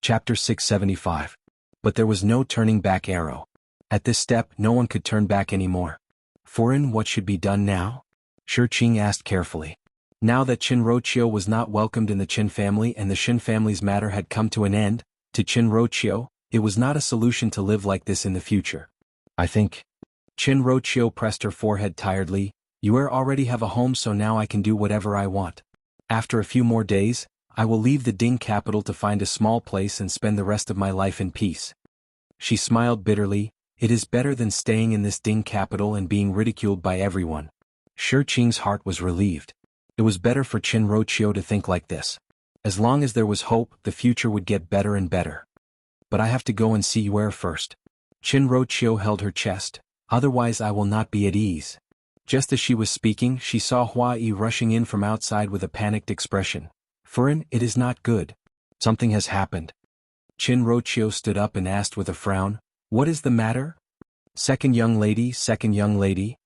Chapter 675. But there was no turning back arrow. At this step no one could turn back anymore. Furin, what should be done now? Shi Qing asked carefully. Now that Qinruoqiu was not welcomed in the Qin family and the Shin family's matter had come to an end, to Qinruoqiu, it was not a solution to live like this in the future. I think. Qinruoqiu pressed her forehead tiredly. You already have a home, so now I can do whatever I want. After a few more days, I will leave the Ding capital to find a small place and spend the rest of my life in peace. She smiled bitterly. It is better than staying in this Ding capital and being ridiculed by everyone. Shi Qing's heart was relieved. It was better for Qinruoqiu to think like this. As long as there was hope, the future would get better and better. But I have to go and see Yue first. Qinruoqiu held her chest. Otherwise I will not be at ease. Just as she was speaking, she saw Hua Yi rushing in from outside with a panicked expression. Furin, it is not good. Something has happened. Qinruoqiu stood up and asked with a frown, What is the matter? Second young lady, second young lady.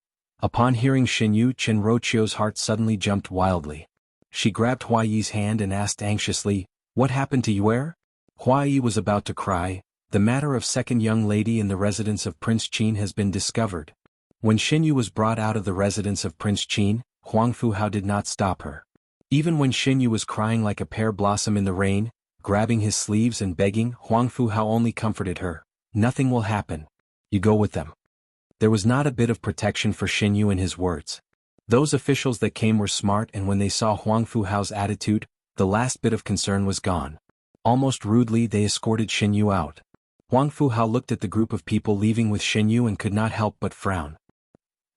Upon hearing Xinyu, Qinruoqiu's heart suddenly jumped wildly. She grabbed Hua Yi's hand and asked anxiously, What happened to Yue? Hua Yi was about to cry. The matter of second young lady in the residence of Prince Qin has been discovered. When Xinyu was brought out of the residence of Prince Qin, Huang Fuhao did not stop her. Even when Xinyu was crying like a pear blossom in the rain, grabbing his sleeves and begging, Huang Fuhao only comforted her. Nothing will happen. You go with them. There was not a bit of protection for Xinyu in his words. Those officials that came were smart, and when they saw Huang Fuhao's attitude, the last bit of concern was gone. Almost rudely they escorted Xinyu out. Huang Fuhao looked at the group of people leaving with Xinyu and could not help but frown.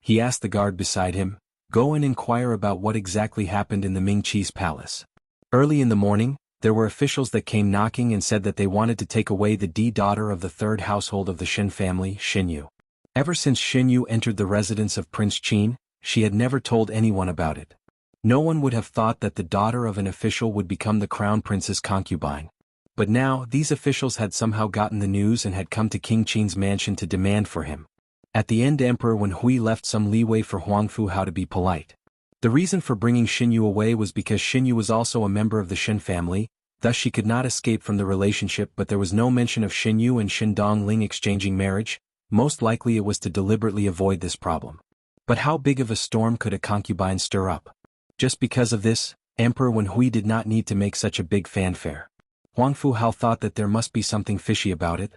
He asked the guard beside him, Go and inquire about what exactly happened in the Ming-Chi's palace. Early in the morning, there were officials that came knocking and said that they wanted to take away the daughter of the third household of the Shin family, Xinyu. Ever since Xinyu entered the residence of Prince Qin, she had never told anyone about it. No one would have thought that the daughter of an official would become the crown prince's concubine. But now, these officials had somehow gotten the news and had come to King Qin's mansion to demand for him. At the end, Emperor Wen Hui left some leeway for Huang Fuhao to be polite. The reason for bringing Xinyu away was because Xinyu was also a member of the Shin family, thus she could not escape from the relationship, but there was no mention of Xinyu and Xin Dongling exchanging marriage. Most likely it was to deliberately avoid this problem. But how big of a storm could a concubine stir up? Just because of this, Emperor Wen Hui did not need to make such a big fanfare. Huang Fuhao thought that there must be something fishy about it.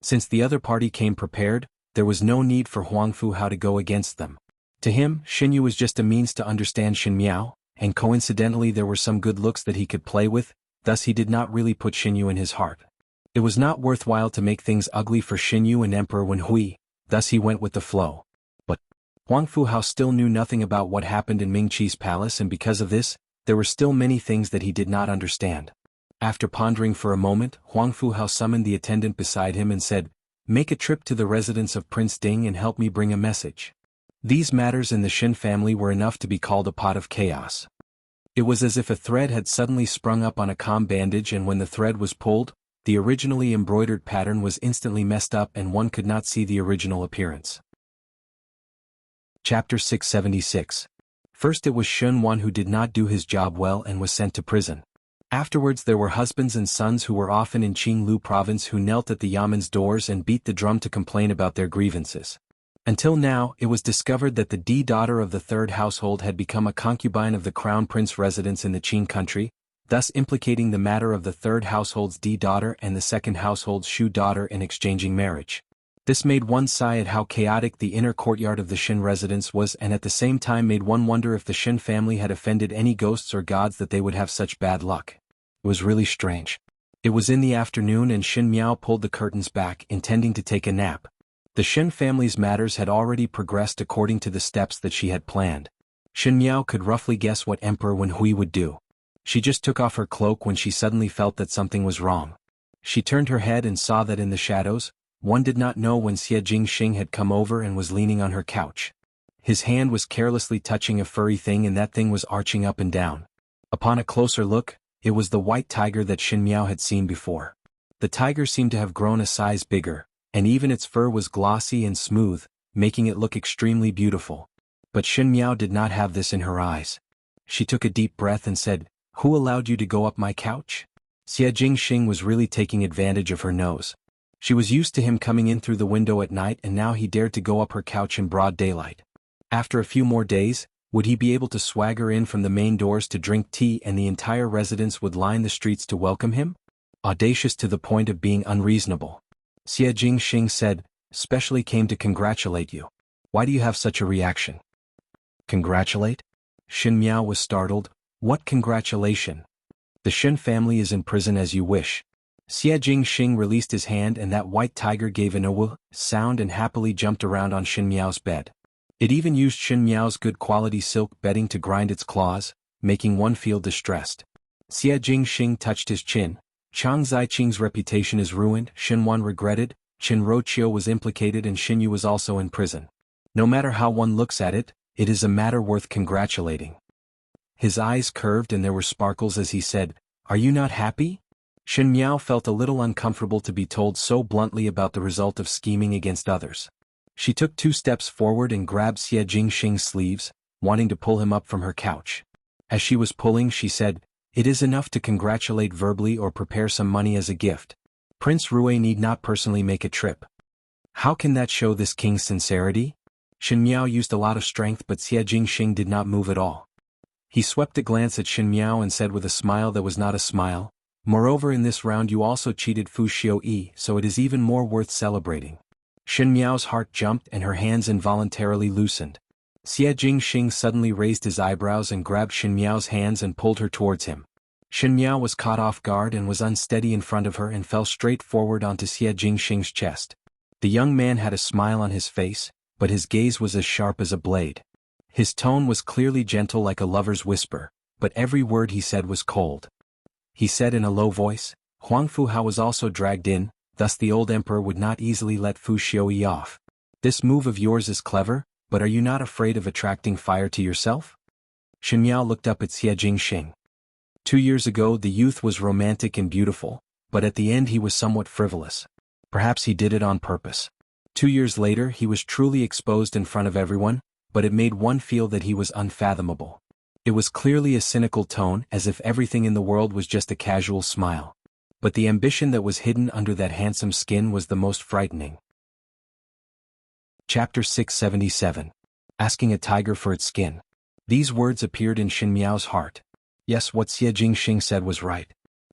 Since the other party came prepared, there was no need for Huang Fuhao to go against them. To him, Xinyu was just a means to understand Xin Miao, and coincidentally there were some good looks that he could play with, thus he did not really put Xinyu in his heart. It was not worthwhile to make things ugly for Xinyu and Emperor Wen Hui, thus he went with the flow. But Huang Fuhao still knew nothing about what happened in Ming-Chi's palace, and because of this, there were still many things that he did not understand. After pondering for a moment, Huang Fuhao summoned the attendant beside him and said, Make a trip to the residence of Prince Ding and help me bring a message. These matters in the Shin family were enough to be called a pot of chaos. It was as if a thread had suddenly sprung up on a calm bandage, and when the thread was pulled, the originally embroidered pattern was instantly messed up and one could not see the original appearance. Chapter 676. First it was Shun Wan who did not do his job well and was sent to prison. Afterwards there were husbands and sons who were often in Qinglu province who knelt at the Yaman's doors and beat the drum to complain about their grievances. Until now, it was discovered that the daughter of the third household had become a concubine of the crown prince residence in the Qing country, thus implicating the matter of the third household's daughter and the second household's Shu daughter in exchanging marriage. This made one sigh at how chaotic the inner courtyard of the Shin residence was, and at the same time made one wonder if the Shin family had offended any ghosts or gods that they would have such bad luck. It was really strange. It was in the afternoon and Xin Miao pulled the curtains back, intending to take a nap. The Shin family's matters had already progressed according to the steps that she had planned. Xin Miao could roughly guess what Emperor Wen Hui would do. She just took off her cloak when she suddenly felt that something was wrong. She turned her head and saw that in the shadows, one did not know when Xie Jingxing had come over and was leaning on her couch. His hand was carelessly touching a furry thing, and that thing was arching up and down. Upon a closer look, it was the white tiger that Xin Miao had seen before. The tiger seemed to have grown a size bigger, and even its fur was glossy and smooth, making it look extremely beautiful. But Xin Miao did not have this in her eyes. She took a deep breath and said, Who allowed you to go up my couch? Xie Jingxing was really taking advantage of her nose. She was used to him coming in through the window at night, and now he dared to go up her couch in broad daylight. After a few more days, would he be able to swagger in from the main doors to drink tea and the entire residence would line the streets to welcome him? Audacious to the point of being unreasonable. Xie Jingxing said, "Specially came to congratulate you. Why do you have such a reaction?" "Congratulate?" Xin Miao was startled. "What congratulation? The Xin family is in prison as you wish." Xie Jingxing released his hand and that white tiger gave an "ow" sound and happily jumped around on Xin Miao's bed. It even used Xin Miao's good quality silk bedding to grind its claws, making one feel distressed. Xie Jingxing touched his chin. Chang Ziqing's reputation is ruined, Xin Wan regretted, Qin Roqiu was implicated and Xin Yu was also in prison. No matter how one looks at it, it is a matter worth congratulating. His eyes curved and there were sparkles as he said, "Are you not happy?" Xin Miao felt a little uncomfortable to be told so bluntly about the result of scheming against others. She took 2 steps forward and grabbed Xie Jingxing's sleeves, wanting to pull him up from her couch. As she was pulling, she said, "It is enough to congratulate verbally or prepare some money as a gift. Prince Rui need not personally make a trip." "How can that show this king's sincerity?" Xin Miao used a lot of strength but Xie Jingxing did not move at all. He swept a glance at Xin Miao and said with a smile that was not a smile, "Moreover in this round you also cheated Fu Xiu, so it is even more worth celebrating." Xin Miao's heart jumped and her hands involuntarily loosened. Xie Jingxing suddenly raised his eyebrows and grabbed Xin Miao's hands and pulled her towards him. Xin Miao was caught off guard and was unsteady in front of her and fell straight forward onto Xie Jingxing's chest. The young man had a smile on his face, but his gaze was as sharp as a blade. His tone was clearly gentle like a lover's whisper, but every word he said was cold. He said in a low voice, "Huang Fu Hao was also dragged in, thus the old emperor would not easily let Fu Xiu off. This move of yours is clever, but are you not afraid of attracting fire to yourself?" Xin Miao looked up at Xie Jingxing. 2 years ago the youth was romantic and beautiful, but at the end he was somewhat frivolous. Perhaps he did it on purpose. 2 years later he was truly exposed in front of everyone, but it made one feel that he was unfathomable. It was clearly a cynical tone, as if everything in the world was just a casual smile. But the ambition that was hidden under that handsome skin was the most frightening. Chapter 677. Asking a tiger for its skin. These words appeared in Xin Miao's heart. Yes, what Xie Jingxing said was right.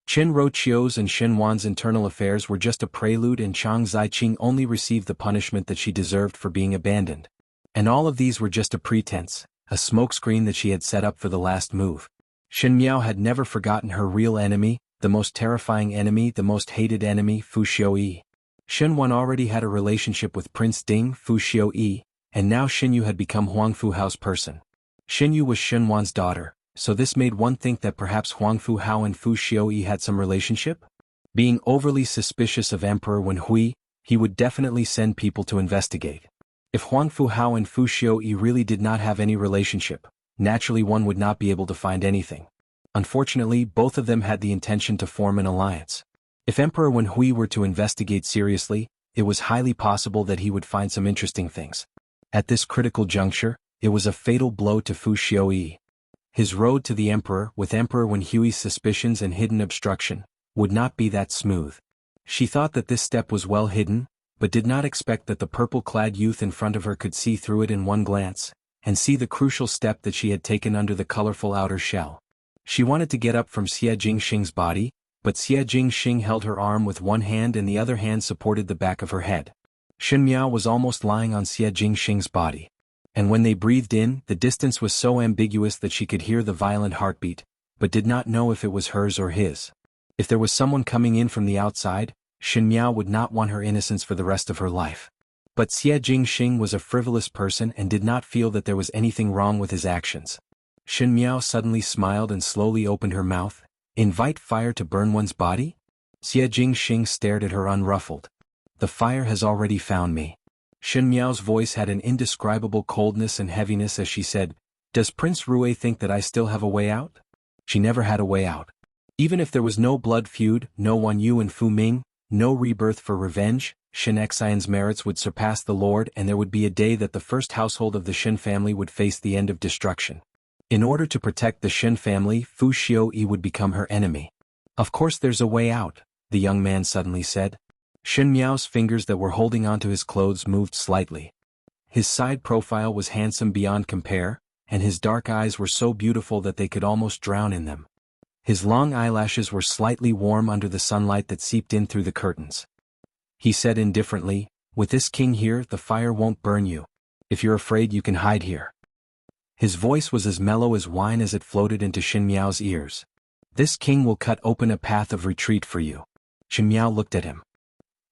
Qin Roqiu's and Xin Wan's internal affairs were just a prelude and Chang Ziqing only received the punishment that she deserved for being abandoned. And all of these were just a pretense, a smokescreen that she had set up for the last move. Xin Miao had never forgotten her real enemy, the most terrifying enemy, the most hated enemy, Fu Xiu. Xin Wan already had a relationship with Prince Ding, Fu Xiu, and now Xin Yu had become Huang Fu Hao's person. Xin Yu was Xin Wan's daughter, so this made one think that perhaps Huang Fu Hao and Fu Xiu had some relationship? Being overly suspicious of Emperor Wen Hui, he would definitely send people to investigate. If Huang Fu Hao and Fu Xiu really did not have any relationship, naturally one would not be able to find anything. Unfortunately, both of them had the intention to form an alliance. If Emperor Wen Hui were to investigate seriously, it was highly possible that he would find some interesting things. At this critical juncture, it was a fatal blow to Fu Xiu. His road to the Emperor, with Emperor Wen Hui's suspicions and hidden obstruction, would not be that smooth. She thought that this step was well hidden, but did not expect that the purple-clad youth in front of her could see through it in one glance, and see the crucial step that she had taken under the colorful outer shell. She wanted to get up from Xie Jingxing's body, but Xie Jingxing held her arm with one hand and the other hand supported the back of her head. Xin Miao was almost lying on Xie Jingxing's body. And when they breathed in, the distance was so ambiguous that she could hear the violent heartbeat, but did not know if it was hers or his. If there was someone coming in from the outside, Xin Miao would not want her innocence for the rest of her life. But Xie Jingxing was a frivolous person and did not feel that there was anything wrong with his actions. Xin Miao suddenly smiled and slowly opened her mouth. "Invite fire to burn one's body?" Xie Jingxing stared at her unruffled. "The fire has already found me." Xin Miao's voice had an indescribable coldness and heaviness as she said, "Does Prince Rui think that I still have a way out?" She never had a way out. Even if there was no blood feud, no Wan Yu and Fu Ming, no rebirth for revenge, Xin Xian's merits would surpass the Lord and there would be a day that the first household of the Xin family would face the end of destruction. In order to protect the Xin family, Fu Xiu would become her enemy. Of course there's a way out, the young man suddenly said. Shen Miao's fingers that were holding onto his clothes moved slightly. His side profile was handsome beyond compare, and his dark eyes were so beautiful that they could almost drown in them. His long eyelashes were slightly warm under the sunlight that seeped in through the curtains. He said indifferently, "With this king here, the fire won't burn you. If you're afraid, you can hide here." His voice was as mellow as wine as it floated into Shen Miao's ears. "This king will cut open a path of retreat for you." Shen Miao looked at him.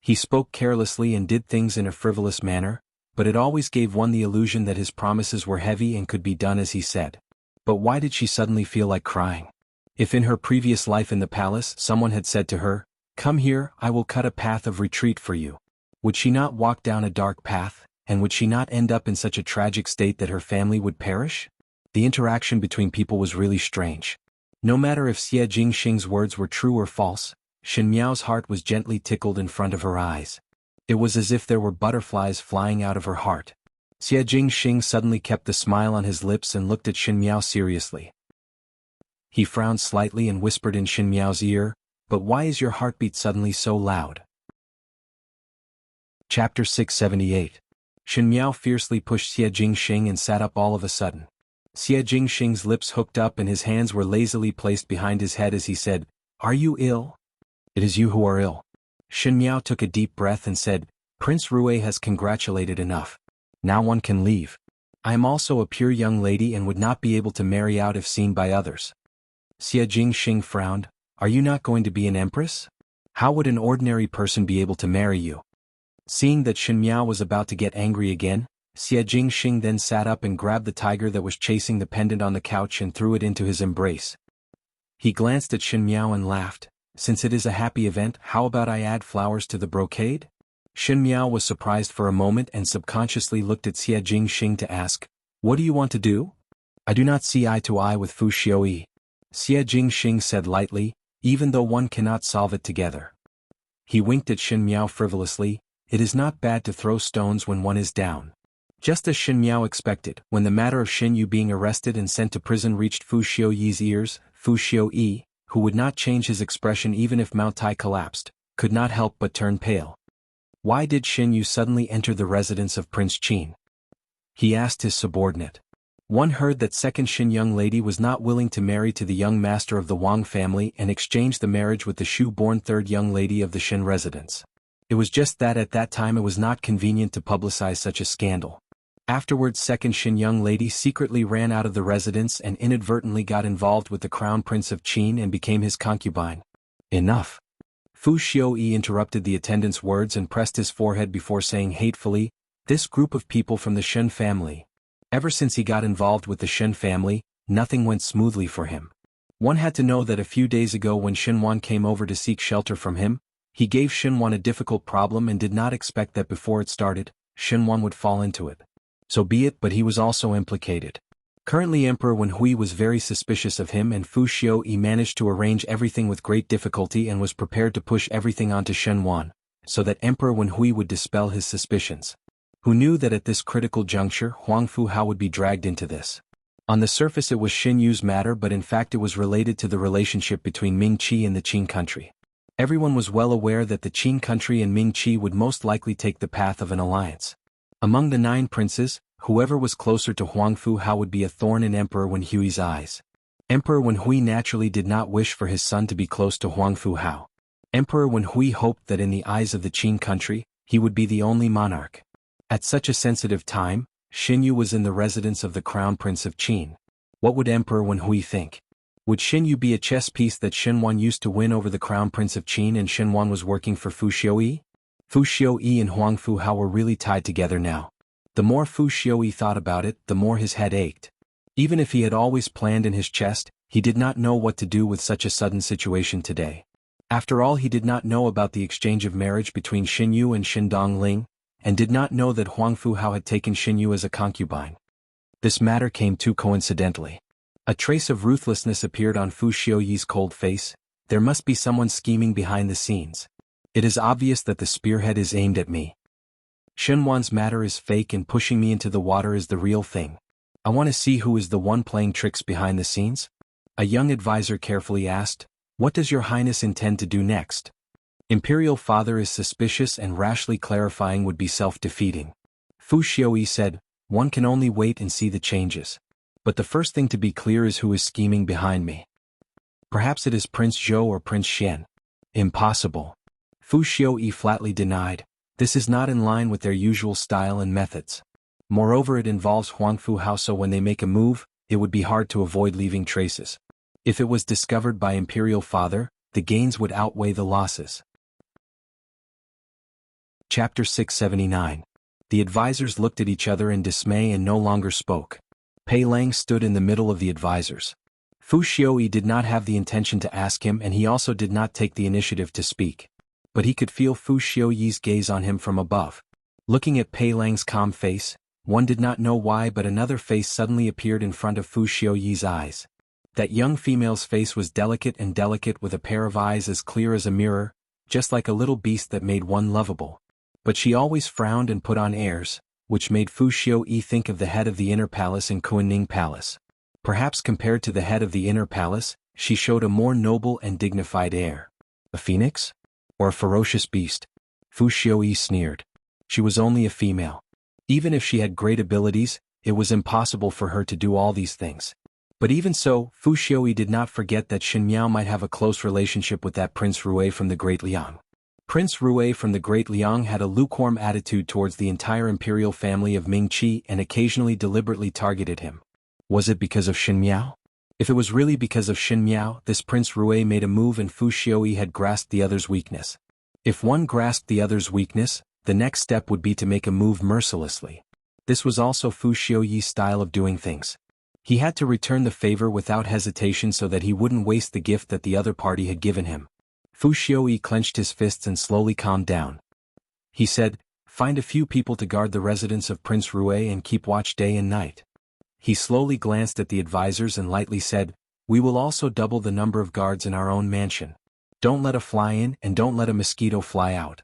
He spoke carelessly and did things in a frivolous manner, but it always gave one the illusion that his promises were heavy and could be done as he said. But why did she suddenly feel like crying? If in her previous life in the palace someone had said to her, "Come here, I will cut a path of retreat for you," would she not walk down a dark path, and would she not end up in such a tragic state that her family would perish? The interaction between people was really strange. No matter if Xie Jingxing's words were true or false, Shen Miao's heart was gently tickled in front of her eyes. It was as if there were butterflies flying out of her heart. Xie Jingxing suddenly kept the smile on his lips and looked at Shen Miao seriously. He frowned slightly and whispered in Shen Miao's ear, "But why is your heartbeat suddenly so loud?" Chapter 678. Shen Miao fiercely pushed Xie Jingxing and sat up all of a sudden. Xie Jingxing's lips hooked up and his hands were lazily placed behind his head as he said, "Are you ill?" "It is you who are ill." Shen Miao took a deep breath and said, "Prince Rui has congratulated enough. Now one can leave. I am also a pure young lady and would not be able to marry out if seen by others." Xie Jingxing frowned. "Are you not going to be an empress? How would an ordinary person be able to marry you?" Seeing that Shen Miao was about to get angry again, Xie Jingxing then sat up and grabbed the tiger that was chasing the pendant on the couch and threw it into his embrace. He glanced at Shen Miao and laughed. "Since it is a happy event, how about I add flowers to the brocade?" Shen Miao was surprised for a moment and subconsciously looked at Xie Jingxing to ask, "What do you want to do?" "I do not see eye to eye with Fu Xiuyi," Xie Jingxing said lightly, "even though one cannot solve it together." He winked at Shen Miao frivolously. "It is not bad to throw stones when one is down." Just as Shen Miao expected, when the matter of Xin Yu being arrested and sent to prison reached Fu Xiuyi's ears, Fu Xiuyi, who would not change his expression even if Mount Tai collapsed, could not help but turn pale. Why did Xin Yu suddenly enter the residence of Prince Qin? He asked his subordinate. One heard that second Xin young lady was not willing to marry to the young master of the Wang family and exchanged the marriage with the Shu-born third young lady of the Xin residence. It was just that at that time it was not convenient to publicize such a scandal. Afterwards second Xin young lady secretly ran out of the residence and inadvertently got involved with the crown prince of Qin and became his concubine. Enough. Fu Xiuyi interrupted the attendant's words and pressed his forehead before saying hatefully, "This group of people from the Shen family. Ever since he got involved with the Shen family, nothing went smoothly for him. One had to know that a few days ago when Xinwan came over to seek shelter from him, he gave Xinwan a difficult problem and did not expect that before it started, Xinwan would fall into it. So be it, but he was also implicated. Currently Emperor Wenhui was very suspicious of him and Fu Xiuyi managed to arrange everything with great difficulty and was prepared to push everything onto Xinwan, so that Emperor Wenhui would dispel his suspicions. Who knew that at this critical juncture Huang Fu Hao would be dragged into this? On the surface it was Xin Yu's matter, but in fact it was related to the relationship between Ming Qi and the Qin country. Everyone was well aware that the Qin country and Ming Qi would most likely take the path of an alliance. Among the 9 princes, whoever was closer to Huang Fu Hao would be a thorn in Emperor Wenhui's eyes. Emperor Wenhui naturally did not wish for his son to be close to Huang Fu Hao. Emperor Wenhui hoped that in the eyes of the Qin country, he would be the only monarch. At such a sensitive time, Xin Yu was in the residence of the Crown Prince of Qin. What would Emperor Wenhui think? Would Xin Yu be a chess piece that Xinwan used to win over the Crown Prince of Qin and Xinwan was working for Fu Xiuyi? Fu Xiuyi and Huang Fu Hao were really tied together now. The more Fu Xiuyi thought about it, the more his head ached. Even if he had always planned in his chest, he did not know what to do with such a sudden situation today. After all, he did not know about the exchange of marriage between Xin Yu and Xin Dongling, and did not know that Huang Fu Hao had taken Xin Yu as a concubine. This matter came too coincidentally. A trace of ruthlessness appeared on Fu Xiuyi's cold face. There must be someone scheming behind the scenes. It is obvious that the spearhead is aimed at me. Xinwan's matter is fake and pushing me into the water is the real thing. I want to see who is the one playing tricks behind the scenes. A young advisor carefully asked, What does your highness intend to do next? Imperial father is suspicious and rashly clarifying would be self-defeating. Fu Xiaoyi said, one can only wait and see the changes. But the first thing to be clear is who is scheming behind me. Perhaps it is Prince Zhou or Prince Xian. Impossible. Fu Xiaoyi flatly denied. This is not in line with their usual style and methods. Moreover, it involves Huangfu Hao, so when they make a move, it would be hard to avoid leaving traces. If it was discovered by Imperial Father, the gains would outweigh the losses. Chapter 679. The advisors looked at each other in dismay and no longer spoke. Pei Lang stood in the middle of the advisors. Fu Xiaoyi did not have the intention to ask him, and he also did not take the initiative to speak. But he could feel Fu Xiaoyi's gaze on him from above. Looking at Pei Lang's calm face, one did not know why, but another face suddenly appeared in front of Fu Xiaoyi's eyes. That young female's face was delicate with a pair of eyes as clear as a mirror, just like a little beast that made one lovable. But she always frowned and put on airs, which made Fu Xiaoyi think of the head of the inner palace in Kunning Palace. Perhaps compared to the head of the inner palace, she showed a more noble and dignified air. A phoenix? Or a ferocious beast? Fu Xiaoyi sneered. She was only a female. Even if she had great abilities, it was impossible for her to do all these things. But even so, Fu Xiaoyi did not forget that Shen Miao might have a close relationship with that Prince Rui from the Great Liang. Prince Rui from the Great Liang had a lukewarm attitude towards the entire imperial family of Mingqi and occasionally deliberately targeted him. Was it because of Shen Miao? If it was really because of Shen Miao, this Prince Rui made a move and Fu Xiaoyi had grasped the other's weakness. If one grasped the other's weakness, the next step would be to make a move mercilessly. This was also Fu Xiaoyi's style of doing things. He had to return the favor without hesitation so that he wouldn't waste the gift that the other party had given him. Fu Xiaoyi clenched his fists and slowly calmed down. He said, find a few people to guard the residence of Prince Rui and keep watch day and night. He slowly glanced at the advisors and lightly said, we will also double the number of guards in our own mansion. Don't let a fly in and don't let a mosquito fly out.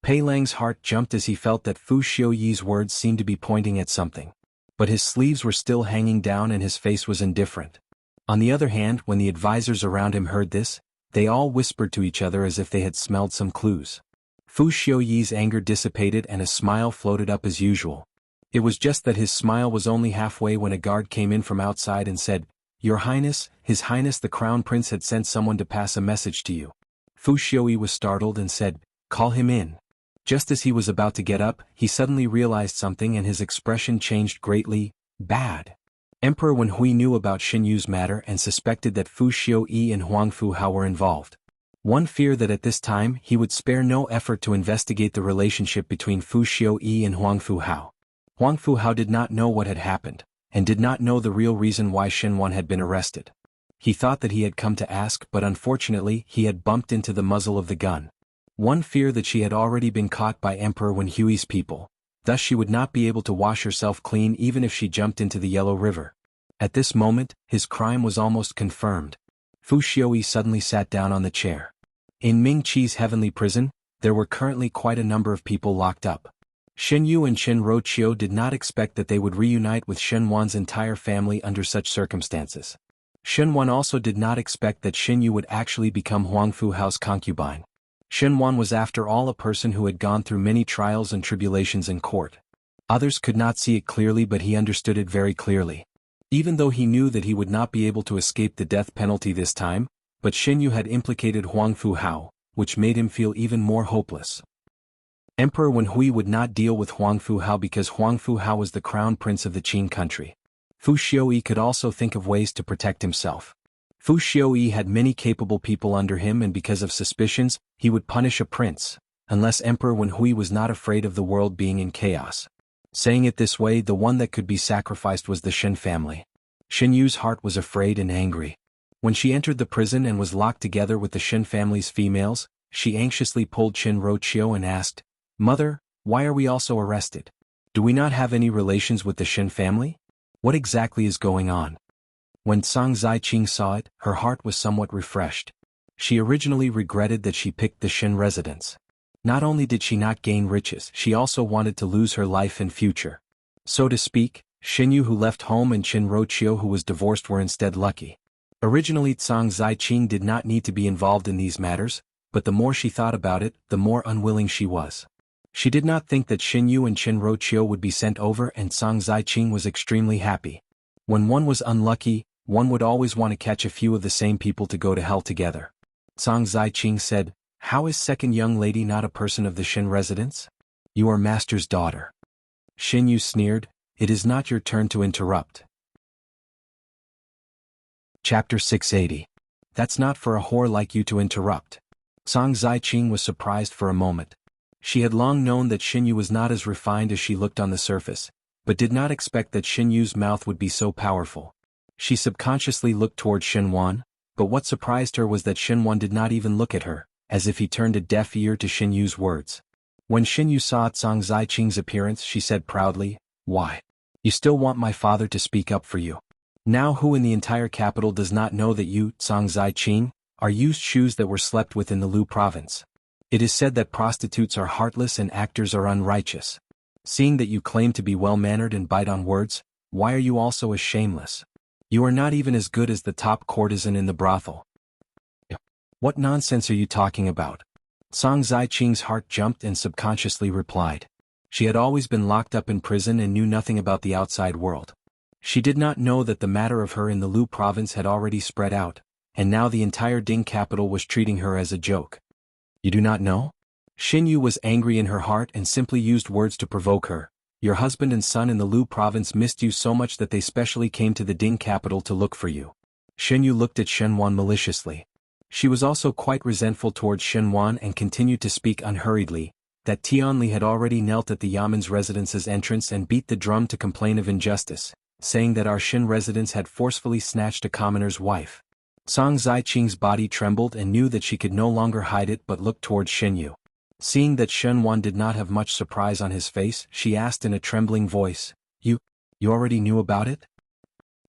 Pei Lang's heart jumped as he felt that Fu Xiaoyi's words seemed to be pointing at something. But his sleeves were still hanging down and his face was indifferent. On the other hand, when the advisors around him heard this, they all whispered to each other as if they had smelled some clues. Fu Xiaoyi's anger dissipated and a smile floated up as usual. It was just that his smile was only halfway when a guard came in from outside and said, Your Highness, His Highness the Crown Prince had sent someone to pass a message to you. Fu Xiaoyi was startled and said, Call him in. Just as he was about to get up, he suddenly realized something and his expression changed greatly. Bad. Emperor Wen Hui knew about Xin Yu's matter and suspected that Fu Xiaoyi and Huangfu Hao were involved. One feared that at this time he would spare no effort to investigate the relationship between Fu Xiaoyi and Huangfu Hao. Huangfu Hao did not know what had happened, and did not know the real reason why Shen Wan had been arrested. He thought that he had come to ask, but unfortunately he had bumped into the muzzle of the gun. One feared that she had already been caught by Emperor Wen Hui's people. Thus she would not be able to wash herself clean even if she jumped into the Yellow River. At this moment, his crime was almost confirmed. Fu Xiaoyi suddenly sat down on the chair. In Ming Qi's heavenly prison, there were currently quite a number of people locked up. Shen Yu and Shen Roqiu did not expect that they would reunite with Shen Wan's entire family under such circumstances. Shen Wan also did not expect that Shen Yu would actually become Huangfu Hao's concubine. Shen Wan was after all a person who had gone through many trials and tribulations in court. Others could not see it clearly, but he understood it very clearly. Even though he knew that he would not be able to escape the death penalty this time, but Shen Yu had implicated Huangfu Hao, which made him feel even more hopeless. Emperor Wen Hui would not deal with Huangfu Hao because Huangfu Hao was the crown prince of the Qin country. Fu Xiaoyi could also think of ways to protect himself. Fu Xiaoyi had many capable people under him, and because of suspicions, he would punish a prince, unless Emperor Wen Hui was not afraid of the world being in chaos. Saying it this way, the one that could be sacrificed was the Shen family. Shen Yu's heart was afraid and angry. When she entered the prison and was locked together with the Shen family's females, she anxiously pulled Shen Roqiu and asked, Mother, why are we also arrested? Do we not have any relations with the Shen family? What exactly is going on? When Cang Ziqing saw it, her heart was somewhat refreshed. She originally regretted that she picked the Shen residence. Not only did she not gain riches, she also wanted to lose her life and future. So to speak, Shen Yu who left home and Shen Roqiu who was divorced were instead lucky. Originally Zhang Ziqing did not need to be involved in these matters, but the more she thought about it, the more unwilling she was. She did not think that Xin Yu and Qin Roqiu would be sent over, and Zhang Ziqing was extremely happy. When one was unlucky, one would always want to catch a few of the same people to go to hell together. Zhang Ziqing said, "How is second young lady not a person of the Xin residence? You are master's daughter." Xin Yu sneered, "It is not your turn to interrupt." Chapter 680. That's not for a whore like you to interrupt. Zhang Ziqing was surprised for a moment. She had long known that Xin Yu was not as refined as she looked on the surface, but did not expect that Xin Yu's mouth would be so powerful. She subconsciously looked toward Xin Wan, but what surprised her was that Xin Wan did not even look at her, as if he turned a deaf ear to Xin Yu's words. When Xin Yu saw Zhang Ziqing's appearance, she said proudly, "Why? You still want my father to speak up for you? Now who in the entire capital does not know that you, Zhang Ziqing, are used shoes that were slept with in the Lu province? It is said that prostitutes are heartless and actors are unrighteous. Seeing that you claim to be well-mannered and bite on words, why are you also as shameless? You are not even as good as the top courtesan in the brothel." "What nonsense are you talking about?" Zhang Ziqing's heart jumped and subconsciously replied. She had always been locked up in prison and knew nothing about the outside world. She did not know that the matter of her in the Lu province had already spread out, and now the entire Ding capital was treating her as a joke. "You do not know?" Xin Yu was angry in her heart and simply used words to provoke her. "Your husband and son in the Lu province missed you so much that they specially came to the Ding capital to look for you." Xin Yu looked at Shen Wan maliciously. She was also quite resentful towards Shen Wan and continued to speak unhurriedly, that Tianli had already knelt at the Yaman's residence's entrance and beat the drum to complain of injustice, saying that our Xin residence had forcefully snatched a commoner's wife. Zhang Ziqing's body trembled and knew that she could no longer hide it but looked towards Xin Yu. Seeing that Shen Wan did not have much surprise on his face, she asked in a trembling voice, You already knew about it?"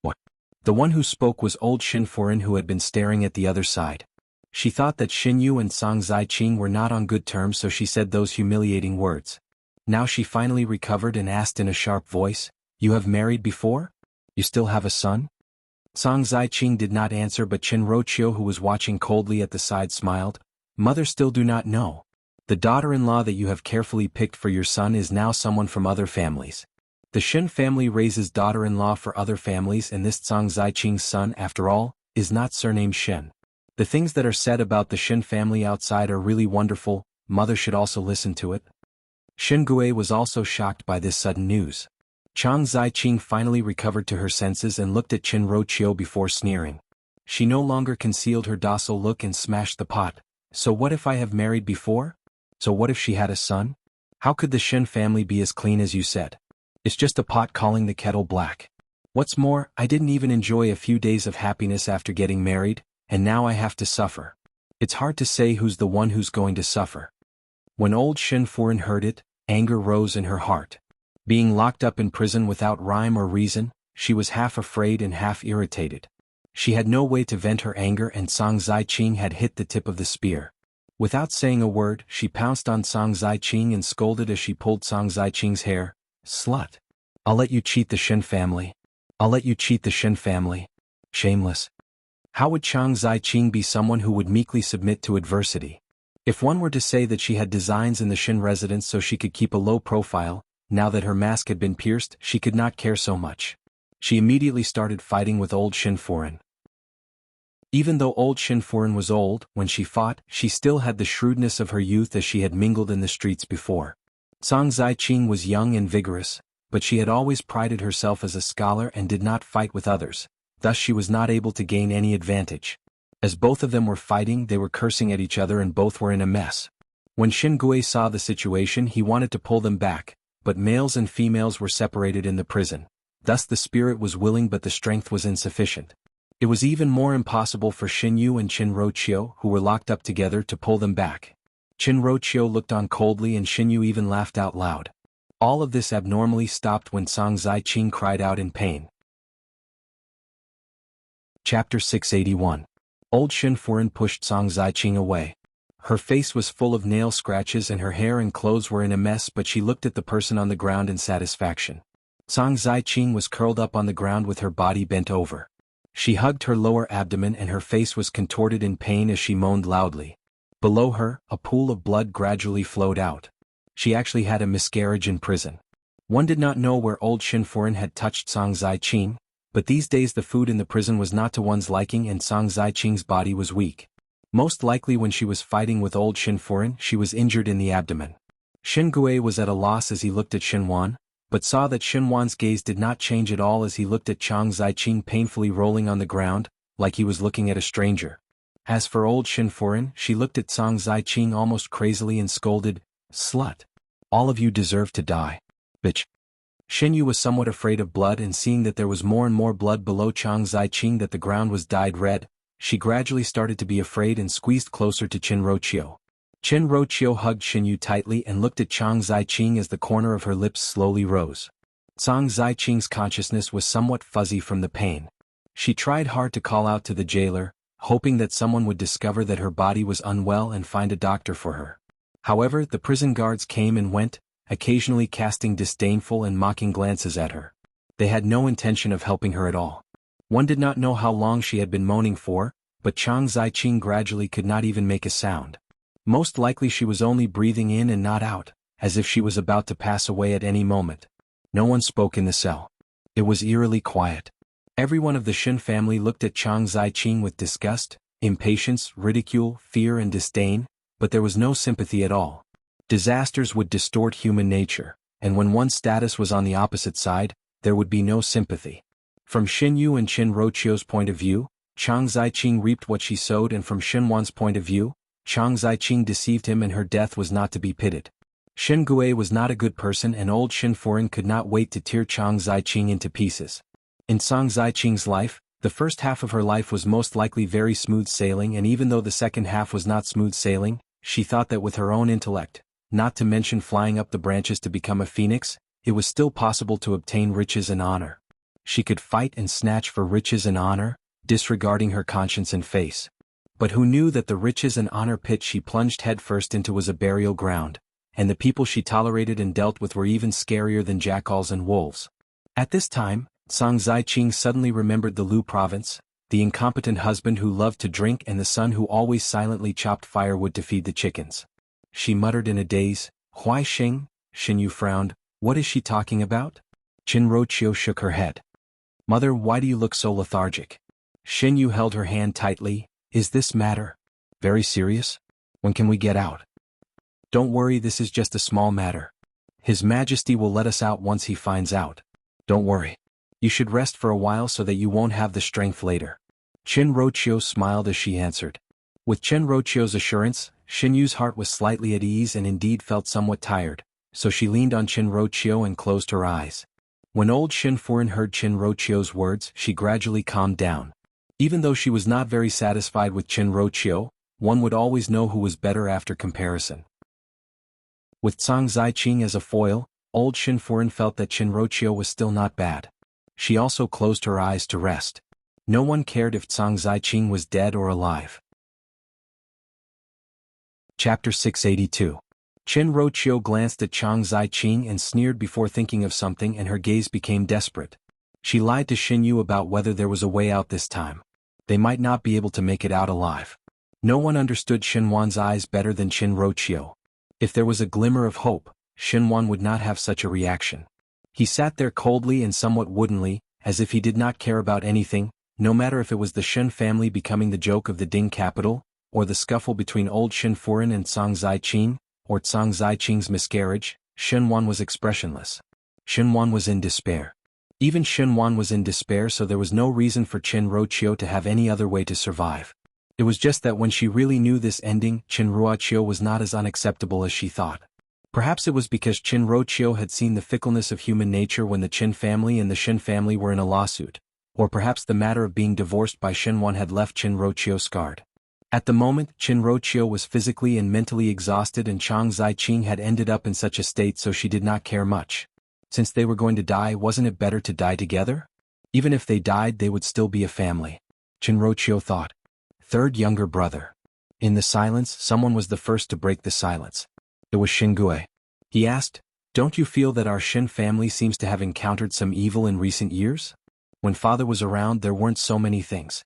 "What?" The one who spoke was old Xin Foran, who had been staring at the other side. She thought that Xin Yu and Zhang Ziqing were not on good terms, so she said those humiliating words. Now she finally recovered and asked in a sharp voice, "You have married before? You still have a son?" Zhang Ziqing did not answer, but Qin Roqiu, who was watching coldly at the side, smiled. "Mother still do not know. The daughter-in-law that you have carefully picked for your son is now someone from other families. The Xin family raises daughter-in-law for other families, and this Zhang Ziqing's son, after all, is not surnamed Xin. The things that are said about the Xin family outside are really wonderful. Mother should also listen to it." Xin Gui was also shocked by this sudden news. Zhang Ziqing finally recovered to her senses and looked at Qin Roqiu before sneering. She no longer concealed her docile look and smashed the pot. "So what if I have married before? So what if she had a son? How could the Xin family be as clean as you said? It's just a pot calling the kettle black. What's more, I didn't even enjoy a few days of happiness after getting married, and now I have to suffer. It's hard to say who's the one who's going to suffer." When old Xin Foran heard it, anger rose in her heart. Being locked up in prison without rhyme or reason, she was half afraid and half irritated. She had no way to vent her anger, and Zhang Ziqing had hit the tip of the spear. Without saying a word, she pounced on Zhang Ziqing and scolded as she pulled Zhang Ziqing's hair. "Slut! I'll let you cheat the Xin family. I'll let you cheat the Xin family. Shameless." How would Zhang Ziqing be someone who would meekly submit to adversity? If one were to say that she had designs in the Xin residence so she could keep a low profile, now that her mask had been pierced, she could not care so much. She immediately started fighting with old Xin Foran. Even though old Xin Foran was old, when she fought, she still had the shrewdness of her youth, as she had mingled in the streets before. Zhang Ziqing was young and vigorous, but she had always prided herself as a scholar and did not fight with others, thus she was not able to gain any advantage. As both of them were fighting, they were cursing at each other and both were in a mess. When Xin Gui saw the situation, he wanted to pull them back, but males and females were separated in the prison. Thus the spirit was willing but the strength was insufficient. It was even more impossible for Xin Yu and Qin Roqiu, who were locked up together, to pull them back. Qin Roqiu looked on coldly and Xin Yu even laughed out loud. All of this abnormally stopped when Zhang Ziqing cried out in pain. Chapter 681. Old Xin Foran pushed Zhang Ziqing away. Her face was full of nail scratches and her hair and clothes were in a mess, but she looked at the person on the ground in satisfaction. Zhang Ziqing was curled up on the ground with her body bent over. She hugged her lower abdomen and her face was contorted in pain as she moaned loudly. Below her, a pool of blood gradually flowed out. She actually had a miscarriage in prison. One did not know where old Shinfurin had touched Song Zai-Ching, but these days the food in the prison was not to one's liking and Song Zai-Ching's body was weak. Most likely when she was fighting with old Shinfurin, she was injured in the abdomen. Shin Gui was at a loss as he looked at Shinwan, but saw that Shinwan's gaze did not change at all as he looked at Chang Zai-Ching painfully rolling on the ground, like he was looking at a stranger. As for old Shinfurin, she looked at Song Zai-Ching almost crazily and scolded, "Slut! All of you deserve to die. Bitch." Shin Yu was somewhat afraid of blood and seeing that there was more and more blood below Chang Zai-Ching that the ground was dyed red, she gradually started to be afraid and squeezed closer to Qin Roqiu. Qin Roqiu hugged Shin Yu tightly and looked at Chang Zai-Ching as the corner of her lips slowly rose. Song Zai-Ching's consciousness was somewhat fuzzy from the pain. She tried hard to call out to the jailer, hoping that someone would discover that her body was unwell and find a doctor for her. However, the prison guards came and went, occasionally casting disdainful and mocking glances at her. They had no intention of helping her at all. One did not know how long she had been moaning for, but Chang Zai-Ching gradually could not even make a sound. Most likely she was only breathing in and not out, as if she was about to pass away at any moment. No one spoke in the cell. It was eerily quiet. Everyone of the Shin family looked at Chang Zai-Ching with disgust, impatience, ridicule, fear and disdain, but there was no sympathy at all. Disasters would distort human nature, and when one's status was on the opposite side, there would be no sympathy. From Shin Yu and Qin Roqiu's point of view, Chang Zai-Ching reaped what she sowed, and from Shinwan's point of view, Chang Zai-Ching deceived him and her death was not to be pitied. Shin Gui was not a good person and old Shinfurin could not wait to tear Chang Zai-Ching into pieces. In Song Zai-Ching's life, the first half of her life was most likely very smooth sailing, and even though the second half was not smooth sailing, she thought that with her own intellect, not to mention flying up the branches to become a phoenix, it was still possible to obtain riches and honor. She could fight and snatch for riches and honor, disregarding her conscience and face. But who knew that the riches and honor pit she plunged headfirst into was a burial ground, and the people she tolerated and dealt with were even scarier than jackals and wolves. At this time, Song Zai-Ching suddenly remembered the Lu province, the incompetent husband who loved to drink and the son who always silently chopped firewood to feed the chickens. She muttered in a daze, "Huai Xing?" Shin Yu frowned, "What is she talking about?" Qin Roqiu shook her head. "Mother, why do you look so lethargic?" Shin Yu held her hand tightly. "Is this matter very serious? When can we get out?" "Don't worry, this is just a small matter. His Majesty will let us out once he finds out. Don't worry. You should rest for a while so that you won't have the strength later." Qin Roqiu smiled as she answered. With Qin Roqiu's assurance, Shin Yu's heart was slightly at ease and indeed felt somewhat tired, so she leaned on Qin Roqiu and closed her eyes. When old Shinfurin heard Qin Roqiu's words, she gradually calmed down. Even though she was not very satisfied with Qin Roqiu, one would always know who was better after comparison. With Song Zai-Ching as a foil, old Shinfurin felt that Qin Roqiu was still not bad. She also closed her eyes to rest. No one cared if Song Zai-Ching was dead or alive. Chapter 682. Qin Roqiu glanced at Chang Zai-Ching and sneered before thinking of something, and her gaze became desperate. She lied to Shin Yu about whether there was a way out this time. They might not be able to make it out alive. No one understood Shinwan's eyes better than Qin Roqiu. If there was a glimmer of hope, Shinwan would not have such a reaction. He sat there coldly and somewhat woodenly, as if he did not care about anything, no matter if it was the Shin family becoming the joke of the Ding capital, or the scuffle between old Shinfurin and Song Zai-Ching, or Song Zai-Ching's miscarriage. Shinwan was expressionless. Shinwan was in despair. Even Shinwan was in despair, so there was no reason for Qin Roqiu to have any other way to survive. It was just that when she really knew this ending, Qin Roqiu was not as unacceptable as she thought. Perhaps it was because Qin Roqiu had seen the fickleness of human nature when the Qin family and the Shin family were in a lawsuit, or perhaps the matter of being divorced by Shinwan had left Qin Roqiu scarred. At the moment, Qin Roqiu was physically and mentally exhausted, and Chang Zai-Ching had ended up in such a state, so she did not care much. Since they were going to die, wasn't it better to die together? Even if they died, they would still be a family. Qin Roqiu thought. Third younger brother. In the silence, someone was the first to break the silence. It was Shin Gui. He asked, "Don't you feel that our Shin family seems to have encountered some evil in recent years?" When father was around there weren't so many things.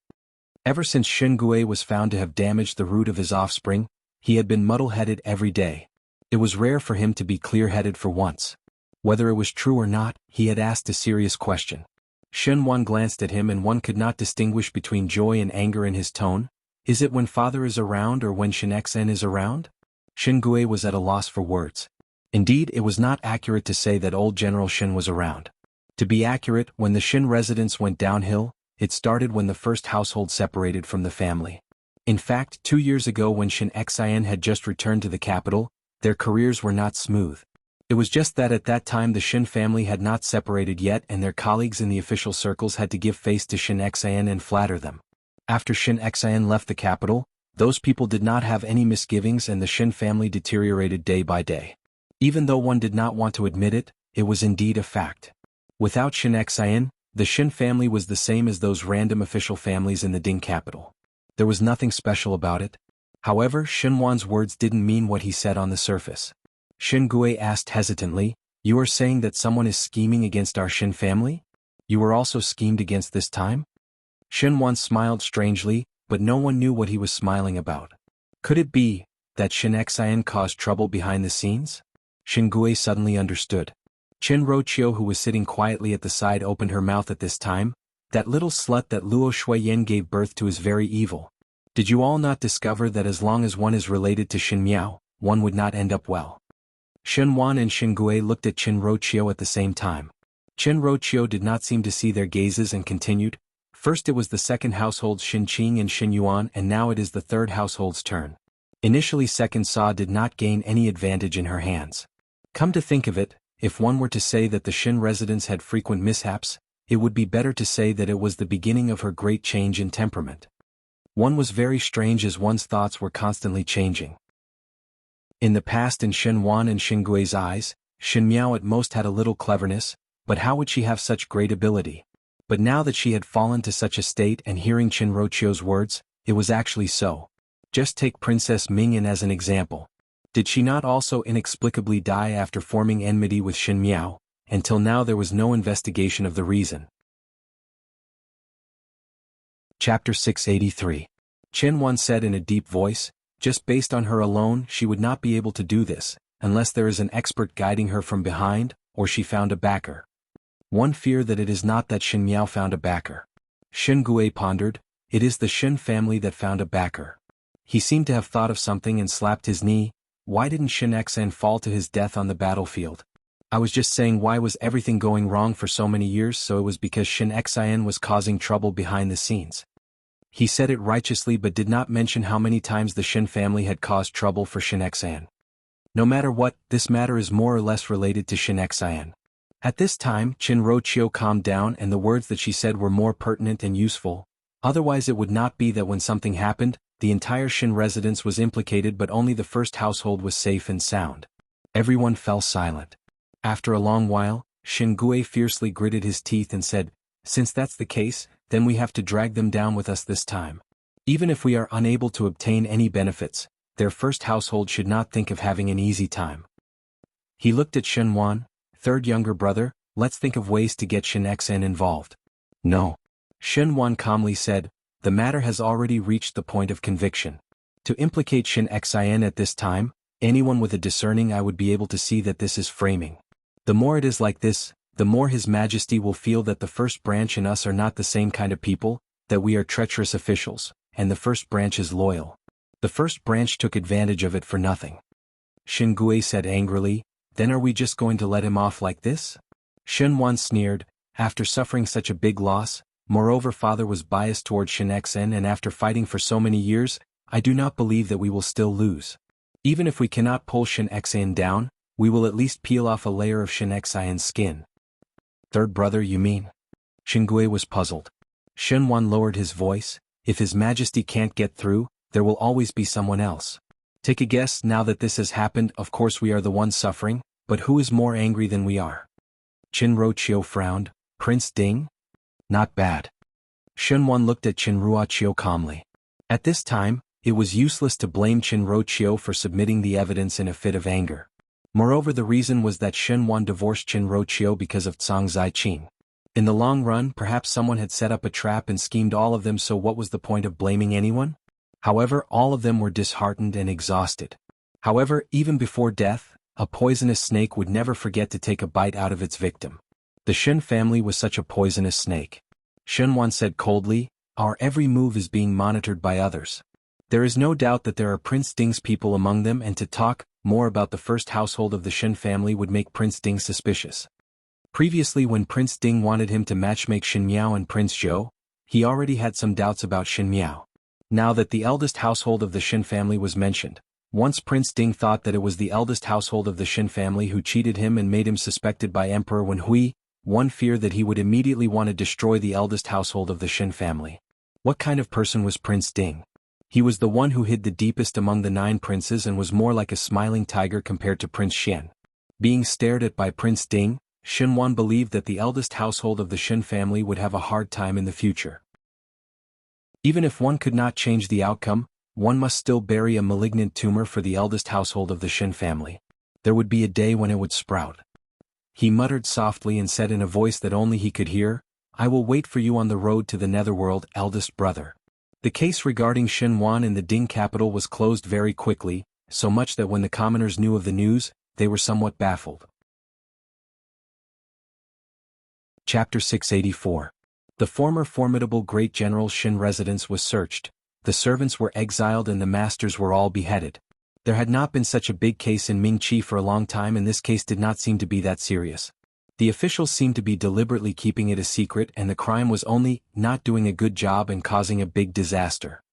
Ever since Shen Gui was found to have damaged the root of his offspring, he had been muddle-headed every day. It was rare for him to be clear-headed for once. Whether it was true or not, he had asked a serious question. Shen Wan glanced at him and one could not distinguish between joy and anger in his tone. Is it when father is around or when Shen Xen is around? Shen Gui was at a loss for words. Indeed, it was not accurate to say that old General Shen was around. To be accurate, when the Shen residence went downhill, it started when the first household separated from the family. In fact, 2 years ago when Shen Xen had just returned to the capital, their careers were not smooth. It was just that at that time the Shen family had not separated yet and their colleagues in the official circles had to give face to Shen Xen and flatter them. After Shen Xen left the capital, those people did not have any misgivings and the Shen family deteriorated day by day. Even though one did not want to admit it, it was indeed a fact. Without Shen Xen, the Shen family was the same as those random official families in the Ding capital. There was nothing special about it. However, Shen Wan's words didn't mean what he said on the surface. Shen Gui asked hesitantly, "You are saying that someone is scheming against our Shen family? You were also schemed against this time?" Shen Wan smiled strangely, but no one knew what he was smiling about. Could it be that Shen Xen caused trouble behind the scenes? Shen Gui suddenly understood. Chen Roqiu, who was sitting quietly at the side, opened her mouth at this time. That little slut that Luo Shuiyan gave birth to is very evil. Did you all not discover that as long as one is related to Shen Miao, one would not end up well? Shen Wan and Shen Gui looked at Chen Roqiu at the same time. Chen Roqiu did not seem to see their gazes and continued. First it was the second household's Shen Qing and Shen Yuan and now it is the third household's turn. Initially second Sa did not gain any advantage in her hands. Come to think of it, if one were to say that the Shen residents had frequent mishaps, it would be better to say that it was the beginning of her great change in temperament. One was very strange as one's thoughts were constantly changing. In the past in Shen Wan and Shen Gui's eyes, Shen Miao at most had a little cleverness, but how would she have such great ability? But now that she had fallen to such a state and hearing Chen Roqiu's words, it was actually so. Just take Princess Mingyan as an example. Did she not also inexplicably die after forming enmity with Shen Miao? Until now there was no investigation of the reason. Chapter 683. Chen Wan said in a deep voice, just based on her alone she would not be able to do this, unless there is an expert guiding her from behind, or she found a backer. One fear that it is not that Shen Miao found a backer. Shen Gui pondered, it is the Shen family that found a backer. He seemed to have thought of something and slapped his knee. Why didn't Shen Xen fall to his death on the battlefield? I was just saying why was everything going wrong for so many years, so it was because Shen Xen was causing trouble behind the scenes. He said it righteously but did not mention how many times the Shen family had caused trouble for Shen Xen. No matter what, this matter is more or less related to Shen Xen. At this time, Chen Roqiu calmed down and the words that she said were more pertinent and useful. Otherwise it would not be that when something happened, the entire Shen residence was implicated but only the first household was safe and sound. Everyone fell silent. After a long while, Shen Gui fiercely gritted his teeth and said, since that's the case, then we have to drag them down with us this time. Even if we are unable to obtain any benefits, their first household should not think of having an easy time. He looked at Shen Wan, third younger brother, let's think of ways to get Shen Xen involved. No. Shen Wan calmly said, the matter has already reached the point of conviction. To implicate Shen Xen at this time, anyone with a discerning eye would be able to see that this is framing. The more it is like this, the more His Majesty will feel that the first branch and us are not the same kind of people, that we are treacherous officials, and the first branch is loyal. The first branch took advantage of it for nothing. Shen Gui said angrily, then are we just going to let him off like this? Shen Wan sneered, after suffering such a big loss, moreover father was biased toward Shen Xen and after fighting for so many years, I do not believe that we will still lose. Even if we cannot pull Shen Xen down, we will at least peel off a layer of Shen Xen's skin. Third brother you mean? Shen Gui was puzzled. Shen Wan lowered his voice, if His Majesty can't get through, there will always be someone else. Take a guess, now that this has happened, of course we are the ones suffering, but who is more angry than we are? Chen Roqiu frowned, Prince Ding? Not bad. Shen Wan looked at Chen Ruoqiu calmly. At this time, it was useless to blame Chen Roqiu for submitting the evidence in a fit of anger. Moreover the reason was that Shen Wan divorced Chen Roqiu because of Zhang Ziqing. In the long run, perhaps someone had set up a trap and schemed all of them, so what was the point of blaming anyone? However, all of them were disheartened and exhausted. However, even before death, a poisonous snake would never forget to take a bite out of its victim. The Shen family was such a poisonous snake. Shenwan said coldly, "Our every move is being monitored by others. There is no doubt that there are Prince Ding's people among them, and to talk more about the first household of the Shen family would make Prince Ding suspicious." Previously, when Prince Ding wanted him to matchmake Shen Miao and Prince Zhou, he already had some doubts about Shen Miao. Now that the eldest household of the Shen family was mentioned, once Prince Ding thought that it was the eldest household of the Shen family who cheated him and made him suspected by Emperor Wen Hui, one fear that he would immediately want to destroy the eldest household of the Shen family. What kind of person was Prince Ding? He was the one who hid the deepest among the 9 princes and was more like a smiling tiger compared to Prince Xian. Being stared at by Prince Ding, Shenwan believed that the eldest household of the Shen family would have a hard time in the future. Even if one could not change the outcome, one must still bury a malignant tumor for the eldest household of the Shen family. There would be a day when it would sprout. He muttered softly and said in a voice that only he could hear, "I will wait for you on the road to the netherworld, eldest brother." The case regarding Shenwan in the Ding capital was closed very quickly, so much that when the commoners knew of the news, they were somewhat baffled. Chapter 684. The former formidable great general Shen residence was searched, the servants were exiled and the masters were all beheaded. There had not been such a big case in Mingqi for a long time, and this case did not seem to be that serious. The officials seemed to be deliberately keeping it a secret, and the crime was only not doing a good job and causing a big disaster.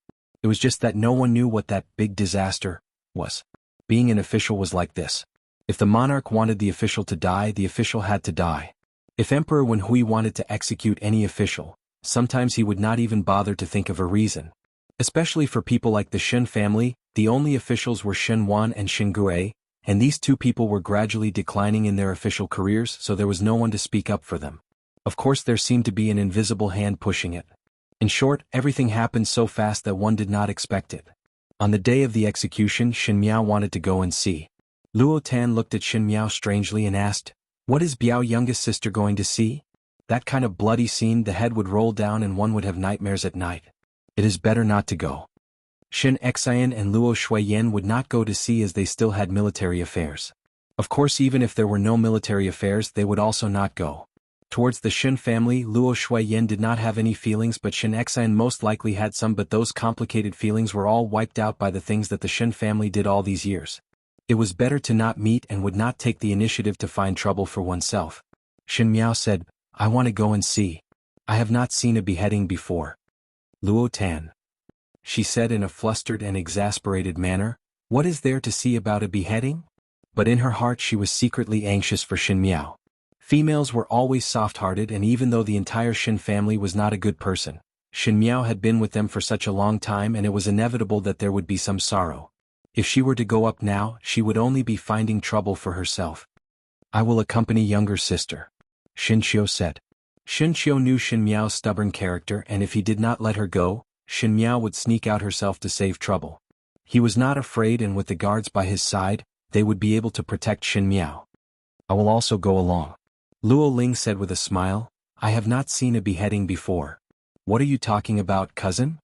It was just that no one knew what that big disaster was. Being an official was like this. If the monarch wanted the official to die, the official had to die. If Emperor Wen Hui wanted to execute any official, sometimes he would not even bother to think of a reason. Especially for people like the Shen family, the only officials were Shen Wan and Shen Gui, and these two people were gradually declining in their official careers, so there was no one to speak up for them. Of course, there seemed to be an invisible hand pushing it. In short, everything happened so fast that one did not expect it. On the day of the execution, Shen Miao wanted to go and see. Luo Tan looked at Shen Miao strangely and asked, "What is Biao youngest sister going to see?" That kind of bloody scene, the head would roll down and one would have nightmares at night. It is better not to go. Shen Xian and Luo Shuiyan would not go to see as they still had military affairs. Of course, even if there were no military affairs, they would also not go. Towards the Shen family, Luo Shuiyan did not have any feelings, but Shen Xian most likely had some, but those complicated feelings were all wiped out by the things that the Shen family did all these years. It was better to not meet and would not take the initiative to find trouble for oneself. Shen Miao said, "I want to go and see. I have not seen a beheading before." Luo Tan, she said in a flustered and exasperated manner, "What is there to see about a beheading?" But in her heart she was secretly anxious for Shen Miao. Females were always soft-hearted, and even though the entire Shen family was not a good person, Shen Miao had been with them for such a long time, and it was inevitable that there would be some sorrow. If she were to go up now, she would only be finding trouble for herself. "I will accompany younger sister," Shen Qiu said. Shen Qiu knew Shen Miao's stubborn character, and if he did not let her go, Shen Miao would sneak out herself to save trouble. He was not afraid, and with the guards by his side, they would be able to protect Shen Miao. "I will also go along," Luo Ling said with a smile. "I have not seen a beheading before." "What are you talking about, cousin?"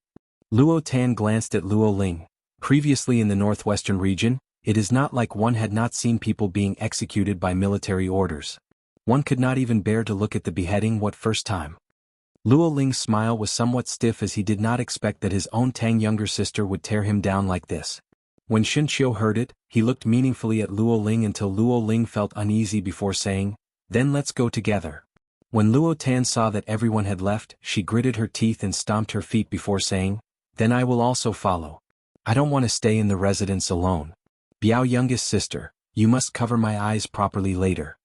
Luo Tan glanced at Luo Ling. Previously in the northwestern region, it is not like one had not seen people being executed by military orders. One could not even bear to look at the beheading what first time. Luo Ling's smile was somewhat stiff, as he did not expect that his own Tang younger sister would tear him down like this. When Shen Qiu heard it, he looked meaningfully at Luo Ling until Luo Ling felt uneasy before saying, "Then let's go together." When Luo Tan saw that everyone had left, she gritted her teeth and stomped her feet before saying, "Then I will also follow. I don't want to stay in the residence alone. Biao youngest sister, you must cover my eyes properly later."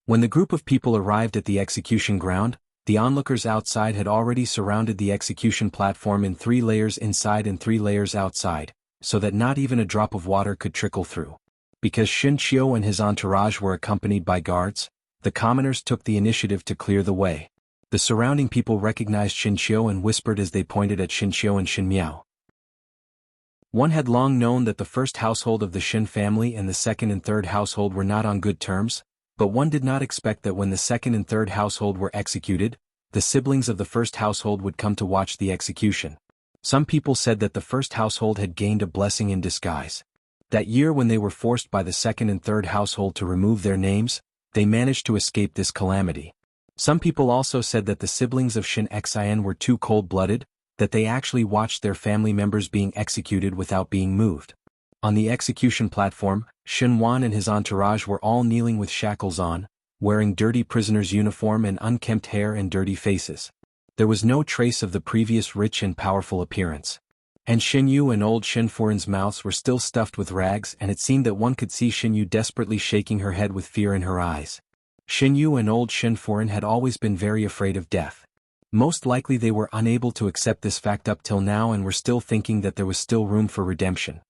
When the group of people arrived at the execution ground, the onlookers outside had already surrounded the execution platform in 3 layers inside and 3 layers outside, so that not even a drop of water could trickle through. Because Shen Qiu and his entourage were accompanied by guards, the commoners took the initiative to clear the way. The surrounding people recognized Shen Qiu and whispered as they pointed at Shen Qiu and Shen Miao. One had long known that the first household of the Shen family and the second and third household were not on good terms, But one did not expect that when the second and third household were executed, the siblings of the first household would come to watch the execution. Some people said that the first household had gained a blessing in disguise. That year when they were forced by the second and third household to remove their names, they managed to escape this calamity. Some people also said that the siblings of Shin Xin were too cold-blooded, that they actually watched their family members being executed without being moved. On the execution platform, Shin Wan and his entourage were all kneeling with shackles on, wearing dirty prisoner's uniform and unkempt hair and dirty faces. There was no trace of the previous rich and powerful appearance. And Shin Yu and old Shin Furin's mouths were still stuffed with rags, and it seemed that one could see Shin Yu desperately shaking her head with fear in her eyes. Shin Yu and old Shin Furin had always been very afraid of death. Most likely they were unable to accept this fact up till now and were still thinking that there was still room for redemption.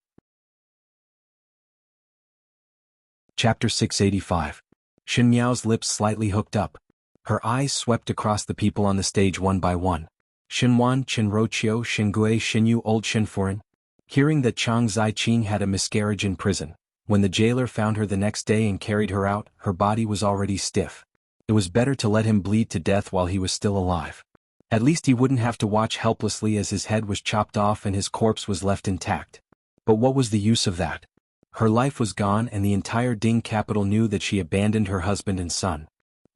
Chapter 685. Shin Miao's lips slightly hooked up. Her eyes swept across the people on the stage one by one. Shin Wan, Shin Rochio, Shin Gui, Shin Yu, old Shin Furin. Hearing that Chang Zai-Ching had a miscarriage in prison, when the jailer found her the next day and carried her out, her body was already stiff. It was better to let him bleed to death while he was still alive. At least he wouldn't have to watch helplessly as his head was chopped off and his corpse was left intact. But what was the use of that? Her life was gone and the entire Ding capital knew that she abandoned her husband and son.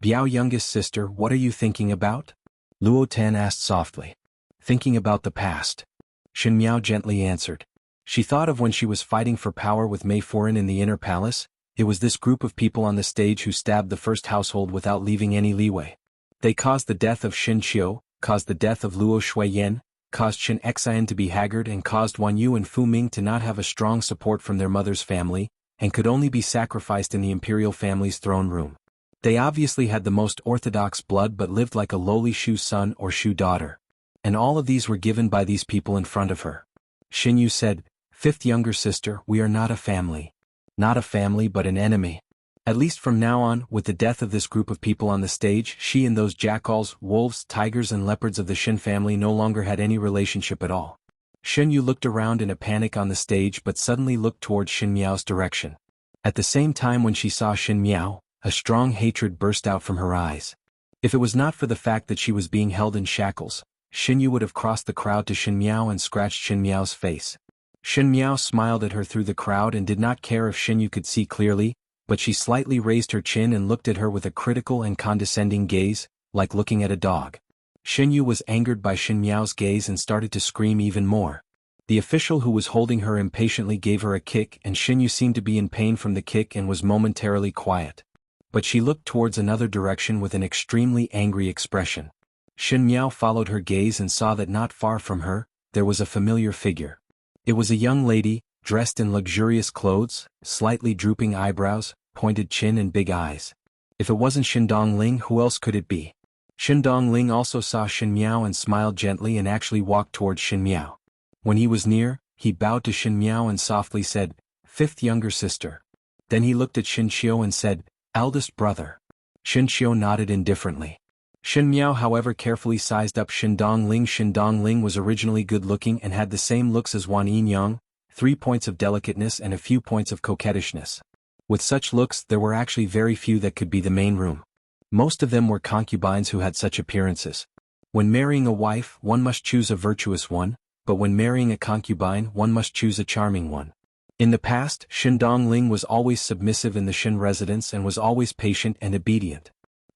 Biao, youngest sister, what are you thinking about? Luo Tan asked softly. Thinking about the past. Shin Miao gently answered. She thought of when she was fighting for power with Mei Furin in the inner palace. It was this group of people on the stage who stabbed the first household without leaving any leeway. They caused the death of Shin Qiu, caused the death of Luo Shuiyan, caused Shin Xian to be haggard and caused Wan Yu and Fu Ming to not have a strong support from their mother's family, and could only be sacrificed in the imperial family's throne room. They obviously had the most orthodox blood but lived like a lowly Shu son or Shu daughter. And all of these were given by these people in front of her. Shin Yu said, "Fifth younger sister, we are not a family. Not a family but an enemy. At least from now on, with the death of this group of people on the stage, she and those jackals, wolves, tigers and leopards of the Shin family no longer had any relationship at all." Shin Yu looked around in a panic on the stage but suddenly looked towards Shin Miao's direction. At the same time when she saw Shin Miao, a strong hatred burst out from her eyes. If it was not for the fact that she was being held in shackles, Shin Yu would have crossed the crowd to Shin Miao and scratched Shin Miao's face. Shin Miao smiled at her through the crowd and did not care if Shin Yu could see clearly, but she slightly raised her chin and looked at her with a critical and condescending gaze, like looking at a dog. Shin Yu was angered by Shin Miao's gaze and started to scream even more. The official who was holding her impatiently gave her a kick and Shin Yu seemed to be in pain from the kick and was momentarily quiet. But she looked towards another direction with an extremely angry expression. Shin Miao followed her gaze and saw that not far from her, there was a familiar figure. It was a young lady, dressed in luxurious clothes, slightly drooping eyebrows, pointed chin and big eyes. If it wasn't Shin Dongling, who else could it be? Shin Dongling also saw Shin Miao and smiled gently and actually walked towards Shin Miao. When he was near, he bowed to Shin Miao and softly said, "Fifth younger sister." Then he looked at Shin Qiu and said, "Eldest brother." Shin Qiu nodded indifferently. Shin Miao however carefully sized up Shin Dongling. Shin Dongling was originally good-looking and had the same looks as Wan Yinyang, 3 points of delicateness and a few points of coquettishness. With such looks there were actually very few that could be the main room. Most of them were concubines who had such appearances. When marrying a wife one must choose a virtuous one, but when marrying a concubine one must choose a charming one. In the past, Shin Dongling was always submissive in the Shin residence and was always patient and obedient.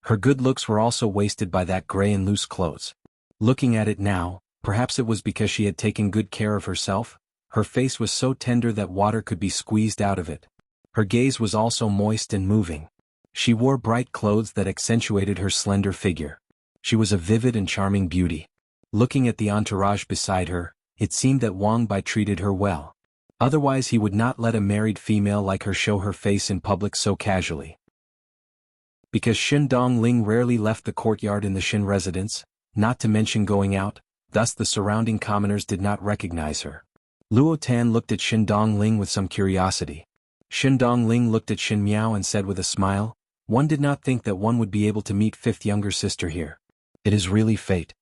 Her good looks were also wasted by that gray and loose clothes. Looking at it now, perhaps it was because she had taken good care of herself, her face was so tender that water could be squeezed out of it. Her gaze was also moist and moving. She wore bright clothes that accentuated her slender figure. She was a vivid and charming beauty. Looking at the entourage beside her, it seemed that Wang Bai treated her well. Otherwise he would not let a married female like her show her face in public so casually. Because Shin Dongling rarely left the courtyard in the Shin residence, not to mention going out, thus the surrounding commoners did not recognize her. Luo Tan looked at Shin Dongling with some curiosity. Shin Dongling looked at Shin Miao and said with a smile, "One did not think that one would be able to meet fifth younger sister here. It is really fate."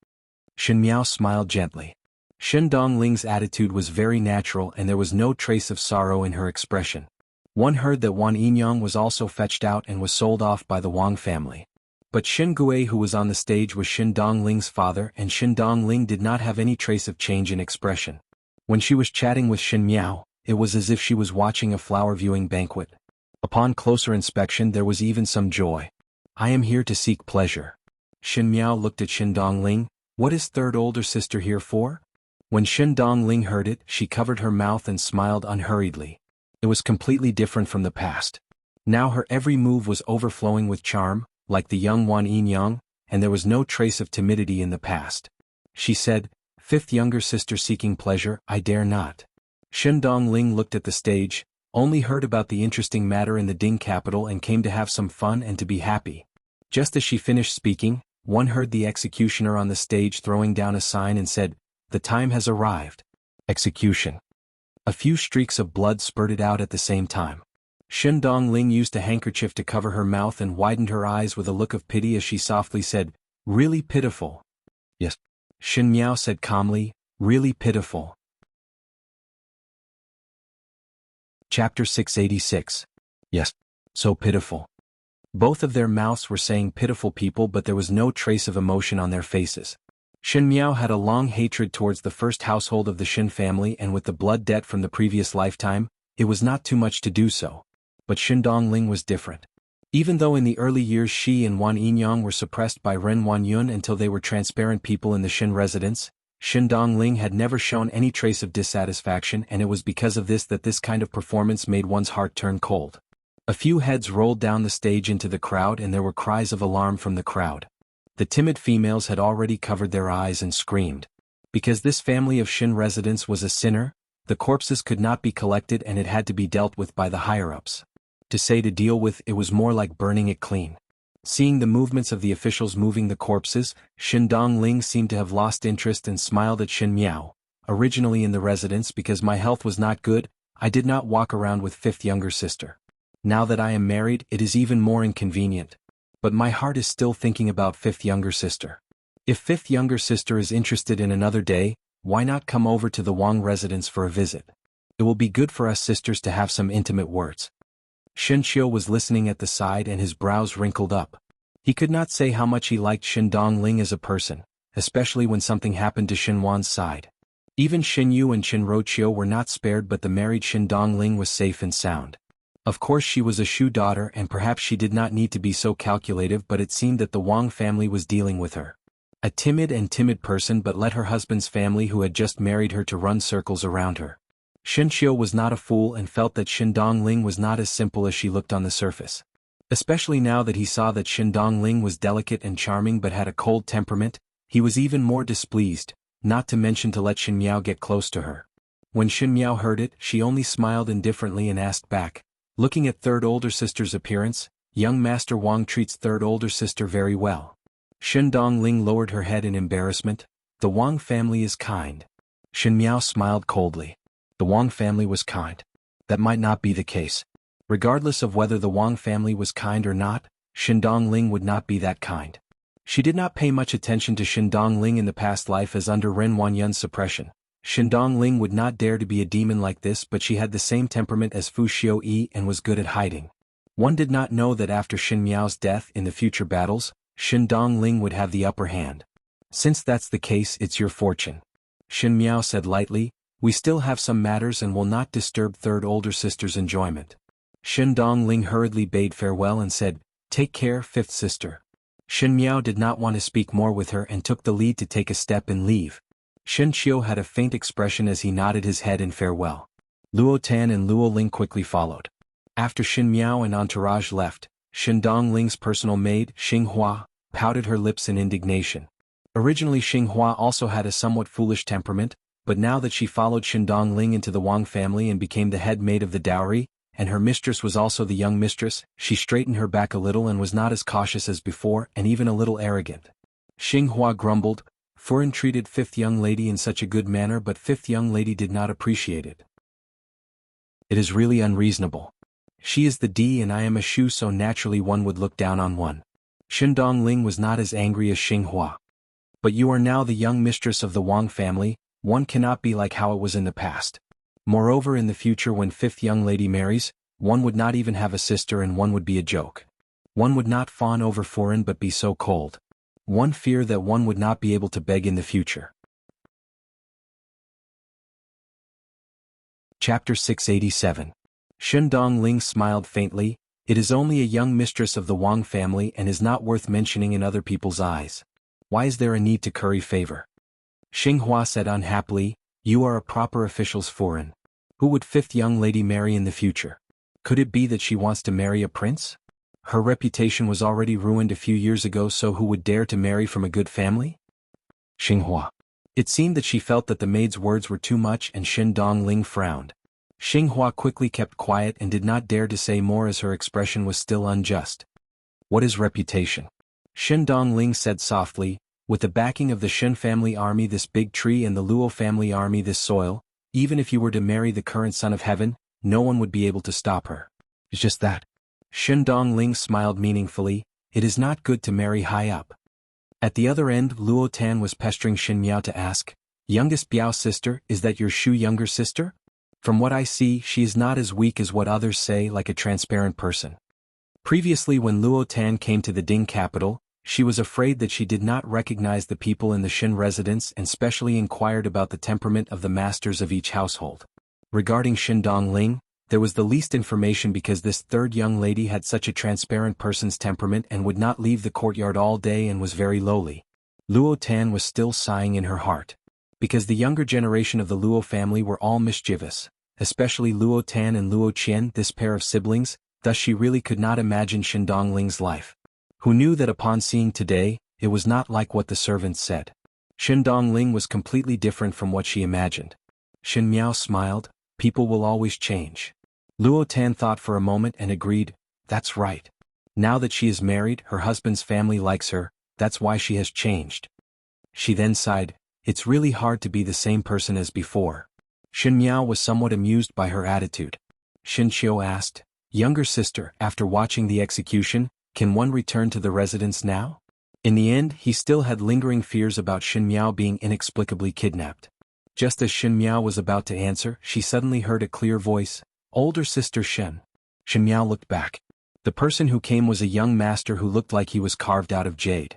Shin Miao smiled gently. Shin Dongling's attitude was very natural and there was no trace of sorrow in her expression. One heard that Wan Yinyang was also fetched out and was sold off by the Wang family. But Xin Gui, who was on the stage, was Xin Dongling's father, and Xin Dongling did not have any trace of change in expression. When she was chatting with Xin Miao, it was as if she was watching a flower viewing banquet. Upon closer inspection there was even some joy. "I am here to seek pleasure." Xin Miao looked at Xin Dongling. "What is third older sister here for?" When Xin Dongling heard it, she covered her mouth and smiled unhurriedly. It was completely different from the past. Now her every move was overflowing with charm, like the young Wan Yinyang, and there was no trace of timidity in the past. She said, "Fifth younger sister seeking pleasure, I dare not." Xin Dongling looked at the stage, only heard about the interesting matter in the Ding capital and came to have some fun and to be happy. Just as she finished speaking, one heard the executioner on the stage throwing down a sign and said, "The time has arrived." Execution. A few streaks of blood spurted out at the same time. Xin Dongling used a handkerchief to cover her mouth and widened her eyes with a look of pity as she softly said, "Really pitiful." "Yes." Xin Miao said calmly, "Really pitiful." Chapter 686. Yes. So pitiful. Both of their mouths were saying pitiful people, but there was no trace of emotion on their faces. Xin Miao had a long hatred towards the first household of the Xin family, and with the blood debt from the previous lifetime, it was not too much to do so. But Xin Dongling was different. Even though in the early years she and Wan Yinyang were suppressed by Ren Wanyun until they were transparent people in the Xin residence, Xin Dongling had never shown any trace of dissatisfaction, and it was because of this that this kind of performance made one's heart turn cold. A few heads rolled down the stage into the crowd, and there were cries of alarm from the crowd. The timid females had already covered their eyes and screamed. Because this family of Xin residents was a sinner, the corpses could not be collected and it had to be dealt with by the higher-ups. To say to deal with, it was more like burning it clean. Seeing the movements of the officials moving the corpses, Xin Dongling seemed to have lost interest and smiled at Xin Miao. "Originally in the residence, because my health was not good, I did not walk around with fifth younger sister. Now that I am married, it is even more inconvenient. But my heart is still thinking about fifth younger sister. If fifth younger sister is interested in another day, why not come over to the Wang residence for a visit? It will be good for us sisters to have some intimate words." Xin Qiu was listening at the side and his brows wrinkled up. He could not say how much he liked Xin Dongling as a person, especially when something happened to Xin Wan's side. Even Xin Yu and Xin Roqiu were not spared, but the married Xin Dongling was safe and sound. Of course she was a Shu daughter and perhaps she did not need to be so calculative, but it seemed that the Wang family was dealing with her. A timid person, but let her husband's family who had just married her to run circles around her. Xin Qiu was not a fool and felt that Xin Dongling was not as simple as she looked on the surface. Especially now that he saw that Xin Dongling was delicate and charming but had a cold temperament, he was even more displeased, not to mention to let Xin Miao get close to her. When Xin Miao heard it, she only smiled indifferently and asked back, "Looking at third older sister's appearance, young Master Wang treats third older sister very well." Xin Dongling lowered her head in embarrassment. "The Wang family is kind." Xin Miao smiled coldly. The Wang family was kind. That might not be the case. Regardless of whether the Wang family was kind or not, Xin Dongling would not be that kind. She did not pay much attention to Xin Dongling in the past life, as under Ren Wanyun's suppression. Xin Dongling would not dare to be a demon like this, but she had the same temperament as Fu Xiuyi and was good at hiding. One did not know that after Xin Miao's death in the future battles, Xin Dongling would have the upper hand. "Since that's the case, it's your fortune," Xin Miao said lightly. "We still have some matters and will not disturb third older sister's enjoyment." Xin Dongling hurriedly bade farewell and said, "Take care, fifth sister." Xin Miao did not want to speak more with her and took the lead to take a step and leave. Xin Qiu had a faint expression as he nodded his head in farewell. Luo Tan and Luo Ling quickly followed. After Xin Miao and entourage left, Xin Dongling's personal maid, Xing Hua, pouted her lips in indignation. Originally Xing Hua also had a somewhat foolish temperament, but now that she followed Xin Dongling into the Wang family and became the head maid of the dowry, and her mistress was also the young mistress, she straightened her back a little and was not as cautious as before and even a little arrogant. Xing Hua grumbled, "Furin treated fifth young lady in such a good manner, but fifth young lady did not appreciate it. It is really unreasonable. She is the D and I am a Shu, so naturally one would look down on one." Xin Dongling was not as angry as Xing Hua. "But you are now the young mistress of the Wang family, one cannot be like how it was in the past. Moreover, in the future when fifth young lady marries, One would not even have a sister and one would be a joke. One would not fawn over foreign but be so cold. One fear that one would not be able to beg in the future. Chapter 687. Shen Dongling smiled faintly. It is only a young mistress of the Wang family and is not worth mentioning in other people's eyes. Why is there a need to curry favor? Xinghua said unhappily, you are a proper official's foreign. Who would fifth young lady marry in the future? Could it be that she wants to marry a prince? Her reputation was already ruined a few years ago, so who would dare to marry from a good family? Xinghua. It seemed that she felt that the maid's words were too much and Shen Dongling frowned. Xinghua quickly kept quiet and did not dare to say more as her expression was still unjust. What is reputation? Shen Dongling said softly, with the backing of the Shen family army this big tree and the Luo family army this soil, even if you were to marry the current son of heaven, no one would be able to stop her. It's just that. Shen Dongling smiled meaningfully, it is not good to marry high up. At the other end, Luo Tan was pestering Shen Miao to ask, youngest Biao sister, is that your Shu younger sister? From what I see, she is not as weak as what others say, like a transparent person. Previously, when Luo Tan came to the Ding capital, she was afraid that she did not recognize the people in the Shen residence and specially inquired about the temperament of the masters of each household. Regarding Shen Dongling, there was the least information because this third young lady had such a transparent person's temperament and would not leave the courtyard all day and was very lowly. Luo Tan was still sighing in her heart. Because the younger generation of the Luo family were all mischievous, especially Luo Tan and Luo Qian, this pair of siblings, thus she really could not imagine Shen Dongling's life. Who knew that upon seeing today, it was not like what the servants said. Shen Dongling was completely different from what she imagined. Shen Miao smiled, people will always change. Luo Tan thought for a moment and agreed, that's right. Now that she is married, her husband's family likes her, that's why she has changed. She then sighed, it's really hard to be the same person as before. Shen Miao was somewhat amused by her attitude. Shen Qiu asked, younger sister, after watching the execution, can one return to the residence now? In the end, he still had lingering fears about Shen Miao being inexplicably kidnapped. Just as Shen Miao was about to answer, she suddenly heard a clear voice, older sister Shen. Shen Miao looked back. The person who came was a young master who looked like he was carved out of jade.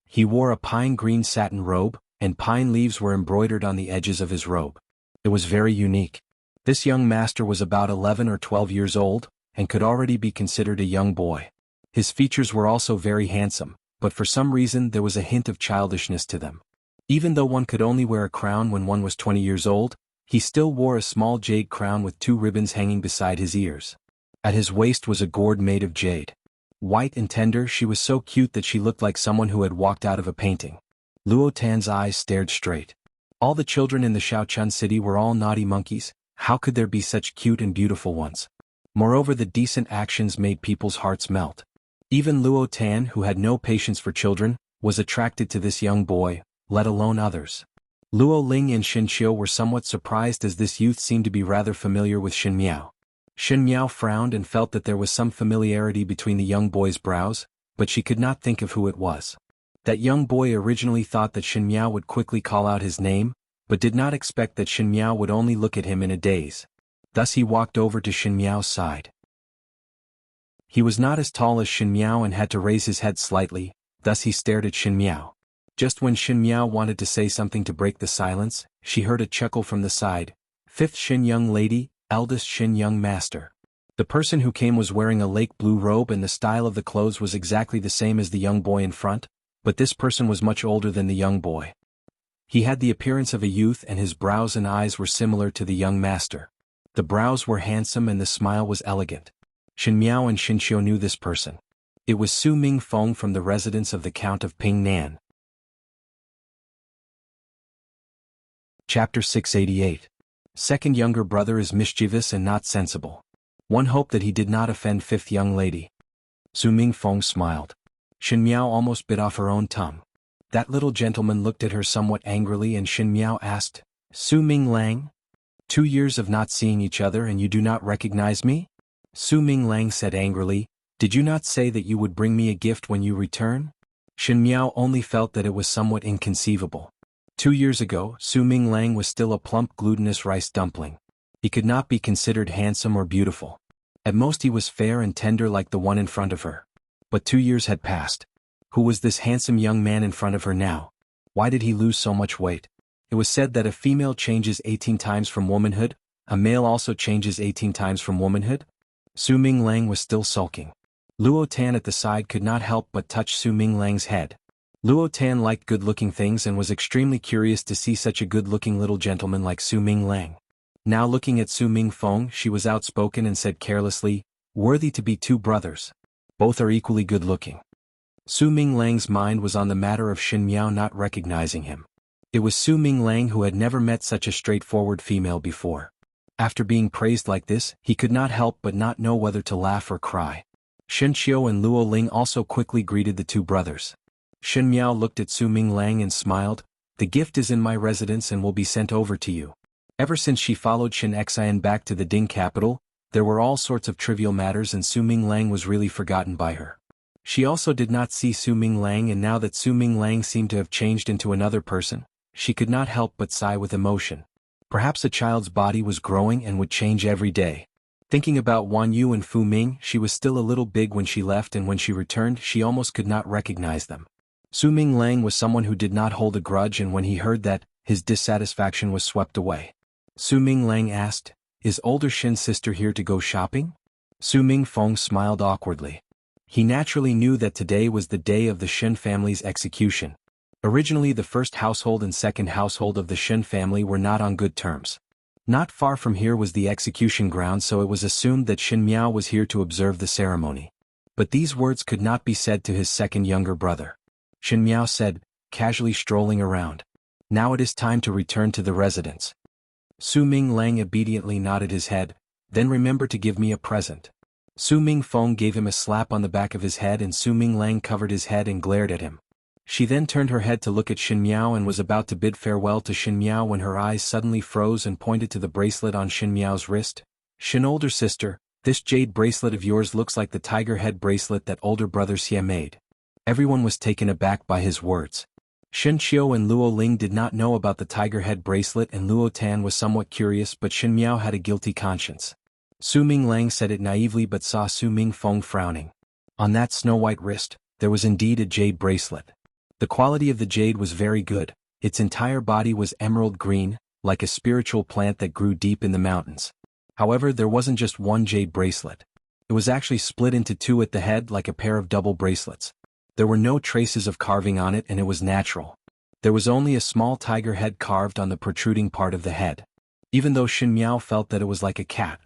He wore a pine green satin robe, and pine leaves were embroidered on the edges of his robe. It was very unique. This young master was about 11 or 12 years old, and could already be considered a young boy. His features were also very handsome, but for some reason there was a hint of childishness to them. Even though one could only wear a crown when one was 20 years old, he still wore a small jade crown with 2 ribbons hanging beside his ears. At his waist was a gourd made of jade. White and tender, she was so cute that she looked like someone who had walked out of a painting. Luo Tan's eyes stared straight. All the children in the Shaochun city were all naughty monkeys, how could there be such cute and beautiful ones? Moreover, the decent actions made people's hearts melt. Even Luo Tan, who had no patience for children, was attracted to this young boy, let alone others. Luo Ling and Shen Qiu were somewhat surprised as this youth seemed to be rather familiar with Shen Miao. Shen Miao frowned and felt that there was some familiarity between the young boy's brows, but she could not think of who it was. That young boy originally thought that Shen Miao would quickly call out his name, but did not expect that Shen Miao would only look at him in a daze. Thus he walked over to Shen Miao's side. He was not as tall as Shen Miao and had to raise his head slightly, thus he stared at Shen Miao. Just when Shen Miao wanted to say something to break the silence, she heard a chuckle from the side. Fifth Shen young lady, eldest Shen young master. The person who came was wearing a lake blue robe and the style of the clothes was exactly the same as the young boy in front, but this person was much older than the young boy. He had the appearance of a youth and his brows and eyes were similar to the young master. The brows were handsome and the smile was elegant. Shen Miao and Shen Qiu knew this person. It was Su Ming Feng from the residence of the Count of Ping Nan. Chapter 688. Second younger brother is mischievous and not sensible. One hoped that he did not offend fifth young lady. Su Ming Feng smiled. Shen Miao almost bit off her own tongue. That little gentleman looked at her somewhat angrily and Shen Miao asked, Su Ming Lang? 2 years of not seeing each other and you do not recognize me? Su Ming Lang said angrily, did you not say that you would bring me a gift when you return? Shen Miao only felt that it was somewhat inconceivable. 2 years ago, Su Ming Lang was still a plump glutinous rice dumpling. He could not be considered handsome or beautiful. At most he was fair and tender like the one in front of her. But 2 years had passed. Who was this handsome young man in front of her now? Why did he lose so much weight? It was said that a female changes 18 times from womanhood, a male also changes 18 times from womanhood. Su Ming Lang was still sulking. Luo Tan at the side could not help but touch Su Ming Lang's head. Luo Tan liked good-looking things and was extremely curious to see such a good-looking little gentleman like Su Ming Lang. Now looking at Su Ming Feng, she was outspoken and said carelessly, "Worthy to be two brothers. Both are equally good-looking." Su Ming Lang's mind was on the matter of Shin Miao not recognizing him. It was Su Ming Lang who had never met such a straightforward female before. After being praised like this, he could not help but not know whether to laugh or cry. Shen Qiu and Luo Ling also quickly greeted the two brothers. Shin Miao looked at Su Ming Lang and smiled, "The gift is in my residence and will be sent over to you." Ever since she followed Shin Xian back to the Ding capital, there were all sorts of trivial matters and Su Ming Lang was really forgotten by her. She also did not see Su Ming Lang, and now that Su Ming Lang seemed to have changed into another person, she could not help but sigh with emotion. Perhaps a child's body was growing and would change every day. Thinking about Wan Yu and Fu Ming, she was still a little big when she left, and when she returned she almost could not recognize them. Su Ming Lang was someone who did not hold a grudge, and when he heard that, his dissatisfaction was swept away. Su Ming Lang asked, "Is older Shin's sister here to go shopping?" Su Ming Feng smiled awkwardly. He naturally knew that today was the day of the Shin family's execution. Originally the first household and second household of the Shin family were not on good terms. Not far from here was the execution ground, so it was assumed that Shin Miao was here to observe the ceremony. But these words could not be said to his second younger brother. Shin Miao said, casually strolling around, "Now it is time to return to the residence." Su Ming Lang obediently nodded his head, "Then remember to give me a present." Su Ming Feng gave him a slap on the back of his head, and Su Ming Lang covered his head and glared at him. She then turned her head to look at Shin Miao and was about to bid farewell to Shin Miao when her eyes suddenly froze and pointed to the bracelet on Shin Miao's wrist. "Shin older sister, this jade bracelet of yours looks like the tiger head bracelet that older brother Xie made." Everyone was taken aback by his words. Shen Qiu and Luo Ling did not know about the tiger head bracelet, and Luo Tan was somewhat curious, but Shin Miao had a guilty conscience. Su Ming Lang said it naively but saw Su Ming Feng frowning. On that snow-white wrist, there was indeed a jade bracelet. The quality of the jade was very good. Its entire body was emerald green, like a spiritual plant that grew deep in the mountains. However, there wasn't just one jade bracelet. It was actually split into two at the head like a pair of double bracelets. There were no traces of carving on it, and it was natural. There was only a small tiger head carved on the protruding part of the head. Even though Shin Miao felt that it was like a cat.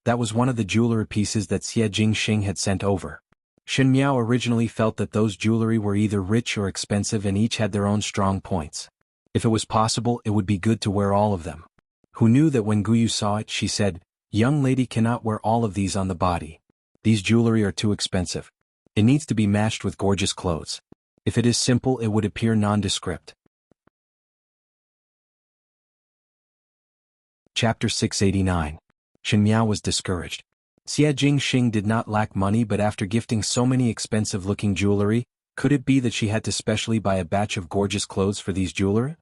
That was one of the jewelry pieces that Xie Jingxing had sent over. Shin Miao originally felt that those jewelry were either rich or expensive, and each had their own strong points. If it was possible, it would be good to wear all of them. Who knew that when Guyu saw it, she said, "Young lady cannot wear all of these on the body. These jewelry are too expensive. It needs to be matched with gorgeous clothes. If it is simple, it would appear nondescript." Chapter 689. Shin Miao was discouraged. Xie Jingxing did not lack money, but after gifting so many expensive-looking jewelry, could it be that she had to specially buy a batch of gorgeous clothes for these jewelry?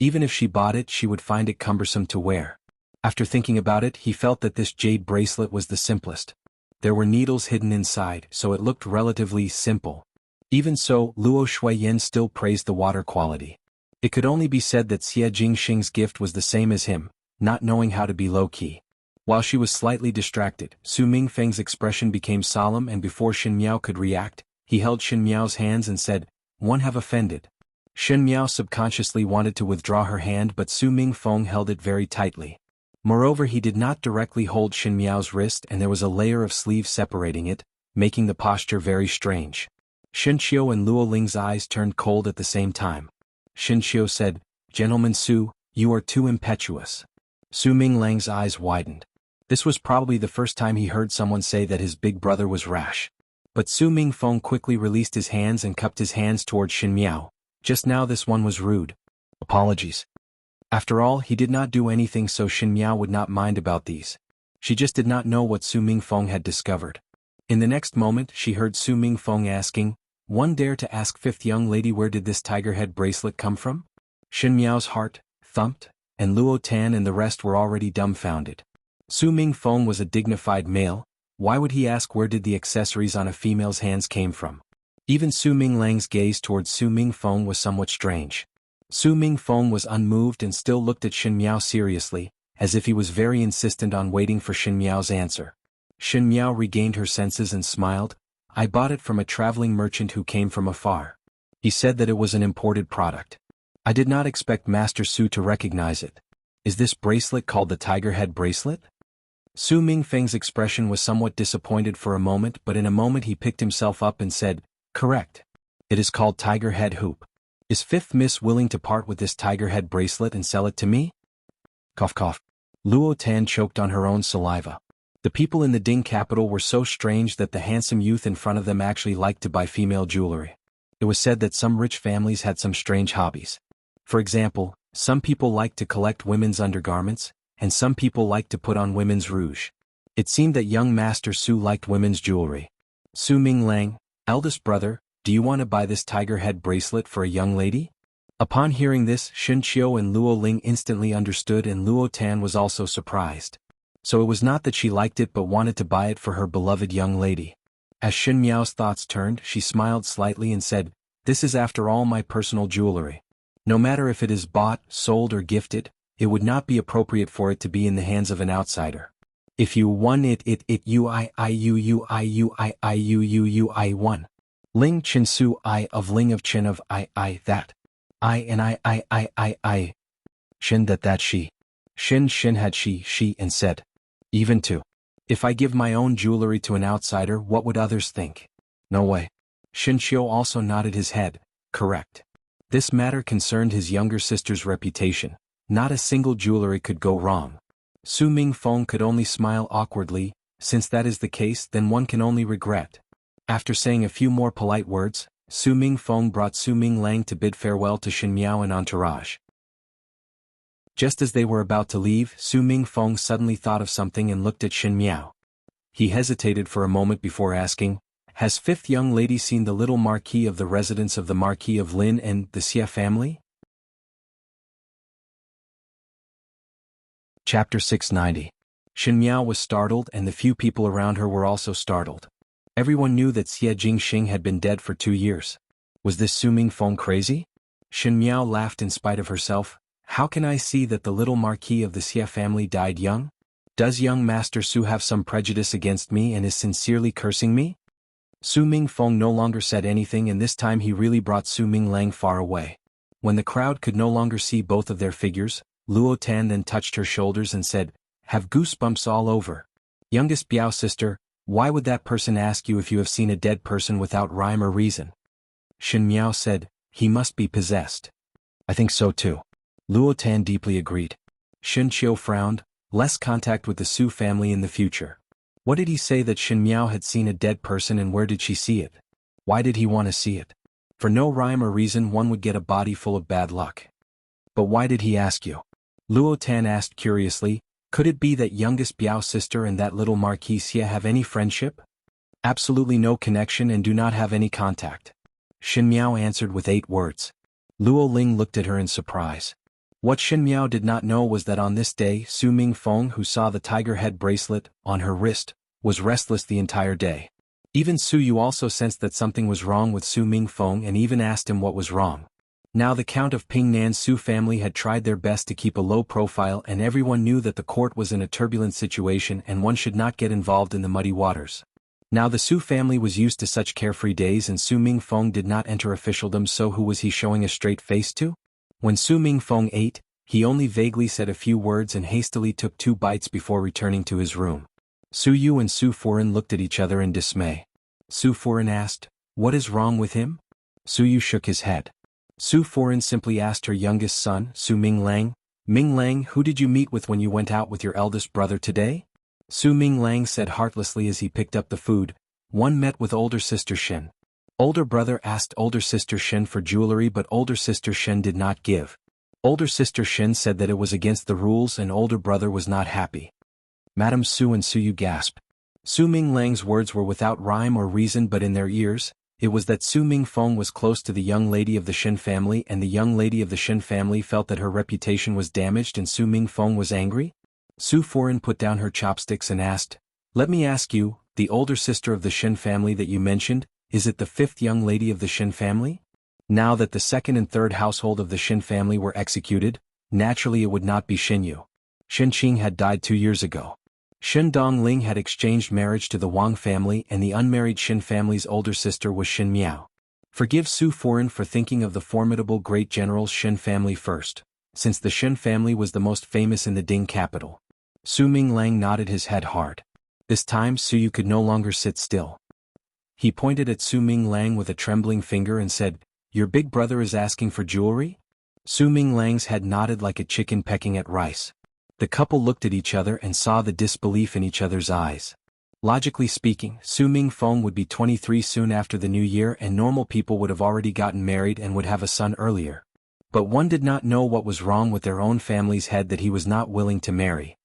Even if she bought it, she would find it cumbersome to wear. After thinking about it, he felt that this jade bracelet was the simplest. There were needles hidden inside, so it looked relatively simple. Even so, Luo Shuiyan still praised the water quality. It could only be said that Xie Jingxing's gift was the same as him, not knowing how to be low-key. While she was slightly distracted, Su Mingfeng's expression became solemn, and before Shin Miao could react, he held Shin Miao's hands and said, "One have offended." Shin Miao subconsciously wanted to withdraw her hand, but Su Mingfeng held it very tightly. Moreover, he did not directly hold Shin Miao's wrist, and there was a layer of sleeve separating it, making the posture very strange. Shen Qiu and Luo Ling's eyes turned cold at the same time. Shen Qiu said, "Gentleman Su, you are too impetuous." Su Ming Lang's eyes widened. This was probably the first time he heard someone say that his big brother was rash. But Su Mingfeng quickly released his hands and cupped his hands towards Shin Miao. Just now this one was rude. Apologies. After all, he did not do anything, so Shin Miao would not mind about these. She just did not know what Su Mingfeng had discovered. In the next moment, she heard Su Mingfeng asking, "One dare to ask, fifth young lady, where did this tiger head bracelet come from?" Shin Miao's heart thumped, and Luo Tan and the rest were already dumbfounded. Su Mingfeng was a dignified male. Why would he ask where did the accessories on a female's hands came from? Even Su Minglang's gaze towards Su Mingfeng was somewhat strange. Su Mingfeng was unmoved and still looked at Shin Miao seriously, as if he was very insistent on waiting for Shin Miao's answer. Shin Miao regained her senses and smiled. I bought it from a traveling merchant who came from afar. He said that it was an imported product. I did not expect Master Su to recognize it. Is this bracelet called the Tiger Head bracelet? Su Mingfeng's expression was somewhat disappointed for a moment, but in a moment he picked himself up and said, correct. It is called Tiger Head Hoop. Is Fifth Miss willing to part with this Tiger Head bracelet and sell it to me? Cough cough. Luo Tan choked on her own saliva. The people in the Ding capital were so strange that the handsome youth in front of them actually liked to buy female jewelry. It was said that some rich families had some strange hobbies. For example, some people liked to collect women's undergarments, and some people liked to put on women's rouge. It seemed that young Master Su liked women's jewelry. Su Minglang, eldest brother, do you want to buy this tiger head bracelet for a young lady? Upon hearing this, Shin Qiu and Luo Ling instantly understood, and Luo Tan was also surprised. So it was not that she liked it but wanted to buy it for her beloved young lady. As Shin Miao's thoughts turned, she smiled slightly and said, this is after all my personal jewelry. No matter if it is bought, sold or gifted, it would not be appropriate for it to be in the hands of an outsider. If you won it you I won. Ling Chin Su I of Ling of Chin of I that. I and I. Shin that she. Shin had she and said. Even to. If I give my own jewelry to an outsider, what would others think? No way. Shin Qiu also nodded his head, correct. This matter concerned his younger sister's reputation. Not a single jewelry could go wrong. Su Mingfeng could only smile awkwardly. Since that is the case, then one can only regret. After saying a few more polite words, Su Mingfeng brought Su Minglang to bid farewell to Shin Miao and entourage. Just as they were about to leave, Su Mingfeng suddenly thought of something and looked at Shin Miao. He hesitated for a moment before asking, has fifth young lady seen the little Marquis of the residence of the Marquis of Lin and the Xia family? Chapter 690. Shin Miao was startled, and the few people around her were also startled. Everyone knew that Xie Jingxing had been dead for 2 years. Was this Su Mingfeng crazy? Shin Miao laughed in spite of herself. How can I see that the little Marquis of the Xia family died young? Does young Master Su have some prejudice against me and is sincerely cursing me? Su Mingfeng no longer said anything, and this time he really brought Su Minglang far away. When the crowd could no longer see both of their figures, Luo Tan then touched her shoulders and said, have goosebumps all over. Youngest Biao sister, why would that person ask you if you have seen a dead person without rhyme or reason? Shin Miao said, he must be possessed. I think so too. Luo Tan deeply agreed. Shin Qiu frowned, less contact with the Su family in the future. What did he say that Shin Miao had seen a dead person, and where did she see it? Why did he want to see it? For no rhyme or reason one would get a body full of bad luck. But why did he ask you? Luo Tan asked curiously, could it be that youngest Biao sister and that little Marquis Xie have any friendship? Absolutely no connection and do not have any contact. Shin Miao answered with 8 words. Luo Ling looked at her in surprise. What Shin Miao did not know was that on this day Su Mingfeng, who saw the tiger head bracelet on her wrist, was restless the entire day. Even Su Yu also sensed that something was wrong with Su Mingfeng and even asked him what was wrong. Now the Count of Pingnan's Su family had tried their best to keep a low profile, and everyone knew that the court was in a turbulent situation and one should not get involved in the muddy waters. Now the Su family was used to such carefree days, and Su Mingfeng did not enter officialdom, so who was he showing a straight face to? When Su Mingfeng ate, he only vaguely said a few words and hastily took 2 bites before returning to his room. Su Yu and Su Furen looked at each other in dismay. Su Furen asked, what is wrong with him? Su Yu shook his head. Su Furen simply asked her youngest son, Su Minglang, Minglang, who did you meet with when you went out with your eldest brother today? Su Minglang said heartlessly as he picked up the food, one met with older sister Shin. Older brother asked older sister Shin for jewelry, but older sister Shin did not give. Older sister Shin said that it was against the rules and older brother was not happy. Madam Su and Su Yu gasped. Su Minglang's words were without rhyme or reason, but in their ears, it was that Su Mingfeng was close to the young lady of the Shin family, and the young lady of the Shin family felt that her reputation was damaged and Su Mingfeng was angry? Su Foreign put down her chopsticks and asked, "Let me ask you, the older sister of the Shin family that you mentioned, is it the fifth young lady of the Shin family?" Now that the second and third household of the Shin family were executed, naturally it would not be Xinyu. Shin Qing had died 2 years ago. Shin Dongling had exchanged marriage to the Wang family, and the unmarried Shin family's older sister was Shin Miao. Forgive Su Foreign for thinking of the formidable great general Shin family first, since the Shin family was the most famous in the Ding capital. Su Minglang nodded his head hard. This time Su could no longer sit still. He pointed at Su Minglang with a trembling finger and said, "Your big brother is asking for jewelry?" Su Minglang's head nodded like a chicken pecking at rice. The couple looked at each other and saw the disbelief in each other's eyes. Logically speaking, Su Mingfeng would be 23 soon after the new year, and normal people would have already gotten married and would have a son earlier. But one did not know what was wrong with their own family's head that he was not willing to marry.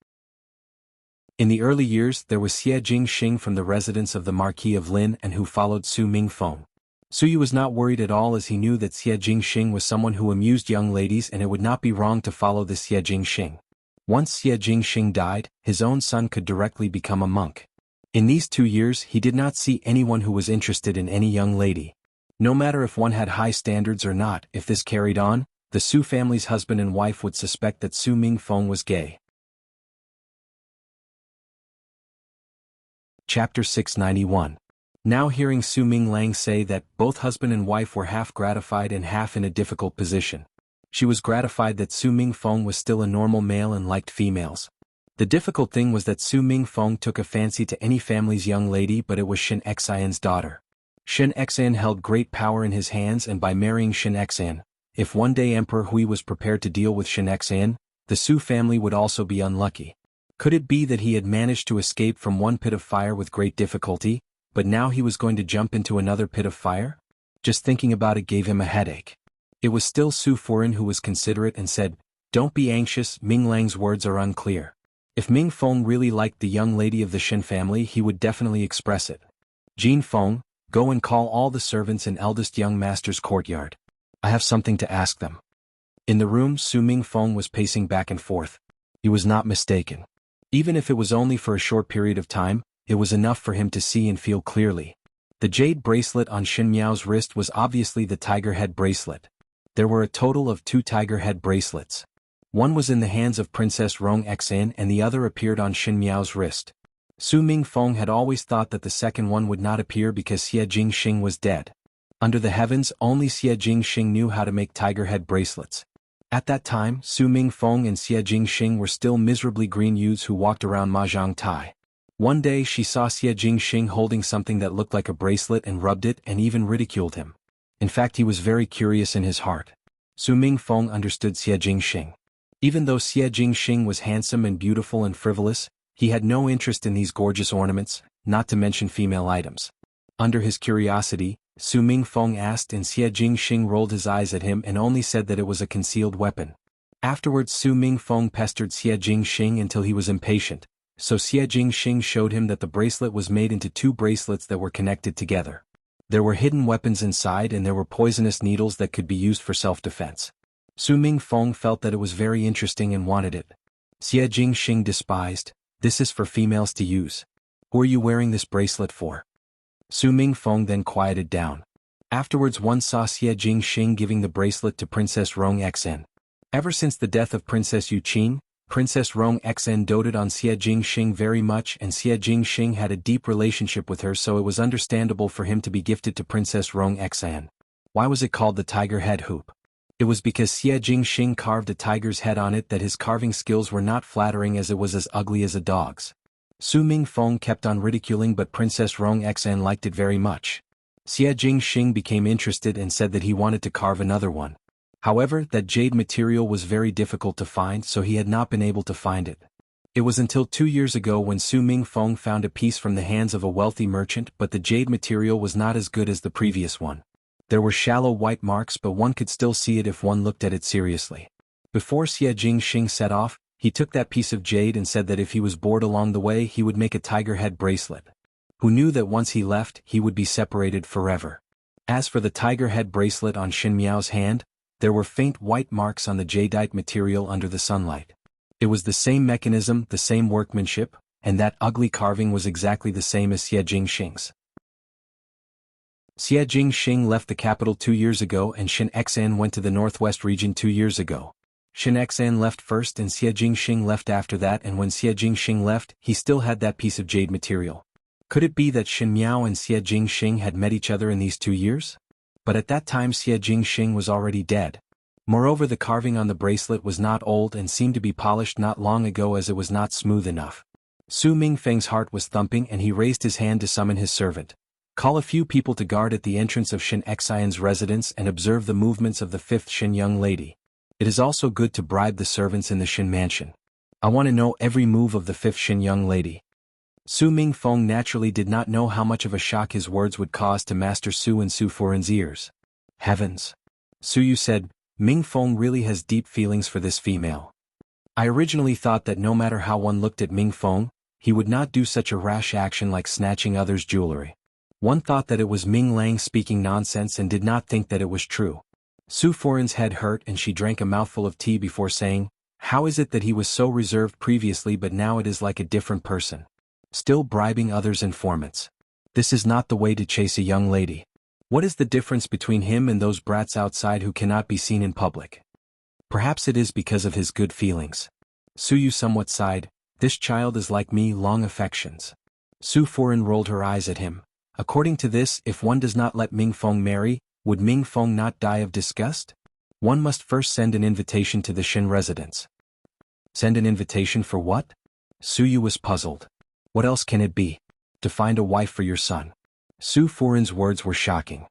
In the early years there was Xie Jingxing from the residence of the Marquis of Lin and who followed Su Mingfeng. Su was not worried at all, as he knew that Xie Jingxing was someone who amused young ladies, and it would not be wrong to follow the Xie Jingxing. Once Xie Jingxing died, his own son could directly become a monk. In these 2 years he did not see anyone who was interested in any young lady. No matter if one had high standards or not, if this carried on, the Su family's husband and wife would suspect that Su Mingfeng was gay. Chapter 691. Now hearing Su Minglang say that both husband and wife were half gratified and half in a difficult position. She was gratified that Su Mingfeng was still a normal male and liked females. The difficult thing was that Su Mingfeng took a fancy to any family's young lady, but it was Shin Xian's daughter. Shin Xian held great power in his hands, and by marrying Shin Xian, if one day Emperor Hui was prepared to deal with Shin Xian, the Su family would also be unlucky. Could it be that he had managed to escape from one pit of fire with great difficulty, but now he was going to jump into another pit of fire? Just thinking about it gave him a headache. It was still Su Foreign who was considerate and said, "Don't be anxious, Minglang's words are unclear. If Ming Feng really liked the young lady of the Shin family, he would definitely express it. Jin Feng, go and call all the servants in eldest young master's courtyard. I have something to ask them." In the room Su Mingfeng was pacing back and forth. He was not mistaken. Even if it was only for a short period of time, it was enough for him to see and feel clearly. The jade bracelet on Shin Miao's wrist was obviously the tiger head bracelet. There were a total of 2 tiger head bracelets. One was in the hands of Princess Rong Xan and the other appeared on Shin Miao's wrist. Su Mingfeng had always thought that the second one would not appear because Xie Jingxing was dead. Under the heavens, only Xie Jingxing knew how to make tiger head bracelets. At that time, Su Mingfeng and Xie Jingxing were still miserably green youths who walked around Mahjong Tai. One day she saw Xie Jingxing holding something that looked like a bracelet and rubbed it and even ridiculed him. In fact, he was very curious in his heart. Su Mingfeng understood Xie Jingxing. Even though Xie Jingxing was handsome and beautiful and frivolous, he had no interest in these gorgeous ornaments, not to mention female items. Under his curiosity, Su Mingfeng asked, and Xie Jingxing rolled his eyes at him and only said that it was a concealed weapon. Afterwards Su Mingfeng pestered Xie Jingxing until he was impatient, so Xie Jingxing showed him that the bracelet was made into 2 bracelets that were connected together. There were hidden weapons inside, and there were poisonous needles that could be used for self-defense. Su Mingfeng felt that it was very interesting and wanted it. Xie Jingxing despised, "This is for females to use. Who are you wearing this bracelet for?" Su Mingfeng then quieted down. Afterwards one saw Xie Jingxing giving the bracelet to Princess Rong Xen. Ever since the death of Princess Yuqin, Princess Rong Xen doted on Xie Jingxing very much, and Xie Jingxing had a deep relationship with her, so it was understandable for him to be gifted to Princess Rong Xen. Why was it called the tiger head hoop? It was because Xie Jingxing carved a tiger's head on it that his carving skills were not flattering, as it was as ugly as a dog's. Su Mingfeng kept on ridiculing, but Princess Rong Xen liked it very much. Xie Jingxing became interested and said that he wanted to carve another one. However, that jade material was very difficult to find, so he had not been able to find it. It was until 2 years ago when Su Mingfeng found a piece from the hands of a wealthy merchant, but the jade material was not as good as the previous one. There were shallow white marks, but one could still see it if one looked at it seriously. Before Xie Jingxing set off, he took that piece of jade and said that if he was bored along the way he would make a tiger head bracelet. Who knew that once he left he would be separated forever? As for the tiger head bracelet on Shin Miao's hand, there were faint white marks on the jadeite material under the sunlight. It was the same mechanism, the same workmanship, and that ugly carving was exactly the same as Xie Jingxing's. Xie Jingxing left the capital 2 years ago and Shin Xan went to the northwest region 2 years ago. Shin Xan left first and Xie Jingxing left after that, and when Xie Jingxing left, he still had that piece of jade material. Could it be that Shin Miao and Xie Jingxing had met each other in these 2 years? But at that time Xie Jingxing was already dead. Moreover, the carving on the bracelet was not old and seemed to be polished not long ago, as it was not smooth enough. Su Mingfeng's heart was thumping and he raised his hand to summon his servant. Call a few people to guard at the entrance of Shin Xian's residence and observe the movements of the 5th Shin young lady. It is also good to bribe the servants in the Shin mansion. I want to know every move of the 5th Shin young lady. Su Mingfeng naturally did not know how much of a shock his words would cause to Master Su and Su Furin's ears. Heavens! Su Yu said, Mingfeng really has deep feelings for this female. I originally thought that no matter how one looked at Mingfeng, he would not do such a rash action like snatching others' jewelry. One thought that it was Ming Lang speaking nonsense and did not think that it was true. Su Furin's head hurt and she drank a mouthful of tea before saying, how is it that he was so reserved previously but now it is like a different person? Still bribing others' informants. This is not the way to chase a young lady. What is the difference between him and those brats outside who cannot be seen in public? Perhaps it is because of his good feelings. Su Yu somewhat sighed, this child is like me, long affections. Su Furin rolled her eyes at him. According to this, if one does not let Mingfeng marry, would Mingfeng not die of disgust? One must first send an invitation to the Shin residence. Send an invitation for what? Su Yu was puzzled. What else can it be? To find a wife for your son. Su Furin's words were shocking.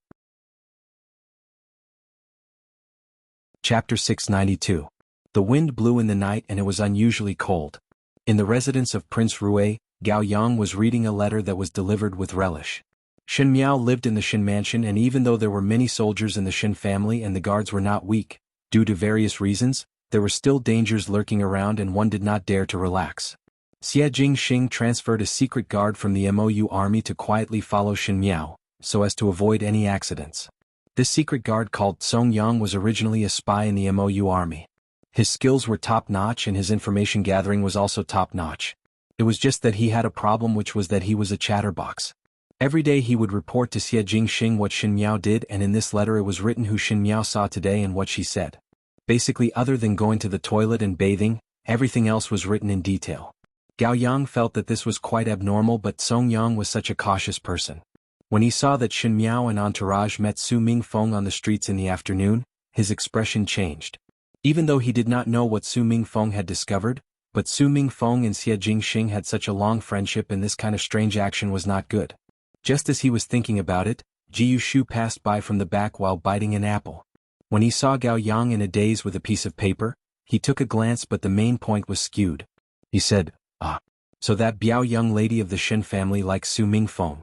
Chapter 692. The wind blew in the night and it was unusually cold. In the residence of Prince Rui, Gao Yang was reading a letter that was delivered with relish. Shin Miao lived in the Shin mansion, and even though there were many soldiers in the Shin family and the guards were not weak, due to various reasons, there were still dangers lurking around and one did not dare to relax. Xie Jingxing transferred a secret guard from the MOU army to quietly follow Shin Miao, so as to avoid any accidents. This secret guard called Song Yang was originally a spy in the MOU army. His skills were top-notch and his information gathering was also top-notch. It was just that he had a problem, which was that he was a chatterbox. Every day he would report to Xie Jingxing what Shin Miao did, and in this letter it was written who Shin Miao saw today and what she said. Basically, other than going to the toilet and bathing, everything else was written in detail. Gao Yang felt that this was quite abnormal, but Song Yang was such a cautious person. When he saw that Shin Miao and entourage met Su Mingfeng on the streets in the afternoon, his expression changed. Even though he did not know what Su Mingfeng had discovered, but Su Mingfeng and Xie Jingxing had such a long friendship, and this kind of strange action was not good. Just as he was thinking about it, Ji Yushu passed by from the back while biting an apple. When he saw Gao Yang in a daze with a piece of paper, he took a glance, but the main point was skewed. He said, ah, so that Biao young lady of the Shin family likes Su Mingfeng.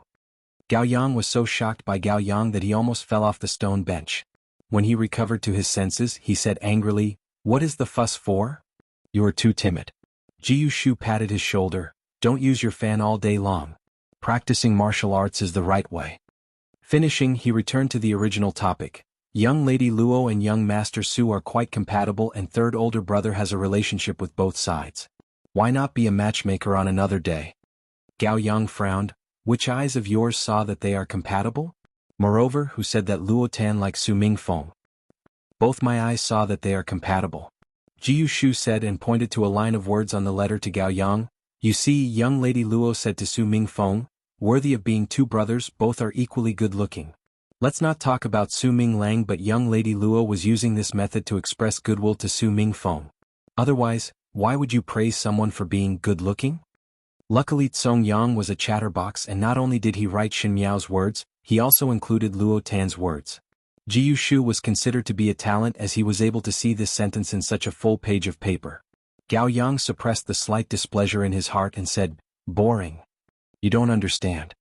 Gao Yang was so shocked by Gao Yang that he almost fell off the stone bench. When he recovered to his senses, he said angrily, what is the fuss for? You are too timid. Ji Yushu patted his shoulder, don't use your fan all day long. Practicing martial arts is the right way. Finishing, he returned to the original topic. Young Lady Luo and young Master Su are quite compatible, and third older brother has a relationship with both sides. Why not be a matchmaker on another day? Gao Yang frowned. Which eyes of yours saw that they are compatible? Moreover, who said that Luo Tan likes Su Mingfeng? Both my eyes saw that they are compatible. Ji Yushu said and pointed to a line of words on the letter to Gao Yang. You see, young Lady Luo said to Su Mingfeng, worthy of being two brothers, both are equally good-looking. Let's not talk about Su Ming Lang, but young Lady Luo was using this method to express goodwill to Su Mingfeng. Otherwise, why would you praise someone for being good-looking? Luckily, Song Yang was a chatterbox, and not only did he write Shin Miao's words, he also included Luo Tan's words. Ji Yushu was considered to be a talent, as he was able to see this sentence in such a full page of paper. Gao Yang suppressed the slight displeasure in his heart and said, boring. You don't understand.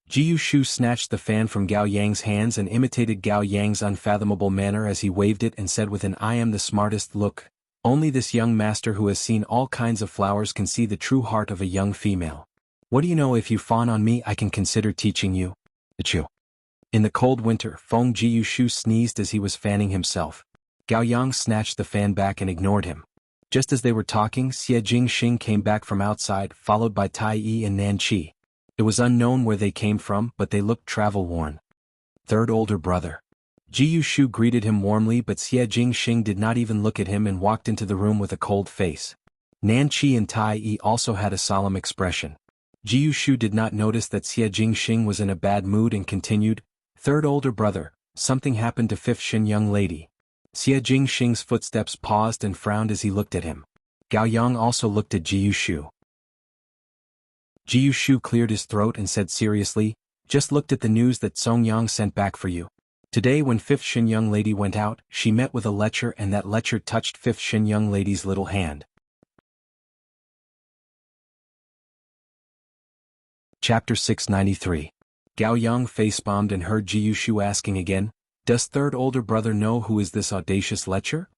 Ji Yushu snatched the fan from Gao Yang's hands and imitated Gao Yang's unfathomable manner as he waved it and said with an I am the smartest look, only this young master who has seen all kinds of flowers can see the true heart of a young female. What do you know, if you fawn on me I can consider teaching you. Achoo. In the cold winter, Feng Ji Yushu sneezed as he was fanning himself. Gao Yang snatched the fan back and ignored him. Just as they were talking, Xie Jingxing came back from outside, followed by Tai Yi and Nan Qi. It was unknown where they came from, but they looked travel-worn. Third older brother. Ji Yushu greeted him warmly, but Xie Jingxing did not even look at him and walked into the room with a cold face. Nan Qi and Tai Yi also had a solemn expression. Ji Yushu did not notice that Xie Jingxing was in a bad mood and continued, "Third older brother, something happened to fifth Shin young lady." Xie Jingxing's footsteps paused and frowned as he looked at him. Gao Yang also looked at Ji Yushu. Ji Yushu cleared his throat and said seriously, "Just looked at the news that Song Yang sent back for you. Today when fifth Shin young lady went out, she met with a lecher and that lecher touched fifth Shin young lady's little hand." Chapter 693. Gao Yang face-bombed and heard Ji Yushu asking again, "Does third older brother know who is this audacious lecher?"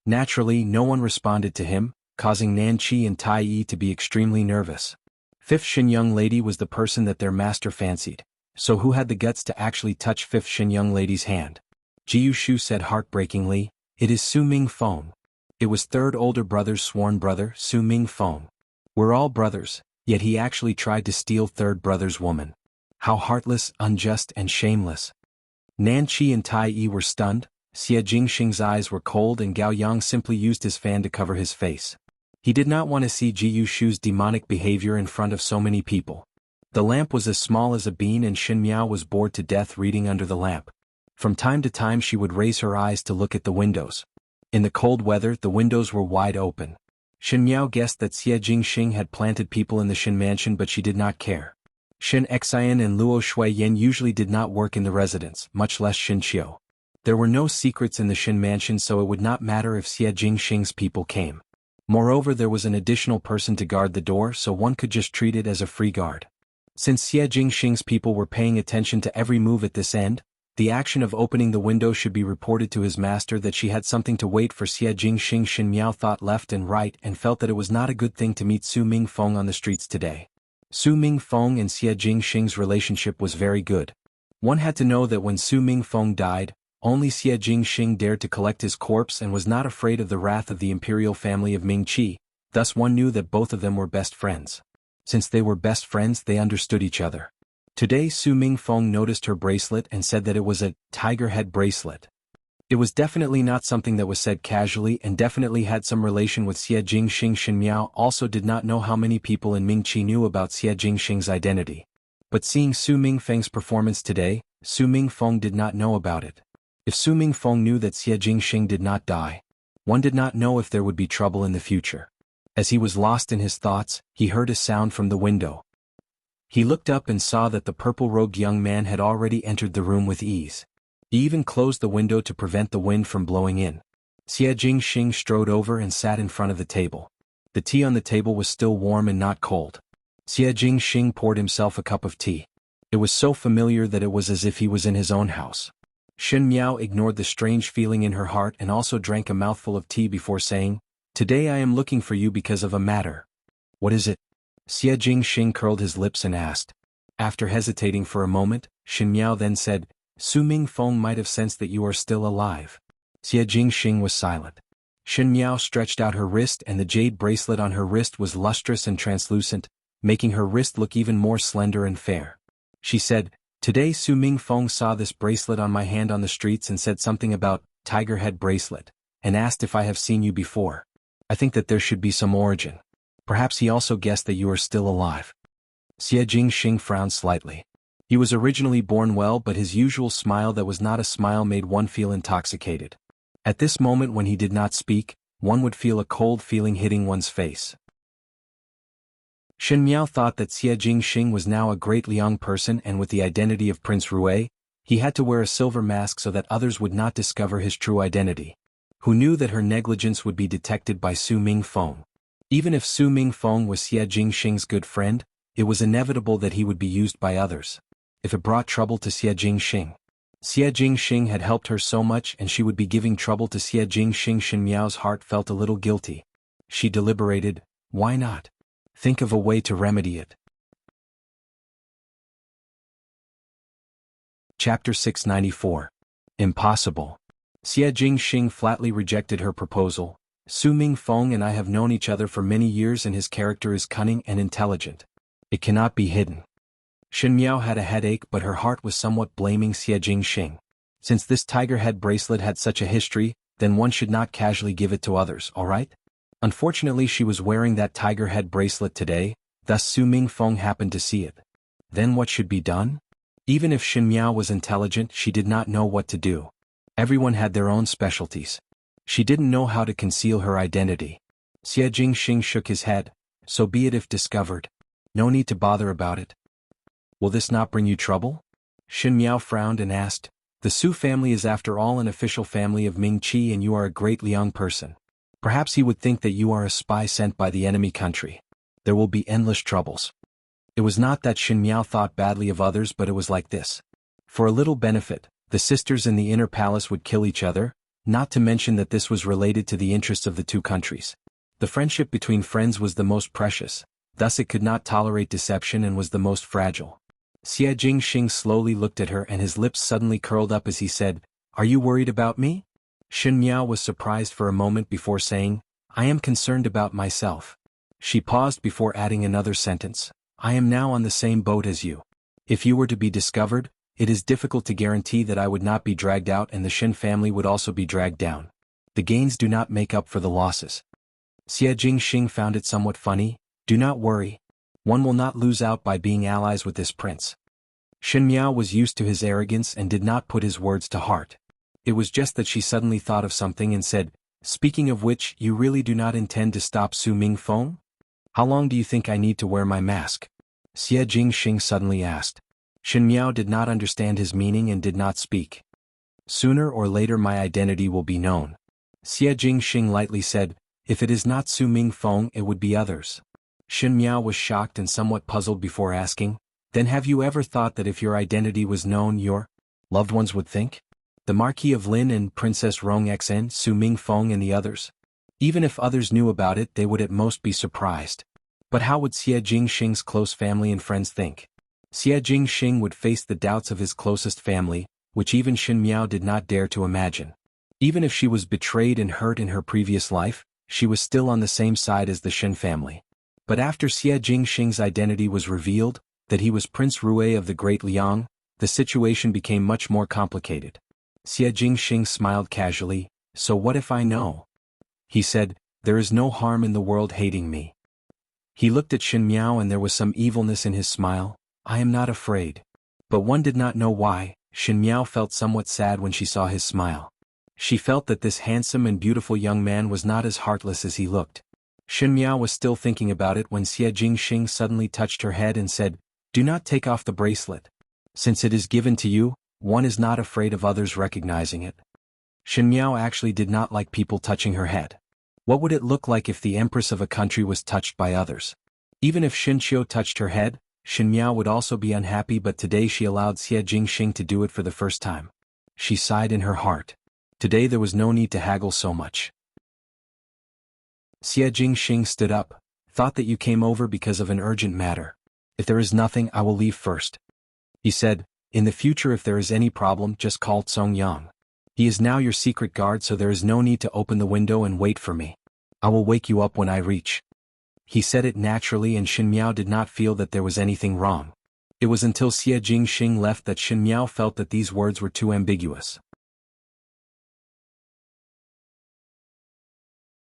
Naturally, no one responded to him, causing Nan Qi and Tai Yi to be extremely nervous. Fifth Shin young lady was the person that their master fancied, so who had the guts to actually touch fifth Shin young lady's hand? Ji Yushu said heartbreakingly, "It is Su Ming Feng." It was third older brother's sworn brother, Su Ming Feng. We're all brothers, yet he actually tried to steal third brother's woman. How heartless, unjust and shameless. Nan Qi and Tai Yi were stunned, Xie Jingxing's eyes were cold and Gao Yang simply used his fan to cover his face. He did not want to see Ji Yushu's demonic behavior in front of so many people. The lamp was as small as a bean and Shin Miao was bored to death reading under the lamp. From time to time she would raise her eyes to look at the windows. In the cold weather the windows were wide open. Shin Miao guessed that Xie Jingxing had planted people in the Shin mansion but she did not care. Shin Xian and Luo Shuiyan usually did not work in the residence, much less Shin Qiu. There were no secrets in the Shin mansion so it would not matter if Xie Jingxing's people came. Moreover there was an additional person to guard the door so one could just treat it as a free guard. Since Xie Jingxing's people were paying attention to every move at this end, the action of opening the window should be reported to his master that she had something to wait for Xie Jingxing. Shin Miao thought left and right and felt that it was not a good thing to meet Su Ming Feng on the streets today. Su Ming Feng and Xie Jingxing's relationship was very good. One had to know that when Su Ming Feng died, only Xie Jingxing dared to collect his corpse and was not afraid of the wrath of the imperial family of Ming Qi, thus one knew that both of them were best friends. Since they were best friends they understood each other. Today Su Ming Feng noticed her bracelet and said that it was a tiger head bracelet. It was definitely not something that was said casually and definitely had some relation with Xie Jingxing. Shin Miao also did not know how many people in Ming Qi knew about Xie Jingxing's identity. But seeing Su Ming Feng's performance today, Su Ming Feng did not know about it. If Su Ming Feng knew that Xie Jingxing did not die, one did not know if there would be trouble in the future. As he was lost in his thoughts, he heard a sound from the window. He looked up and saw that the purple-robed young man had already entered the room with ease. He even closed the window to prevent the wind from blowing in. Xie Jingxing strode over and sat in front of the table. The tea on the table was still warm and not cold. Xie Jingxing poured himself a cup of tea. It was so familiar that it was as if he was in his own house. Shin Miao ignored the strange feeling in her heart and also drank a mouthful of tea before saying, "Today I am looking for you because of a matter." "What is it?" Xie Jingxing curled his lips and asked. After hesitating for a moment, Shin Miao then said, "Su Ming Feng might have sensed that you are still alive." Xie Jingxing was silent. Shin Miao stretched out her wrist and the jade bracelet on her wrist was lustrous and translucent, making her wrist look even more slender and fair. She said, "Today Su Ming Feng saw this bracelet on my hand on the streets and said something about tiger head bracelet, and asked if I have seen you before. I think that there should be some origin. Perhaps he also guessed that you are still alive." Xie Jingxing frowned slightly. He was originally born well but his usual smile that was not a smile made one feel intoxicated. At this moment when he did not speak, one would feel a cold feeling hitting one's face. Shin Miao thought that Xie Jingxing was now a great young person and with the identity of Prince Rui, he had to wear a silver mask so that others would not discover his true identity. Who knew that her negligence would be detected by Su Ming Feng? Even if Su Ming Feng was Xie Jingxing's good friend, it was inevitable that he would be used by others. If it brought trouble to Xie Jingxing had helped her so much and she would be giving trouble to Xie Jingxing. Shin Miao's heart felt a little guilty. She deliberated, why not? Think of a way to remedy it. Chapter 694. Impossible. Xie Jingxing flatly rejected her proposal. Su Mingfeng and I have known each other for many years and his character is cunning and intelligent. It cannot be hidden. Shen Miao had a headache but her heart was somewhat blaming Xie Jingxing. Since this tiger head bracelet had such a history, then one should not casually give it to others, alright? Unfortunately she was wearing that tiger head bracelet today, thus Su Mingfeng happened to see it. Then what should be done? Even if Shen Miao was intelligent, she did not know what to do. Everyone had their own specialties. She didn't know how to conceal her identity. Xie Jingxing shook his head. So be it if discovered. No need to bother about it. Will this not bring you trouble? Shen Miao frowned and asked. The Su family is after all an official family of Ming Qi and you are a great Liang person. Perhaps he would think that you are a spy sent by the enemy country. There will be endless troubles. It was not that Shen Miao thought badly of others but it was like this. For a little benefit, the sisters in the inner palace would kill each other, not to mention that this was related to the interests of the two countries. The friendship between friends was the most precious, thus it could not tolerate deception and was the most fragile. Xie Jingxing slowly looked at her and his lips suddenly curled up as he said, Are you worried about me? Shen Miao was surprised for a moment before saying, I am concerned about myself. She paused before adding another sentence. I am now on the same boat as you. If you were to be discovered, it is difficult to guarantee that I would not be dragged out and the Shen family would also be dragged down. The gains do not make up for the losses. Xie Jingxing found it somewhat funny. Do not worry. One will not lose out by being allies with this prince. Shen Miao was used to his arrogance and did not put his words to heart. It was just that she suddenly thought of something and said, Speaking of which, you really do not intend to stop Su Mingfeng? How long do you think I need to wear my mask? Xie Jingxing suddenly asked. Shen Miao did not understand his meaning and did not speak. Sooner or later my identity will be known. Xie Jingxing lightly said, If it is not Su Mingfeng it would be others. Shen Miao was shocked and somewhat puzzled before asking, Then have you ever thought that if your identity was known your loved ones would think? The Marquis of Lin and Princess Rong Xen, Su Mingfeng and the others? Even if others knew about it they would at most be surprised. But how would Xie Jingxing's close family and friends think? Xie Jingxing would face the doubts of his closest family, which even Shen Miao did not dare to imagine. Even if she was betrayed and hurt in her previous life, she was still on the same side as the Shen family. But after Xie Jingxing's identity was revealed, that he was Prince Rui of the Great Liang, the situation became much more complicated. Xie Jingxing smiled casually, So what if I know? He said, There is no harm in the world hating me. He looked at Shen Miao and there was some evilness in his smile. I am not afraid. But one did not know why. Shen Miao felt somewhat sad when she saw his smile. She felt that this handsome and beautiful young man was not as heartless as he looked. Shen Miao was still thinking about it when Xie Jingxing suddenly touched her head and said, Do not take off the bracelet. Since it is given to you, one is not afraid of others recognizing it. Shen Miao actually did not like people touching her head. What would it look like if the Empress of a country was touched by others? Even if Shen Qiu touched her head, Shen Miao would also be unhappy but today she allowed Xie Jingxing to do it for the first time. She sighed in her heart. Today there was no need to haggle so much. Xie Jingxing stood up, Thought that you came over because of an urgent matter. If there is nothing I will leave first. He said, In the future if there is any problem just call Song Yang. He is now your secret guard so there is no need to open the window and wait for me. I will wake you up when I reach. He said it naturally and Shen Miao did not feel that there was anything wrong. It was until Xie Jingxing left that Shen Miao felt that these words were too ambiguous.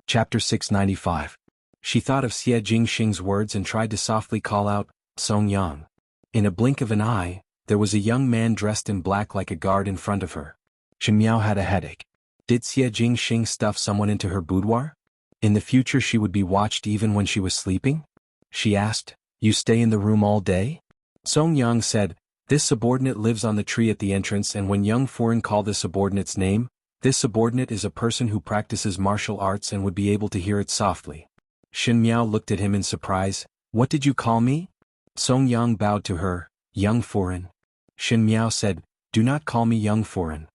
Chapter 695. She thought of Xie Jingxing's words and tried to softly call out, Song Yang. In a blink of an eye, there was a young man dressed in black like a guard in front of her. Shen Miao had a headache. Did Xie Jingxing stuff someone into her boudoir? In the future she would be watched even when she was sleeping? She asked, You stay in the room all day? Song Yang said, This subordinate lives on the tree at the entrance and when young Furen called the subordinate's name, this subordinate is a person who practices martial arts and would be able to hear it softly. Shen Miao looked at him in surprise. What did you call me? Song Yang bowed to her, Young Furen. Shen Miao said, Do not call me Young Furen.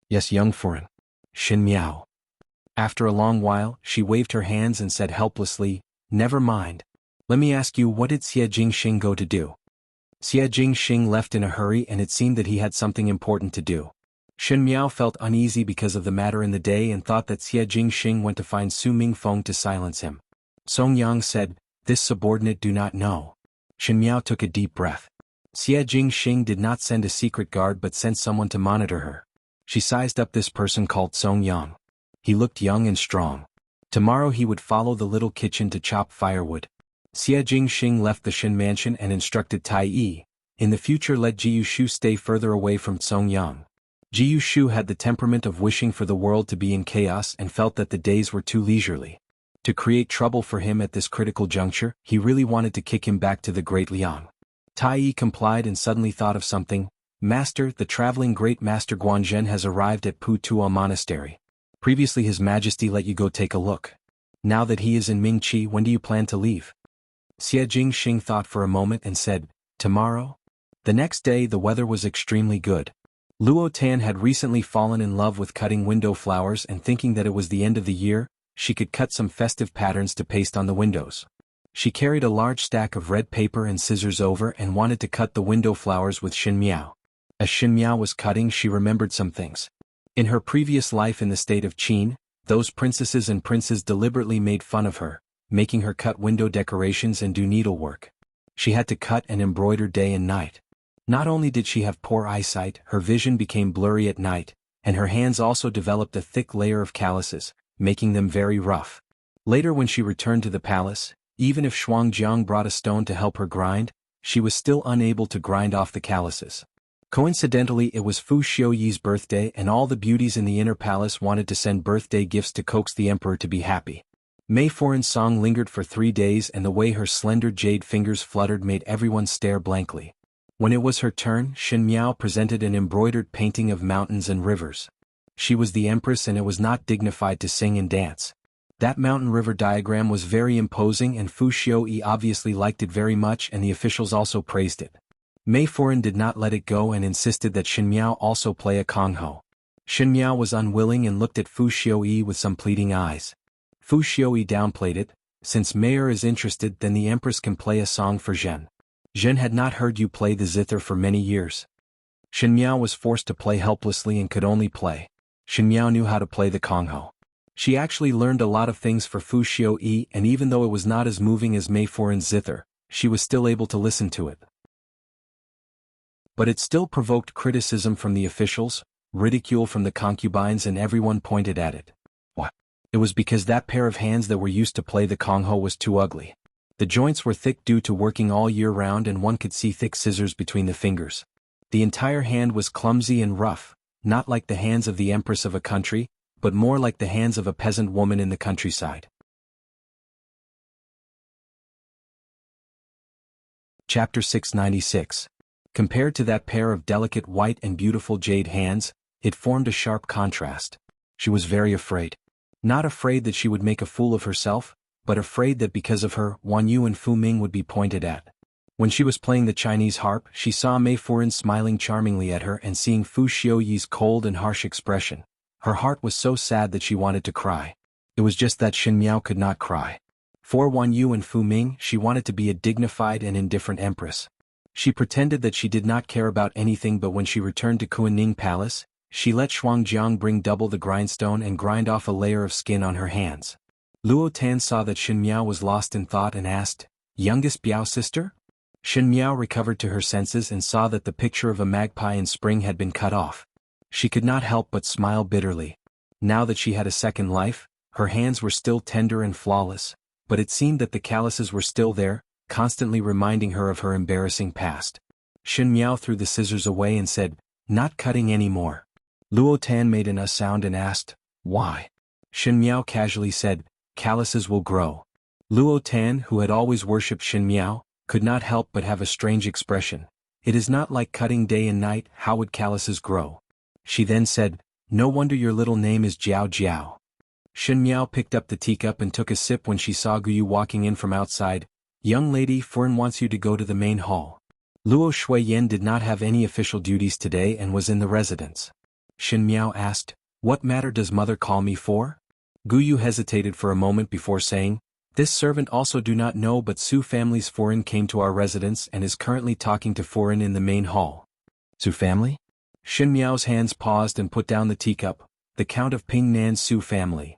Yes, Young Furen. Shen Miao. After a long while, she waved her hands and said helplessly, Never mind. Let me ask you, what did Xie Jingxing go to do? Xie Jingxing left in a hurry and it seemed that he had something important to do. Shen Miao felt uneasy because of the matter in the day and thought that Xie Jingxing went to find Su Mingfeng to silence him. Song Yang said, "This subordinate do not know." Shen Miao took a deep breath. Xie Jingxing did not send a secret guard but sent someone to monitor her. She sized up this person called Song Yang. He looked young and strong. Tomorrow he would follow the little kitchen to chop firewood. Xie Jingxing left the Shen mansion and instructed Tai Yi, in the future let Jiu Shu stay further away from Song Yang. Jiu Shu had the temperament of wishing for the world to be in chaos and felt that the days were too leisurely. To create trouble for him at this critical juncture, he really wanted to kick him back to the Great Liang. Tai Yi complied and suddenly thought of something. "Master, the traveling Great Master Guanzhen has arrived at Pu Tuo Monastery. Previously His Majesty let you go take a look. Now that he is in Mingqi, when do you plan to leave?" Xie Jingxing thought for a moment and said, "Tomorrow?" The next day the weather was extremely good. Luo Tan had recently fallen in love with cutting window flowers and thinking that it was the end of the year, she could cut some festive patterns to paste on the windows. She carried a large stack of red paper and scissors over and wanted to cut the window flowers with Shen Miao. As Shen Miao was cutting, she remembered some things. In her previous life in the state of Qin, those princesses and princes deliberately made fun of her, making her cut window decorations and do needlework. She had to cut and embroider day and night. Not only did she have poor eyesight, her vision became blurry at night, and her hands also developed a thick layer of calluses, making them very rough. Later when she returned to the palace, even if Shuangjiang brought a stone to help her grind, she was still unable to grind off the calluses. Coincidentally, it was Fu Xiuyi's birthday and all the beauties in the inner palace wanted to send birthday gifts to coax the emperor to be happy. Mei Foran's song lingered for 3 days and the way her slender jade fingers fluttered made everyone stare blankly. When it was her turn, Shen Miao presented an embroidered painting of mountains and rivers. She was the empress and it was not dignified to sing and dance. That mountain-river diagram was very imposing and Fu Xiuyi obviously liked it very much and the officials also praised it. Mei Foran did not let it go and insisted that Shen Miao also play a kongho. Shen Miao was unwilling and looked at Fu Xiuyi with some pleading eyes. Fu Xiuyi downplayed it. "Since Mayor is interested, then the empress can play a song for Zhen. Zhen had not heard you play the zither for many years." Shen Miao was forced to play helplessly and could only play. Shen Miao knew how to play the kongho. She actually learned a lot of things for Fu Xiuyi and even though it was not as moving as Mei Foran's zither, she was still able to listen to it. But it still provoked criticism from the officials, ridicule from the concubines and everyone pointed at it. What? It was because that pair of hands that were used to play the kongho was too ugly. The joints were thick due to working all year round and one could see thick scissors between the fingers. The entire hand was clumsy and rough, not like the hands of the empress of a country, but more like the hands of a peasant woman in the countryside. Chapter 696. Compared to that pair of delicate white and beautiful jade hands, it formed a sharp contrast. She was very afraid. Not afraid that she would make a fool of herself, but afraid that because of her, Wan Yu and Fu Ming would be pointed at. When she was playing the Chinese harp, she saw Mei Foran smiling charmingly at her and seeing Fu Xiuyi's cold and harsh expression. Her heart was so sad that she wanted to cry. It was just that Shen Miao could not cry. For Wan Yu and Fu Ming, she wanted to be a dignified and indifferent empress. She pretended that she did not care about anything, but when she returned to Kuaning Palace, she let Shuangjiang bring double the grindstone and grind off a layer of skin on her hands. Luo Tan saw that Shen Miao was lost in thought and asked, "Youngest Biao sister?" Shen Miao recovered to her senses and saw that the picture of a magpie in spring had been cut off. She could not help but smile bitterly. Now that she had a second life, her hands were still tender and flawless, but it seemed that the calluses were still there, constantly reminding her of her embarrassing past. Shen Miao threw the scissors away and said, "Not cutting anymore." Luo Tan made an sound and asked, "Why?" Shen Miao casually said, "Calluses will grow." Luo Tan, who had always worshipped Shen Miao, could not help but have a strange expression. "It is not like cutting day and night, how would calluses grow?" She then said, "No wonder your little name is Jiao Jiao." Shen Miao picked up the teacup and took a sip when she saw Guyu walking in from outside. "Young lady, Fern wants you to go to the main hall." Luo Shuiyan did not have any official duties today and was in the residence. Shen Miao asked, "What matter does mother call me for?" Guyu hesitated for a moment before saying, "This servant also do not know, but Su family's foreign came to our residence and is currently talking to foreign in the main hall." Su family? Shin Miao's hands paused and put down the teacup. The Count of Ping Nan's Su family.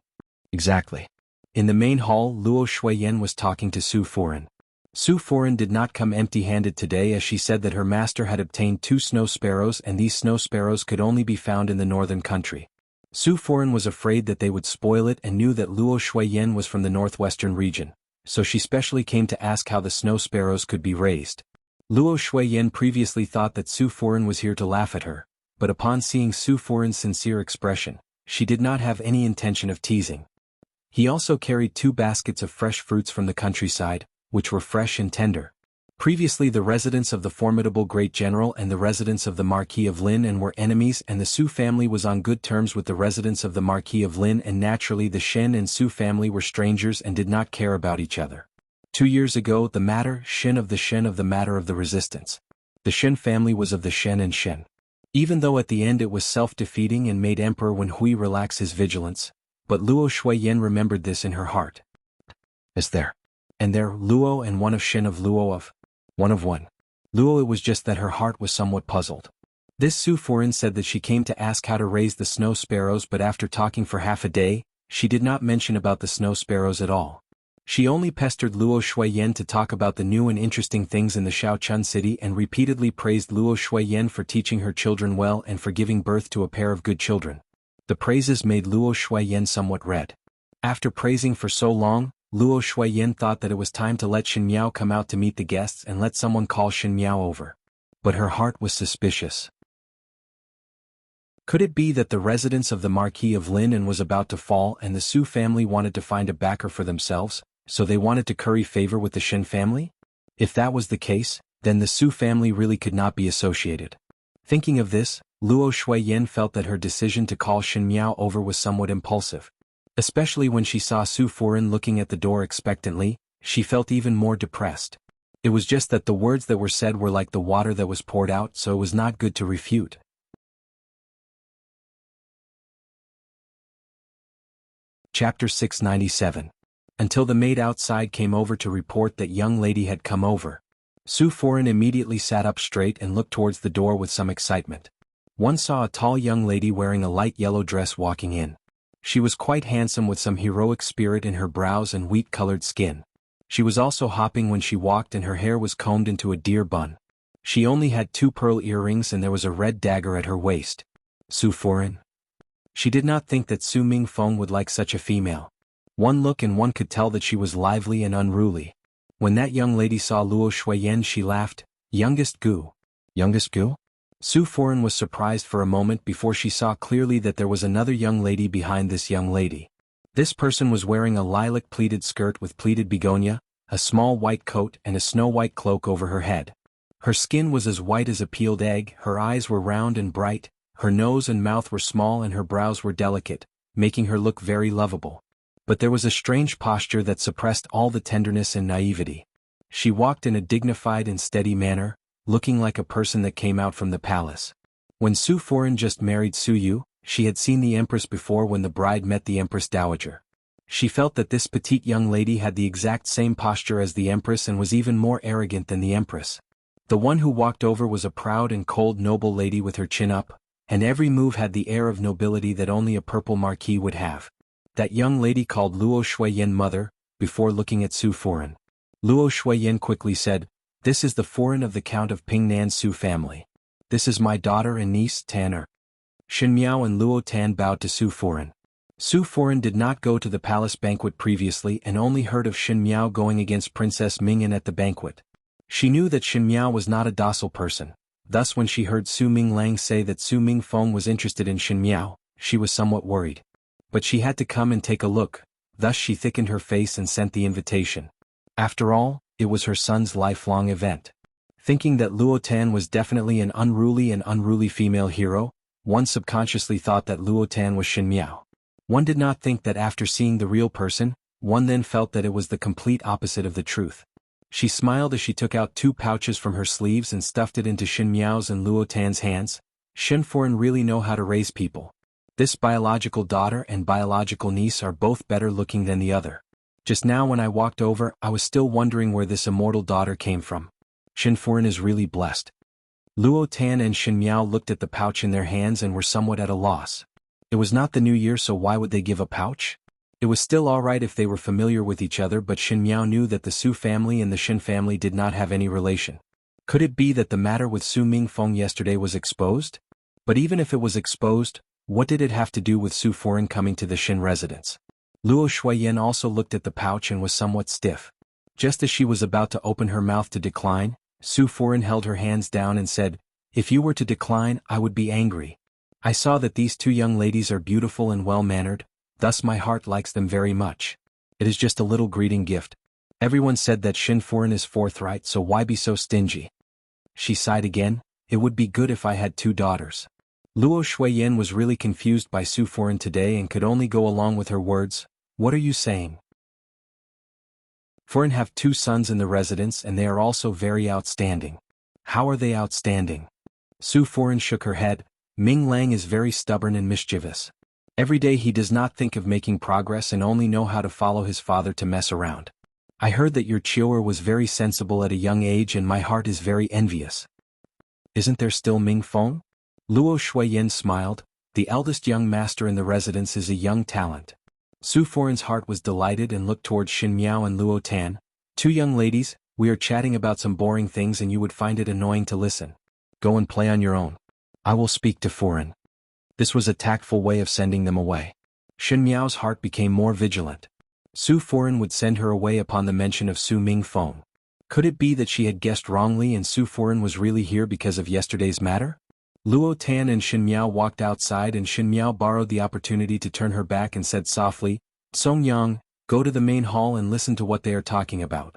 Exactly. In the main hall, Luo Shuiyan was talking to Su Foreign. Su Foreign did not come empty-handed today, as she said that her master had obtained 2 snow sparrows, and these snow sparrows could only be found in the northern country. Su Foreign was afraid that they would spoil it and knew that Luo Shuiyan was from the northwestern region, so she specially came to ask how the snow sparrows could be raised. Luo Shuiyan previously thought that Su Foreign was here to laugh at her, but upon seeing Su Foreign's sincere expression, she did not have any intention of teasing. He also carried 2 baskets of fresh fruits from the countryside, which were fresh and tender. Previously the residents of the formidable great general and the residents of the Marquis of Lin were enemies, and the Su family was on good terms with the residents of the Marquis of Lin, and naturally the Shen and Su family were strangers and did not care about each other. 2 years ago the matter Shen of the matter of the resistance. The Shen family was of the Shen and Shen. Even though at the end it was self-defeating and made Emperor Wen Hui relax his vigilance, but Luo Shuiyan remembered this in her heart. Is there? And there, Luo and one of Shen of Luo of. One of one. Luo. It was just that her heart was somewhat puzzled. This Su Foreign said that she came to ask how to raise the snow sparrows, but after talking for half a day, she did not mention about the snow sparrows at all. She only pestered Luo Shuiyan to talk about the new and interesting things in the Shaochun city and repeatedly praised Luo Shuiyan for teaching her children well and for giving birth to a pair of good children. The praises made Luo Shuiyan somewhat red. After praising for so long, Luo Shuiyan thought that it was time to let Shin Miao come out to meet the guests and let someone call Shin Miao over. But her heart was suspicious. Could it be that the residence of the Marquis of Lin was about to fall and the Su family wanted to find a backer for themselves, so they wanted to curry favor with the Shin family? If that was the case, then the Su family really could not be associated. Thinking of this, Luo Shuiyan felt that her decision to call Shin Miao over was somewhat impulsive. Especially when she saw Su Foreign looking at the door expectantly, she felt even more depressed. It was just that the words that were said were like the water that was poured out, so it was not good to refute. Chapter 697. Until the maid outside came over to report that young lady had come over. Su Foreign immediately sat up straight and looked towards the door with some excitement. One saw a tall young lady wearing a light yellow dress walking in. She was quite handsome with some heroic spirit in her brows and wheat-colored skin. She was also hopping when she walked and her hair was combed into a deer bun. She only had 2 pearl earrings and there was a red dagger at her waist. Su Foreign? She did not think that Su Mingfeng would like such a female. One look and one could tell that she was lively and unruly. When that young lady saw Luo Shuiyan she laughed. Youngest Gu. Youngest Gu? Su Foreign was surprised for a moment before she saw clearly that there was another young lady behind this young lady. This person was wearing a lilac pleated skirt with pleated begonia, a small white coat and a snow-white cloak over her head. Her skin was as white as a peeled egg, her eyes were round and bright, her nose and mouth were small and her brows were delicate, making her look very lovable. But there was a strange posture that suppressed all the tenderness and naivety. She walked in a dignified and steady manner, looking like a person that came out from the palace. When Su Foreign just married Su Yu, she had seen the Empress before when the bride met the Empress Dowager. She felt that this petite young lady had the exact same posture as the Empress and was even more arrogant than the Empress. The one who walked over was a proud and cold noble lady with her chin up, and every move had the air of nobility that only a purple marquis would have. That young lady called Luo Shuiyan mother, before looking at Su Foreign. Luo Shuiyan quickly said, "This is the Foreign of the Count of Ping Nan's Su family. This is my daughter and niece, Tanner." Shin Miao and Luo Tan bowed to Su Foreign. Su Foreign did not go to the palace banquet previously and only heard of Shin Miao going against Princess Mingyan at the banquet. She knew that Shin Miao was not a docile person, thus when she heard Su Minglang say that Su Mingfeng was interested in Shin Miao, she was somewhat worried. But she had to come and take a look, thus she thickened her face and sent the invitation. After all, it was her son's lifelong event. Thinking that Luo Tan was definitely an unruly female hero, one subconsciously thought that Luo Tan was Shin Miao. One did not think that after seeing the real person, one then felt that it was the complete opposite of the truth. She smiled as she took out 2 pouches from her sleeves and stuffed it into Shin Miao's and Luo Tan's hands. Shin Foreign really know how to raise people. This biological daughter and biological niece are both better looking than the other. Just now when I walked over, I was still wondering where this immortal daughter came from. Shin Foreign is really blessed. Luo Tan and Shin Miao looked at the pouch in their hands and were somewhat at a loss. It was not the new year, so why would they give a pouch? It was still alright if they were familiar with each other, but Shin Miao knew that the Su family and the Shin family did not have any relation. Could it be that the matter with Su Mingfeng yesterday was exposed? But even if it was exposed, what did it have to do with Su Foreign coming to the Shin residence? Luo Shuiyan also looked at the pouch and was somewhat stiff. Just as she was about to open her mouth to decline, Su Foreign held her hands down and said, "If you were to decline, I would be angry. I saw that these two young ladies are beautiful and well-mannered, thus my heart likes them very much. It is just a little greeting gift. Everyone said that Shin Foreign is forthright, so why be so stingy?" She sighed again. "It would be good if I had 2 daughters." Luo Shuiyan was really confused by Su Foreign today and could only go along with her words. "What are you saying?" "Foreign have 2 sons in the residence and they are also very outstanding." "How are they outstanding?" Su Foreign shook her head. "Ming Lang is very stubborn and mischievous. Every day he does not think of making progress and only know how to follow his father to mess around. I heard that your Chioer was very sensible at a young age and my heart is very envious." "Isn't there still Ming Feng?" Luo Shuiyan smiled. "The eldest young master in the residence is a young talent." Su Foreign's heart was delighted and looked towards Shin Miao and Luo Tan. "Two young ladies, we are chatting about some boring things and you would find it annoying to listen. Go and play on your own. I will speak to Foreign." This was a tactful way of sending them away. Shin Miao's heart became more vigilant. Su Foreign would send her away upon the mention of Su Mingfeng. Could it be that she had guessed wrongly and Su Foreign was really here because of yesterday's matter? Luo Tan and Shin Miao walked outside and Shin Miao borrowed the opportunity to turn her back and said softly, "Song Yang, go to the main hall and listen to what they are talking about."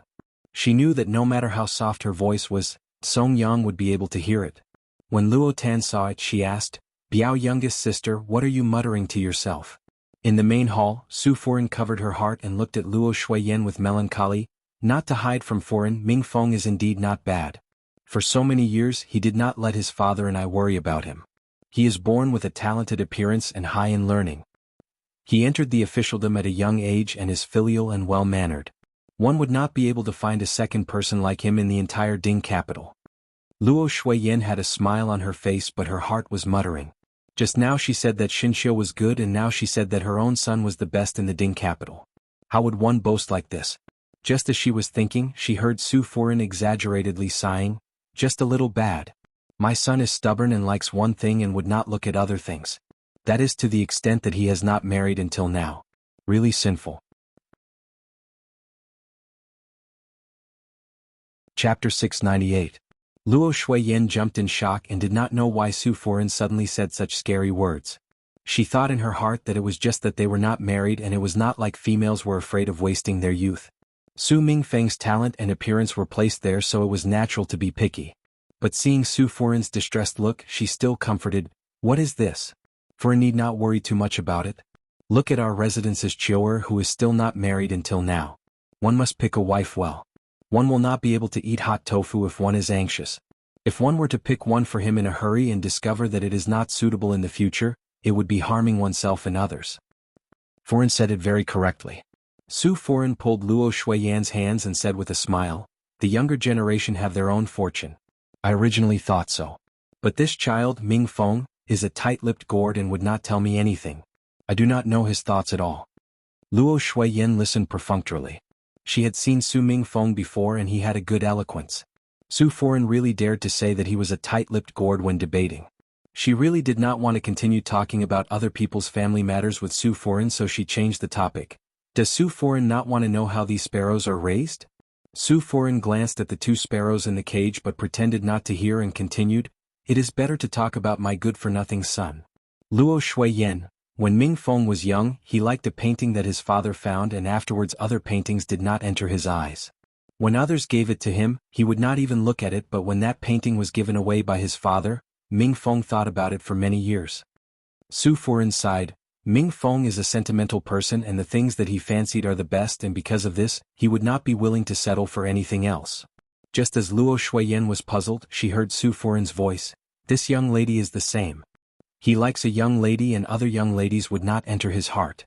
She knew that no matter how soft her voice was, Song Yang would be able to hear it. When Luo Tan saw it, she asked, "Biao youngest sister, what are you muttering to yourself?" In the main hall, Su Foreign covered her heart and looked at Luo Shuiyan with melancholy. Not to hide from Foreign, Mingfeng is indeed not bad. For so many years he did not let his father and I worry about him. He is born with a talented appearance and high in learning. He entered the officialdom at a young age and is filial and well-mannered. One would not be able to find a second person like him in the entire Ding capital. Luo Shuiyan had a smile on her face, but her heart was muttering. Just now she said that Xinxiu was good and now she said that her own son was the best in the Ding capital. How would one boast like this? Just as she was thinking, she heard Su Foreign exaggeratedly sighing, "Just a little bad. My son is stubborn and likes one thing and would not look at other things. That is to the extent that he has not married until now. Really sinful." Chapter 698. Luo Shuiyan jumped in shock and did not know why Su Foreign suddenly said such scary words. She thought in her heart that it was just that they were not married and it was not like females were afraid of wasting their youth. Su Mingfeng's talent and appearance were placed there, so it was natural to be picky. But seeing Su Foreign's distressed look, she still comforted, "What is this? Foreign need not worry too much about it. Look at our residence's Chioer who is still not married until now. One must pick a wife well. One will not be able to eat hot tofu if one is anxious. If one were to pick one for him in a hurry and discover that it is not suitable in the future, it would be harming oneself and others." Foreign said it very correctly. Su Foreign pulled Luo Shuiyan's hands and said with a smile, "The younger generation have their own fortune. I originally thought so. But this child, Ming Feng, is a tight-lipped gourd and would not tell me anything. I do not know his thoughts at all." Luo Shuiyan listened perfunctorily. She had seen Su Mingfeng before and he had a good eloquence. Su Foreign really dared to say that he was a tight-lipped gourd when debating. She really did not want to continue talking about other people's family matters with Su Foreign, so she changed the topic. "Does Su Foreign not want to know how these sparrows are raised?" Su Foreign glanced at the 2 sparrows in the cage but pretended not to hear and continued, "It is better to talk about my good-for-nothing son. Luo Shuiyan, when Ming Feng was young, he liked a painting that his father found and afterwards other paintings did not enter his eyes. When others gave it to him, he would not even look at it, but when that painting was given away by his father, Ming Feng thought about it for many years." Su Foreign sighed. "Ming Feng is a sentimental person and the things that he fancied are the best, and because of this, he would not be willing to settle for anything else." Just as Luo Shuiyan was puzzled, she heard Su Foreign's voice, "This young lady is the same. He likes a young lady and other young ladies would not enter his heart."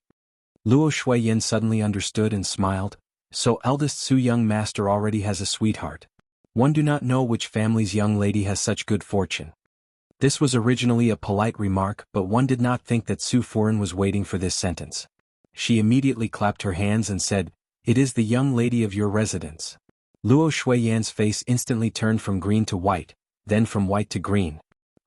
Luo Shuiyan suddenly understood and smiled, "So eldest Su young master already has a sweetheart. One do not know which family's young lady has such good fortune. This was originally a polite remark, but one did not think that Su Furen was waiting for this sentence. She immediately clapped her hands and said, "It is the young lady of your residence." Luo Shuiyan's face instantly turned from green to white, then from white to green.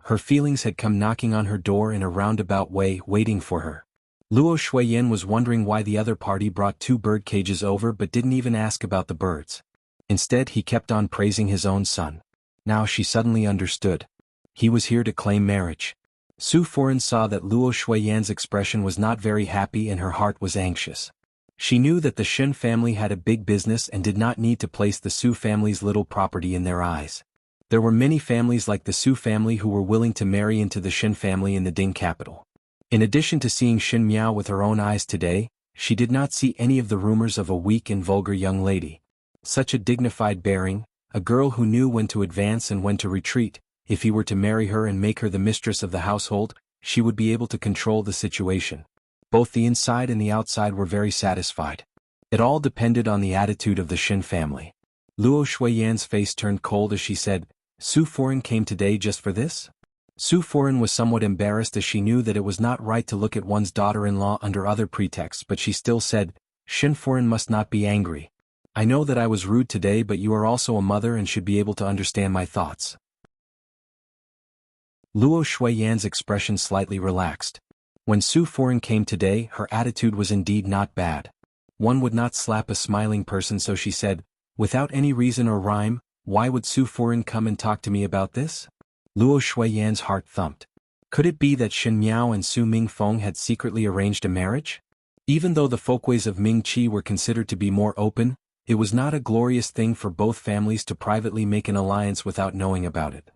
Her feelings had come knocking on her door in a roundabout way, waiting for her. Luo Shuiyan was wondering why the other party brought 2 bird cages over but didn't even ask about the birds. Instead he kept on praising his own son. Now she suddenly understood. He was here to claim marriage. Su Furen saw that Luo Shuiyan's expression was not very happy and her heart was anxious. She knew that the Shen family had a big business and did not need to place the Su family's little property in their eyes. There were many families like the Su family who were willing to marry into the Shen family in the Ding capital. In addition to seeing Shen Miao with her own eyes today, she did not see any of the rumors of a weak and vulgar young lady. Such a dignified bearing, a girl who knew when to advance and when to retreat. If he were to marry her and make her the mistress of the household, she would be able to control the situation. Both the inside and the outside were very satisfied. It all depended on the attitude of the Shen family. Luo Shuiyan's face turned cold as she said, "Su Furen came today just for this?" Su Furen was somewhat embarrassed as she knew that it was not right to look at one's daughter-in-law under other pretexts, but she still said, "Shen Furen must not be angry. I know that I was rude today, but you are also a mother and should be able to understand my thoughts." Luo Shuiyan's expression slightly relaxed. When Su Furen came today, her attitude was indeed not bad. One would not slap a smiling person, so she said, "Without any reason or rhyme, why would Su Furen come and talk to me about this?" Luo Shuiyan's heart thumped. Could it be that Shen Miao and Su Mingfeng had secretly arranged a marriage? Even though the folkways of Ming Qi were considered to be more open, it was not a glorious thing for both families to privately make an alliance without knowing about it.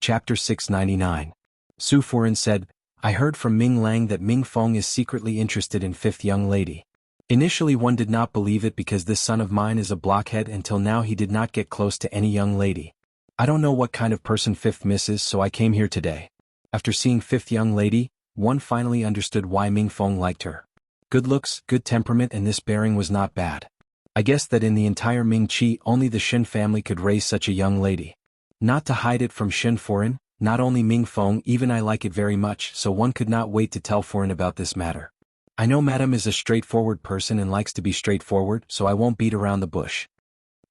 Chapter 699. Su Furen said, "I heard from Ming Lang that Ming Feng is secretly interested in 5th young lady. Initially one did not believe it because this son of mine is a blockhead. Until now he did not get close to any young lady. I don't know what kind of person 5th Miss is, so I came here today." After seeing 5th young lady, one finally understood why Ming Feng liked her. Good looks, good temperament, and this bearing was not bad. I guess that in the entire Ming Qi only the Shen family could raise such a young lady. Not to hide it from Shen Furen, not only Ming Feng, even I like it very much, so one could not wait to tell Furen about this matter. I know Madam is a straightforward person and likes to be straightforward, so I won't beat around the bush.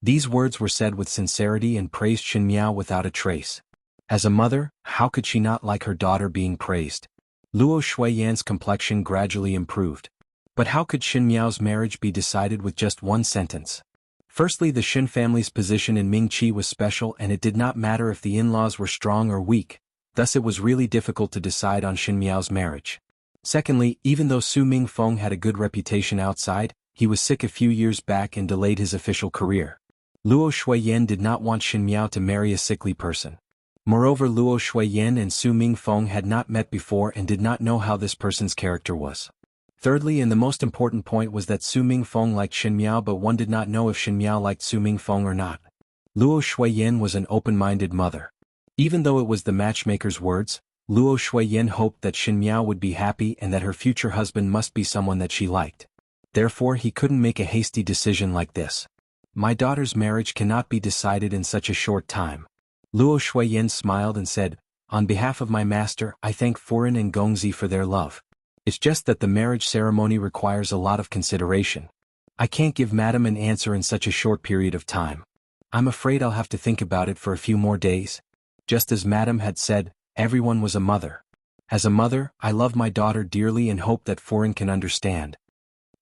These words were said with sincerity and praised Shen Miao without a trace. As a mother, how could she not like her daughter being praised? Luo Shuiyan's complexion gradually improved. But how could Shen Miao's marriage be decided with just one sentence? Firstly, the Shen family's position in Ming Qi was special, and it did not matter if the in-laws were strong or weak, thus it was really difficult to decide on Shen Miao's marriage. Secondly, even though Su Mingfeng had a good reputation outside, he was sick a few years back and delayed his official career. Luo Shuiyan did not want Shen Miao to marry a sickly person. Moreover, Luo Shuiyan and Su Mingfeng had not met before and did not know how this person's character was. Thirdly, and the most important point, was that Su Mingfeng liked Shen Miao, but one did not know if Shen Miao liked Su Mingfeng or not. Luo Shuiyan was an open-minded mother. Even though it was the matchmaker's words, Luo Shuiyan hoped that Shen Miao would be happy and that her future husband must be someone that she liked. Therefore he couldn't make a hasty decision like this. My daughter's marriage cannot be decided in such a short time. Luo Shuiyan smiled and said, "On behalf of my master, I thank Furen and Gongzi for their love. It's just that the marriage ceremony requires a lot of consideration. I can't give Madam an answer in such a short period of time. I'm afraid I'll have to think about it for a few more days." Just as Madam had said, everyone was a mother. As a mother, I love my daughter dearly and hope that Furen can understand.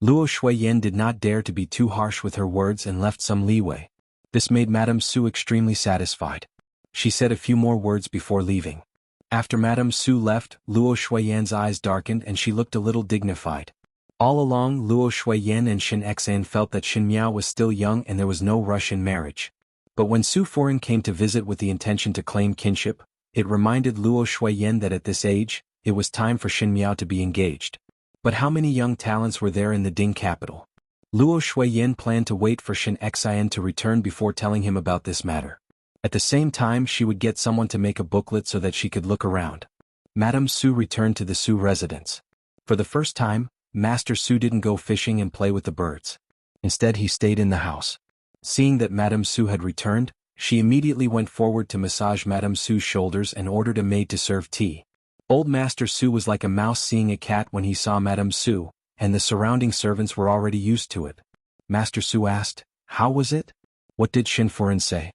Luo Shuiyan did not dare to be too harsh with her words and left some leeway. This made Madame Su extremely satisfied. She said a few more words before leaving. After Madame Su left, Luo Shuiyan's eyes darkened and she looked a little dignified. All along, Luo Shuiyan and Shen Xan felt that Shen Miao was still young and there was no rush in marriage. But when Su Furen came to visit with the intention to claim kinship, it reminded Luo Shuiyan that at this age, it was time for Shen Miao to be engaged. But how many young talents were there in the Ding capital? Luo Shuiyan planned to wait for Shen Xan to return before telling him about this matter. At the same time, she would get someone to make a booklet so that she could look around. Madame Su returned to the Su residence. For the first time, Master Su didn't go fishing and play with the birds. Instead he stayed in the house. Seeing that Madame Su had returned, she immediately went forward to massage Madame Su's shoulders and ordered a maid to serve tea. Old Master Su was like a mouse seeing a cat when he saw Madame Su, and the surrounding servants were already used to it. Master Su asked, "How was it? What did Shin Furin say?"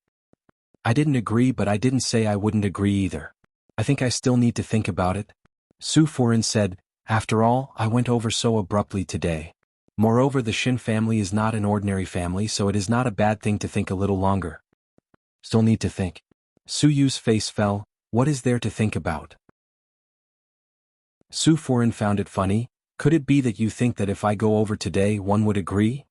"I didn't agree, but I didn't say I wouldn't agree either. I think I still need to think about it." Su Furin said, "After all, I went over so abruptly today. Moreover, the Shin family is not an ordinary family, so it is not a bad thing to think a little longer." "Still need to think." Su Yu's face fell. "What is there to think about?" Su Furin found it funny. "Could it be that you think that if I go over today one would agree?"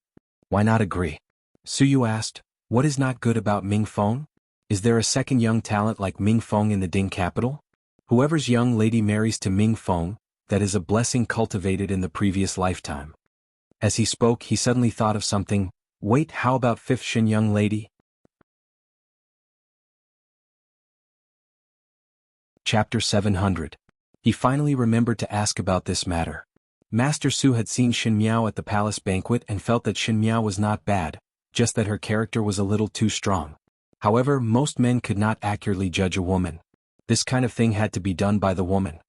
"Why not agree?" Su Yu asked. "What is not good about Ming Feng? Is there a second young talent like Ming Feng in the Ding capital? Whoever's young lady marries to Ming Feng, that is a blessing cultivated in the previous lifetime." As he spoke, he suddenly thought of something. "Wait, how about fifth Shin young lady?" Chapter 700. He finally remembered to ask about this matter. Master Su had seen Shin Miao at the palace banquet and felt that Shin Miao was not bad, just that her character was a little too strong. However, most men could not accurately judge a woman. This kind of thing had to be done by the woman.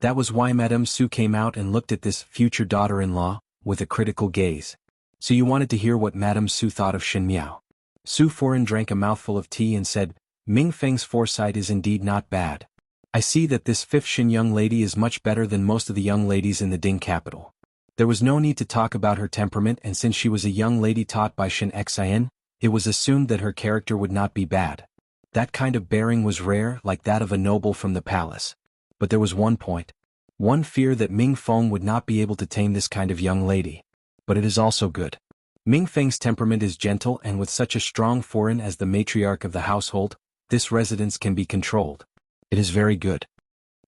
That was why Madame Su came out and looked at this future daughter-in-law with a critical gaze. "So you wanted to hear what Madame Su thought of Shin Miao?" Su Furin drank a mouthful of tea and said, "Ming Feng's foresight is indeed not bad. I see that this fifth Shin young lady is much better than most of the young ladies in the Ding capital." There was no need to talk about her temperament, and since she was a young lady taught by Shin Xian, it was assumed that her character would not be bad. That kind of bearing was rare, like that of a noble from the palace. But there was one point. One fear that Ming Feng would not be able to tame this kind of young lady. But it is also good. Ming Feng's temperament is gentle, and with such a strong foreign as the matriarch of the household, this residence can be controlled. It is very good.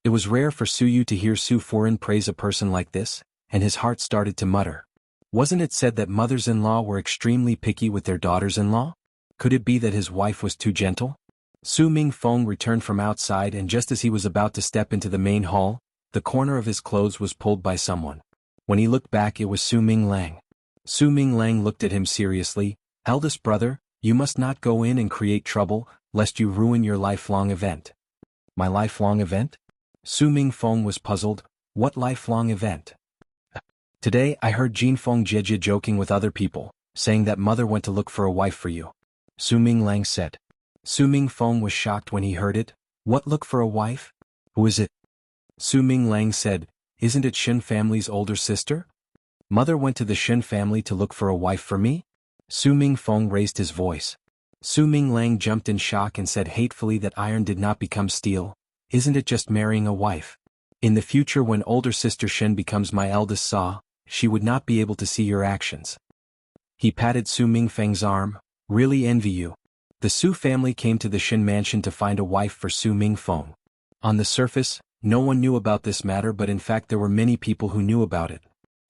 It was rare for Su Yu to hear Su Furin praise a person like this, and his heart started to mutter. Wasn't it said that mothers-in-law were extremely picky with their daughters-in-law? Could it be that his wife was too gentle? Su Ming Feng returned from outside, and just as he was about to step into the main hall, the corner of his clothes was pulled by someone. When he looked back, it was Su Ming Lang. Su Ming Lang looked at him seriously. "Eldest brother, you must not go in and create trouble, lest you ruin your lifelong event." "My lifelong event?" Su Ming Feng was puzzled. "What lifelong event?" "Today I heard Jin Feng Jieji joking with other people, saying that mother went to look for a wife for you," Su Ming Lang said. Su Ming Feng was shocked when he heard it. "What, look for a wife? Who is it?" Su Ming Lang said, "Isn't it Shin family's older sister? Mother went to the Shin family to look for a wife for me?" Su Ming Feng raised his voice. Su Ming Lang jumped in shock and said hatefully that iron did not become steel. "Isn't it just marrying a wife? In the future, when older sister Shin becomes my eldest Sa, she would not be able to see your actions." He patted Su Ming Feng's arm. "Really envy you." The Su family came to the Shin mansion to find a wife for Su Ming Feng. On the surface, no one knew about this matter, but in fact there were many people who knew about it.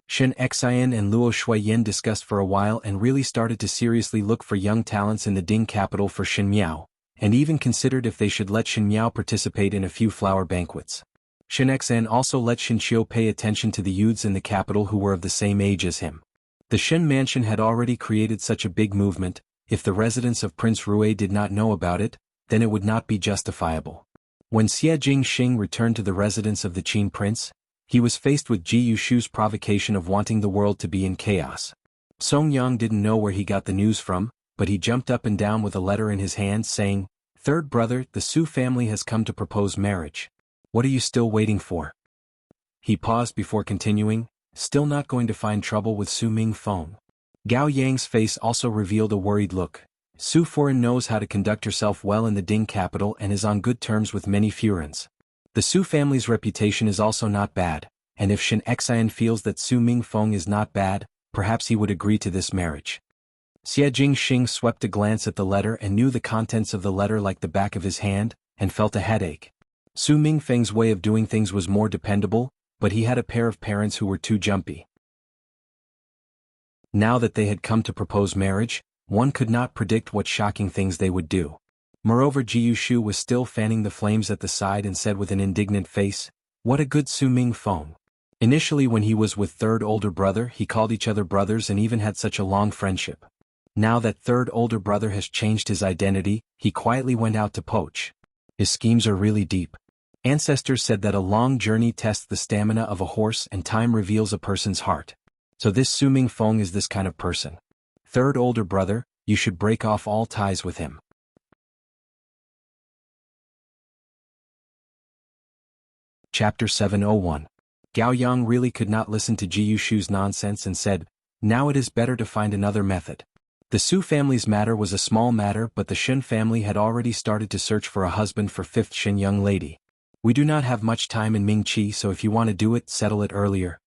Shin Xian and Luo Shuiyan discussed for a while and really started to seriously look for young talents in the Ding capital for Shin Miao, and even considered if they should let Shin Miao participate in a few flower banquets. Shin Xian also let Shin Qiu pay attention to the youths in the capital who were of the same age as him. The Shin mansion had already created such a big movement. If the residents of Prince Rui did not know about it, then it would not be justifiable. When Xie Jingxing returned to the residence of the Qin prince, he was faced with Ji Yushu's provocation of wanting the world to be in chaos. Song Yang didn't know where he got the news from, but he jumped up and down with a letter in his hand saying, "Third brother, the Su family has come to propose marriage. What are you still waiting for?" He paused before continuing, "Still not going to find trouble with Su Ming Feng?" Gao Yang's face also revealed a worried look. Su Furin knows how to conduct herself well in the Ding capital and is on good terms with many Furins. The Su family's reputation is also not bad, and if Shin Xian feels that Su Ming Feng is not bad, perhaps he would agree to this marriage. Xie Jingxing swept a glance at the letter and knew the contents of the letter like the back of his hand, and felt a headache. Su Ming Feng's way of doing things was more dependable, but he had a pair of parents who were too jumpy. Now that they had come to propose marriage, one could not predict what shocking things they would do. Moreover, Ji Yushu was still fanning the flames at the side and said with an indignant face, "What a good Su Ming Feng. Initially when he was with third older brother he called each other brothers and even had such a long friendship. Now that third older brother has changed his identity, he quietly went out to poach. His schemes are really deep. Ancestors said that a long journey tests the stamina of a horse and time reveals a person's heart. So this Su Mingfeng is this kind of person. Third older brother, you should break off all ties with him. Chapter 701. Gao Yang really could not listen to Ji Yushu's nonsense and said, now it is better to find another method. The Su family's matter was a small matter, but the Shen family had already started to search for a husband for fifth Shen young lady. We do not have much time in Mingqi, so if you want to do it, settle it earlier.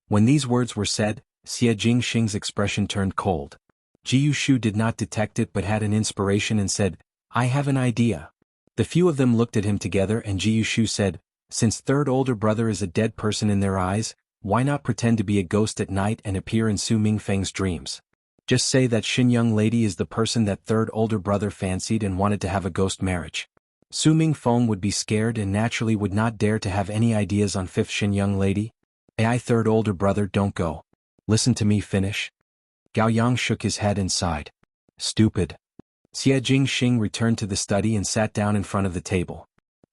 When these words were said, Xie Jingxing's expression turned cold. Ji Yushu did not detect it but had an inspiration and said, I have an idea. The few of them looked at him together and Ji Yushu said, since third older brother is a dead person in their eyes, why not pretend to be a ghost at night and appear in Su Mingfeng's dreams? Just say that Shen young lady is the person that third older brother fancied and wanted to have a ghost marriage. Su Mingfeng would be scared and naturally would not dare to have any ideas on fifth Shen young lady. I third older brother, don't go. Listen to me finish. Gao Yang shook his head and sighed. Stupid. Xie Jingxing returned to the study and sat down in front of the table.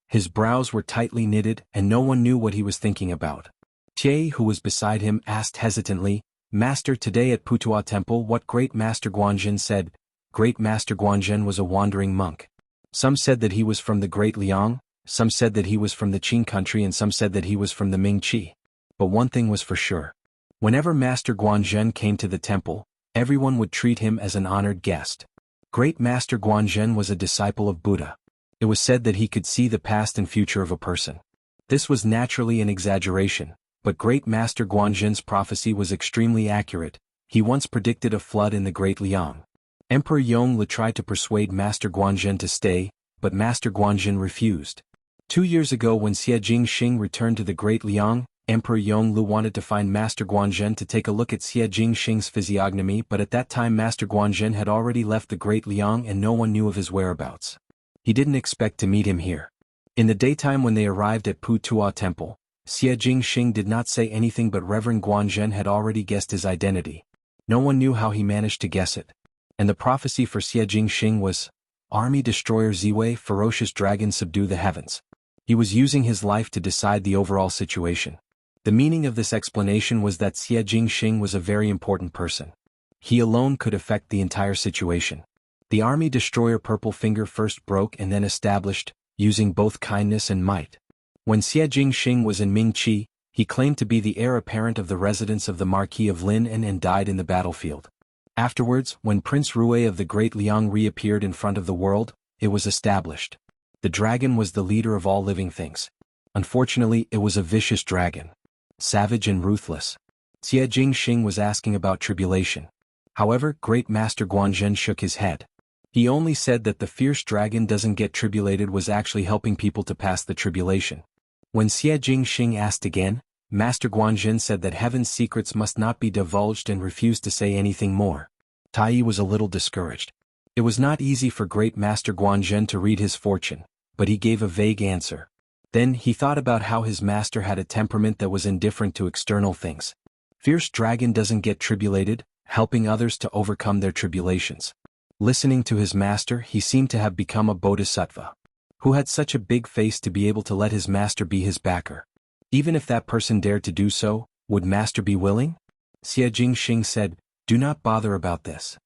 His brows were tightly knitted and no one knew what he was thinking about. Tie, who was beside him, asked hesitantly, Master, today at Putua Temple what Great Master Guanzhen said? Great Master Guanzhen was a wandering monk. Some said that he was from the Great Liang, some said that he was from the Qing country and some said that he was from the Mingqi. But one thing was for sure. Whenever Master Guanzhen came to the temple, everyone would treat him as an honored guest. Great Master Guanzhen was a disciple of Buddha. It was said that he could see the past and future of a person. This was naturally an exaggeration, but Great Master Guanzhen's prophecy was extremely accurate. He once predicted a flood in the Great Liang. Emperor Yongle tried to persuade Master Guanzhen to stay, but Master Guanzhen refused. 2 years ago when Xie Jingxing returned to the Great Liang, Emperor Yongle wanted to find Master Guanzhen to take a look at Xie Jingxing's physiognomy, but at that time Master Guanzhen had already left the Great Liang and no one knew of his whereabouts. He didn't expect to meet him here. In the daytime when they arrived at Putua Temple, Xie Jingxing did not say anything but Reverend Guanzhen had already guessed his identity. No one knew how he managed to guess it. And the prophecy for Xie Jingxing was, Army Destroyer Ziwei, ferocious dragon subdue the heavens. He was using his life to decide the overall situation. The meaning of this explanation was that Xie Jingxing was a very important person. He alone could affect the entire situation. The army destroyer Purple Finger first broke and then established, using both kindness and might. When Xie Jingxing was in Mingqi, he claimed to be the heir apparent of the residence of the Marquis of Lin and died in the battlefield. Afterwards, when Prince Rui of the Great Liang reappeared in front of the world, it was established. The dragon was the leader of all living things. Unfortunately, it was a vicious dragon. Savage and ruthless. Xie Jingxing was asking about tribulation. However, Great Master Guanzhen shook his head. He only said that the fierce dragon doesn't get tribulated was actually helping people to pass the tribulation. When Xie Jingxing asked again, Master Guanzhen said that heaven's secrets must not be divulged and refused to say anything more. Tai was a little discouraged. It was not easy for Great Master Guanzhen to read his fortune, but he gave a vague answer. Then he thought about how his master had a temperament that was indifferent to external things. Fierce dragon doesn't get tribulated, helping others to overcome their tribulations. Listening to his master, he seemed to have become a bodhisattva. Who had such a big face to be able to let his master be his backer? Even if that person dared to do so, would master be willing? Xie Jingxing said, do not bother about this.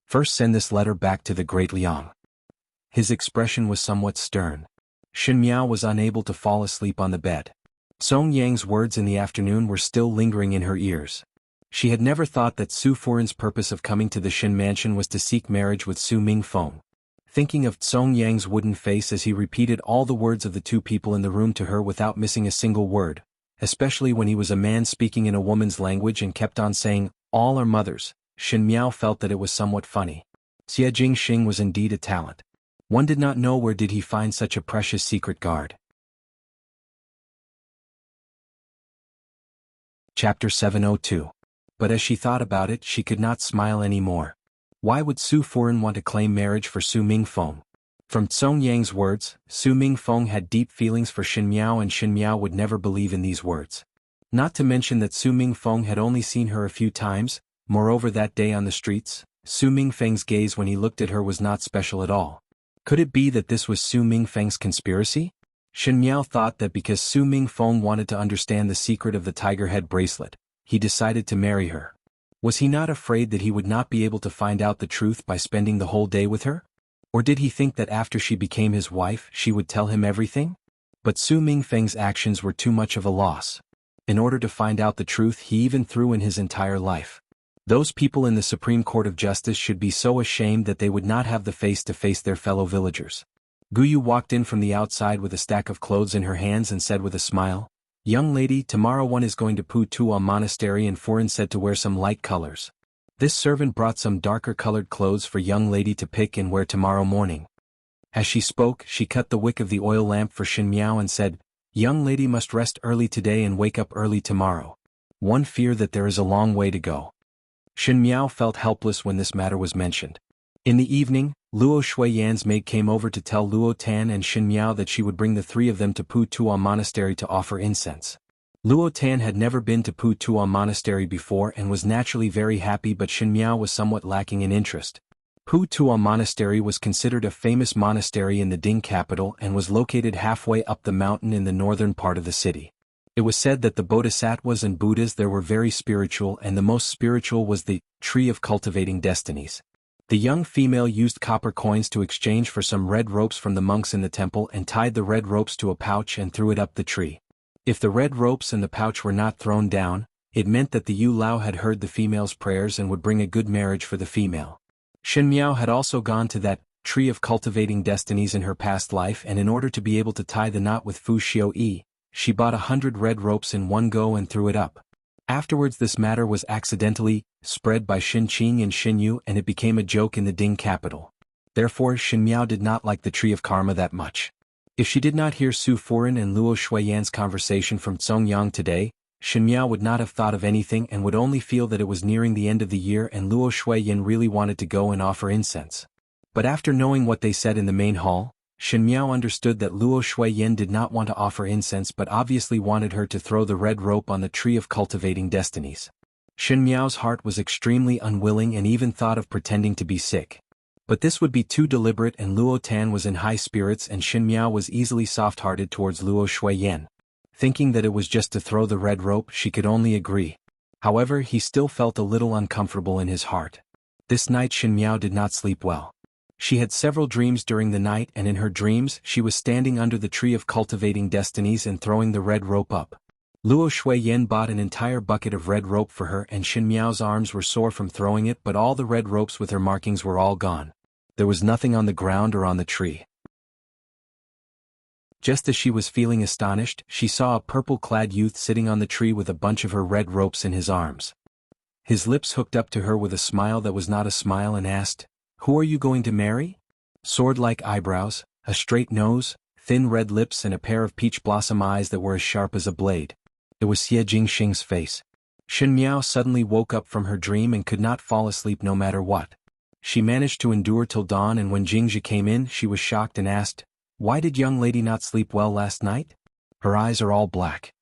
First send this letter back to the Great Liang. His expression was somewhat stern. Shen Miao was unable to fall asleep on the bed. Song Yang's words in the afternoon were still lingering in her ears. She had never thought that Su Furin's purpose of coming to the Shen mansion was to seek marriage with Su Mingfeng. Thinking of Song Yang's wooden face as he repeated all the words of the two people in the room to her without missing a single word, especially when he was a man speaking in a woman's language and kept on saying, all are mothers, Shen Miao felt that it was somewhat funny. Xie Jingxing was indeed a talent. One did not know where did he find such a precious secret guard. Chapter 702. But as she thought about it, she could not smile any more. Why would Su Furin want to claim marriage for Su Mingfeng? From Song Yang's words, Su Mingfeng had deep feelings for Xin Miao, and Xin Miao would never believe in these words. Not to mention that Su Mingfeng had only seen her a few times. Moreover, that day on the streets, Su Mingfeng's gaze when he looked at her was not special at all. Could it be that this was Su Mingfeng's conspiracy? Xin Miao thought that because Su Mingfeng wanted to understand the secret of the tiger head bracelet, he decided to marry her. Was he not afraid that he would not be able to find out the truth by spending the whole day with her? Or did he think that after she became his wife she would tell him everything? But Su Mingfeng's actions were too much of a loss. In order to find out the truth he even threw in his entire life. Those people in the Supreme Court of Justice should be so ashamed that they would not have the face to face their fellow villagers. Guyu walked in from the outside with a stack of clothes in her hands and said with a smile, "Young lady, tomorrow one is going to Putua Monastery and Foreign said to wear some light colors." This servant brought some darker colored clothes for young lady to pick and wear tomorrow morning. As she spoke, she cut the wick of the oil lamp for Xin Miao and said, "Young lady must rest early today and wake up early tomorrow. One fear that there is a long way to go." Xin Miao felt helpless when this matter was mentioned. In the evening, Luo Shuiyan's maid came over to tell Luo Tan and Xin Miao that she would bring the three of them to Putua Monastery to offer incense. Luo Tan had never been to Putua Monastery before and was naturally very happy, but Xin Miao was somewhat lacking in interest. Putua Monastery was considered a famous monastery in the Ding capital and was located halfway up the mountain in the northern part of the city. It was said that the Bodhisattvas and Buddhas there were very spiritual, and the most spiritual was the Tree of Cultivating Destinies. The young female used copper coins to exchange for some red ropes from the monks in the temple and tied the red ropes to a pouch and threw it up the tree. If the red ropes and the pouch were not thrown down, it meant that the Yu Lao had heard the female's prayers and would bring a good marriage for the female. Xin Miao had also gone to that Tree of Cultivating Destinies in her past life, and in order to be able to tie the knot with Fu Xiao Yi, she bought 100 red ropes in one go and threw it up. Afterwards this matter was accidentally spread by Xin Qing and Xin Yu, and it became a joke in the Ding capital. Therefore Xin Miao did not like the Tree of Karma that much. If she did not hear Su Furen and Luo Shuiyan's conversation from Songyang today, Xin Miao would not have thought of anything and would only feel that it was nearing the end of the year and Luo Shuiyan really wanted to go and offer incense. But after knowing what they said in the main hall, Xin Miao understood that Luo Shuiyan did not want to offer incense but obviously wanted her to throw the red rope on the Tree of Cultivating Destinies. Xin Miao's heart was extremely unwilling and even thought of pretending to be sick. But this would be too deliberate, and Luo Tan was in high spirits and Xin Miao was easily soft-hearted towards Luo Shuiyan. Thinking that it was just to throw the red rope, she could only agree. However, he still felt a little uncomfortable in his heart. This night Xin Miao did not sleep well. She had several dreams during the night, and in her dreams she was standing under the Tree of Cultivating Destinies and throwing the red rope up. Luo Shuiyan bought an entire bucket of red rope for her, and Xin Miao's arms were sore from throwing it, but all the red ropes with her markings were all gone. There was nothing on the ground or on the tree. Just as she was feeling astonished, she saw a purple-clad youth sitting on the tree with a bunch of her red ropes in his arms. His lips hooked up to her with a smile that was not a smile and asked, "Who are you going to marry?" Sword-like eyebrows, a straight nose, thin red lips and a pair of peach blossom eyes that were as sharp as a blade. It was Xie Jingxing's face. Xin Miao suddenly woke up from her dream and could not fall asleep no matter what. She managed to endure till dawn, and when Jingzhi came in she was shocked and asked, "Why did young lady not sleep well last night? Her eyes are all black."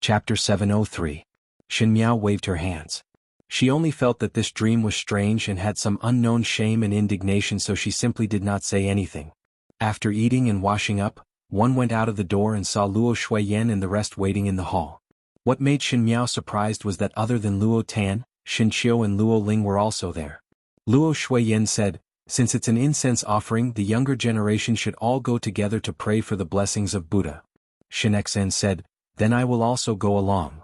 Chapter 703. Xin Miao waved her hands. She only felt that this dream was strange and had some unknown shame and indignation, so she simply did not say anything. After eating and washing up, one went out of the door and saw Luo Shuiyan and the rest waiting in the hall. What made Xin Miao surprised was that other than Luo Tan, Xin Qiu and Luo Ling were also there. Luo Shuiyan said, "Since it's an incense offering, the younger generation should all go together to pray for the blessings of Buddha." Xin Xen said, "Then I will also go along."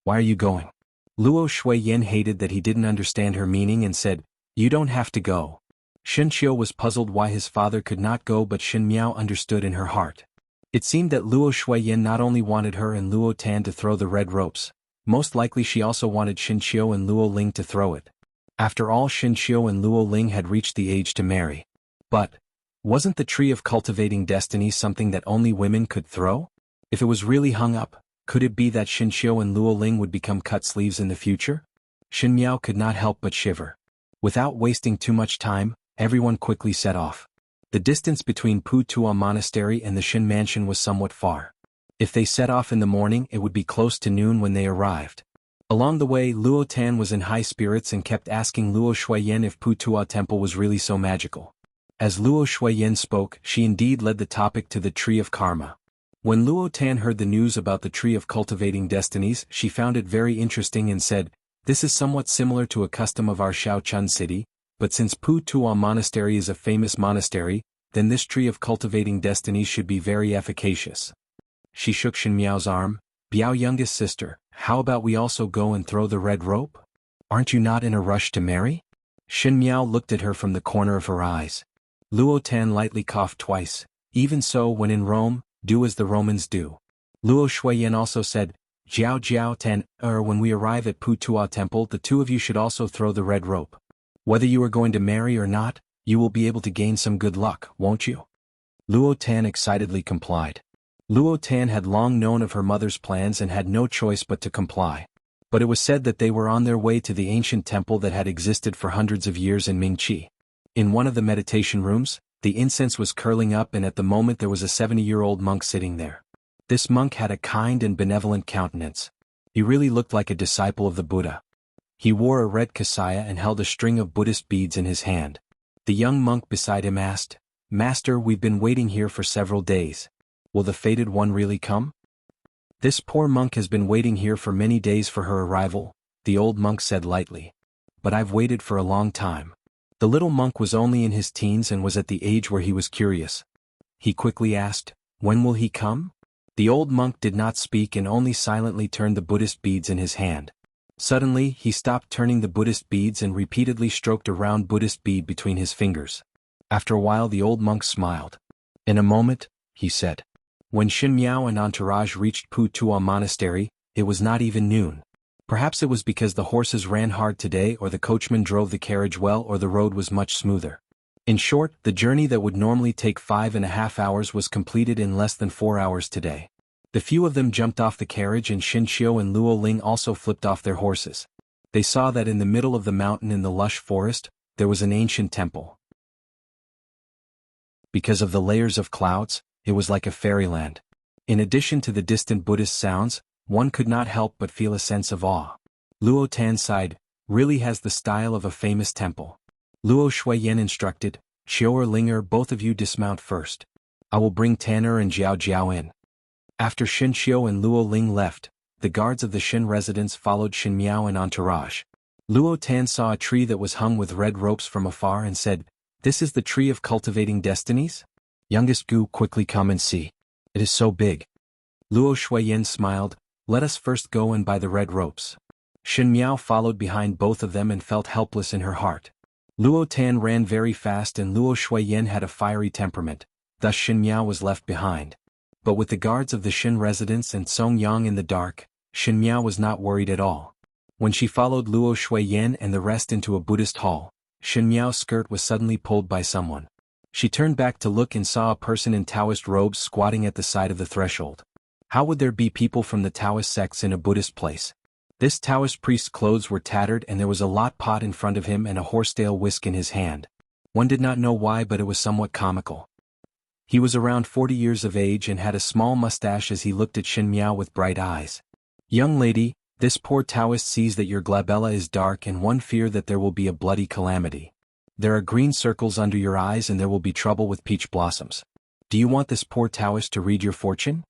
"Why are you going?" Luo Shuiyan hated that he didn't understand her meaning and said, "You don't have to go." Xin Qiu was puzzled why his father could not go, but Xin Miao understood in her heart. It seemed that Luo Shuiyan not only wanted her and Luo Tan to throw the red ropes, most likely she also wanted Xin Qiu and Luo Ling to throw it. After all, Xin Qiu and Luo Ling had reached the age to marry. But wasn't the Tree of Cultivating Destiny something that only women could throw? If it was really hung up, could it be that Xin Qiu and Luo Ling would become cut sleeves in the future? Xin Miao could not help but shiver. Without wasting too much time, everyone quickly set off. The distance between Putua Monastery and the Shin Mansion was somewhat far. If they set off in the morning, it would be close to noon when they arrived. Along the way, Luo Tan was in high spirits and kept asking Luo Shuiyan if Putua Temple was really so magical. As Luo Shuiyan spoke, she indeed led the topic to the Tree of Karma. When Luo Tan heard the news about the Tree of Cultivating Destinies, she found it very interesting and said, "This is somewhat similar to a custom of our Shaochun city, but since Putua Monastery is a famous monastery, then this Tree of Cultivating Destinies should be very efficacious." She shook Shin Miao's arm. "Biao, youngest sister, how about we also go and throw the red rope? Aren't you not in a rush to marry?" Shin Miao looked at her from the corner of her eyes. Luo Tan lightly coughed twice. "Even so, when in Rome, do as the Romans do." Luo Shuiyan also said, Jiao Tan, when we arrive at Putua Temple, the two of you should also throw the red rope. Whether you are going to marry or not, you will be able to gain some good luck, won't you?" Luo Tan excitedly complied. Luo Tan had long known of her mother's plans and had no choice but to comply. But it was said that they were on their way to the ancient temple that had existed for hundreds of years in Mingqi. In one of the meditation rooms, the incense was curling up, and at the moment there was a 70-year-old monk sitting there. This monk had a kind and benevolent countenance. He really looked like a disciple of the Buddha. He wore a red kasaya and held a string of Buddhist beads in his hand. The young monk beside him asked, "Master, we've been waiting here for several days. Will the fated one really come?" "This poor monk has been waiting here for many days for her arrival," the old monk said lightly. "But I've waited for a long time." The little monk was only in his teens and was at the age where he was curious. He quickly asked, "When will he come?" The old monk did not speak and only silently turned the Buddhist beads in his hand. Suddenly, he stopped turning the Buddhist beads and repeatedly stroked a round Buddhist bead between his fingers. After a while, the old monk smiled. "In a moment," he said. When Shin Miao and entourage reached Putua Monastery, it was not even noon. Perhaps it was because the horses ran hard today, or the coachman drove the carriage well, or the road was much smoother. In short, the journey that would normally take 5.5 hours was completed in less than 4 hours today. The few of them jumped off the carriage, and Shin Xiu and Luo Ling also flipped off their horses. They saw that in the middle of the mountain in the lush forest, there was an ancient temple. Because of the layers of clouds, it was like a fairyland. In addition to the distant Buddhist sounds, one could not help but feel a sense of awe. Luo Tan sighed, "Really has the style of a famous temple." Luo Shuiyan instructed, "Xiu or Linger, both of you dismount first. I will bring Tanner and Jiao in." After Shin Xiu and Luo Ling left, the guards of the Shin residence followed Shin Miao and entourage. Luo Tan saw a tree that was hung with red ropes from afar and said, "This is the Tree of Cultivating Destinies? Youngest Gu, quickly come and see. It is so big." Luo Shuiyan smiled, "Let us first go and buy the red ropes." Shin Miao followed behind both of them and felt helpless in her heart. Luo Tan ran very fast and Luo Shuiyan had a fiery temperament, thus Shin Miao was left behind. But with the guards of the Shin residence and Song Yang in the dark, Shin Miao was not worried at all. When she followed Luo Shuiyan and the rest into a Buddhist hall, Shin Miao's skirt was suddenly pulled by someone. She turned back to look and saw a person in Taoist robes squatting at the side of the threshold. How would there be people from the Taoist sects in a Buddhist place? This Taoist priest's clothes were tattered and there was a lot pot in front of him and a horsetail whisk in his hand. One did not know why, but it was somewhat comical. He was around 40 years of age and had a small mustache as he looked at Shin Miao with bright eyes. "Young lady, this poor Taoist sees that your glabella is dark and one fear that there will be a bloody calamity. There are green circles under your eyes and there will be trouble with peach blossoms. Do you want this poor Taoist to read your fortune?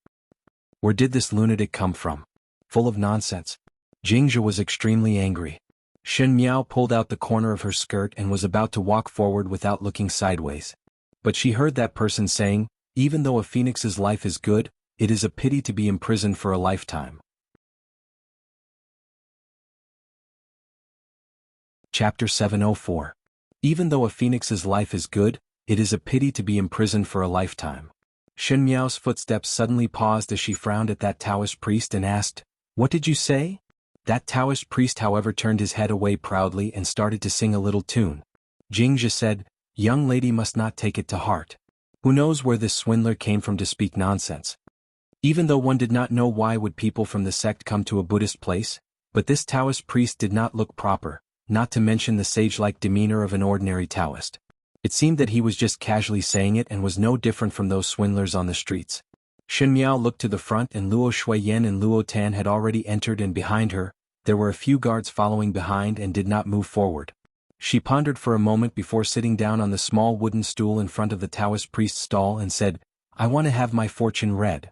Where did this lunatic come from? Full of nonsense." Jingzhe was extremely angry. Shin Miao pulled out the corner of her skirt and was about to walk forward without looking sideways. But she heard that person saying, "Even though a phoenix's life is good, it is a pity to be imprisoned for a lifetime." Chapter 704. Even though a phoenix's life is good, it is a pity to be imprisoned for a lifetime. Shin Miao's footsteps suddenly paused as she frowned at that Taoist priest and asked, "What did you say?" That Taoist priest, however, turned his head away proudly and started to sing a little tune. Jingzhe said, "Young lady must not take it to heart. Who knows where this swindler came from to speak nonsense?" Even though one did not know why would people from the sect come to a Buddhist place, but this Taoist priest did not look proper, not to mention the sage-like demeanor of an ordinary Taoist. It seemed that he was just casually saying it and was no different from those swindlers on the streets. Shen Miao looked to the front and Luo Shuiyan and Luo Tan had already entered, and behind her, there were a few guards following behind and did not move forward. She pondered for a moment before sitting down on the small wooden stool in front of the Taoist priest's stall and said, "I want to have my fortune read.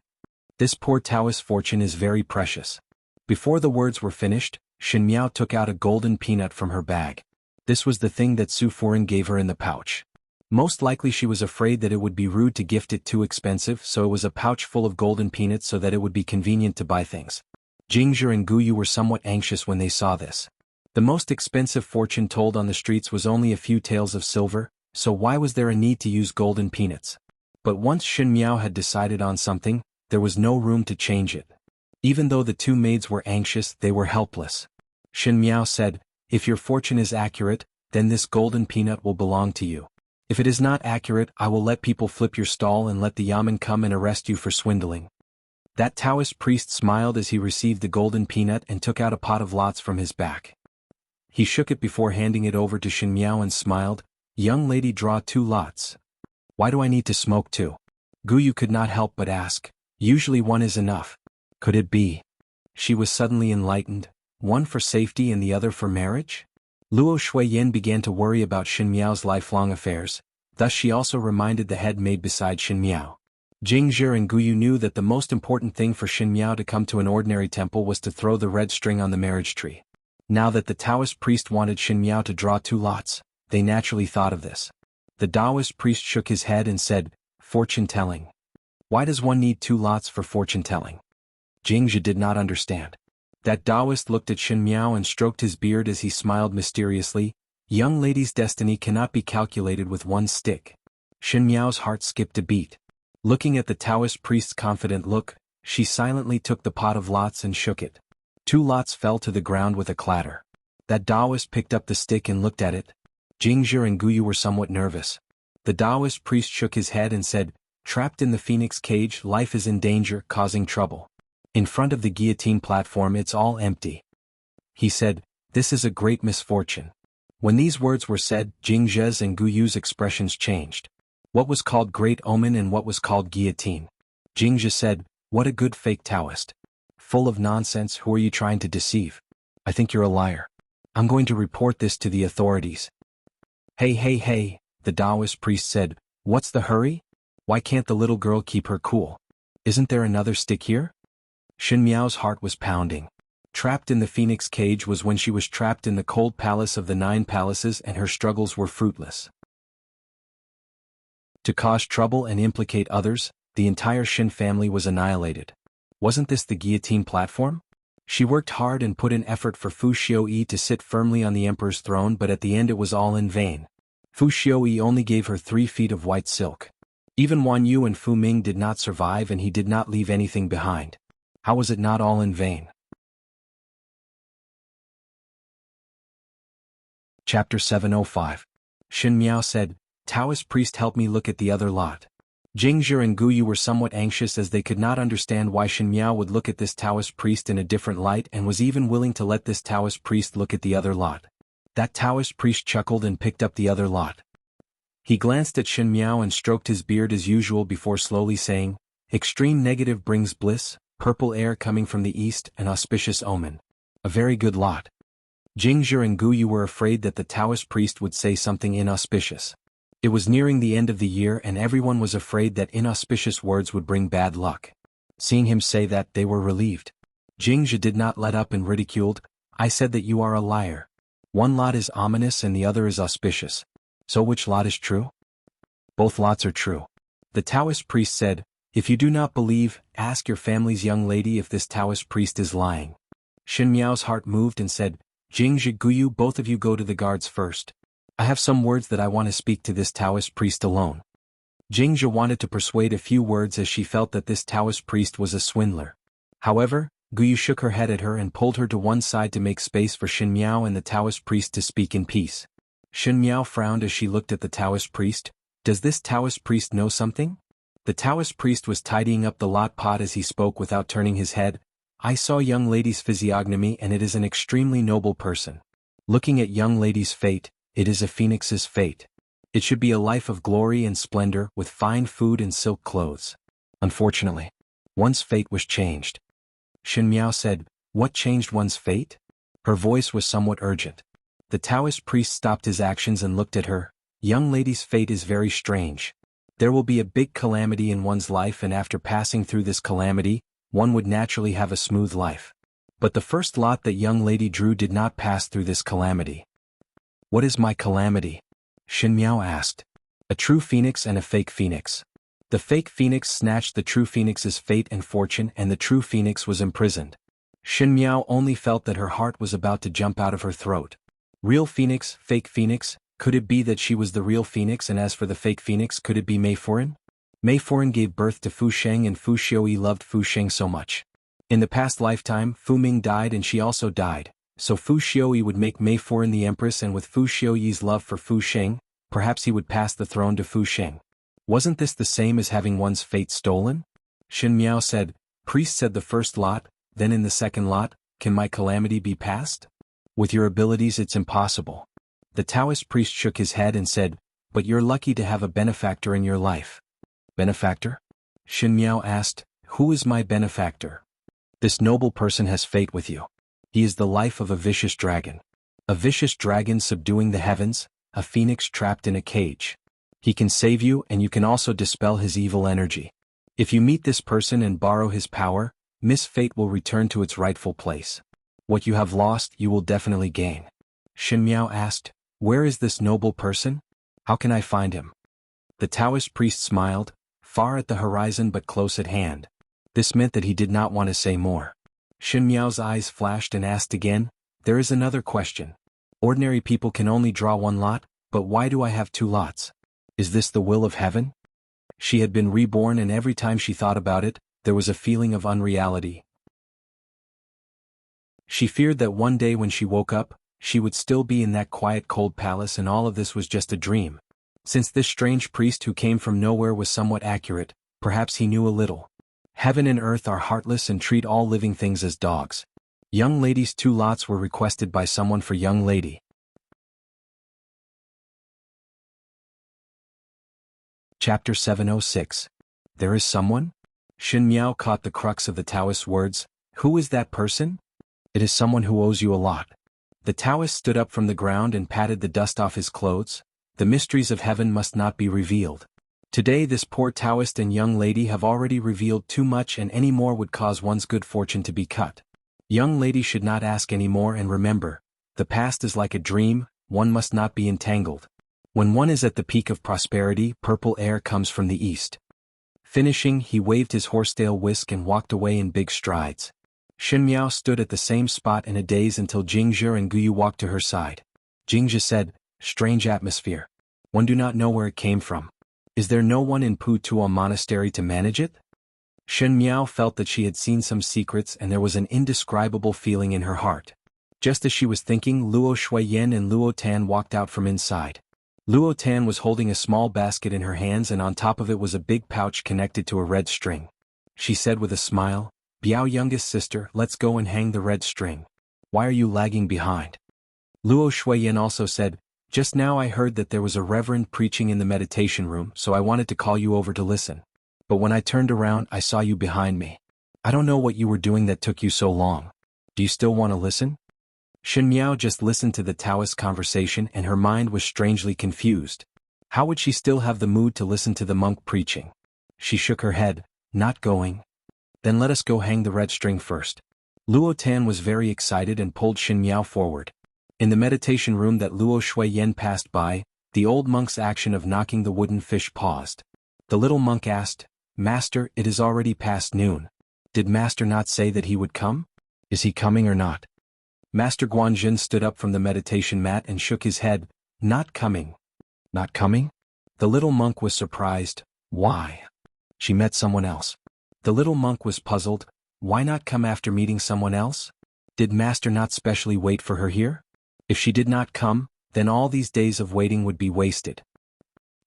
This poor Taoist fortune is very precious." Before the words were finished, Shen Miao took out a golden peanut from her bag. This was the thing that Su Furen gave her in the pouch. Most likely she was afraid that it would be rude to gift it too expensive, so it was a pouch full of golden peanuts so that it would be convenient to buy things. Jingzhi and Guyu were somewhat anxious when they saw this. The most expensive fortune told on the streets was only a few taels of silver, so why was there a need to use golden peanuts? But once Shen Miao had decided on something, there was no room to change it. Even though the two maids were anxious, they were helpless. Shen Miao said, "If your fortune is accurate, then this golden peanut will belong to you. If it is not accurate, I will let people flip your stall and let the yamen come and arrest you for swindling." That Taoist priest smiled as he received the golden peanut and took out a pot of lots from his back. He shook it before handing it over to Shen Miao and smiled, "Young lady, draw 2 lots. Why do I need to smoke 2? Guyu could not help but ask, "Usually 1 is enough. Could it be?" She was suddenly enlightened, 1 for safety and the other for marriage? Luo Shuiyan began to worry about Shen Miao's lifelong affairs, thus she also reminded the head maid beside Shen Miao. Jingzhi and Guyu knew that the most important thing for Shen Miao to come to an ordinary temple was to throw the red string on the marriage tree. Now that the Taoist priest wanted Shen Miao to draw 2 lots, they naturally thought of this. The Taoist priest shook his head and said, "Fortune-telling. Why does one need 2 lots for fortune-telling?" Jingzhi did not understand. That Taoist looked at Shen Miao and stroked his beard as he smiled mysteriously, "Young lady's destiny cannot be calculated with 1 stick." Shen Miao's heart skipped a beat. Looking at the Taoist priest's confident look, she silently took the pot of lots and shook it. 2 lots fell to the ground with a clatter. That Taoist picked up the stick and looked at it. Jingzhi and Guyu were somewhat nervous. The Taoist priest shook his head and said, "Trapped in the phoenix cage, life is in danger, causing trouble. In front of the guillotine platform it's all empty." He said, "This is a great misfortune." When these words were said, Jingzhi's and Guyu's expressions changed. What was called great omen and what was called guillotine? Jingzhi said, "What a good fake Taoist. Full of nonsense, who are you trying to deceive? I think you're a liar. I'm going to report this to the authorities." Hey, the Taoist priest said, "What's the hurry? Why can't the little girl keep her cool? Isn't there another stick here?" Shen Miao's heart was pounding. Trapped in the phoenix cage was when she was trapped in the cold palace of the 9 palaces and her struggles were fruitless. To cause trouble and implicate others, the entire Shen family was annihilated. Wasn't this the guillotine platform? She worked hard and put in effort for Fu Xiuyi to sit firmly on the emperor's throne, but at the end it was all in vain. Fu Xiuyi only gave her 3 feet of white silk. Even Wan Yu and Fu Ming did not survive, and he did not leave anything behind. How was it not all in vain? Chapter 705. Shen Miao said, "Taoist priest, help me look at the other lot." Jingzhi and Guyu were somewhat anxious as they could not understand why Shen Miao would look at this Taoist priest in a different light and was even willing to let this Taoist priest look at the other lot. That Taoist priest chuckled and picked up the other lot. He glanced at Shen Miao and stroked his beard as usual before slowly saying, "Extreme negative brings bliss, purple air coming from the east, an auspicious omen. A very good lot." Jingzhi and Guyu were afraid that the Taoist priest would say something inauspicious. It was nearing the end of the year and everyone was afraid that inauspicious words would bring bad luck. Seeing him say that, they were relieved. Jingzhi did not let up and ridiculed, "I said that you are a liar. 1 lot is ominous and the other is auspicious. So which lot is true?" "Both lots are true." The Taoist priest said, "If you do not believe, ask your family's young lady if this Taoist priest is lying." Shen Miao's heart moved and said, "Jingzhi, Guyu, both of you go to the guards first. I have some words that I want to speak to this Taoist priest alone." Jingzhi wanted to persuade a few words as she felt that this Taoist priest was a swindler. However, Guyu shook her head at her and pulled her to one side to make space for Shen Miao and the Taoist priest to speak in peace. Shen Miao frowned as she looked at the Taoist priest. Does this Taoist priest know something? The Taoist priest was tidying up the lot pot as he spoke without turning his head. "I saw young lady's physiognomy and it is an extremely noble person. Looking at young lady's fate, it is a phoenix's fate. It should be a life of glory and splendor with fine food and silk clothes. Unfortunately, one's fate was changed. Shen Miao said, "What changed one's fate?" Her voice was somewhat urgent. The Taoist priest stopped his actions and looked at her. Young lady's fate is very strange. There will be a big calamity in one's life, and after passing through this calamity, one would naturally have a smooth life. But the first lot that young lady drew did not pass through this calamity. "What is my calamity?" Shen Miao asked. "A true phoenix and a fake phoenix. The fake phoenix snatched the true phoenix's fate and fortune, and the true phoenix was imprisoned." Shen Miao only felt that her heart was about to jump out of her throat. Real phoenix, fake phoenix, could it be that she was the real phoenix, and as for the fake phoenix, could it be Mei Foran? Mei Foran gave birth to Fu Sheng, and Fu Xiuyi loved Fu Sheng so much. In the past lifetime, Fu Ming died and she also died, so Fu Xiuyi would make Mei Foran the Empress, and with Fu Xiuyi's love for Fu Sheng, perhaps he would pass the throne to Fu Sheng. Wasn't this the same as having one's fate stolen? Shen Miao said, "Priest said the first lot, then in the second lot, can my calamity be passed? With your abilities it's impossible." The Taoist priest shook his head and said, "But you're lucky to have a benefactor in your life." "Benefactor?" Shen Miao asked, "Who is my benefactor?" "This noble person has fate with you. He is the life of a vicious dragon. A vicious dragon subduing the heavens, a phoenix trapped in a cage. He can save you, and you can also dispel his evil energy. If you meet this person and borrow his power, Miss Fate will return to its rightful place. What you have lost, you will definitely gain." Shen Miao asked, "Where is this noble person? How can I find him?" The Taoist priest smiled, "Far at the horizon but close at hand." This meant that he did not want to say more. Shen Miao's eyes flashed and asked again, "There is another question. Ordinary people can only draw one lot, but why do I have two lots? Is this the will of heaven?" She had been reborn, and every time she thought about it, there was a feeling of unreality. She feared that one day when she woke up, she would still be in that quiet cold palace and all of this was just a dream. Since this strange priest who came from nowhere was somewhat accurate, perhaps he knew a little. Heaven and earth are heartless and treat all living things as dogs. Young lady's two lots were requested by someone for young lady. Chapter 706. There is someone? Shen Miao caught the crux of the Taoist's words. Who is that person? It is someone who owes you a lot. The Taoist stood up from the ground and patted the dust off his clothes. The mysteries of heaven must not be revealed. Today this poor Taoist and young lady have already revealed too much, and any more would cause one's good fortune to be cut. Young lady should not ask any more, and remember, the past is like a dream, one must not be entangled. When one is at the peak of prosperity, purple air comes from the east. Finishing, he waved his horsetail whisk and walked away in big strides. Shen Miao stood at the same spot in a daze until Jingzhe and Guyu walked to her side. Jingzhe said, "Strange atmosphere. One do not know where it came from. Is there no one in Putuo Monastery to manage it?" Shen Miao felt that she had seen some secrets, and there was an indescribable feeling in her heart. Just as she was thinking, Luo Shuiyan and Luo Tan walked out from inside. Luo Tan was holding a small basket in her hands, and on top of it was a big pouch connected to a red string. She said with a smile, "Biao, youngest sister, let's go and hang the red string. Why are you lagging behind?" Luo Shuiyan also said, "Just now I heard that there was a reverend preaching in the meditation room, so I wanted to call you over to listen. But when I turned around, I saw you behind me. I don't know what you were doing that took you so long. Do you still want to listen?" Shen Miao just listened to the Taoist conversation, and her mind was strangely confused. How would she still have the mood to listen to the monk preaching? She shook her head, "Not going." "Then let us go hang the red string first." Luo Tan was very excited and pulled Shen Miao forward. In the meditation room that Luo Shuiyan passed by, the old monk's action of knocking the wooden fish paused. The little monk asked, "Master, it is already past noon. Did Master not say that he would come? Is he coming or not?" Master Guanjin stood up from the meditation mat and shook his head, "Not coming." "Not coming?" The little monk was surprised. "Why?" "She met someone else." The little monk was puzzled. Why not come after meeting someone else? Did Master not specially wait for her here? If she did not come, then all these days of waiting would be wasted.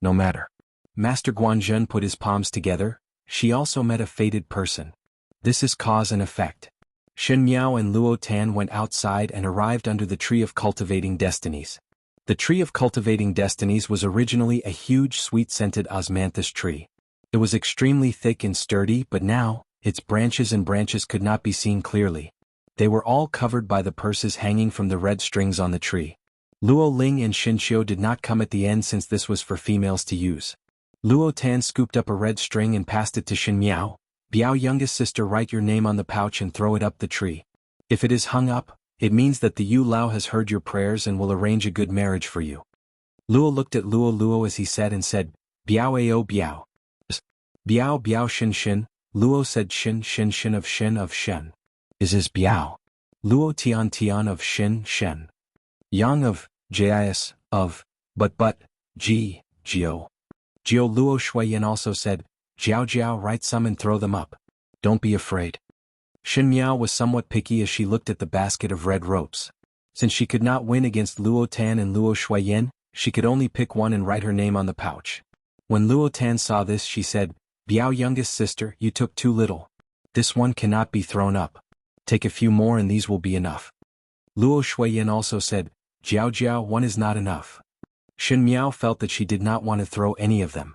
No matter. Master Guanjin put his palms together. She also met a fated person. This is cause and effect. Shen Miao and Luo Tan went outside and arrived under the Tree of Cultivating Destinies. The Tree of Cultivating Destinies was originally a huge sweet-scented osmanthus tree. It was extremely thick and sturdy, but now, its branches could not be seen clearly. They were all covered by the purses hanging from the red strings on the tree. Luo Ling and Shin Xiu did not come at the end since this was for females to use. Luo Tan scooped up a red string and passed it to Shin Miao. Biao, youngest sister, write your name on the pouch and throw it up the tree. If it is hung up, it means that the Yu Lao has heard your prayers and will arrange a good marriage for you. Luo looked at Luo as he said and said, Biao ao Biao. Biao Biao Shin Shin. Luo said Shin of Shen. Is Biao. Luo Tian of Shin Shen. Yang of, Jis, of, but, Ji, Jio. Jio. Luo Shuiyan also said, Jiao, write some and throw them up. Don't be afraid. Shin Miao was somewhat picky as she looked at the basket of red ropes. Since she could not win against Luo Tan and Luo Shuiyan, she could only pick one and write her name on the pouch. When Luo Tan saw this, she said, Biao, youngest sister, you took too little. This one cannot be thrown up. Take a few more and these will be enough. Luo Shuiyan also said, Jiao, one is not enough. Shin Miao felt that she did not want to throw any of them.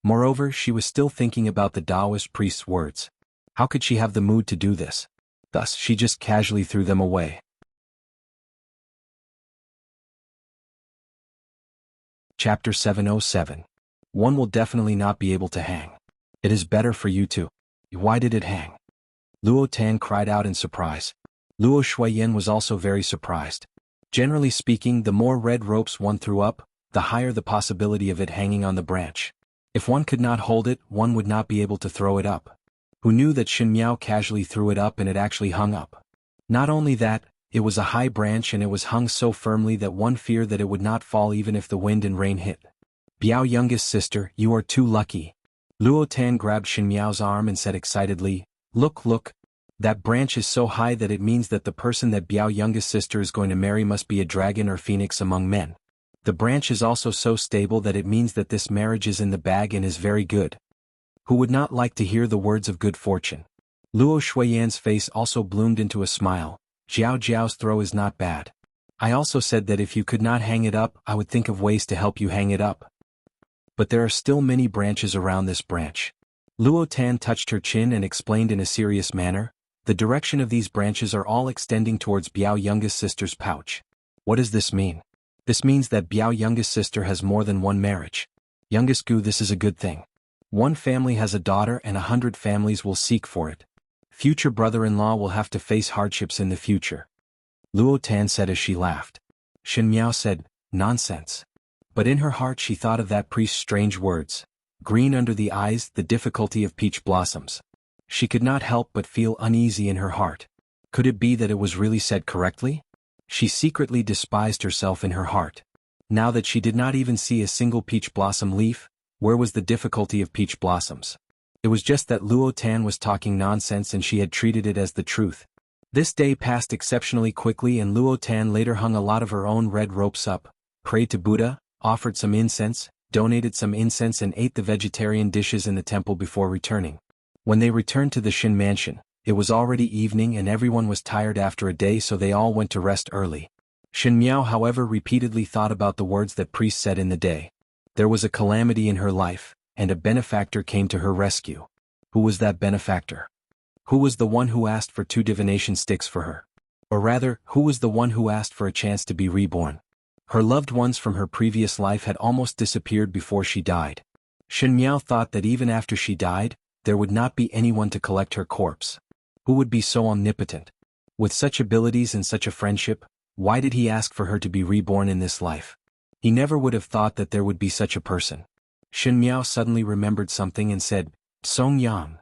Moreover, she was still thinking about the Taoist priest's words. How could she have the mood to do this? Thus, she just casually threw them away. Chapter 707. One will definitely not be able to hang. It is better for you to. Why did it hang? Luo Tan cried out in surprise. Luo Shuiyan was also very surprised. Generally speaking, the more red ropes one threw up, the higher the possibility of it hanging on the branch. If one could not hold it, one would not be able to throw it up. Who knew that Shin Miao casually threw it up and it actually hung up? Not only that, it was a high branch and it was hung so firmly that one feared that it would not fall even if the wind and rain hit. Biao, youngest sister, you are too lucky. Luo Tan grabbed Shin Miao's arm and said excitedly, Look, that branch is so high that it means that the person that Biao, youngest sister, is going to marry must be a dragon or phoenix among men. The branch is also so stable that it means that this marriage is in the bag and is very good. Who would not like to hear the words of good fortune? Luo Shuiyan's face also bloomed into a smile. Jiao's throw is not bad. I also said that if you could not hang it up, I would think of ways to help you hang it up. But there are still many branches around this branch. Luo Tan touched her chin and explained in a serious manner, the direction of these branches are all extending towards Biao, youngest sister's pouch. What does this mean? This means that Biao, youngest sister, has more than one marriage. Youngest Gu, this is a good thing. One family has a daughter and 100 families will seek for it. Future brother-in-law will have to face hardships in the future. Luo Tan said as she laughed. Shin Miao said, nonsense. But in her heart she thought of that priest's strange words. Green under the eyes, the difficulty of peach blossoms. She could not help but feel uneasy in her heart. Could it be that it was really said correctly? She secretly despised herself in her heart. Now that she did not even see a single peach blossom leaf, where was the difficulty of peach blossoms? It was just that Luo Tan was talking nonsense and she had treated it as the truth. This day passed exceptionally quickly and Luo Tan later hung a lot of her own red ropes up, prayed to Buddha, offered some incense, donated some incense and ate the vegetarian dishes in the temple before returning. When they returned to the Shin mansion, it was already evening and everyone was tired after a day, so they all went to rest early. Shin Miao, however, repeatedly thought about the words that priest said in the day. There was a calamity in her life, and a benefactor came to her rescue. Who was that benefactor? Who was the one who asked for 2 divination sticks for her? Or rather, who was the one who asked for a chance to be reborn? Her loved ones from her previous life had almost disappeared before she died. Shin Miao thought that even after she died, there would not be anyone to collect her corpse. Who would be so omnipotent? With such abilities and such a friendship, why did he ask for her to be reborn in this life? He never would have thought that there would be such a person. Shin Miao suddenly remembered something and said, Song Yang.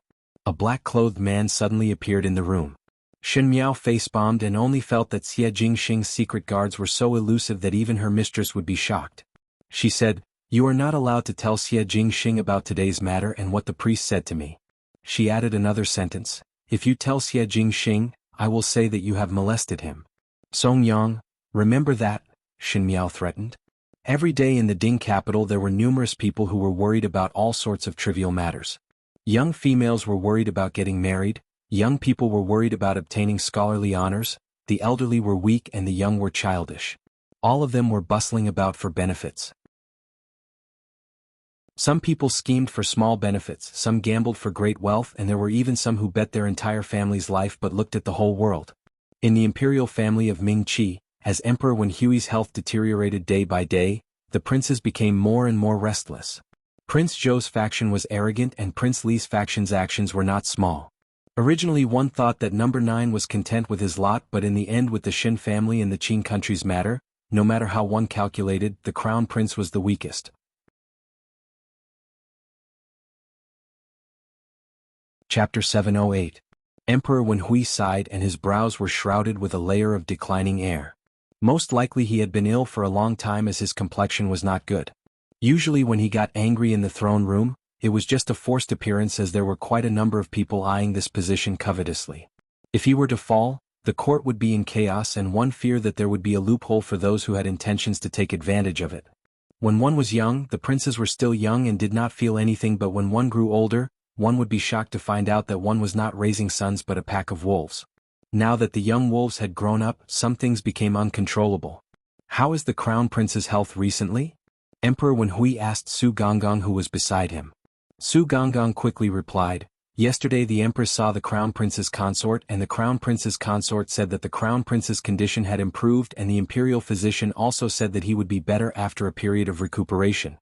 A black-clothed man suddenly appeared in the room. Shin Miao face-bombed and only felt that Xie Jingxing's secret guards were so elusive that even her mistress would be shocked. She said, You are not allowed to tell Xie Jingxing about today's matter and what the priest said to me. She added another sentence, If you tell Xie Jingxing, I will say that you have molested him. Song Yang, remember that, Shin Miao threatened. Every day in the Ding capital there were numerous people who were worried about all sorts of trivial matters. Young females were worried about getting married, Young people were worried about obtaining scholarly honors, the elderly were weak and the young were childish. All of them were bustling about for benefits. Some people schemed for small benefits, some gambled for great wealth, and there were even some who bet their entire family's life but looked at the whole world. In the imperial family of Ming-Chi, as Emperor Wen Hui's health deteriorated day by day, the princes became more and more restless. Prince Zhou's faction was arrogant and Prince Li's faction's actions were not small. Originally one thought that number 9 was content with his lot, but in the end with the Shin family and the Qing country's matter, no matter how one calculated, the crown prince was the weakest. Chapter 708. Emperor Wen Hui sighed and his brows were shrouded with a layer of declining air. Most likely he had been ill for a long time as his complexion was not good. Usually when he got angry in the throne room, it was just a forced appearance as there were quite a number of people eyeing this position covetously. If he were to fall, the court would be in chaos and one feared that there would be a loophole for those who had intentions to take advantage of it. When one was young, the princes were still young and did not feel anything, but when one grew older, one would be shocked to find out that one was not raising sons but a pack of wolves. Now that the young wolves had grown up, some things became uncontrollable. How is the crown prince's health recently? Emperor Wen Hui asked Su Gongong, who was beside him. Su Gongong quickly replied, "Yesterday the Empress saw the crown prince's consort and the crown prince's consort said that the crown prince's condition had improved and the imperial physician also said that he would be better after a period of recuperation."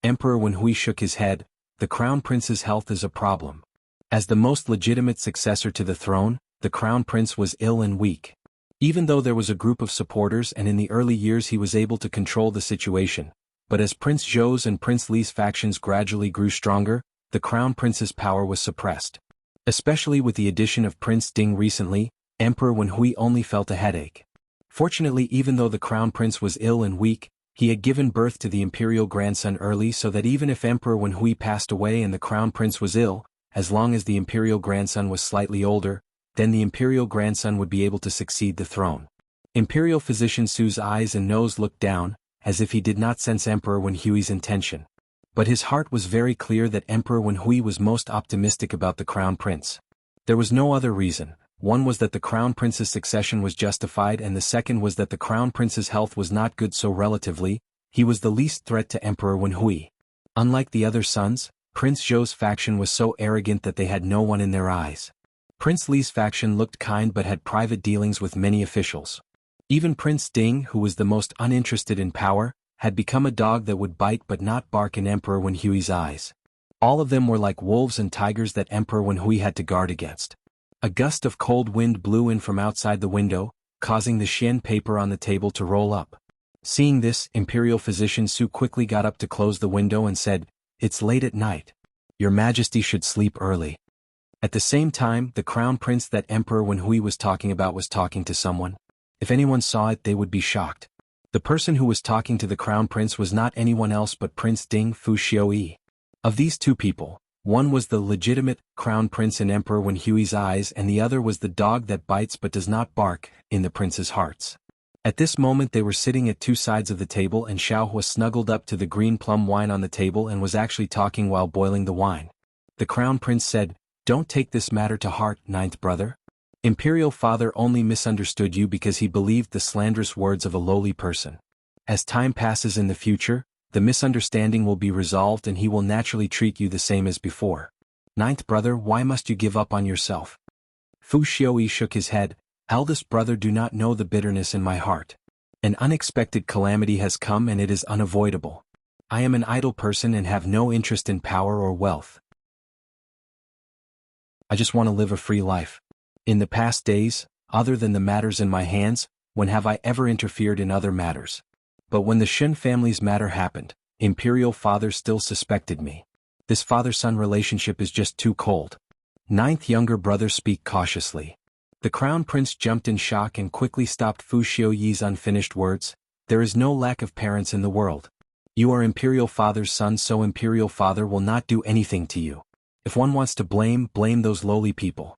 Emperor Wen Hui shook his head. The crown prince's health is a problem. As the most legitimate successor to the throne, the crown prince was ill and weak. Even though there was a group of supporters and in the early years he was able to control the situation, but as Prince Zhou's and Prince Li's factions gradually grew stronger, the crown prince's power was suppressed. Especially with the addition of Prince Ding recently, Emperor Wen Hui only felt a headache. Fortunately, even though the crown prince was ill and weak, he had given birth to the imperial grandson early, so that even if Emperor Wen Hui passed away and the crown prince was ill, as long as the imperial grandson was slightly older, then the imperial grandson would be able to succeed the throne. Imperial physician Su's eyes and nose looked down, as if he did not sense Emperor Wen Hui's intention. But his heart was very clear that Emperor Wen Hui was most optimistic about the crown prince. There was no other reason. One was that the crown prince's succession was justified and the second was that the crown prince's health was not good, so relatively, he was the least threat to Emperor Wen Hui. Unlike the other sons, Prince Zhou's faction was so arrogant that they had no one in their eyes. Prince Li's faction looked kind but had private dealings with many officials. Even Prince Ding, who was the most uninterested in power, had become a dog that would bite but not bark in Emperor Wen Hui's eyes. All of them were like wolves and tigers that Emperor Wen Hui had to guard against. A gust of cold wind blew in from outside the window, causing the Xian paper on the table to roll up. Seeing this, Imperial Physician Su quickly got up to close the window and said, "It's late at night. Your Majesty should sleep early." At the same time, the crown prince that Emperor Wen Hui was talking about was talking to someone. If anyone saw it, they would be shocked. The person who was talking to the crown prince was not anyone else but Prince Ding Fu Xiaoyi. Of these two people, one was the legitimate crown prince in Emperor Wen Hui's eyes and the other was the dog that bites but does not bark, in the prince's hearts. At this moment they were sitting at two sides of the table and Xiaohua snuggled up to the green plum wine on the table and was actually talking while boiling the wine. The crown prince said, "Don't take this matter to heart, ninth brother. Imperial father only misunderstood you because he believed the slanderous words of a lowly person. As time passes in the future, the misunderstanding will be resolved and he will naturally treat you the same as before. Ninth brother, why must you give up on yourself?" Fu Xiaoyi shook his head. "Eldest brother, do not know the bitterness in my heart. An unexpected calamity has come and it is unavoidable. I am an idle person and have no interest in power or wealth. I just want to live a free life. In the past days, other than the matters in my hands, when have I ever interfered in other matters? But when the Shin family's matter happened, Imperial father still suspected me. This father-son relationship is just too cold." Ninth younger brother speak cautiously. The crown prince jumped in shock and quickly stopped Fu Xiaoyi's unfinished words. "There is no lack of parents in the world. You are Imperial father's son, so Imperial father will not do anything to you. If one wants to blame those lowly people."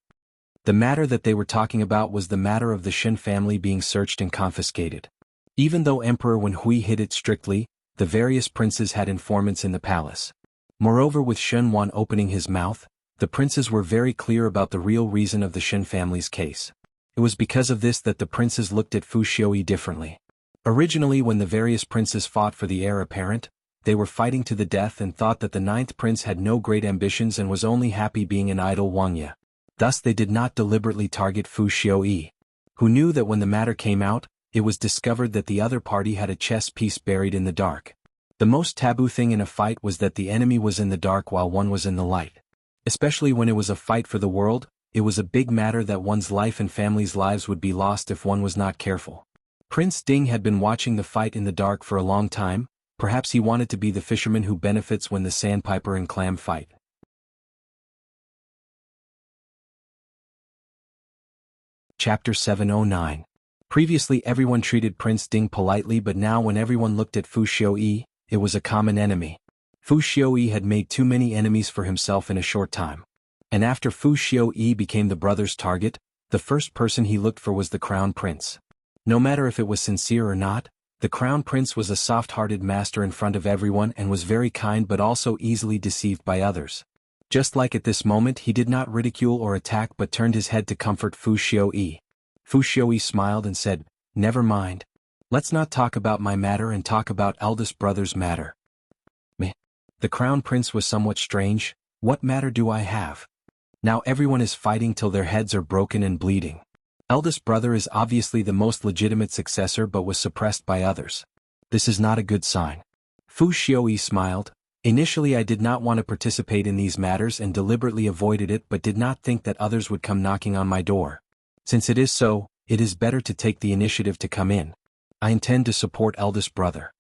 The matter that they were talking about was the matter of the Shin family being searched and confiscated. Even though Emperor Wen Hui hid it strictly, the various princes had informants in the palace. Moreover, with Shen Wan opening his mouth, The princes were very clear about the real reason of the Shin family's case. It was because of this that the princes looked at Fu Xiaoyi differently. Originally, when the various princes fought for the heir apparent, they were fighting to the death and thought that the ninth prince had no great ambitions and was only happy being an idle Wuxia. Thus they did not deliberately target Fu Xiaoyi, who knew that when the matter came out, it was discovered that the other party had a chess piece buried in the dark. The most taboo thing in a fight was that the enemy was in the dark while one was in the light. Especially when it was a fight for the world, it was a big matter that one's life and family's lives would be lost if one was not careful. Prince Ding had been watching the fight in the dark for a long time. Perhaps he wanted to be the fisherman who benefits when the sandpiper and clam fight. Chapter 709. Previously everyone treated Prince Ding politely, but now when everyone looked at Fu Xiaoyi, it was a common enemy. Fu Xiaoyi had made too many enemies for himself in a short time. And after Fu Xiaoyi became the brother's target, the first person he looked for was the crown prince. No matter if it was sincere or not, the crown prince was a soft-hearted master in front of everyone and was very kind but also easily deceived by others. Just like at this moment, he did not ridicule or attack but turned his head to comfort Fu Xiaoyi. Fu Xiaoyi smiled and said, "Never mind. Let's not talk about my matter and talk about eldest brother's matter." Meh. The crown prince was somewhat strange. What matter do I have? Now everyone is fighting till their heads are broken and bleeding. Eldest brother is obviously the most legitimate successor but was suppressed by others. This is not a good sign. Fu Xiaoyi smiled. Initially I did not want to participate in these matters and deliberately avoided it, but did not think that others would come knocking on my door. Since it is so, it is better to take the initiative to come in. I intend to support eldest brother.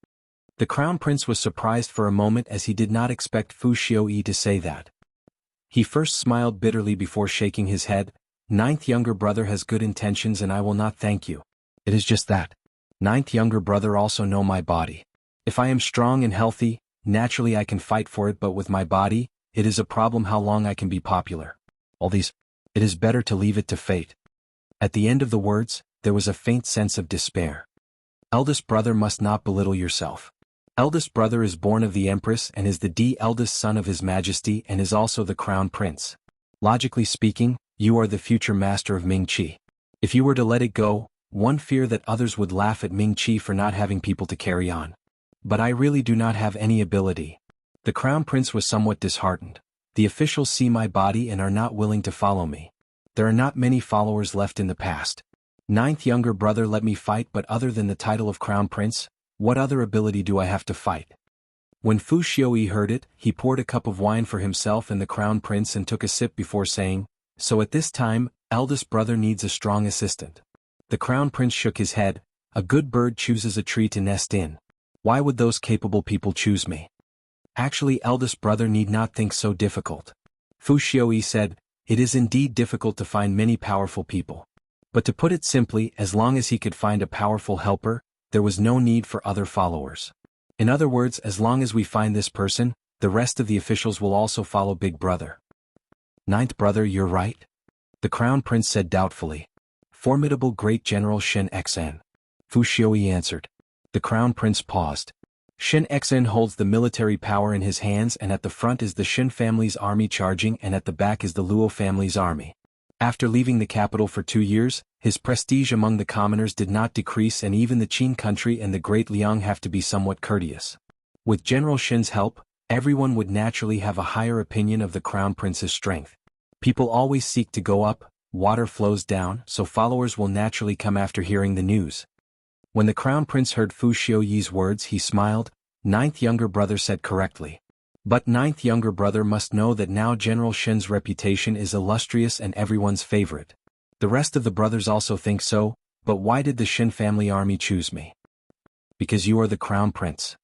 The crown prince was surprised for a moment as he did not expect Fu Xiaoyi to say that. He first smiled bitterly before shaking his head. Ninth younger brother has good intentions and I will not thank you. It is just that. Ninth younger brother also know my body. If I am strong and healthy, naturally I can fight for it, but with my body, it is a problem how long I can be popular. All these, it is better to leave it to fate. At the end of the words, there was a faint sense of despair. Eldest brother must not belittle yourself. Eldest brother is born of the Empress and is the eldest son of His Majesty and is also the crown prince. Logically speaking, you are the future master of Ming Qi. If you were to let it go, one fear that others would laugh at Ming Qi for not having people to carry on. But I really do not have any ability. The crown prince was somewhat disheartened. The officials see my body and are not willing to follow me. There are not many followers left in the past. Ninth younger brother let me fight, but other than the title of crown prince, what other ability do I have to fight? When Fu Xiaoyi heard it, he poured a cup of wine for himself and the crown prince and took a sip before saying, "So at this time, eldest brother needs a strong assistant." The crown prince shook his head. A good bird chooses a tree to nest in. Why would those capable people choose me? Actually, eldest brother need not think so difficult. Fu Xiaoyi said, "It is indeed difficult to find many powerful people. But to put it simply, as long as he could find a powerful helper, there was no need for other followers. In other words, as long as we find this person, the rest of the officials will also follow big brother." Ninth brother, you're right? The crown prince said doubtfully. Formidable great general Shen Xn. Fu Xiaoyi answered. The crown prince paused. Shen Xn holds the military power in his hands, and at the front is the Shen family's army charging and at the back is the Luo family's army. After leaving the capital for 2 years, his prestige among the commoners did not decrease, and even the Qin country and the Great Liang have to be somewhat courteous. With General Shen's help, everyone would naturally have a higher opinion of the crown prince's strength. People always seek to go up, water flows down, so followers will naturally come after hearing the news. When the crown prince heard Fu Xiaoyi's words, he smiled. Ninth younger brother said correctly. But ninth younger brother must know that now General Shen's reputation is illustrious and everyone's favorite. The rest of the brothers also think so, but why did the Shen family army choose me? Because you are the crown prince.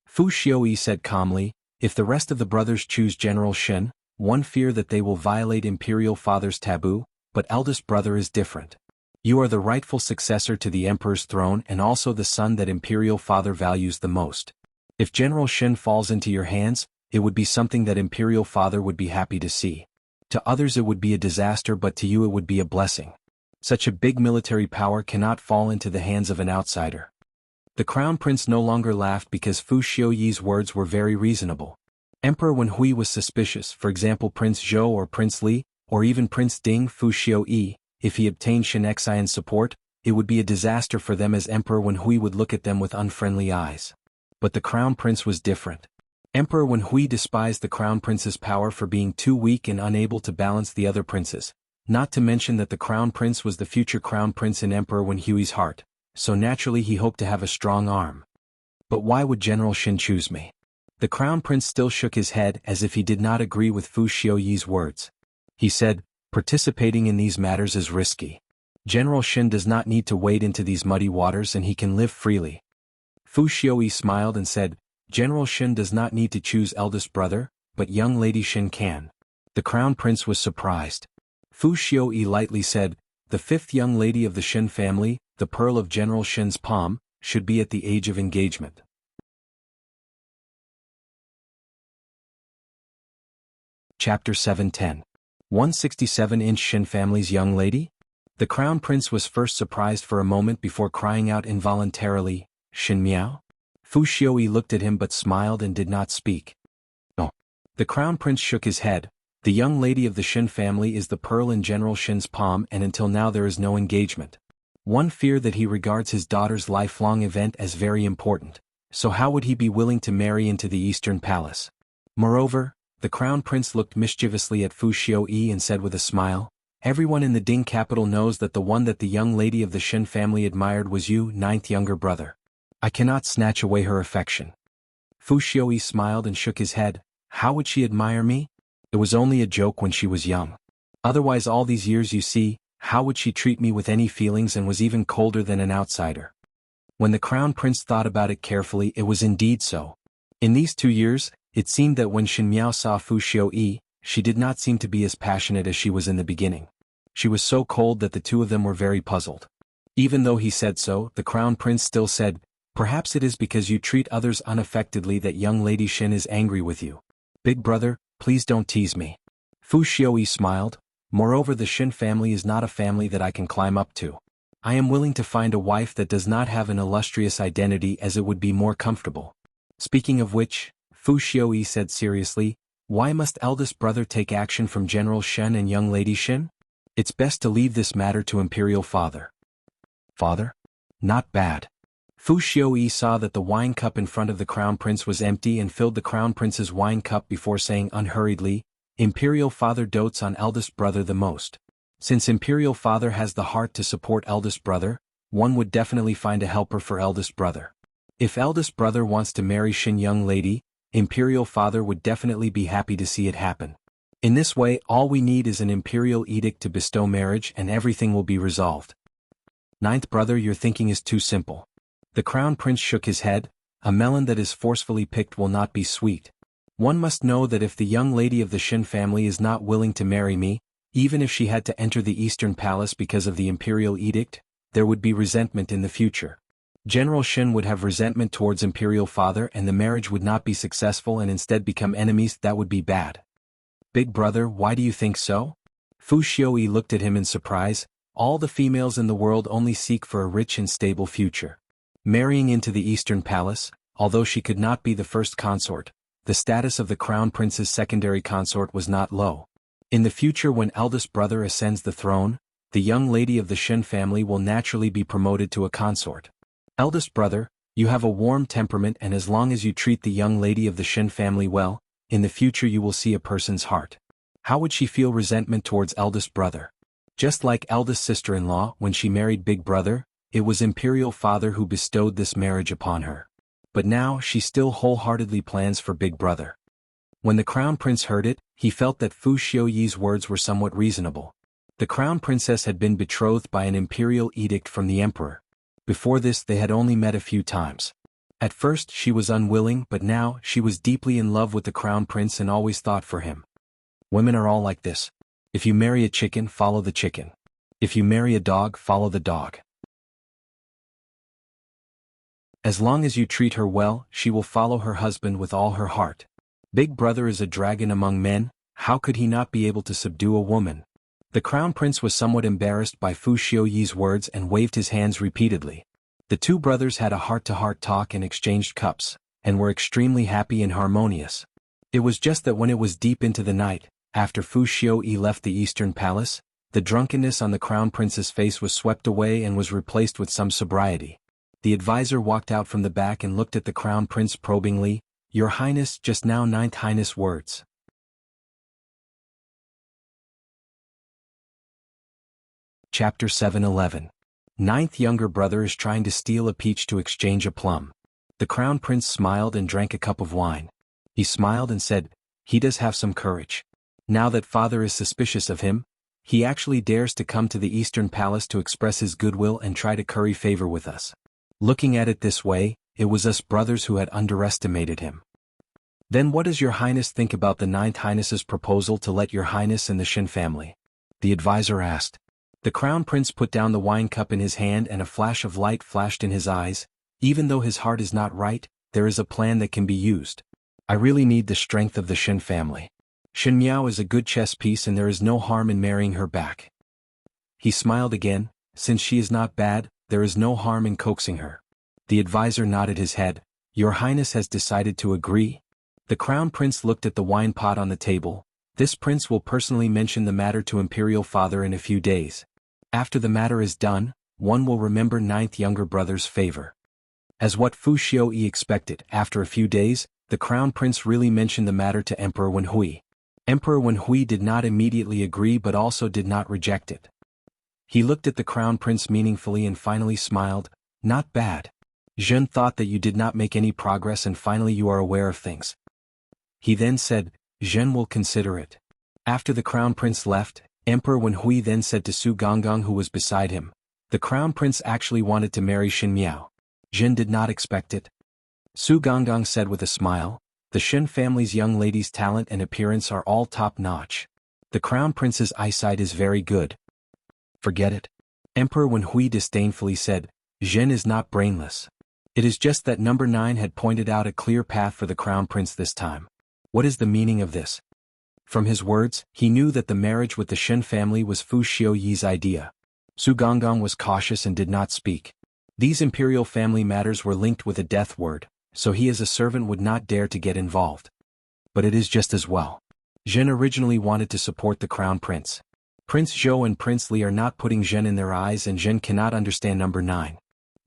Fu Xiaoyi said calmly, if the rest of the brothers choose General Shen, one fear that they will violate imperial father's taboo, but eldest brother is different. You are the rightful successor to the emperor's throne and also the son that imperial father values the most. If General Shen falls into your hands, it would be something that imperial father would be happy to see. To others it would be a disaster, but to you it would be a blessing. Such a big military power cannot fall into the hands of an outsider. The crown prince no longer laughed because Fu Xiaoyi's words were very reasonable. Emperor Wen Hui was suspicious, for example Prince Zhou or Prince Li, or even Prince Ding Fu Xiu. If he obtained Shen Xian's support, it would be a disaster for them, as Emperor Wen Hui would look at them with unfriendly eyes. But the Crown Prince was different. Emperor Wen Hui despised the Crown Prince's power for being too weak and unable to balance the other princes, not to mention that the Crown Prince was the future Crown Prince in Emperor Wen Hui's heart, so naturally he hoped to have a strong arm. But why would General Shen choose me? The Crown Prince still shook his head as if he did not agree with Fu Xiuyi's words. He said, participating in these matters is risky. General Shen does not need to wade into these muddy waters and he can live freely. Fu Xiuyi smiled and said, General Shen does not need to choose eldest brother, but young lady Shen can. The Crown Prince was surprised. Fu Xiuyi lightly said, the fifth young lady of the Shen family, the pearl of General Shen's palm, should be at the age of engagement. Chapter 710. 167-inch Shen family's young lady? The Crown Prince was first surprised for a moment before crying out involuntarily, Shen Miao? Fu Xiuyi looked at him but smiled and did not speak. Oh. The Crown Prince shook his head. The young lady of the Shen family is the pearl in General Shen's palm, and until now there is no engagement. One feared that he regards his daughter's lifelong event as very important, so how would he be willing to marry into the Eastern Palace? Moreover, the Crown Prince looked mischievously at Fu Xiuyi and said with a smile, everyone in the Ding capital knows that the one that the young lady of the Shen family admired was you, ninth younger brother. I cannot snatch away her affection. Fu Xiuyi smiled and shook his head. How would she admire me? It was only a joke when she was young. Otherwise all these years you see, how would she treat me with any feelings, and was even colder than an outsider? When the Crown Prince thought about it carefully, it was indeed so. In these 2 years, it seemed that when Shen Miao saw Fu Xiuyi, she did not seem to be as passionate as she was in the beginning. She was so cold that the two of them were very puzzled. Even though he said so, the Crown Prince still said, perhaps it is because you treat others unaffectedly that young lady Shen is angry with you. Big brother, please don't tease me. Fu Xiuyi smiled. Moreover, the Shen family is not a family that I can climb up to. I am willing to find a wife that does not have an illustrious identity, as it would be more comfortable. Speaking of which, Fu Xiuyi said seriously, why must eldest brother take action from General Shen and young lady Shen? It's best to leave this matter to Imperial Father. Father? Not bad. Fu Xiuyi saw that the wine cup in front of the Crown Prince was empty and filled the Crown Prince's wine cup before saying unhurriedly, Imperial Father dotes on eldest brother the most. Since Imperial Father has the heart to support eldest brother, one would definitely find a helper for eldest brother. If eldest brother wants to marry Shen young lady, Imperial Father would definitely be happy to see it happen. In this way, all we need is an imperial edict to bestow marriage and everything will be resolved. Ninth brother, your thinking is too simple. The Crown Prince shook his head. A melon that is forcefully picked will not be sweet. One must know that if the young lady of the Shen family is not willing to marry me, even if she had to enter the Eastern Palace because of the imperial edict, there would be resentment in the future. General Shen would have resentment towards Imperial Father and the marriage would not be successful and instead become enemies. That would be bad. Big brother, why do you think so? Fu Xiuyi looked at him in surprise. All the females in the world only seek for a rich and stable future. Marrying into the Eastern Palace, although she could not be the first consort, the status of the Crown Prince's secondary consort was not low. In the future, when eldest brother ascends the throne, the young lady of the Shen family will naturally be promoted to a consort. Eldest brother, you have a warm temperament, and as long as you treat the young lady of the Shen family well, in the future you will see a person's heart. How would she feel resentment towards eldest brother? Just like eldest sister-in-law when she married big brother, it was Imperial Father who bestowed this marriage upon her. But now she still wholeheartedly plans for big brother. When the Crown Prince heard it, he felt that Fu Xiuyi's words were somewhat reasonable. The Crown Princess had been betrothed by an imperial edict from the Emperor. Before this they had only met a few times. At first she was unwilling, but now she was deeply in love with the Crown Prince and always thought for him. Women are all like this. If you marry a chicken, follow the chicken. If you marry a dog, follow the dog. As long as you treat her well, she will follow her husband with all her heart. Big brother is a dragon among men, how could he not be able to subdue a woman? The Crown Prince was somewhat embarrassed by Fu Xiuyi's words and waved his hands repeatedly. The two brothers had a heart-to-heart talk and exchanged cups, and were extremely happy and harmonious. It was just that when it was deep into the night, after Fu Xiuyi left the Eastern Palace, the drunkenness on the Crown Prince's face was swept away and was replaced with some sobriety. The advisor walked out from the back and looked at the Crown Prince probingly. "Your Highness, just now Ninth Highness words." Chapter 7:11. Ninth younger brother is trying to steal a peach to exchange a plum. The Crown Prince smiled and drank a cup of wine. He smiled and said, "He does have some courage. Now that father is suspicious of him, he actually dares to come to the Eastern Palace to express his goodwill and try to curry favor with us." Looking at it this way, it was us brothers who had underestimated him. "Then what does your Highness think about the Ninth Highness's proposal to let your Highness and the Shin family?" the advisor asked. The Crown Prince put down the wine cup in his hand and a flash of light flashed in his eyes. "Even though his heart is not right, there is a plan that can be used. I really need the strength of the Shin family. Shin Miao is a good chess piece and there is no harm in marrying her back." He smiled again. "Since she is not bad, there is no harm in coaxing her." The advisor nodded his head. "Your Highness has decided to agree?" The Crown Prince looked at the wine pot on the table. "This prince will personally mention the matter to Imperial Father in a few days. After the matter is done, one will remember Ninth younger brother's favor." As what Fu Xiuyi expected, after a few days, the Crown Prince really mentioned the matter to Emperor Wenhui. Emperor Wenhui did not immediately agree but also did not reject it. He looked at the Crown Prince meaningfully and finally smiled. "Not bad. Zhen thought that you did not make any progress and finally you are aware of things." He then said, "Zhen will consider it." After the Crown Prince left, Emperor Wenhui then said to Su Gonggong who was beside him, "The Crown Prince actually wanted to marry Shin Miao. Zhen did not expect it." Su Gonggong said with a smile, "The Shin family's young lady's talent and appearance are all top-notch. The Crown Prince's eyesight is very good." "Forget it." Emperor Wenhui disdainfully said, "Zhen is not brainless. It is just that number 9 had pointed out a clear path for the Crown Prince this time. What is the meaning of this?" From his words, he knew that the marriage with the Shin family was Fu Xiuyi's idea. Su Gonggong was cautious and did not speak. These imperial family matters were linked with a death word, so he as a servant would not dare to get involved. But it is just as well. Zhen originally wanted to support the Crown Prince. Prince Zhou and Prince Li are not putting Zhen in their eyes and Zhen cannot understand number 9.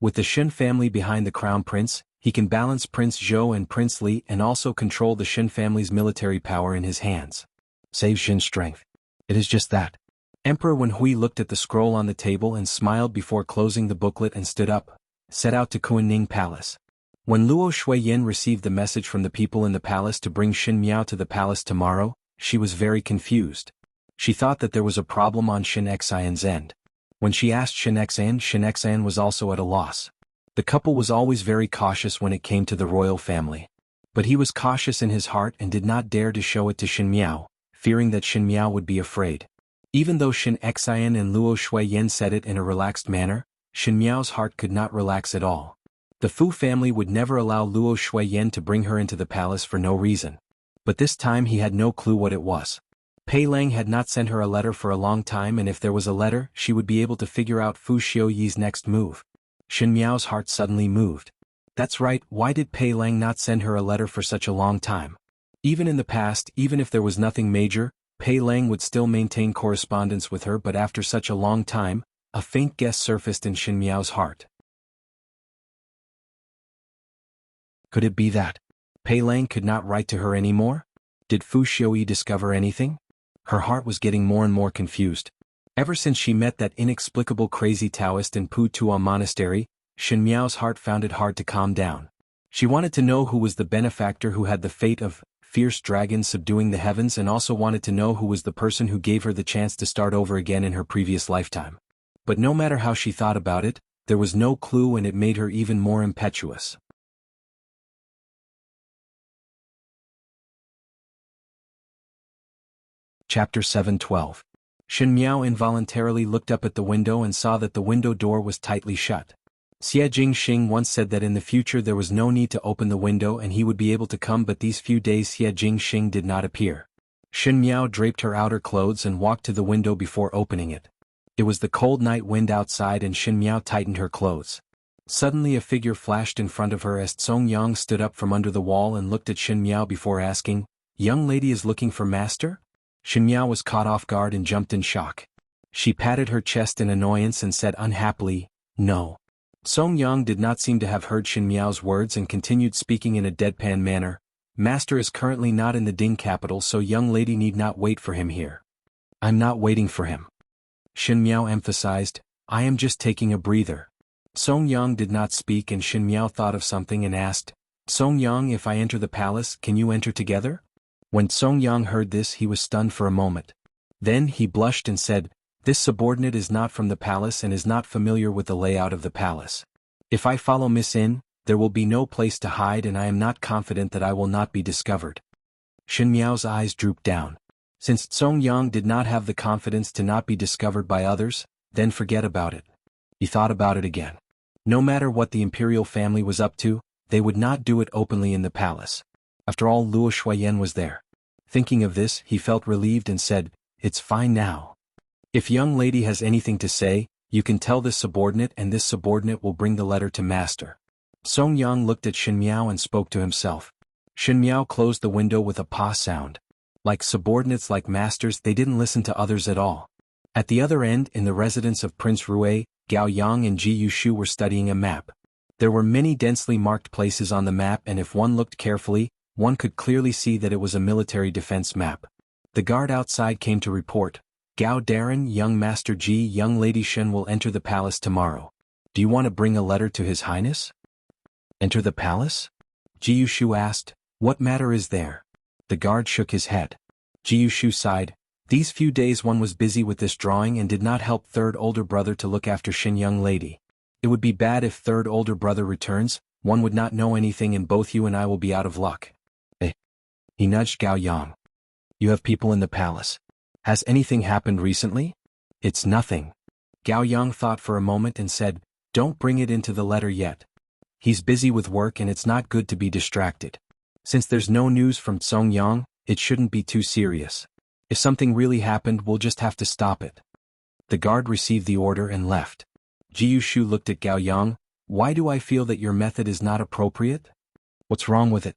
With the Shin family behind the Crown Prince, he can balance Prince Zhou and Prince Li and also control the Shin family's military power in his hands. Save Zhen's strength. It is just that. Emperor Wenhui looked at the scroll on the table and smiled before closing the booklet and stood up, set out to Kunning Palace. When Luo Shuiyin received the message from the people in the palace to bring Shin Miao to the palace tomorrow, she was very confused. She thought that there was a problem on Shin Xian's end. When she asked Shin Xian was also at a loss. The couple was always very cautious when it came to the royal family. But he was cautious in his heart and did not dare to show it to Shin Miao, fearing that Shin Miao would be afraid. Even though Shin Xian and Luo Shuiyin said it in a relaxed manner, Shin Miao's heart could not relax at all. The Fu family would never allow Luo Shuiyin to bring her into the palace for no reason. But this time he had no clue what it was. Pei Lang had not sent her a letter for a long time and if there was a letter, she would be able to figure out Fu Xiuyi's next move. Shin Miao's heart suddenly moved. That's right, why did Pei Lang not send her a letter for such a long time? Even in the past, even if there was nothing major, Pei Lang would still maintain correspondence with her but after such a long time, a faint guess surfaced in Shin Miao's heart. Could it be that Pei Lang could not write to her anymore? Did Fu Xiuyi discover anything? Her heart was getting more and more confused. Ever since she met that inexplicable crazy Taoist in Pu Tuo Monastery, Shin Miao's heart found it hard to calm down. She wanted to know who was the benefactor who had the fate of fierce dragon subduing the heavens and also wanted to know who was the person who gave her the chance to start over again in her previous lifetime. But no matter how she thought about it, there was no clue and it made her even more impetuous. Chapter 7:12. Shin Miao involuntarily looked up at the window and saw that the window door was tightly shut. Xie Jingxing once said that in the future there was no need to open the window and he would be able to come but these few days Xie Jingxing did not appear. Shin Miao draped her outer clothes and walked to the window before opening it. It was the cold night wind outside and Shin Miao tightened her clothes. Suddenly a figure flashed in front of her as Tsong Yang stood up from under the wall and looked at Shin Miao before asking, Young lady is looking for master? Shen Miao was caught off guard and jumped in shock. She patted her chest in annoyance and said unhappily, no. Song Yang did not seem to have heard Shen Miao's words and continued speaking in a deadpan manner. Master is currently not in the Ding capital, so young lady need not wait for him here. I'm not waiting for him. Shen Miao emphasized, I am just taking a breather. Song Yang did not speak and Shen Miao thought of something and asked, Song Yang, if I enter the palace, can you enter together? When Song Yang heard this, he was stunned for a moment. Then he blushed and said, this subordinate is not from the palace and is not familiar with the layout of the palace. If I follow Miss in, there will be no place to hide and I am not confident that I will not be discovered. Shen Miao's eyes drooped down. Since Song Yang did not have the confidence to not be discovered by others, then forget about it. He thought about it again. No matter what the imperial family was up to, they would not do it openly in the palace. After all, Luo Shuiyan was there. Thinking of this, he felt relieved and said, it's fine now. If young lady has anything to say, you can tell this subordinate and this subordinate will bring the letter to master. Song Yang looked at Shen Miao and spoke to himself. Shen Miao closed the window with a pa sound. Like subordinates like masters, they didn't listen to others at all. At the other end, in the residence of Prince Rui, Gao Yang and Ji Yushu were studying a map. There were many densely marked places on the map and if one looked carefully, one could clearly see that it was a military defense map. The guard outside came to report, Gao Darren, young Master Ji, young Lady Shen will enter the palace tomorrow. Do you want to bring a letter to His Highness? Enter the palace? Ji Yushu asked, what matter is there? The guard shook his head. Ji Yushu sighed, these few days one was busy with this drawing and did not help third older brother to look after Shen young lady. It would be bad if third older brother returns, one would not know anything and both you and I will be out of luck. He nudged Gao Yang. You have people in the palace. Has anything happened recently? It's nothing. Gao Yang thought for a moment and said, don't bring it into the letter yet. He's busy with work and it's not good to be distracted. Since there's no news from Song Yang, it shouldn't be too serious. If something really happened, we'll just have to stop it. The guard received the order and left. Ji Yushu looked at Gao Yang. Why do I feel that your method is not appropriate? What's wrong with it?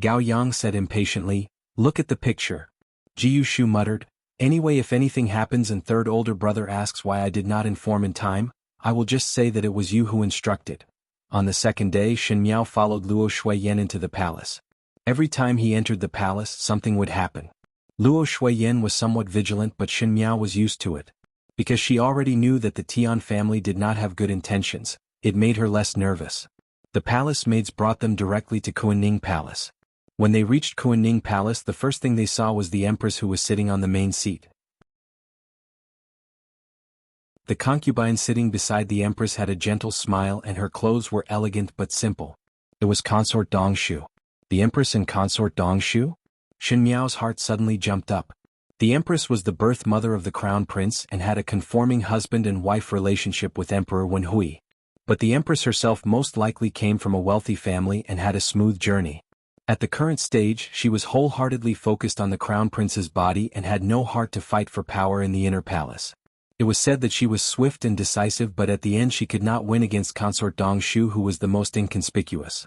Gao Yang said impatiently, look at the picture. Ji Yushu muttered, anyway, if anything happens and third older brother asks why I did not inform in time, I will just say that it was you who instructed. On the second day, Shen Miao followed Luo Shuiyan into the palace. Every time he entered the palace, something would happen. Luo Shuiyan was somewhat vigilant, but Shen Miao was used to it. Because she already knew that the Tian family did not have good intentions, it made her less nervous. The palace maids brought them directly to Kuaning Palace. When they reached Kuaning Palace, the first thing they saw was the Empress who was sitting on the main seat. The concubine sitting beside the Empress had a gentle smile and her clothes were elegant but simple. It was Consort Dongshu. The Empress and Consort Dongshu? Shen Miao's heart suddenly jumped up. The Empress was the birth mother of the Crown Prince and had a conforming husband and wife relationship with Emperor Wenhui. But the Empress herself most likely came from a wealthy family and had a smooth journey. At the current stage, she was wholeheartedly focused on the Crown Prince's body and had no heart to fight for power in the inner palace. It was said that she was swift and decisive, but at the end she could not win against Consort Dongshu, who was the most inconspicuous.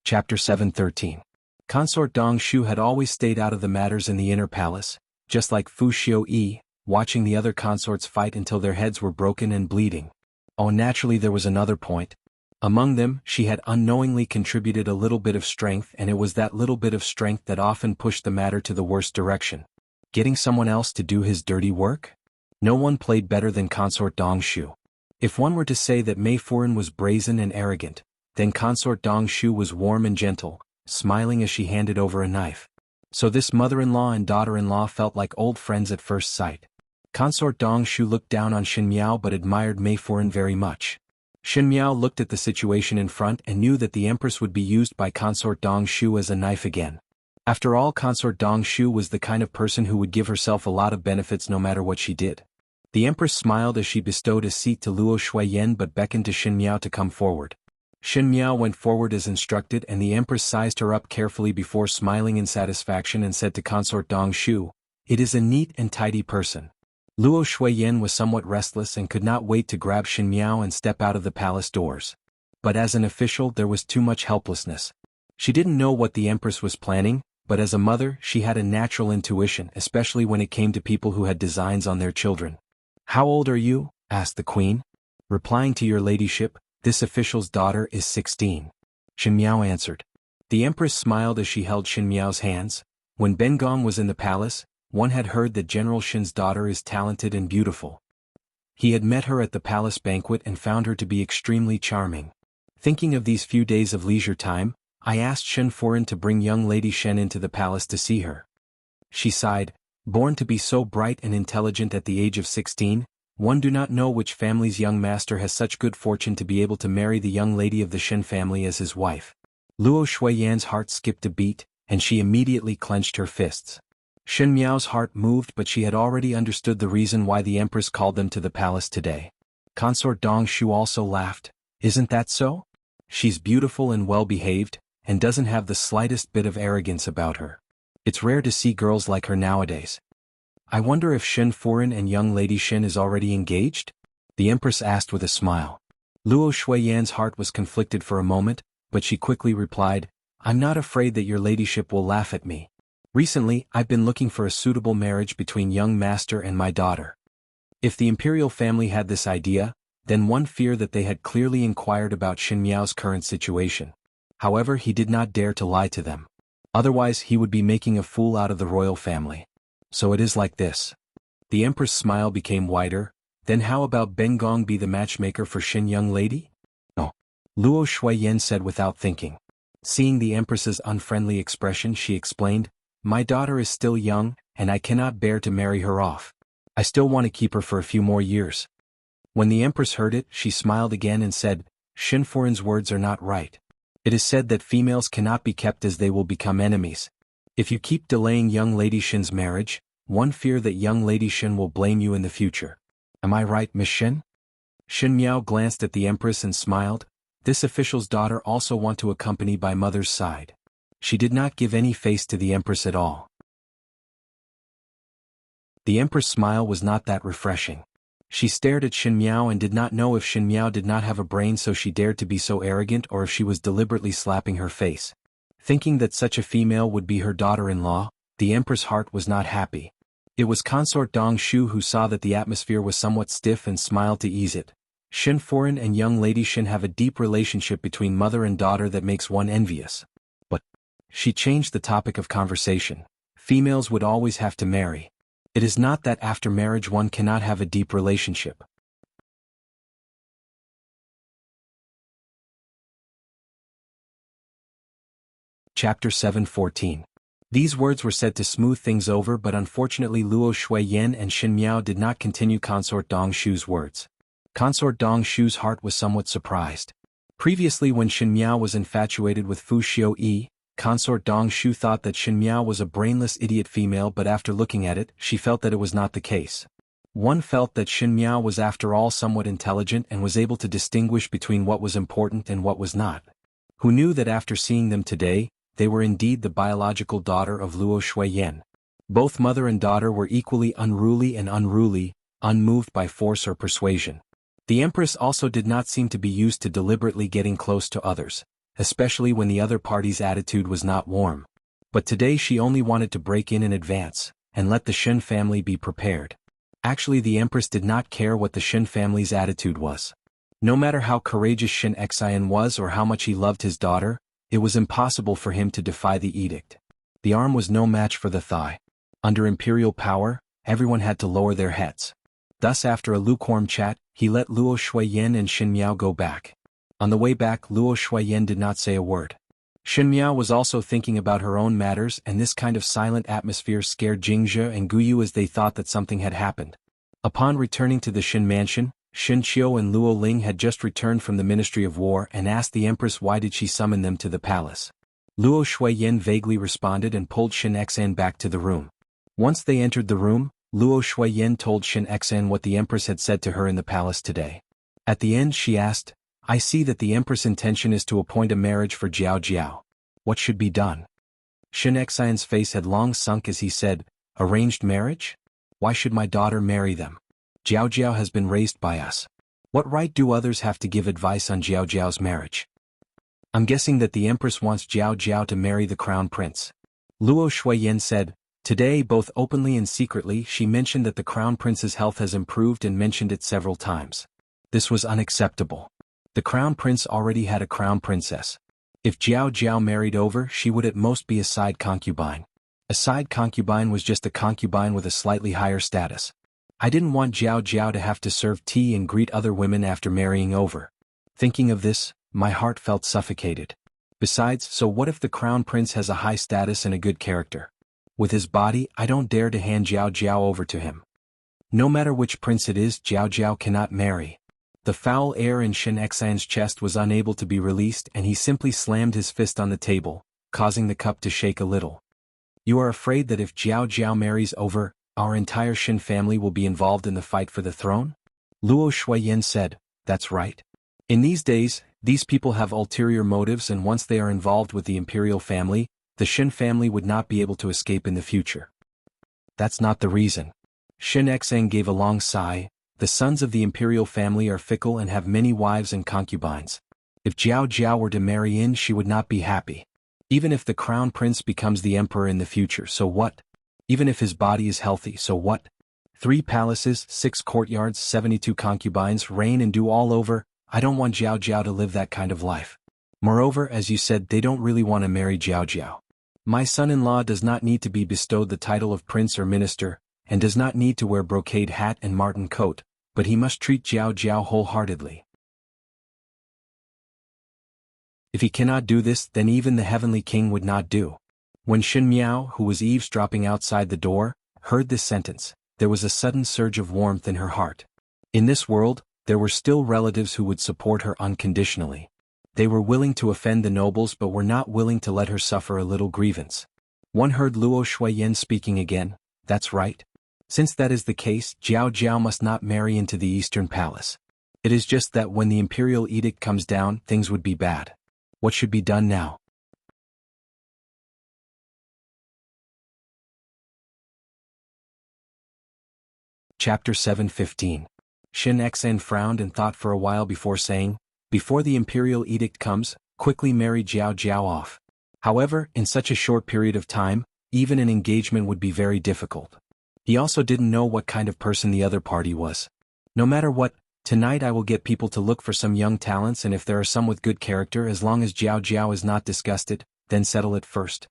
Chapter 7:13. Consort Dongshu had always stayed out of the matters in the inner palace, just like Fu Xiu-yi, watching the other consorts fight until their heads were broken and bleeding. Oh, naturally there was another point. Among them, she had unknowingly contributed a little bit of strength, and it was that little bit of strength that often pushed the matter to the worst direction. Getting someone else to do his dirty work? No one played better than Consort Dongshu. If one were to say that Mei Furen was brazen and arrogant, then Consort Dongshu was warm and gentle, smiling as she handed over a knife. So this mother-in-law and daughter-in-law felt like old friends at first sight. Consort Dongshu looked down on Shen Miao but admired Mei Furen very much. Shen Miao looked at the situation in front and knew that the Empress would be used by Consort Dongshu as a knife again. After all, Consort Dongshu was the kind of person who would give herself a lot of benefits no matter what she did. The Empress smiled as she bestowed a seat to Luo Shuiyan but beckoned to Shen Miao to come forward. Shen Miao went forward as instructed and the Empress sized her up carefully before smiling in satisfaction and said to Consort Dongshu, "It is a neat and tidy person." Luo Shuiyan was somewhat restless and could not wait to grab Shen Miao and step out of the palace doors. But as an official there was too much helplessness. She didn't know what the Empress was planning, but as a mother she had a natural intuition, especially when it came to people who had designs on their children. "How old are you?" asked the queen. Replying to your ladyship, "This official's daughter is 16. Shen Miao answered. The Empress smiled as she held Shen Miao's hands. When Ben Gong was in the palace, one had heard that General Shen's daughter is talented and beautiful. He had met her at the palace banquet and found her to be extremely charming. Thinking of these few days of leisure time, I asked Shen Foren to bring young Lady Shen into the palace to see her. She sighed. Born to be so bright and intelligent at the age of 16, one do not know which family's young master has such good fortune to be able to marry the young lady of the Shen family as his wife. Luo Shuiyan's heart skipped a beat, and she immediately clenched her fists. Shen Miao's heart moved, but she had already understood the reason why the Empress called them to the palace today. Consort Dong Shu also laughed. Isn't that so? She's beautiful and well-behaved, and doesn't have the slightest bit of arrogance about her. It's rare to see girls like her nowadays. I wonder if Shen Foren and young Lady Shen is already engaged? The Empress asked with a smile. Luo Shuiyan's heart was conflicted for a moment, but she quickly replied, I'm not afraid that your ladyship will laugh at me. Recently, I've been looking for a suitable marriage between young master and my daughter. If the imperial family had this idea, then one feared that they had clearly inquired about Shen Miao's current situation. However, he did not dare to lie to them. Otherwise he would be making a fool out of the royal family. So it is like this. The Empress' smile became wider. Then how about Ben Gong be the matchmaker for Shen young lady? No. Luo Shuiyan said without thinking. Seeing the Empress's unfriendly expression, she explained, my daughter is still young, and I cannot bear to marry her off. I still want to keep her for a few more years. When the Empress heard it, she smiled again and said, Shen Foren's words are not right. It is said that females cannot be kept as they will become enemies. If you keep delaying young Lady Shen's marriage, one fear that young Lady Shen will blame you in the future. Am I right, Miss Shen? Shen Miao glanced at the Empress and smiled. This official's daughter also want to accompany by mother's side. She did not give any face to the Empress at all. The Empress' smile was not that refreshing. She stared at Shen Miao and did not know if Shen Miao did not have a brain so she dared to be so arrogant or if she was deliberately slapping her face. Thinking that such a female would be her daughter-in-law, the Empress' heart was not happy. It was Consort Dong Shu who saw that the atmosphere was somewhat stiff and smiled to ease it. Shen Foren and young Lady Shen have a deep relationship between mother and daughter that makes one envious. But she changed the topic of conversation. Females would always have to marry. It is not that after marriage one cannot have a deep relationship. Chapter 7:14. These words were said to smooth things over, but unfortunately Luo Shuiyan and Shen Miao did not continue Consort Dong Shu's words. Consort Dong Shu's heart was somewhat surprised. Previously when Shen Miao was infatuated with Fu Xiu-yi, Consort Dong Shu thought that Shen Miao was a brainless idiot female, but after looking at it, she felt that it was not the case. One felt that Shen Miao was after all somewhat intelligent and was able to distinguish between what was important and what was not. Who knew that after seeing them today, they were indeed the biological daughter of Luo Shuiyan. Both mother and daughter were equally unruly and unmoved by force or persuasion. The Empress also did not seem to be used to deliberately getting close to others, especially when the other party's attitude was not warm. But today she only wanted to break in advance, and let the Shen family be prepared. Actually, the Empress did not care what the Shen family's attitude was. No matter how courageous Shen Xian was or how much he loved his daughter, it was impossible for him to defy the edict. The arm was no match for the thigh. Under imperial power, everyone had to lower their heads. Thus after a lukewarm chat, he let Luo Shuiyan and Shen Miao go back. On the way back, Luo Shuiyan did not say a word. Shen Miao was also thinking about her own matters, and this kind of silent atmosphere scared Jingzhe and Guyu as they thought that something had happened. Upon returning to the Shen mansion, Shen Qiu and Luo Ling had just returned from the Ministry of War and asked the Empress why did she summon them to the palace. Luo Shuiyan vaguely responded and pulled Shen Xian back to the room. Once they entered the room, Luo Shuiyan told Shen Xian what the Empress had said to her in the palace today. At the end she asked, I see that the Empress' intention is to appoint a marriage for Jiao Jiao. What should be done? Shen Xian's face had long sunk as he said, arranged marriage? Why should my daughter marry them? Jiao Jiao has been raised by us. What right do others have to give advice on Jiao Jiao's marriage? I'm guessing that the Empress wants Jiao Jiao to marry the crown prince. Luo Shuiyan said. Today, both openly and secretly, she mentioned that the crown prince's health has improved and mentioned it several times. This was unacceptable. The crown prince already had a crown princess. If Jiao Jiao married over, she would at most be a side concubine. A side concubine was just a concubine with a slightly higher status. I didn't want Jiao Jiao to have to serve tea and greet other women after marrying over. Thinking of this, my heart felt suffocated. Besides, so what if the crown prince has a high status and a good character? With his body, I don't dare to hand Jiao Jiao over to him. No matter which prince it is, Jiao Jiao cannot marry. The foul air in Shen Xan's chest was unable to be released and he simply slammed his fist on the table, causing the cup to shake a little. You are afraid that if Jiao Jiao marries over, our entire Shen family will be involved in the fight for the throne? Luo Shuiyan said, that's right. In these days, these people have ulterior motives and once they are involved with the imperial family, the Shen family would not be able to escape in the future. That's not the reason. Shen Xang gave a long sigh. The sons of the imperial family are fickle and have many wives and concubines. If Jiao Jiao were to marry in, she would not be happy. Even if the crown prince becomes the emperor in the future, so what? Even if his body is healthy, so what? 3 palaces, 6 courtyards, 72 concubines, reign and do all over. I don't want Jiao Jiao to live that kind of life. Moreover, as you said, they don't really want to marry Jiao Jiao. My son-in-law does not need to be bestowed the title of prince or minister, and does not need to wear brocade hat and marten coat, but he must treat Jiao Jiao wholeheartedly. If he cannot do this, then even the heavenly king would not do. When Shen Miao, who was eavesdropping outside the door, heard this sentence, there was a sudden surge of warmth in her heart. In this world, there were still relatives who would support her unconditionally. They were willing to offend the nobles but were not willing to let her suffer a little grievance. One heard Luo Shuiyan speaking again, that's right. Since that is the case, Jiao Jiao must not marry into the Eastern Palace. It is just that when the imperial edict comes down, things would be bad. What should be done now? Chapter 7:15. Shen Xan frowned and thought for a while before saying, before the imperial edict comes, quickly marry Jiao Jiao off. However, in such a short period of time, even an engagement would be very difficult. He also didn't know what kind of person the other party was. No matter what, tonight I will get people to look for some young talents and if there are some with good character as long as Jiao Jiao is not disgusted, then settle it first.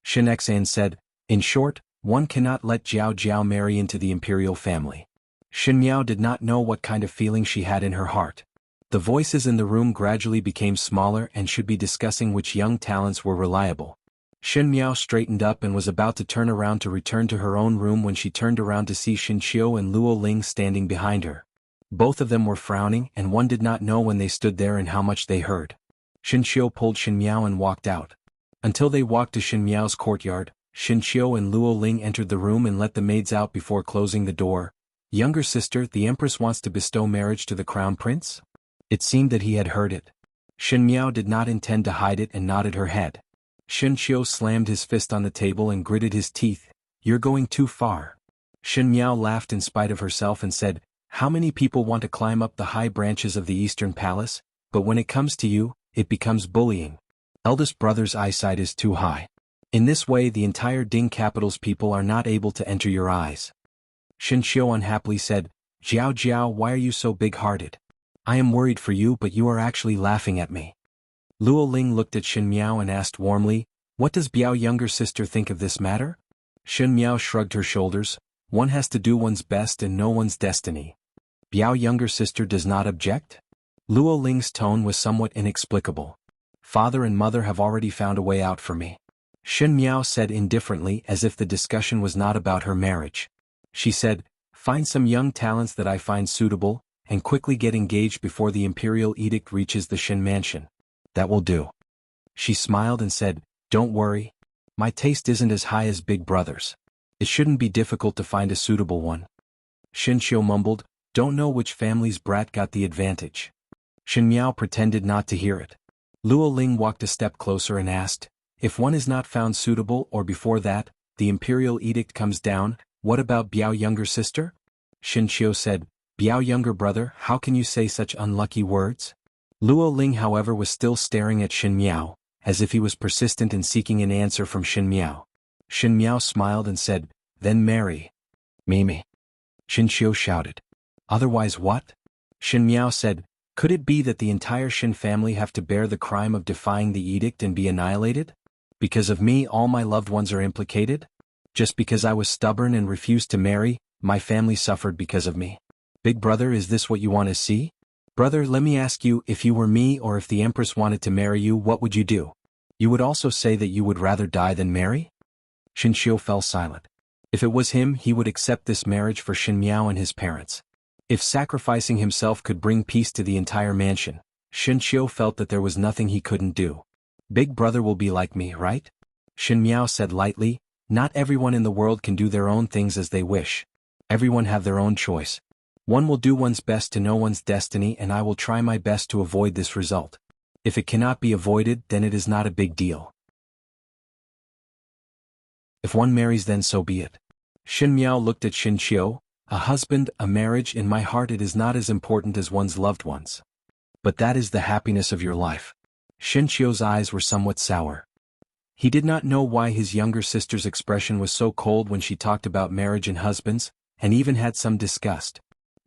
Shen Xan said, in short, one cannot let Jiao Jiao marry into the imperial family. Shen Miao did not know what kind of feeling she had in her heart. The voices in the room gradually became smaller and should be discussing which young talents were reliable. Shen Miao straightened up and was about to turn around to return to her own room when she turned around to see Shen Qiu and Luo Ling standing behind her. Both of them were frowning and one did not know when they stood there and how much they heard. Shen Qiu pulled Shen Miao and walked out. Until they walked to Shen Miao's courtyard, Shen Qiu and Luo Ling entered the room and let the maids out before closing the door. Younger sister, the Empress wants to bestow marriage to the crown prince? It seemed that he had heard it. Shen Miao did not intend to hide it and nodded her head. Shen Qiu slammed his fist on the table and gritted his teeth. You're going too far. Shen Miao laughed in spite of herself and said, how many people want to climb up the high branches of the Eastern Palace, but when it comes to you, it becomes bullying. Eldest brother's eyesight is too high. In this way the entire Ding capital's people are not able to enter your eyes. Shen Qiu unhappily said, Jiao Jiao, why are you so big-hearted? I am worried for you but you are actually laughing at me. Luo Ling looked at Shen Miao and asked warmly, what does Biao younger sister think of this matter? Shen Miao shrugged her shoulders, one has to do one's best and know one's destiny. Biao younger sister does not object? Luo Ling's tone was somewhat inexplicable. Father and mother have already found a way out for me. Shen Miao said indifferently as if the discussion was not about her marriage. She said, find some young talents that I find suitable, and quickly get engaged before the imperial edict reaches the Shen mansion. That will do. She smiled and said, don't worry. My taste isn't as high as big brother's. It shouldn't be difficult to find a suitable one. Shen Qiu mumbled, don't know which family's brat got the advantage. Shen Miao pretended not to hear it. Luo Ling walked a step closer and asked, if one is not found suitable or before that, the imperial edict comes down, what about Biao younger sister? Shen Qiu said, Biao younger brother, how can you say such unlucky words? Luo Ling however was still staring at Shin Miao, as if he was persistent in seeking an answer from Shin Miao. Shin Miao smiled and said, then marry. Mimi. Shin Xiu shouted. Otherwise what? Shin Miao said, could it be that the entire Shin family have to bear the crime of defying the edict and be annihilated? Because of me all my loved ones are implicated? Just because I was stubborn and refused to marry, my family suffered because of me. Big brother, is this what you want to see? Brother, let me ask you, if you were me or if the Empress wanted to marry you, what would you do? You would also say that you would rather die than marry? Shin Xiu fell silent. If it was him, he would accept this marriage for Shin Miao and his parents. If sacrificing himself could bring peace to the entire mansion, Shin Xiu felt that there was nothing he couldn't do. Big brother will be like me, right? Shin Miao said lightly, not everyone in the world can do their own things as they wish. Everyone have their own choice. One will do one's best to know one's destiny, and I will try my best to avoid this result. If it cannot be avoided, then it is not a big deal. If one marries, then so be it. Shin Miao looked at Shin Xiu. A husband, a marriage, in my heart it is not as important as one's loved ones. But that is the happiness of your life. Shin Xiu's eyes were somewhat sour. He did not know why his younger sister's expression was so cold when she talked about marriage and husbands, and even had some disgust.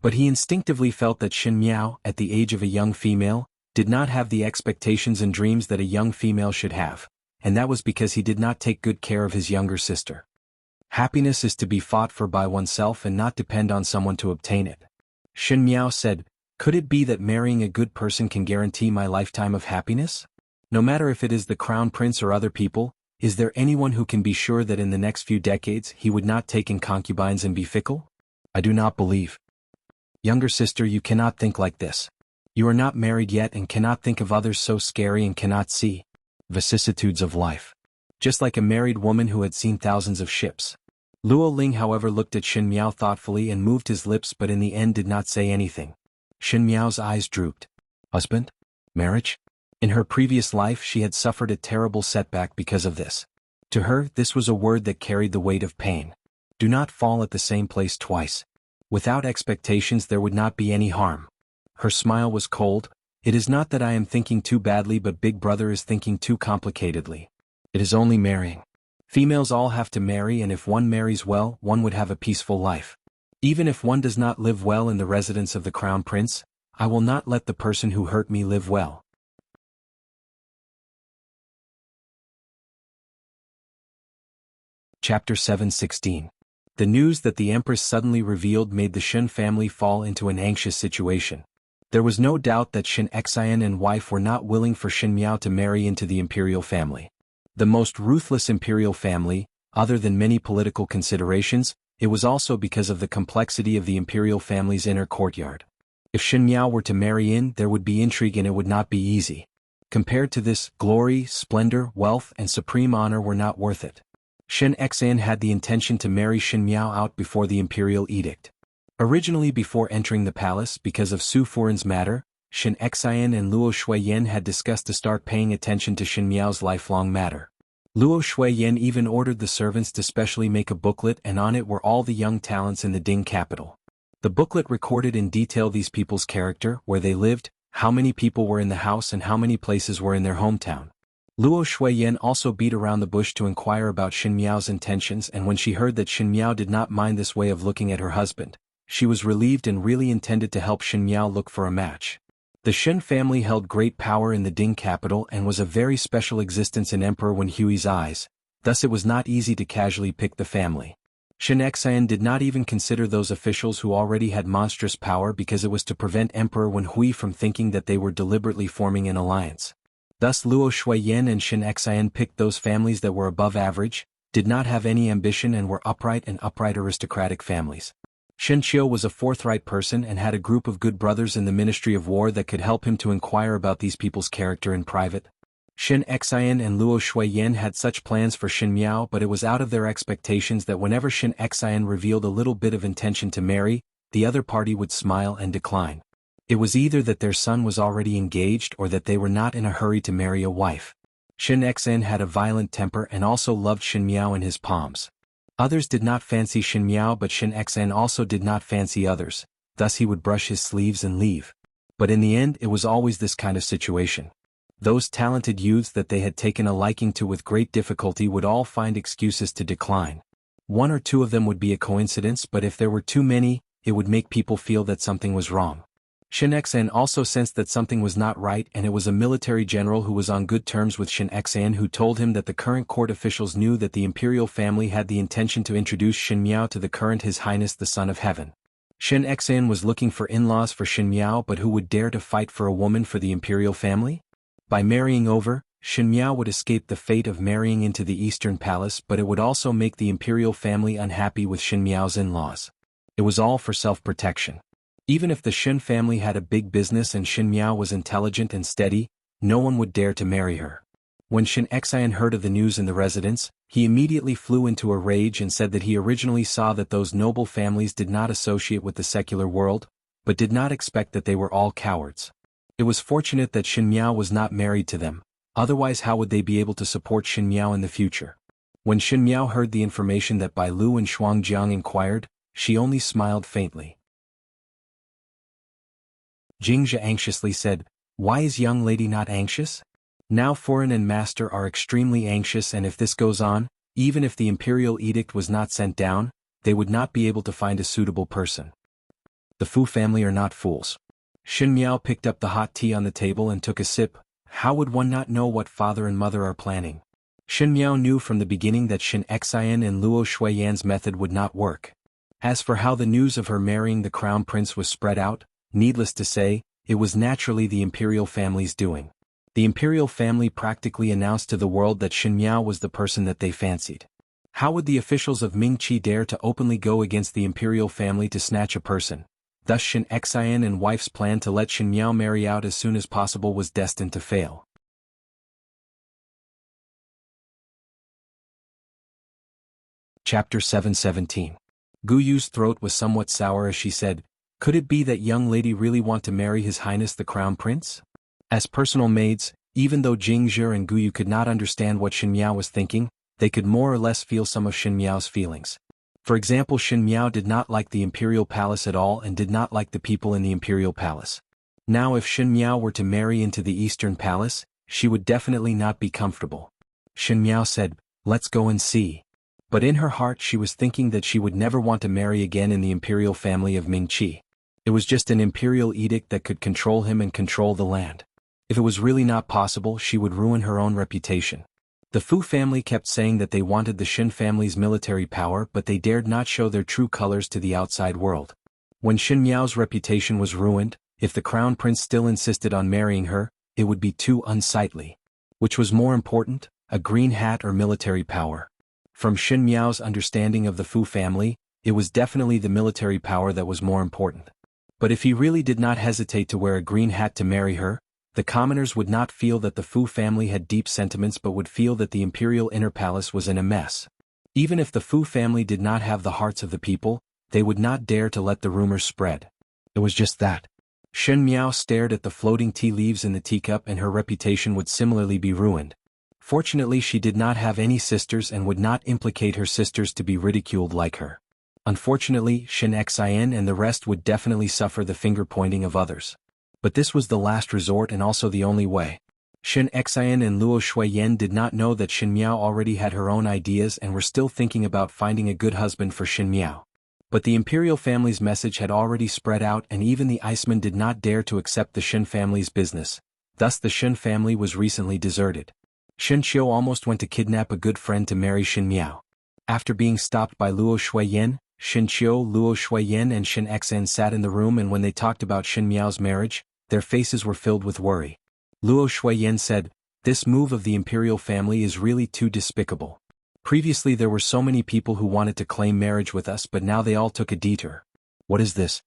But he instinctively felt that Shin Miao, at the age of a young female, did not have the expectations and dreams that a young female should have, and that was because he did not take good care of his younger sister. Happiness is to be fought for by oneself and not depend on someone to obtain it. Shin Miao said, could it be that marrying a good person can guarantee my lifetime of happiness? No matter if it is the crown prince or other people, is there anyone who can be sure that in the next few decades he would not take in concubines and be fickle? I do not believe. Younger sister, you cannot think like this. You are not married yet and cannot think of others so scary and cannot see vicissitudes of life. Just like a married woman who had seen thousands of ships. Luo Ling however looked at Shin Miao thoughtfully and moved his lips but in the end did not say anything. Shin Miao's eyes drooped. Husband? Marriage? In her previous life she had suffered a terrible setback because of this. To her, this was a word that carried the weight of pain. Do not fall at the same place twice. Without expectations there would not be any harm. Her smile was cold. It is not that I am thinking too badly, but big brother is thinking too complicatedly. It is only marrying. Females all have to marry, and if one marries well, one would have a peaceful life. Even if one does not live well in the residence of the crown prince, I will not let the person who hurt me live well. Chapter 7:16. The news that the Empress suddenly revealed made the Shin family fall into an anxious situation. There was no doubt that Shin Xian and wife were not willing for Shin Miao to marry into the imperial family. The most ruthless imperial family, other than many political considerations, it was also because of the complexity of the imperial family's inner courtyard. If Shin Miao were to marry in, there would be intrigue and it would not be easy. Compared to this, glory, splendor, wealth, and supreme honor were not worth it. Shin Xian had the intention to marry Shin Miao out before the imperial edict. Originally before entering the palace because of Su Furen's matter, Shin Xian and Luo Shuiyan had discussed to start paying attention to Shin Miao's lifelong matter. Luo Shuiyan even ordered the servants to specially make a booklet, and on it were all the young talents in the Ding capital. The booklet recorded in detail these people's character, where they lived, how many people were in the house and how many places were in their hometown. Luo Shuiyan also beat around the bush to inquire about Shin Miao's intentions, and when she heard that Shin Miao did not mind this way of looking at her husband, she was relieved and really intended to help Shin Miao look for a match. The Shin family held great power in the Ding capital and was a very special existence in Emperor Wen Hui's eyes, thus it was not easy to casually pick the family. Shin Xian did not even consider those officials who already had monstrous power because it was to prevent Emperor Wen Hui from thinking that they were deliberately forming an alliance. Thus Luo Shuiyan and Shin Xian picked those families that were above average, did not have any ambition and were upright aristocratic families. Shin Qiu was a forthright person and had a group of good brothers in the Ministry of War that could help him to inquire about these people's character in private. Shin Xian and Luo Shuiyan had such plans for Shin Miao, but it was out of their expectations that whenever Shin Xian revealed a little bit of intention to marry, the other party would smile and decline. It was either that their son was already engaged or that they were not in a hurry to marry a wife. Shin Xian had a violent temper and also loved Shin Miao in his palms. Others did not fancy Shin Miao, but Shin Xian also did not fancy others. thus he would brush his sleeves and leave. But in the end it was always this kind of situation. Those talented youths that they had taken a liking to with great difficulty would all find excuses to decline. One or two of them would be a coincidence, but if there were too many, it would make people feel that something was wrong. Shin Xan also sensed that something was not right, and it was a military general who was on good terms with Shin Xan who told him that the current court officials knew that the imperial family had the intention to introduce Shin Miao to the current His Highness the Son of Heaven. Shin Xan was looking for in-laws for Shin Miao, but who would dare to fight for a woman for the imperial family? By marrying over, Shin Miao would escape the fate of marrying into the Eastern Palace, but it would also make the imperial family unhappy with Shin Miao's in-laws. It was all for self-protection. Even if the Shin family had a big business and Shin Miao was intelligent and steady, no one would dare to marry her. When Shin Xian heard of the news in the residence, he immediately flew into a rage and said that he originally saw that those noble families did not associate with the secular world, but did not expect that they were all cowards. It was fortunate that Shin Miao was not married to them, otherwise how would they be able to support Shin Miao in the future? When Shin Miao heard the information that Bai Lu and Shuangjiang inquired, she only smiled faintly. Jingzhe anxiously said, "Why is young lady not anxious? Now foreign and master are extremely anxious, and if this goes on, even if the imperial edict was not sent down, they would not be able to find a suitable person. The Fu family are not fools." Shin Miao picked up the hot tea on the table and took a sip. How would one not know what father and mother are planning? Shin Miao knew from the beginning that Shin Xian and Luo Shuiyan's method would not work. As for how the news of her marrying the crown prince was spread out, needless to say, it was naturally the imperial family's doing. The imperial family practically announced to the world that Shin Miao was the person that they fancied. How would the officials of Mingqi dare to openly go against the imperial family to snatch a person? Thus Shin Xian and wife's plan to let Shin Miao marry out as soon as possible was destined to fail. Chapter 717. Gu Yu's throat was somewhat sour as she said, "Could it be that young lady really want to marry His Highness the Crown Prince?" As personal maids, even though Jingzhe and Gu Yu could not understand what Shin Miao was thinking, they could more or less feel some of Shin Miao's feelings. For example, Shin Miao did not like the imperial palace at all and did not like the people in the imperial palace. Now if Shin Miao were to marry into the Eastern Palace, she would definitely not be comfortable. Shin Miao said, "Let's go and see." But in her heart she was thinking that she would never want to marry again in the imperial family of Mingqi. It was just an imperial edict that could control him and control the land. If it was really not possible, she would ruin her own reputation. The Fu family kept saying that they wanted the Shin family's military power, but they dared not show their true colors to the outside world. When Shin Miao's reputation was ruined, if the crown prince still insisted on marrying her, it would be too unsightly. Which was more important, a green hat or military power? From Shin Miao's understanding of the Fu family, it was definitely the military power that was more important. But if he really did not hesitate to wear a green hat to marry her, the commoners would not feel that the Fu family had deep sentiments but would feel that the imperial inner palace was in a mess. Even if the Fu family did not have the hearts of the people, they would not dare to let the rumors spread. It was just that. Shin Miao stared at the floating tea leaves in the teacup and her reputation would similarly be ruined. Fortunately she did not have any sisters and would not implicate her sisters to be ridiculed like her. Unfortunately, Shin Xian and the rest would definitely suffer the finger-pointing of others. But this was the last resort and also the only way. Shin Xian and Luo Shuiyan did not know that Shin Miao already had her own ideas and were still thinking about finding a good husband for Shin Miao. But the imperial family's message had already spread out and even the Iceman did not dare to accept the Shin family's business. Thus the Shin family was recently deserted. Shin Qiu almost went to kidnap a good friend to marry Shin Miao. After being stopped by Luo Shuiyan, Shin Qiu, Luo Shuiyan and Shin Xian sat in the room and when they talked about Shin Miao's marriage, their faces were filled with worry. Luo Shuiyan said, "This move of the imperial family is really too despicable. Previously there were so many people who wanted to claim marriage with us but now they all took a detour. What is this?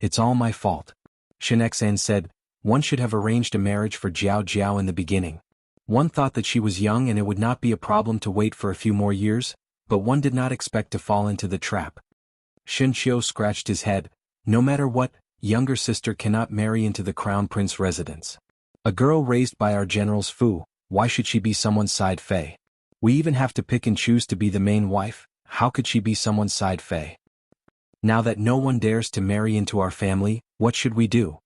It's all my fault." Shin Xian said, "One should have arranged a marriage for Jiao Jiao in the beginning. One thought that she was young and it would not be a problem to wait for a few more years, but one did not expect to fall into the trap." Shin Qiu scratched his head. No matter what, younger sister cannot marry into the crown prince residence. A girl raised by our generals Fu, why should she be someone's side fei? We even have to pick and choose to be the main wife, how could she be someone's side fei? Now that no one dares to marry into our family, what should we do?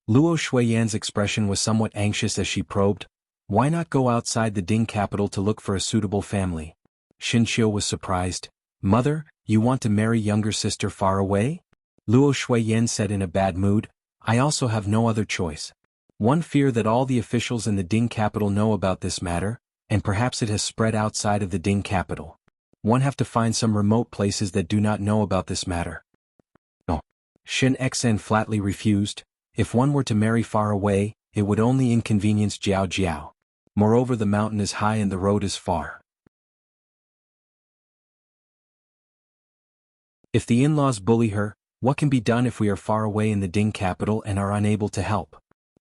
Luo Shuiyan's expression was somewhat anxious as she probed. Why not go outside the Ding capital to look for a suitable family? Xinqiu was surprised. Mother, you want to marry younger sister far away? Luo Shuiyan said in a bad mood. I also have no other choice. One fear that all the officials in the Ding capital know about this matter, and perhaps it has spread outside of the Ding capital. One have to find some remote places that do not know about this matter. No. Shin Xen flatly refused. If one were to marry far away, it would only inconvenience Jiao Jiao. Moreover, the mountain is high and the road is far. If the in-laws bully her, what can be done if we are far away in the Ding capital and are unable to help?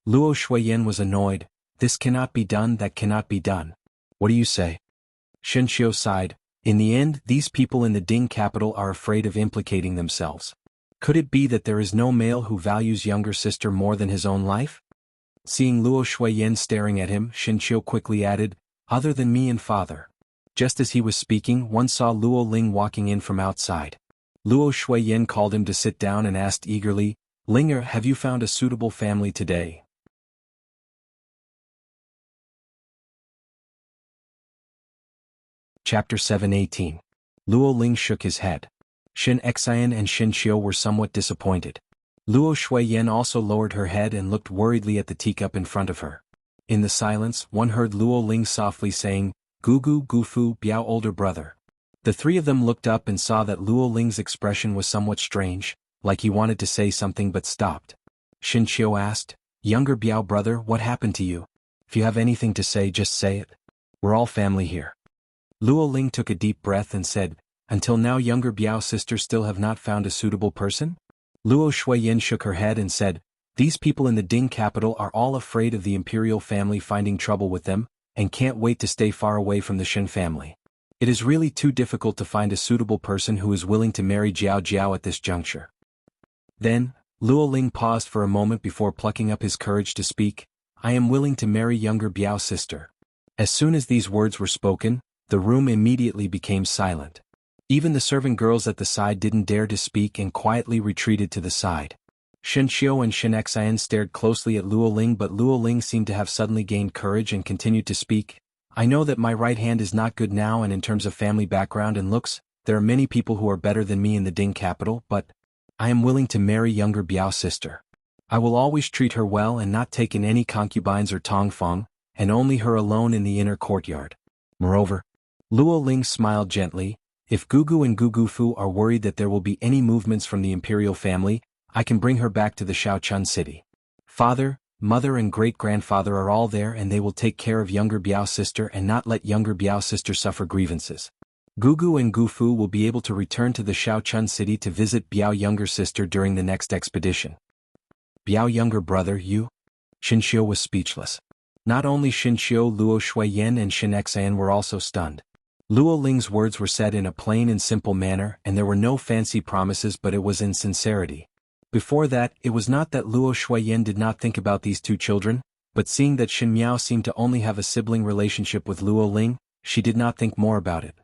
Luo Shuiyan was annoyed. This cannot be done, that cannot be done. What do you say? Xinqiu sighed. In the end, these people in the Ding capital are afraid of implicating themselves. Could it be that there is no male who values younger sister more than his own life? Seeing Luo Shuiyan staring at him, Xinqiu quickly added, other than me and father. Just as he was speaking, one saw Luo Ling walking in from outside. Luo Shuiyan called him to sit down and asked eagerly, Linger, have you found a suitable family today? Chapter 7:18. Luo Ling shook his head. Shin Xian and Xinqiu were somewhat disappointed. Luo Shuiyan also lowered her head and looked worriedly at the teacup in front of her. In the silence, one heard Luo Ling softly saying, Gugu Gufu Biao older brother. The three of them looked up and saw that Luo Ling's expression was somewhat strange, like he wanted to say something but stopped. Xinqiu asked, younger Biao brother, what happened to you? If you have anything to say, just say it. We're all family here. Luo Ling took a deep breath and said, until now younger Biao sisters still have not found a suitable person? Luo Shuiyan shook her head and said, these people in the Ding capital are all afraid of the imperial family finding trouble with them, and can't wait to stay far away from the Shin family. It is really too difficult to find a suitable person who is willing to marry Jiao Jiao at this juncture. Then, Luo Ling paused for a moment before plucking up his courage to speak, I am willing to marry younger Biao's sister. As soon as these words were spoken, the room immediately became silent. Even the servant girls at the side didn't dare to speak and quietly retreated to the side. Xinqiu and Shin Xian stared closely at Luo Ling, but Luo Ling seemed to have suddenly gained courage and continued to speak. I know that my right hand is not good now, and in terms of family background and looks, there are many people who are better than me in the Ding capital, but I am willing to marry younger Biao's sister. I will always treat her well and not take in any concubines or tongfeng, and only her alone in the inner courtyard. Moreover, Luo Ling smiled gently, if Gugu and Gugufu are worried that there will be any movements from the imperial family, I can bring her back to the Shaochun city. Father, mother and great-grandfather are all there, and they will take care of younger Biao's sister and not let younger Biao's sister suffer grievances. Gugu and Gufu will be able to return to the Shaochun city to visit Biao younger sister during the next expedition. Biao younger brother, you? Xinqiu was speechless. Not only Xinqiu, Luo Shuiyan and Shin Xian were also stunned. Luo Ling's words were said in a plain and simple manner, and there were no fancy promises, but it was in sincerity. Before that, it was not that Luo Shuiyan did not think about these two children, but seeing that Xin Miao seemed to only have a sibling relationship with Luo Ling, she did not think more about it.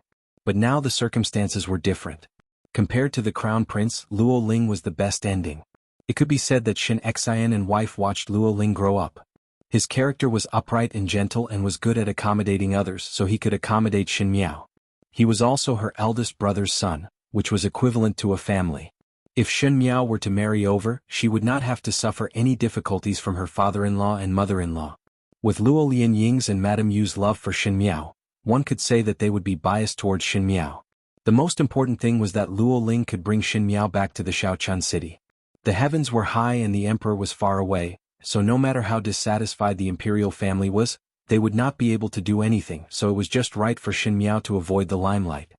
But now the circumstances were different. Compared to the crown prince, Luo Ling was the best ending. It could be said that Shin Xian and wife watched Luo Ling grow up. His character was upright and gentle and was good at accommodating others, so he could accommodate Xin Miao. He was also her eldest brother's son, which was equivalent to a family. If Xin Miao were to marry over, she would not have to suffer any difficulties from her father-in-law and mother-in-law. With Luo Lianying's and Madame Yu's love for Xin Miao, one could say that they would be biased towards Xin Miao. The most important thing was that Luo Ling could bring Xin Miao back to the Shaochun city. The heavens were high and the emperor was far away, so no matter how dissatisfied the imperial family was, they would not be able to do anything, so it was just right for Xin Miao to avoid the limelight.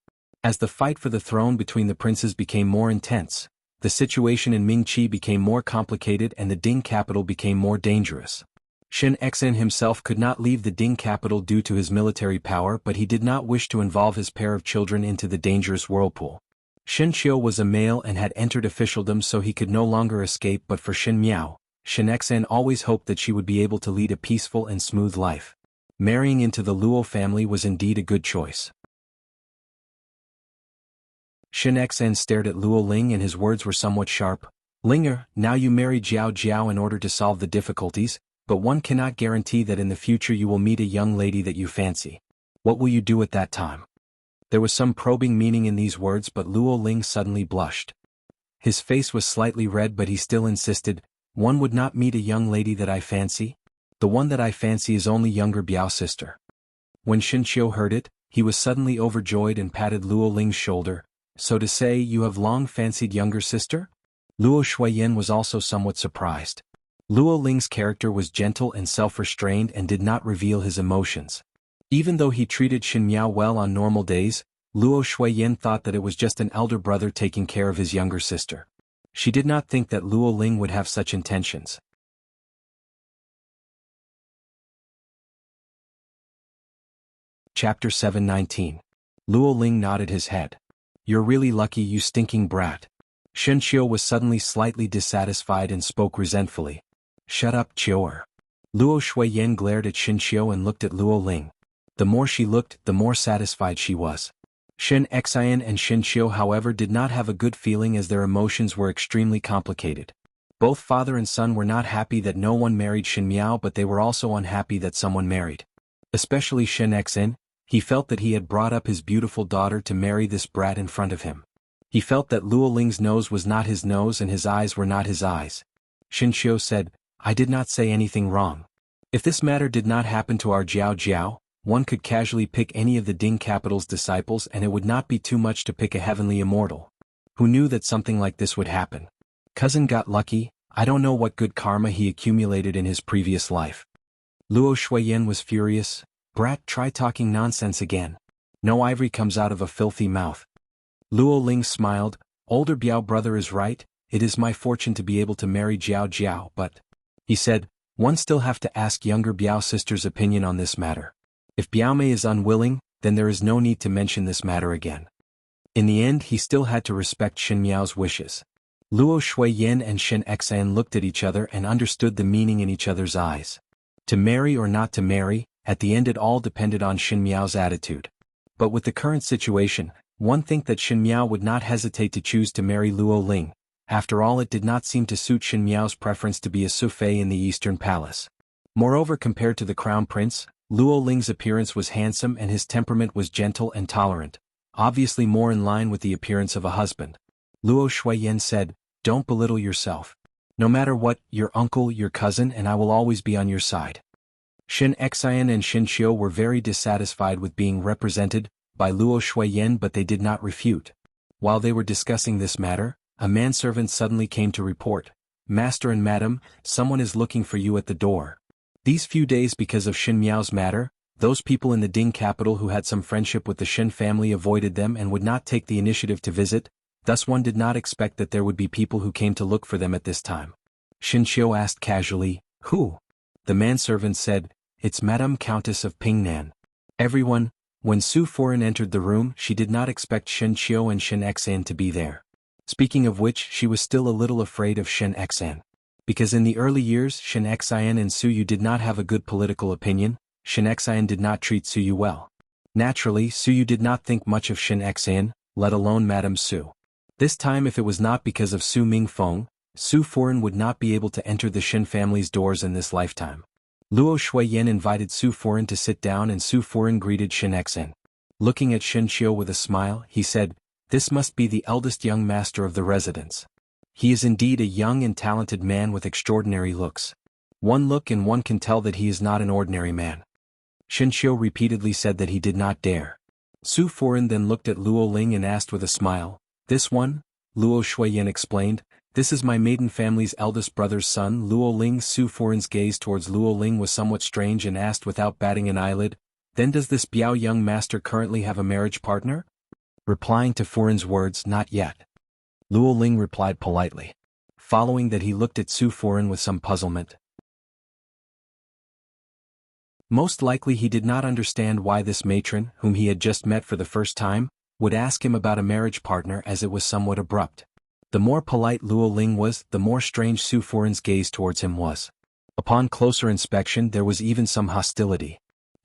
As the fight for the throne between the princes became more intense, the situation in Mingqi became more complicated and the Ding capital became more dangerous. Shin Xen himself could not leave the Ding capital due to his military power, but he did not wish to involve his pair of children into the dangerous whirlpool. Xinqiu was a male and had entered officialdom, so he could no longer escape, but for Xin Miao, Shin Xen always hoped that she would be able to lead a peaceful and smooth life. Marrying into the Luo family was indeed a good choice. Shin Xn stared at Luo Ling and his words were somewhat sharp. Linger, now you marry Jiao Jiao in order to solve the difficulties, but one cannot guarantee that in the future you will meet a young lady that you fancy. What will you do at that time? There was some probing meaning in these words, but Luo Ling suddenly blushed. His face was slightly red, but he still insisted, one would not meet a young lady that I fancy? The one that I fancy is only younger Biao's sister. When Xinqiu heard it, he was suddenly overjoyed and patted Luo Ling's shoulder. So to say, you have long fancied younger sister? Luo Shuiyan was also somewhat surprised. Luo Ling's character was gentle and self-restrained and did not reveal his emotions. Even though he treated Xin Miao well on normal days, Luo Shuiyan thought that it was just an elder brother taking care of his younger sister. She did not think that Luo Ling would have such intentions. Chapter 719. Luo Ling nodded his head. You're really lucky, you stinking brat. Xinqiu was suddenly slightly dissatisfied and spoke resentfully. Shut up, Qiu'er. Luo Shuiyan glared at Xinqiu and looked at Luo Ling. The more she looked, the more satisfied she was. Shen Xian and Xinqiu, however, did not have a good feeling as their emotions were extremely complicated. Both father and son were not happy that no one married Xin Miao, but they were also unhappy that someone married. Especially Shen Xian, he felt that he had brought up his beautiful daughter to marry this brat in front of him. He felt that Luo Ling's nose was not his nose and his eyes were not his eyes. Xinqiu said, I did not say anything wrong. If this matter did not happen to our Jiao Jiao, one could casually pick any of the Ding capital's disciples and it would not be too much to pick a heavenly immortal. Who knew that something like this would happen? Cousin got lucky, I don't know what good karma he accumulated in his previous life. Luo Shuiyan was furious. Brat, try talking nonsense again. No ivory comes out of a filthy mouth. Luo Ling smiled, older Biao brother is right, it is my fortune to be able to marry Jiao Jiao, but, he said, one still have to ask younger Biao sister's opinion on this matter. If Biaomei is unwilling, then there is no need to mention this matter again. In the end, he still had to respect Xin Miao's wishes. Luo Shuiyan and Shen Xian looked at each other and understood the meaning in each other's eyes. To marry or not to marry, at the end it all depended on Xin Miao's attitude. But with the current situation, one think that Xin Miao would not hesitate to choose to marry Luo Ling. After all, it did not seem to suit Xin Miao's preference to be a Sufei in the Eastern Palace. Moreover, compared to the Crown Prince, Luo Ling's appearance was handsome and his temperament was gentle and tolerant, obviously more in line with the appearance of a husband. Luo Shuiyan said, don't belittle yourself. No matter what, your uncle, your cousin, and I will always be on your side. Shen Xian and Xinqiu were very dissatisfied with being represented by Luo Shuiyan, but they did not refute. While they were discussing this matter, a manservant suddenly came to report, Master and Madam, someone is looking for you at the door. These few days, because of Xin Miao's matter, those people in the Ding capital who had some friendship with the Shen family avoided them and would not take the initiative to visit, thus one did not expect that there would be people who came to look for them at this time. Xinqiu asked casually, who? The manservant said, it's Madame Countess of Pingnan. Everyone, when Su Foran entered the room, she did not expect Xinqiu and Shen Xian to be there. Speaking of which, she was still a little afraid of Shen Xian. Because in the early years Shen Xian and Su Yu did not have a good political opinion, Shen Xian did not treat Su Yu well. Naturally, Su Yu did not think much of Shen Xian, let alone Madame Su. This time, if it was not because of Su Mingfeng, Su Foran would not be able to enter the Shen family's doors in this lifetime. Luo Shuiyan invited Su Foran to sit down and Su Foran greeted Shen Xian. Looking at Xinqiu with a smile, he said, this must be the eldest young master of the residence. He is indeed a young and talented man with extraordinary looks. One look and one can tell that he is not an ordinary man. Xinqiu repeatedly said that he did not dare. Su Foran then looked at Luo Ling and asked with a smile, this one? Luo Shuiyan explained, this is my maiden family's eldest brother's son Luo Ling. Su Foran's gaze towards Luo Ling was somewhat strange and asked without batting an eyelid, then does this Biao young master currently have a marriage partner? Replying to Foran's words, not yet. Luo Ling replied politely. Following that, he looked at Su Foran with some puzzlement. Most likely he did not understand why this matron, whom he had just met for the first time, would ask him about a marriage partner, as it was somewhat abrupt. The more polite Luo Ling was, the more strange Su Foran's gaze towards him was. Upon closer inspection, there was even some hostility.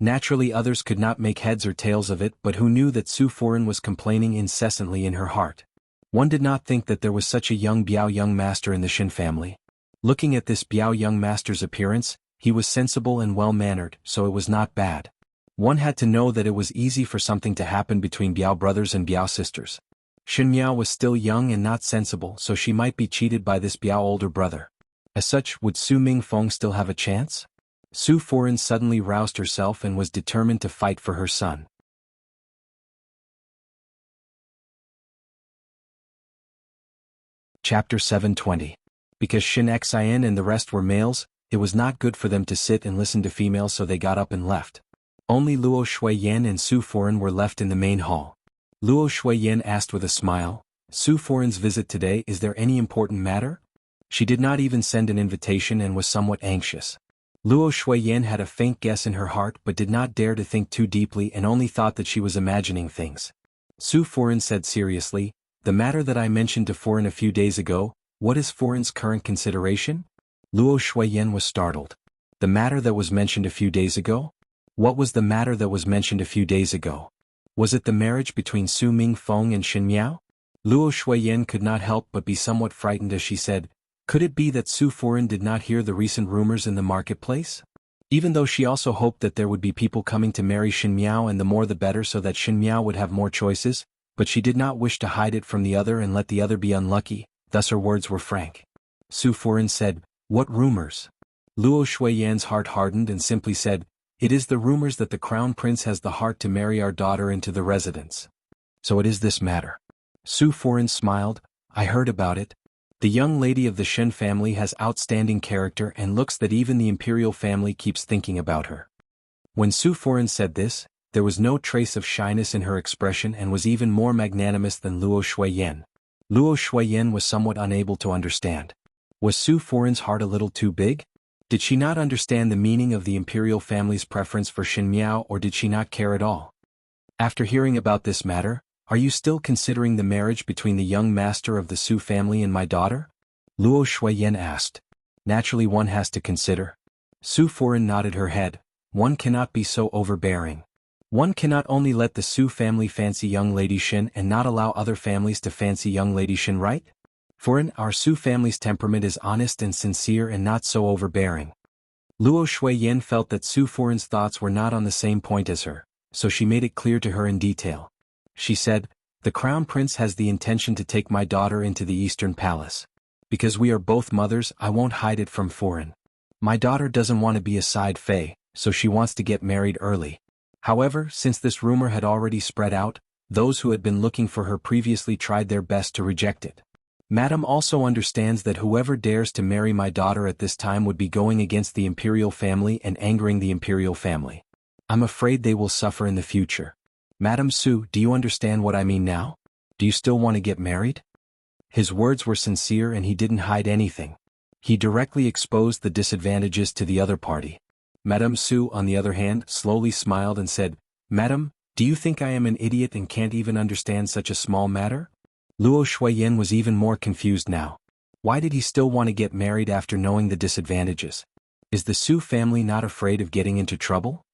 Naturally others could not make heads or tails of it, but who knew that Su Foran was complaining incessantly in her heart. One did not think that there was such a young Biao young master in the Shin family. Looking at this Biao young master's appearance, he was sensible and well-mannered, so it was not bad. One had to know that it was easy for something to happen between Biao brothers and Biao sisters. Shin Miao was still young and not sensible, so she might be cheated by this Biao older brother. As such, would Su Mingfeng still have a chance? Su Foran suddenly roused herself and was determined to fight for her son. Chapter 720. Because Shin Xian and the rest were males, it was not good for them to sit and listen to females, so they got up and left. Only Luo Shuiyan and Su Foran were left in the main hall. Luo Shuiyan asked with a smile, "Su Foran's visit today, is there any important matter?" She did not even send an invitation and was somewhat anxious. Luo Shuiyan had a faint guess in her heart but did not dare to think too deeply and only thought that she was imagining things. Su Foran said seriously, "The matter that I mentioned to Foran a few days ago, what is Foran's current consideration?" Luo Shuiyan was startled. The matter that was mentioned a few days ago? What was the matter that was mentioned a few days ago? Was it the marriage between Su Mingfeng and Shin Miao? Luo Shuiyan could not help but be somewhat frightened as she said, "Could it be that Su Foran did not hear the recent rumors in the marketplace?" Even though she also hoped that there would be people coming to marry Shin Miao, and the more the better, so that Shin Miao would have more choices, but she did not wish to hide it from the other and let the other be unlucky, thus her words were frank. Su Foran said, "What rumors?" Luo Shuiyan's heart hardened and simply said, "It is the rumors that the crown prince has the heart to marry our daughter into the residence." "So it is this matter." Su Foran smiled, "I heard about it. The young lady of the Shen family has outstanding character and looks that even the imperial family keeps thinking about her." When Su Foran said this, there was no trace of shyness in her expression and was even more magnanimous than Luo Shuiyan. Luo Shuiyan was somewhat unable to understand. Was Su Foran's heart a little too big? Did she not understand the meaning of the imperial family's preference for Shin Miao, or did she not care at all? "After hearing about this matter, are you still considering the marriage between the young master of the Su family and my daughter?" Luo Shuiyan asked. "Naturally one has to consider." Su Foran nodded her head. "One cannot be so overbearing. One cannot only let the Su family fancy young lady Shin and not allow other families to fancy young lady Shin, right? Foran, our Su family's temperament is honest and sincere and not so overbearing." Luo Shuiyan felt that Su Foran's thoughts were not on the same point as her, so she made it clear to her in detail. She said, "The crown prince has the intention to take my daughter into the Eastern Palace. Because we are both mothers, I won't hide it from Foran. My daughter doesn't want to be a side fae, so she wants to get married early. However, since this rumor had already spread out, those who had been looking for her previously tried their best to reject it. Madam also understands that whoever dares to marry my daughter at this time would be going against the imperial family and angering the imperial family. I'm afraid they will suffer in the future. Madam Su, do you understand what I mean now? Do you still want to get married?" His words were sincere and he didn't hide anything. He directly exposed the disadvantages to the other party. Madame Su, on the other hand, slowly smiled and said, "Madam, do you think I am an idiot and can't even understand such a small matter?" Luo Shuiyan was even more confused now. Why did he still want to get married after knowing the disadvantages? Is the Su family not afraid of getting into trouble?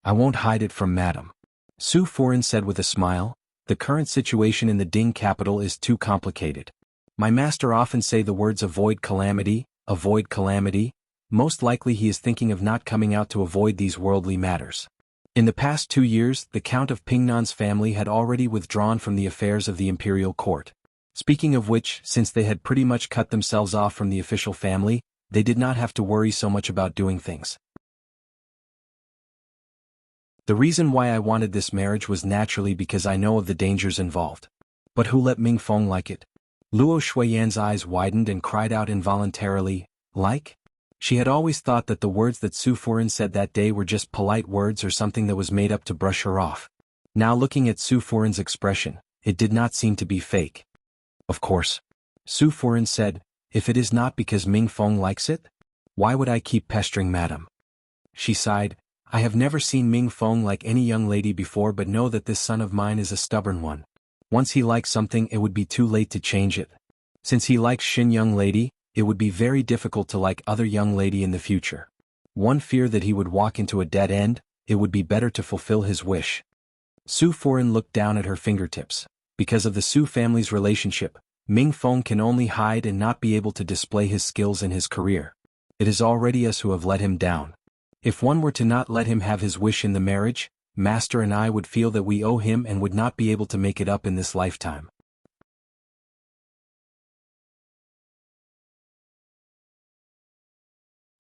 "I won't hide it from Madam," Su Foran said with a smile. "The current situation in the Ding capital is too complicated. My master often say the words avoid calamity, avoid calamity. Most likely he is thinking of not coming out to avoid these worldly matters. In the past 2 years, the Count of Pingnan's family had already withdrawn from the affairs of the imperial court. Speaking of which, since they had pretty much cut themselves off from the official family, they did not have to worry so much about doing things. The reason why I wanted this marriage was naturally because I know of the dangers involved. But who let Mingfeng like it?" Luo Shuiyan's eyes widened and cried out involuntarily, "Like?" She had always thought that the words that Su Foran said that day were just polite words or something that was made up to brush her off. Now looking at Su Foran's expression, it did not seem to be fake. "Of course," Su Foran said, "if it is not because Mingfeng likes it, why would I keep pestering Madam?" She sighed, "I have never seen Mingfeng like any young lady before, but know that this son of mine is a stubborn one. Once he likes something, it would be too late to change it. Since he likes Shin young lady, it would be very difficult to like other young lady in the future. One fear that he would walk into a dead end, it would be better to fulfill his wish. Su Furen looked down at her fingertips. Because of the Su family's relationship, Ming Feng can only hide and not be able to display his skills in his career. It is already us who have let him down. If one were to not let him have his wish in the marriage, Master and I would feel that we owe him and would not be able to make it up in this lifetime.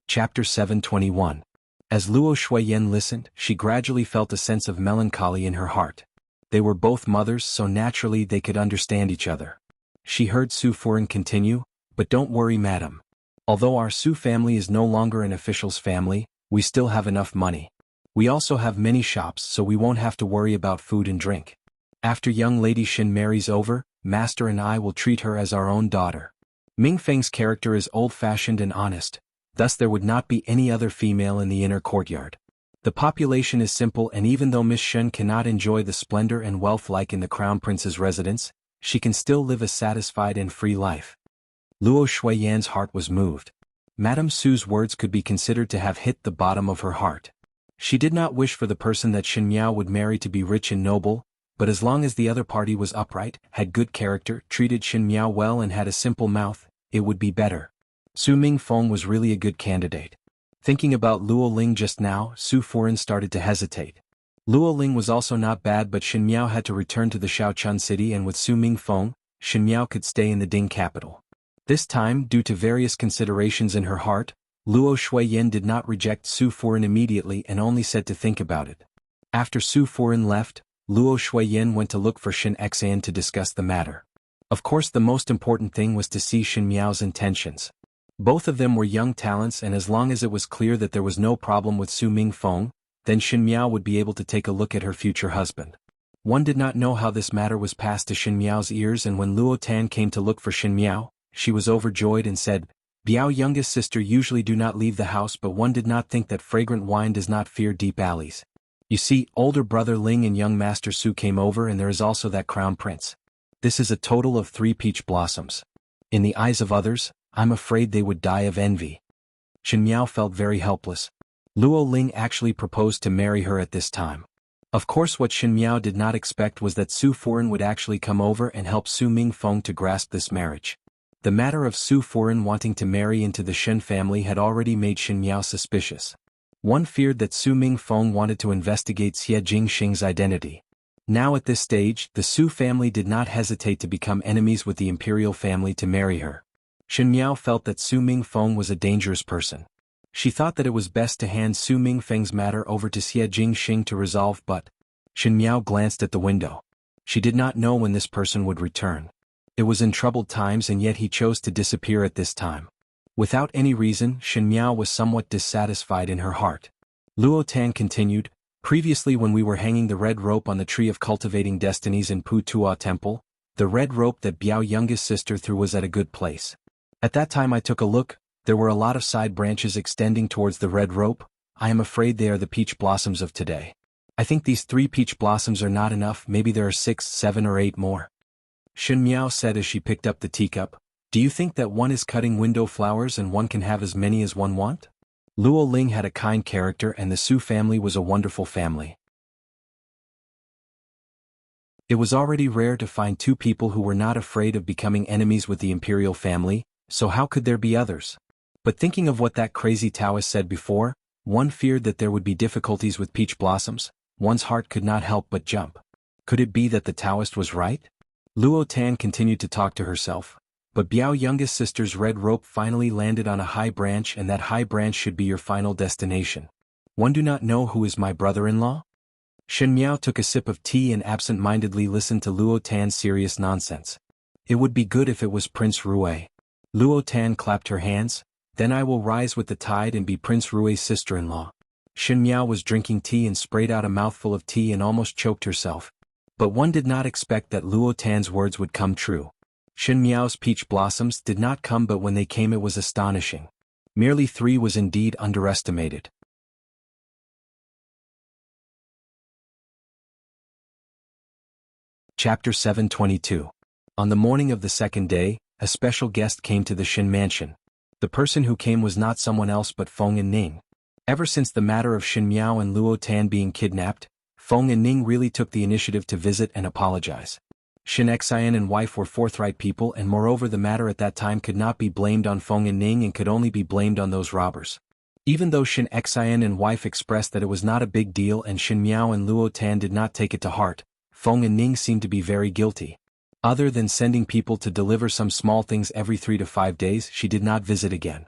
Chapter 721. As Luo Shuiyan listened, she gradually felt a sense of melancholy in her heart. They were both mothers, so naturally they could understand each other. She heard Su Furen continue, "But don't worry, madam. Although our Su family is no longer an official's family, we still have enough money. We also have many shops, so we won't have to worry about food and drink. After young lady Xin marries over, Master and I will treat her as our own daughter. Ming Feng's character is old-fashioned and honest, thus there would not be any other female in the inner courtyard. The population is simple, and even though Miss Shen cannot enjoy the splendor and wealth like in the Crown Prince's residence, she can still live a satisfied and free life." Luo Shuiyan's heart was moved. Madame Su's words could be considered to have hit the bottom of her heart. She did not wish for the person that Shen Miao would marry to be rich and noble, but as long as the other party was upright, had good character, treated Shen Miao well and had a simple mouth, it would be better. Su Ming Feng was really a good candidate. Thinking about Luo Ling just now, Su Furen started to hesitate. Luo Ling was also not bad, but Shen Miao had to return to the Shaochun city, and with Su Ming Feng, Shen Miao could stay in the Ding capital. This time, due to various considerations in her heart, Luo Shuiyan did not reject Su Furen immediately and only said to think about it. After Su Furen left, Luo Shuiyan went to look for Shen Xan to discuss the matter. Of course, the most important thing was to see Shen Miao's intentions. Both of them were young talents, and as long as it was clear that there was no problem with Su Ming Feng, then Shen Miao would be able to take a look at her future husband. One did not know how this matter was passed to Shen Miao's ears, and when Luo Tan came to look for Shen Miao, she was overjoyed and said, "Biao youngest sister usually do not leave the house, but one did not think that fragrant wine does not fear deep alleys. You see, older brother Ling and young master Su came over, and there is also that crown prince. This is a total of 3 peach blossoms. In the eyes of others, I'm afraid they would die of envy." Shen Miao felt very helpless. Luo Ling actually proposed to marry her at this time. Of course, what Shen Miao did not expect was that Su Furen would actually come over and help Su Ming Feng to grasp this marriage. The matter of Su Furen wanting to marry into the Shen family had already made Shen Miao suspicious. One feared that Su Ming Feng wanted to investigate Xie Jingxing's identity. Now at this stage, the Su family did not hesitate to become enemies with the imperial family to marry her. Shen Miao felt that Su Ming Feng was a dangerous person. She thought that it was best to hand Su Ming Feng's matter over to Xie Jingxing to resolve, but Shen Miao glanced at the window. She did not know when this person would return. It was in troubled times, and yet he chose to disappear at this time. Without any reason, Shen Miao was somewhat dissatisfied in her heart. Luo Tan continued, "Previously, when we were hanging the red rope on the tree of cultivating destinies in Pu Tua Temple, the red rope that Biao youngest sister threw was at a good place. At that time I took a look, there were a lot of side branches extending towards the red rope. I am afraid they are the peach blossoms of today. I think these 3 peach blossoms are not enough, maybe there are 6, 7 or 8 more." Shen Miao said as she picked up the teacup, "Do you think that one is cutting window flowers and one can have as many as one want?" Luo Ling had a kind character, and the Su family was a wonderful family. It was already rare to find 2 people who were not afraid of becoming enemies with the imperial family, so how could there be others? But thinking of what that crazy Taoist said before, one feared that there would be difficulties with peach blossoms. One's heart could not help but jump. Could it be that the Taoist was right? Luo Tan continued to talk to herself. But Biao youngest sister's red rope finally landed on a high branch, and that high branch should be your final destination. One do not know who is my brother-in-law? Shen Miao took a sip of tea and absent-mindedly listened to Luo Tan's serious nonsense. It would be good if it was Prince Rue. Luo Tan clapped her hands. "Then I will rise with the tide and be Prince Rue's sister-in-law." Shen Miao was drinking tea and sprayed out a mouthful of tea and almost choked herself. But one did not expect that Luo Tan's words would come true. Shen Miao's peach blossoms did not come, but when they came it was astonishing. Merely 3 was indeed underestimated. Chapter 722. On the morning of the 2nd day, a special guest came to the Shen mansion. The person who came was not someone else but Feng and Ning. Ever since the matter of Xin Miao and Luo Tan being kidnapped, Feng and Ning really took the initiative to visit and apologize. Xin Xian and wife were forthright people, and moreover the matter at that time could not be blamed on Feng and Ning and could only be blamed on those robbers. Even though Xin Xian and wife expressed that it was not a big deal and Xin Miao and Luo Tan did not take it to heart, Feng and Ning seemed to be very guilty. Other than sending people to deliver some small things every 3 to 5 days, she did not visit again.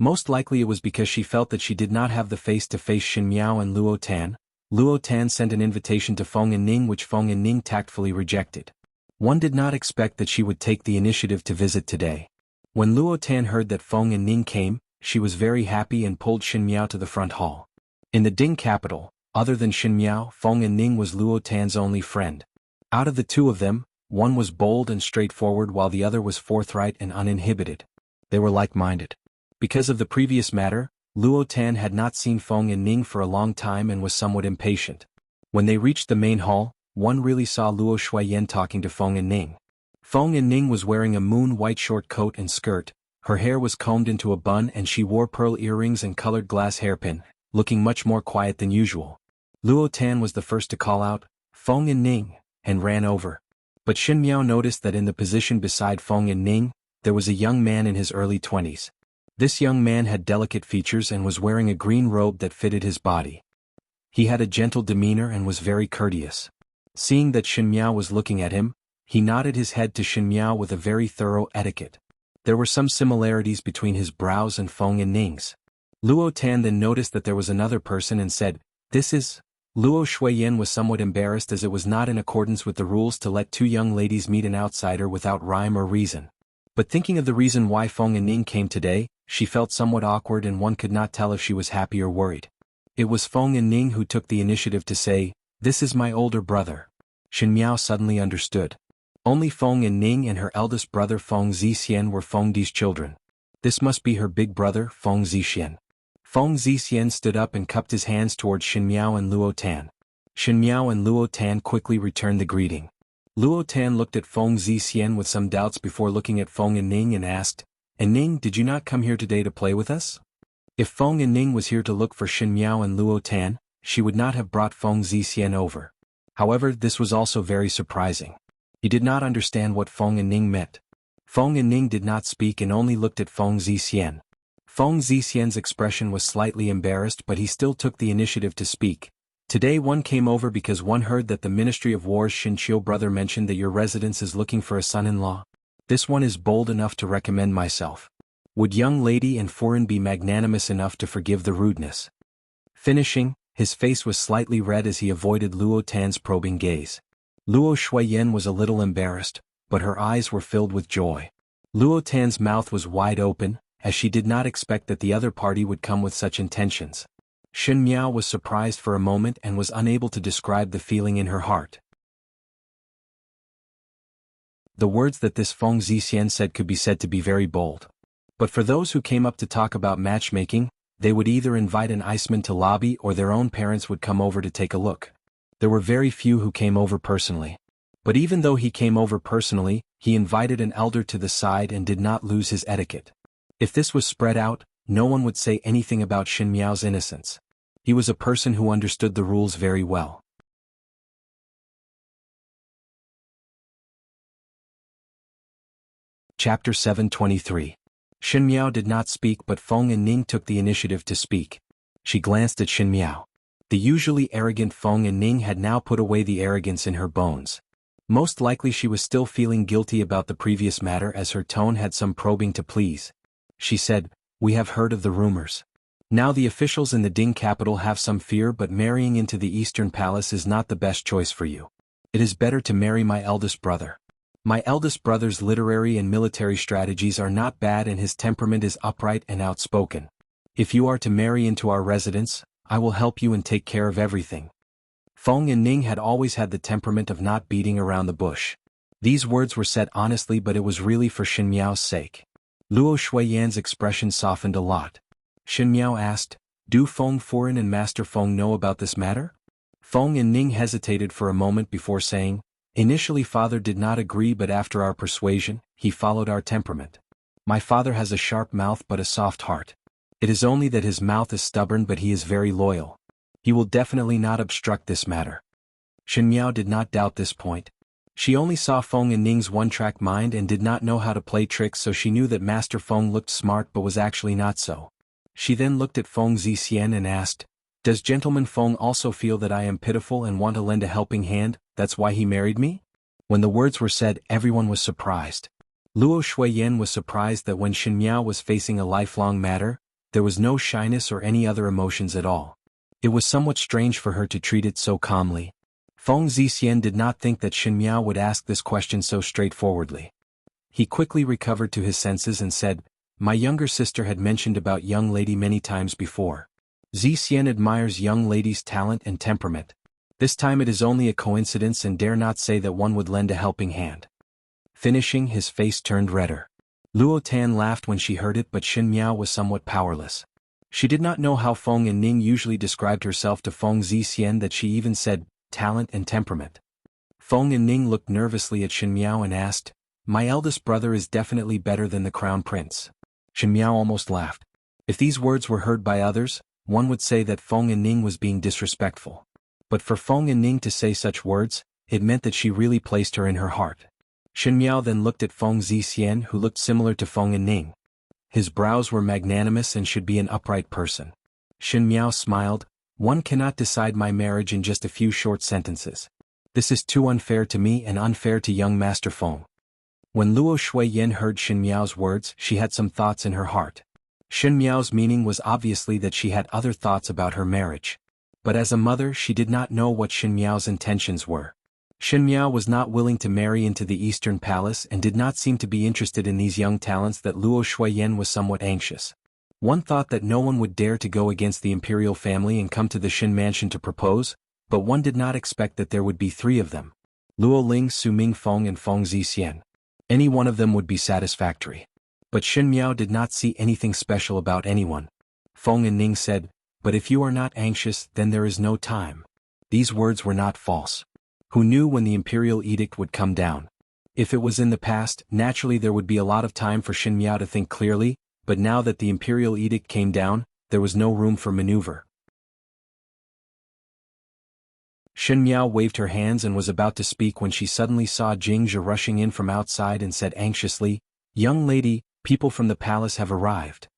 Most likely it was because she felt that she did not have the face to face Xin Miao and Luo Tan. Luo Tan sent an invitation to Feng and Ning which Feng and Ning tactfully rejected. One did not expect that she would take the initiative to visit today. When Luo Tan heard that Feng and Ning came, she was very happy and pulled Xin Miao to the front hall. In the Ding capital, other than Xin Miao, Feng and Ning was Luo Tan's only friend. Out of the two of them, one was bold and straightforward while the other was forthright and uninhibited. They were like-minded. Because of the previous matter, Luo Tan had not seen Feng and Ning for a long time and was somewhat impatient. When they reached the main hall, one really saw Luo Shuiyan talking to Feng and Ning. Feng and Ning was wearing a moon-white short coat and skirt, her hair was combed into a bun and she wore pearl earrings and colored glass hairpin, looking much more quiet than usual. Luo Tan was the first to call out, "Feng and Ning," and ran over. But Xin Miao noticed that in the position beside Feng and Ning, there was a young man in his early 20s. This young man had delicate features and was wearing a green robe that fitted his body. He had a gentle demeanor and was very courteous. Seeing that Xin Miao was looking at him, he nodded his head to Xin Miao with a very thorough etiquette. There were some similarities between his brows and Feng and Ning's. Luo Tan then noticed that there was another person and said, "This is..." Luo Shuiyan was somewhat embarrassed as it was not in accordance with the rules to let two young ladies meet an outsider without rhyme or reason. But thinking of the reason why Feng and Ning came today, she felt somewhat awkward and one could not tell if she was happy or worried. It was Feng and Ning who took the initiative to say, "This is my older brother." Xin Miao suddenly understood. Only Feng and Ning and her eldest brother Feng Zixian were Feng Di's children. This must be her big brother, Feng Zixian. Feng Zixian stood up and cupped his hands towards Xin Miao and Luo Tan. Xin Miao and Luo Tan quickly returned the greeting. Luo Tan looked at Feng Zixian with some doubts before looking at Feng and Ning and asked, "And Ning, did you not come here today to play with us?" If Feng and Ning was here to look for Xin Miao and Luo Tan, she would not have brought Feng Zixian over. However, this was also very surprising. He did not understand what Feng and Ning meant. Feng and Ning did not speak and only looked at Feng Zixian. Feng Zixian's expression was slightly embarrassed, but he still took the initiative to speak. "Today one came over because one heard that the Ministry of War's Xinqiu brother mentioned that your residence is looking for a son-in-law. This one is bold enough to recommend myself. Would young lady and foreign be magnanimous enough to forgive the rudeness?" Finishing, his face was slightly red as he avoided Luo Tan's probing gaze. Luo Shuiyan was a little embarrassed, but her eyes were filled with joy. Luo Tan's mouth was wide open, as she did not expect that the other party would come with such intentions. Xin Miao was surprised for a moment and was unable to describe the feeling in her heart. The words that this Feng Zixian said could be said to be very bold. But for those who came up to talk about matchmaking, they would either invite an Iceman to lobby or their own parents would come over to take a look. There were very few who came over personally. But even though he came over personally, he invited an elder to the side and did not lose his etiquette. If this was spread out, no one would say anything about Xin Miao's innocence. He was a person who understood the rules very well. Chapter 723. Xin Miao did not speak, but Feng and Ning took the initiative to speak. She glanced at Xin Miao. The usually arrogant Feng and Ning had now put away the arrogance in her bones. Most likely she was still feeling guilty about the previous matter as her tone had some probing to please. She said, "We have heard of the rumors. Now the officials in the Ding capital have some fear, but marrying into the Eastern Palace is not the best choice for you. It is better to marry my eldest brother. My eldest brother's literary and military strategies are not bad and his temperament is upright and outspoken. If you are to marry into our residence, I will help you and take care of everything." Feng and Ning had always had the temperament of not beating around the bush. These words were said honestly, but it was really for Xin Miao's sake. Luo Shuiyan's expression softened a lot. Xin Miao asked, "Do Feng Foreign and Master Feng know about this matter?" Feng and Ning hesitated for a moment before saying, "Initially father did not agree, but after our persuasion, he followed our temperament. My father has a sharp mouth but a soft heart. It is only that his mouth is stubborn, but he is very loyal. He will definitely not obstruct this matter. Shen Miao did not doubt this point. She only saw Feng and Ning's one-track mind and did not know how to play tricks, so she knew that Master Feng looked smart but was actually not so. She then looked at Feng Zixian and asked, "Does Gentleman Feng also feel that I am pitiful and want to lend a helping hand, that's why he married me?" When the words were said, everyone was surprised. Luo Shuiyan was surprised that when Shen Miao was facing a lifelong matter, there was no shyness or any other emotions at all. It was somewhat strange for her to treat it so calmly. Feng Zixian did not think that Shen Miao would ask this question so straightforwardly. He quickly recovered to his senses and said, "My younger sister had mentioned about young lady many times before. Zixian admires young lady's talent and temperament. This time it is only a coincidence and dare not say that one would lend a helping hand." Finishing, his face turned redder. Luo Tan laughed when she heard it, but Shen Miao was somewhat powerless. She did not know how Feng and Ning usually described herself to Feng Zixian, that she even said, talent and temperament. Feng and Ning looked nervously at Shen Miao and asked, "My eldest brother is definitely better than the crown prince." Shen Miao almost laughed. If these words were heard by others, one would say that Feng and Ning was being disrespectful. But for Feng and Ning to say such words, it meant that she really placed her in her heart. Shen Miao then looked at Feng Zixian, who looked similar to Feng and Ning. His brows were magnanimous and should be an upright person. Shen Miao smiled, "One cannot decide my marriage in just a few short sentences. This is too unfair to me and unfair to young Master Feng." When Luo Shuiyan heard Shen Miao's words, she had some thoughts in her heart. Shen Miao's meaning was obviously that she had other thoughts about her marriage. But as a mother, she did not know what Shen Miao's intentions were. Shen Miao was not willing to marry into the Eastern Palace and did not seem to be interested in these young talents. That Luo Shuiyan was somewhat anxious. One thought that no one would dare to go against the imperial family and come to the Shen mansion to propose, but one did not expect that there would be three of them. Luo Ling, Su Ming Feng and Feng Zixian. Any one of them would be satisfactory. But Shen Miao did not see anything special about anyone. Feng and Ning said, "But if you are not anxious, then there is no time." These words were not false. Who knew when the imperial edict would come down? If it was in the past, naturally there would be a lot of time for Shen Miao to think clearly, but now that the imperial edict came down, there was no room for maneuver. Shen Miao waved her hands and was about to speak when she suddenly saw Jing Zhe rushing in from outside and said anxiously, "Young lady, people from the palace have arrived."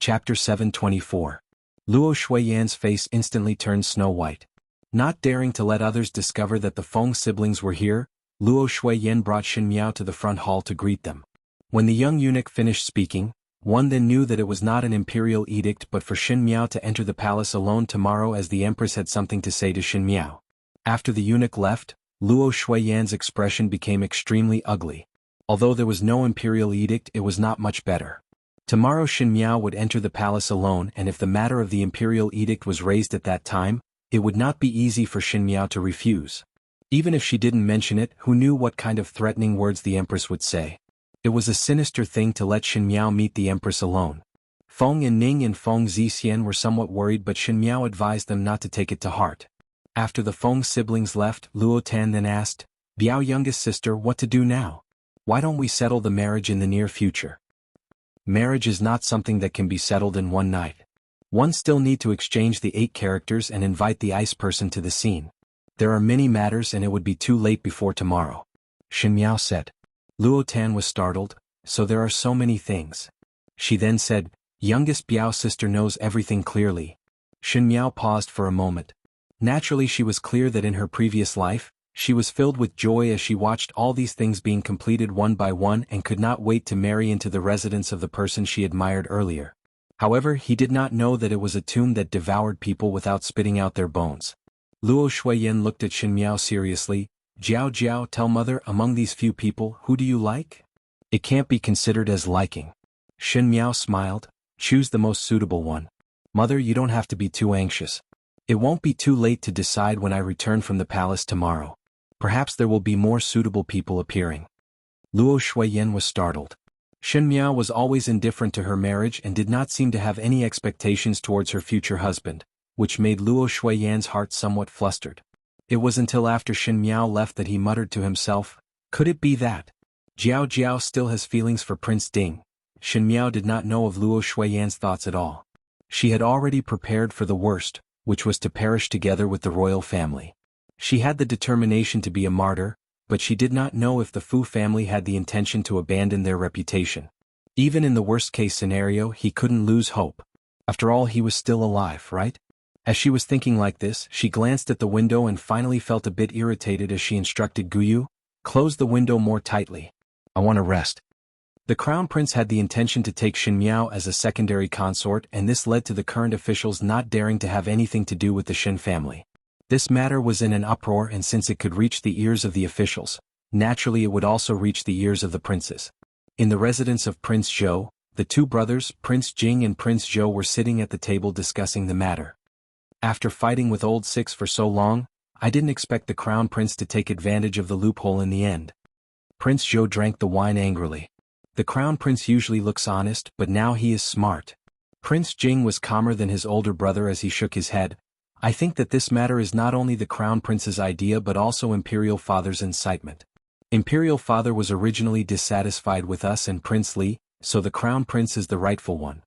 Chapter 724. Luo Shuiyan's face instantly turned snow-white. Not daring to let others discover that the Feng siblings were here, Luo Shuiyan brought Shen Miao to the front hall to greet them. When the young eunuch finished speaking, one then knew that it was not an imperial edict but for Shen Miao to enter the palace alone tomorrow, as the Empress had something to say to Shen Miao. After the eunuch left, Luo Shuiyan's expression became extremely ugly. Although there was no imperial edict, it was not much better. Tomorrow Shen Miao would enter the palace alone, and if the matter of the imperial edict was raised at that time, it would not be easy for Shen Miao to refuse. Even if she didn't mention it, who knew what kind of threatening words the Empress would say? It was a sinister thing to let Shen Miao meet the Empress alone. Feng and Ning and Feng Zixian were somewhat worried, but Shen Miao advised them not to take it to heart. After the Feng siblings left, Luo Tan then asked, "Biao youngest sister, what to do now? Why don't we settle the marriage in the near future?" Marriage is not something that can be settled in one night. One still need to exchange the 8 characters and invite the ice person to the scene. There are many matters and it would be too late before tomorrow. Shen Miao said. Luo Tan was startled, "So there are so many things." She then said, "Youngest Biao sister knows everything clearly." Shen Miao paused for a moment. Naturally she was clear that in her previous life, she was filled with joy as she watched all these things being completed one by one and could not wait to marry into the residence of the person she admired earlier. However, he did not know that it was a tomb that devoured people without spitting out their bones. Luo Shuiyan looked at Shen Miao seriously. "Jiao Jiao, tell mother, among these few people, who do you like?" "It can't be considered as liking." Shen Miao smiled. "Choose the most suitable one. Mother, you don't have to be too anxious. It won't be too late to decide when I return from the palace tomorrow. Perhaps there will be more suitable people appearing." Luo Shuiyan was startled. Shen Miao was always indifferent to her marriage and did not seem to have any expectations towards her future husband, which made Luo Shuiyan's heart somewhat flustered. It was until after Shen Miao left that he muttered to himself, could it be that Jiao Jiao still has feelings for Prince Ding? Shen Miao did not know of Luo Shuiyan's thoughts at all. She had already prepared for the worst, which was to perish together with the royal family. She had the determination to be a martyr, but she did not know if the Fu family had the intention to abandon their reputation. Even in the worst-case scenario, he couldn't lose hope. After all, he was still alive, right? As she was thinking like this, she glanced at the window and finally felt a bit irritated as she instructed Guyu, close the window more tightly. I want to rest. The crown prince had the intention to take Shen Miao as a secondary consort, and this led to the current officials not daring to have anything to do with the Shen family. This matter was in an uproar, and since it could reach the ears of the officials, naturally it would also reach the ears of the princes. In the residence of Prince Zhou, the two brothers, Prince Jing and Prince Zhou, were sitting at the table discussing the matter. After fighting with Old Six for so long, I didn't expect the crown prince to take advantage of the loophole in the end. Prince Zhou drank the wine angrily. The crown prince usually looks honest, but now he is smart. Prince Jing was calmer than his older brother as he shook his head. I think that this matter is not only the crown prince's idea but also Imperial Father's incitement. Imperial Father was originally dissatisfied with us and Prince Li, so the crown prince is the rightful one.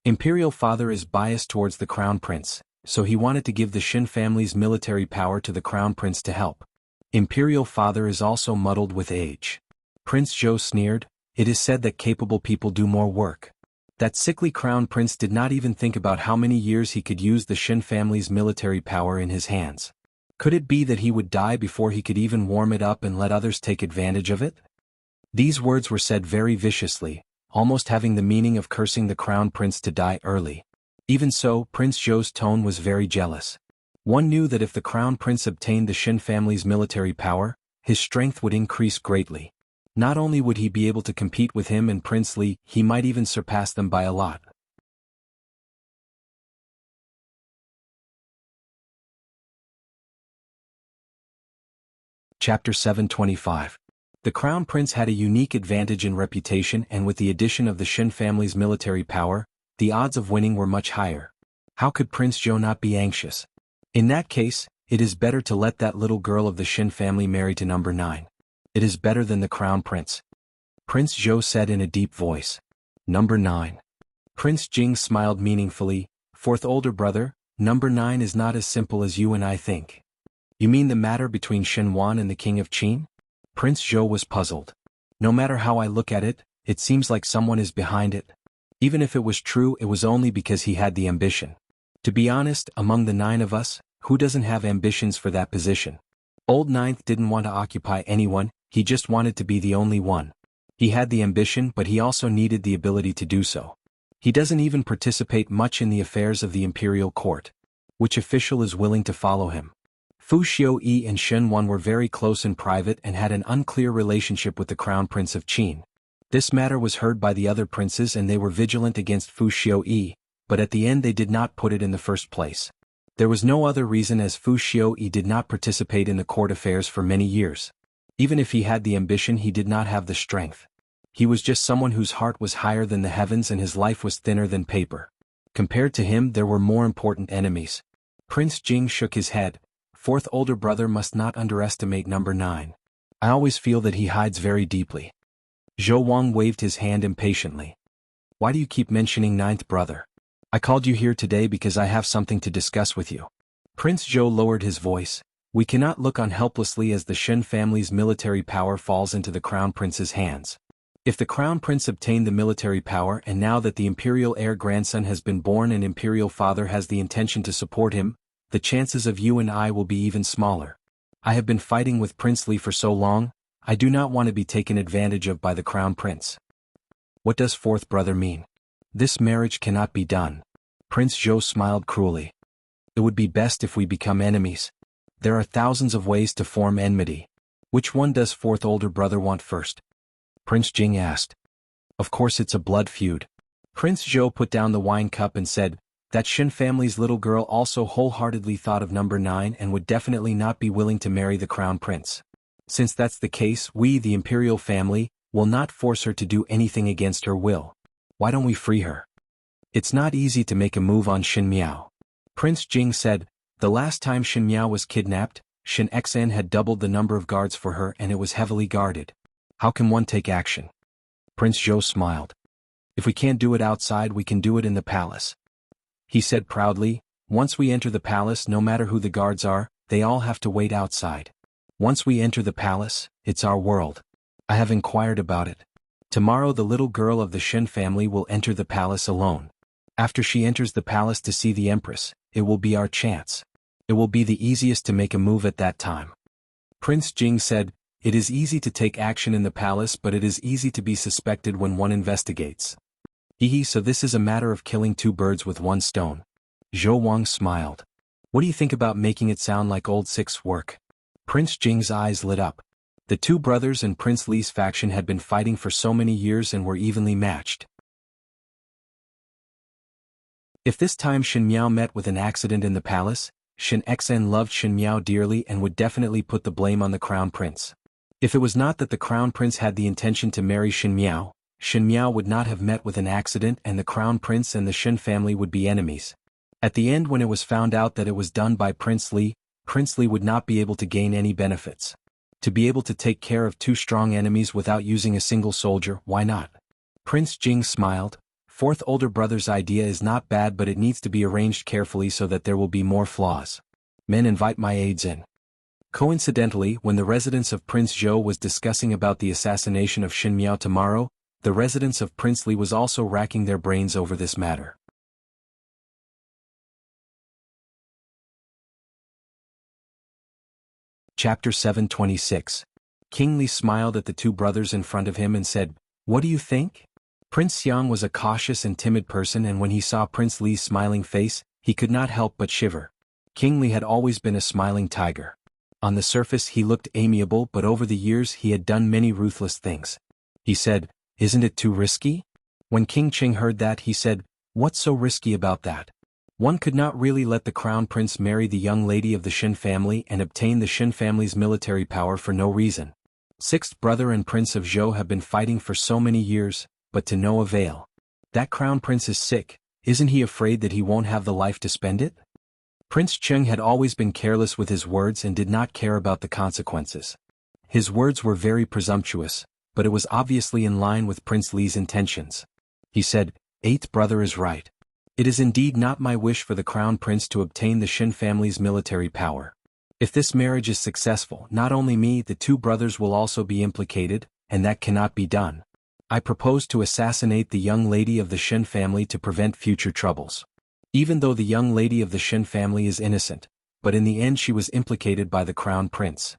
Imperial Father is biased towards the crown prince, so he wanted to give the Shen family's military power to the crown prince to help. Imperial Father is also muddled with age. Prince Zhou sneered, it is said that capable people do more work. That sickly crown prince did not even think about how many years he could use the Shen family's military power in his hands. Could it be that he would die before he could even warm it up and let others take advantage of it? These words were said very viciously, almost having the meaning of cursing the crown prince to die early. Even so, Prince Zhou's tone was very jealous. One knew that if the crown prince obtained the Shen family's military power, his strength would increase greatly. Not only would he be able to compete with him and Prince Li, he might even surpass them by a lot. Chapter 725. The crown prince had a unique advantage in reputation, and with the addition of the Shen family's military power, the odds of winning were much higher. How could Prince Zhou not be anxious? In that case, it is better to let that little girl of the Shen family marry to number 9. It is better than the crown prince. Prince Zhou said in a deep voice. Number 9. Prince Jing smiled meaningfully. Fourth older brother, number 9 is not as simple as you and I think. You mean the matter between Shen Wan and the king of Qin? Prince Zhou was puzzled. No matter how I look at it, it seems like someone is behind it. Even if it was true, it was only because he had the ambition. To be honest, among the 9 of us, who doesn't have ambitions for that position? Old Ninth didn't want to occupy anyone, he just wanted to be the only one. He had the ambition, but he also needed the ability to do so. He doesn't even participate much in the affairs of the imperial court. Which official is willing to follow him? Fu Xiuyi and Shen Wan were very close in private and had an unclear relationship with the crown prince of Qin. This matter was heard by the other princes and they were vigilant against Fu Xiuyi, but at the end they did not put it in the first place. There was no other reason, as Fu Xiuyi did not participate in the court affairs for many years. Even if he had the ambition, he did not have the strength. He was just someone whose heart was higher than the heavens and his life was thinner than paper. Compared to him, there were more important enemies. Prince Jing shook his head. Fourth older brother must not underestimate number 9. I always feel that he hides very deeply. Zhou Wang waved his hand impatiently. Why do you keep mentioning 9th brother? I called you here today because I have something to discuss with you. Prince Zhou lowered his voice. We cannot look on helplessly as the Shen family's military power falls into the crown prince's hands. If the crown prince obtained the military power, and now that the imperial heir grandson has been born and imperial father has the intention to support him, the chances of you and I will be even smaller. I have been fighting with Prince Li for so long, I do not want to be taken advantage of by the crown prince. What does 4th brother mean? This marriage cannot be done. Prince Zhou smiled cruelly. It would be best if we become enemies. There are thousands of ways to form enmity. Which one does 4th older brother want first? Prince Jing asked. Of course it's a blood feud. Prince Zhou put down the wine cup and said, that Shen family's little girl also wholeheartedly thought of number 9 and would definitely not be willing to marry the crown prince. Since that's the case, we, the imperial family, will not force her to do anything against her will. Why don't we free her? It's not easy to make a move on Xin Miao. Prince Jing said, the last time Xin Miao was kidnapped, Xin Xan had doubled the number of guards for her and it was heavily guarded. How can one take action? Prince Zhou smiled. If we can't do it outside, we can do it in the palace. He said proudly, once we enter the palace, no matter who the guards are, they all have to wait outside. Once we enter the palace, it's our world. I have inquired about it. Tomorrow the little girl of the Shen family will enter the palace alone. After she enters the palace to see the Empress, it will be our chance. It will be the easiest to make a move at that time. Prince Jing said, it is easy to take action in the palace, but it is easy to be suspected when one investigates. So this is a matter of killing two birds with one stone. Zhou Wang smiled. What do you think about making it sound like old Six's work? Prince Jing's eyes lit up. The two brothers and Prince Li's faction had been fighting for so many years and were evenly matched. If this time Xin Miao met with an accident in the palace, Xin Xan loved Xin Miao dearly and would definitely put the blame on the crown prince. If it was not that the crown prince had the intention to marry Xin Miao would not have met with an accident and the crown prince and the Shen family would be enemies. At the end, when it was found out that it was done by Prince Li would not be able to gain any benefits. To be able to take care of two strong enemies without using a single soldier, why not? Prince Jing smiled. Fourth older brother's idea is not bad, but it needs to be arranged carefully so that there will be more flaws. Men, invite my aides in. Coincidentally, when the residence of Prince Zhou was discussing about the assassination of Xin Miao tomorrow, the residence of Prince Li was also racking their brains over this matter. Chapter 726. King Li smiled at the two brothers in front of him and said, what do you think? Prince Xiang was a cautious and timid person, and when he saw Prince Li's smiling face, he could not help but shiver. King Li had always been a smiling tiger. On the surface he looked amiable, but over the years he had done many ruthless things. He said, isn't it too risky? When King Qing heard that, he said, what's so risky about that? One could not really let the crown prince marry the young lady of the Shen family and obtain the Shen family's military power for no reason. Sixth brother and Prince of Zhou have been fighting for so many years, but to no avail. That crown prince is sick. Isn't he afraid that he won't have the life to spend it? Prince Cheng had always been careless with his words and did not care about the consequences. His words were very presumptuous, but it was obviously in line with Prince Li's intentions. He said, eighth brother is right. It is indeed not my wish for the crown prince to obtain the Shen family's military power. If this marriage is successful, not only me, the two brothers will also be implicated, and that cannot be done. I propose to assassinate the young lady of the Shen family to prevent future troubles. Even though the young lady of the Shen family is innocent, but in the end she was implicated by the crown prince.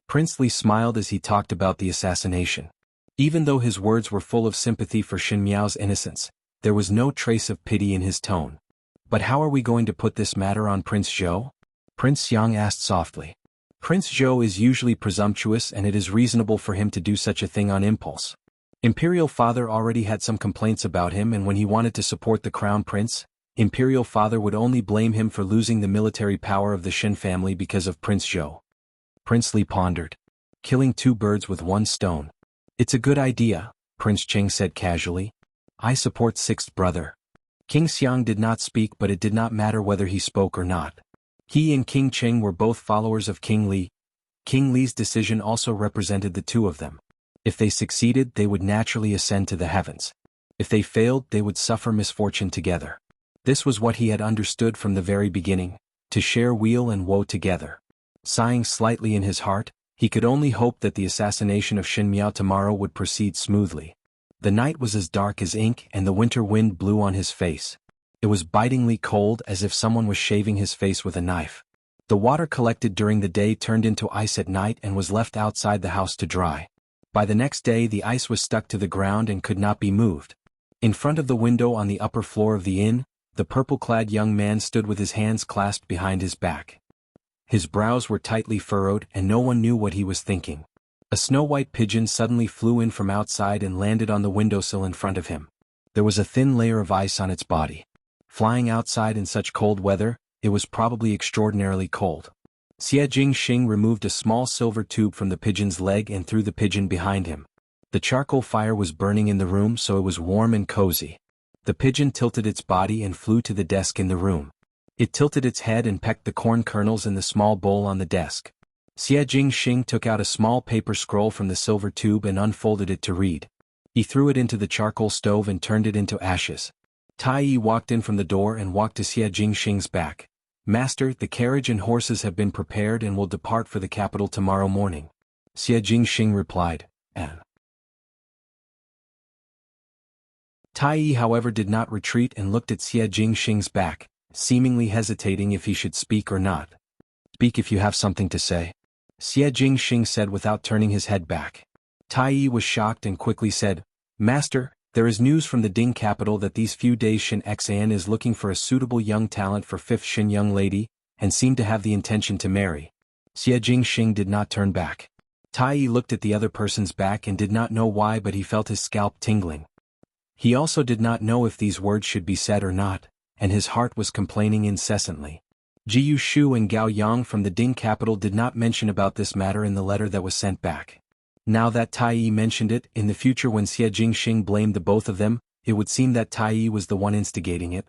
Prince Li smiled as he talked about the assassination. Even though his words were full of sympathy for Xin Miao's innocence, there was no trace of pity in his tone. But how are we going to put this matter on Prince Zhou? Prince Yang asked softly. Prince Zhou is usually presumptuous, and it is reasonable for him to do such a thing on impulse. Imperial Father already had some complaints about him, and when he wanted to support the crown prince, Imperial Father would only blame him for losing the military power of the Shen family because of Prince Zhou. Prince Li pondered. Killing two birds with one stone. It's a good idea, Prince Cheng said casually. I support sixth brother. King Xiang did not speak, but it did not matter whether he spoke or not. He and King Cheng were both followers of King Li. King Li's decision also represented the two of them. If they succeeded, they would naturally ascend to the heavens. If they failed, they would suffer misfortune together. This was what he had understood from the very beginning, to share weal and woe together. Sighing slightly in his heart, he could only hope that the assassination of Xin Miao tomorrow would proceed smoothly. The night was as dark as ink and the winter wind blew on his face. It was bitingly cold, as if someone was shaving his face with a knife. The water collected during the day turned into ice at night and was left outside the house to dry. By the next day the ice was stuck to the ground and could not be moved. In front of the window on the upper floor of the inn, the purple-clad young man stood with his hands clasped behind his back. His brows were tightly furrowed and no one knew what he was thinking. A snow-white pigeon suddenly flew in from outside and landed on the windowsill in front of him. There was a thin layer of ice on its body. Flying outside in such cold weather, it was probably extraordinarily cold. Xie Jingxing removed a small silver tube from the pigeon's leg and threw the pigeon behind him. The charcoal fire was burning in the room, so it was warm and cozy. The pigeon tilted its body and flew to the desk in the room. It tilted its head and pecked the corn kernels in the small bowl on the desk. Xie Jingxing took out a small paper scroll from the silver tube and unfolded it to read. He threw it into the charcoal stove and turned it into ashes. Tai Yi walked in from the door and walked to Xie Jingxing's back. "Master, the carriage and horses have been prepared and will depart for the capital tomorrow morning." Xie Jingxing replied, "And." Tai Yi however did not retreat and looked at Xie Jingxing's back, seemingly hesitating if he should speak or not. "Speak if you have something to say," Xie Jingxing said without turning his head back. Tai Yi was shocked and quickly said, "Master, there is news from the Ding capital that these few days Shin Xan is looking for a suitable young talent for 5th Shin young lady, and seemed to have the intention to marry." Xie Jingxing did not turn back. Tai Yi looked at the other person's back and did not know why, but he felt his scalp tingling. He also did not know if these words should be said or not, and his heart was complaining incessantly. Jiu Shu and Gao Yang from the Ding capital did not mention about this matter in the letter that was sent back. Now that Tai Yi mentioned it, in the future when Xie Jingxing blamed the both of them, it would seem that Tai Yi was the one instigating it.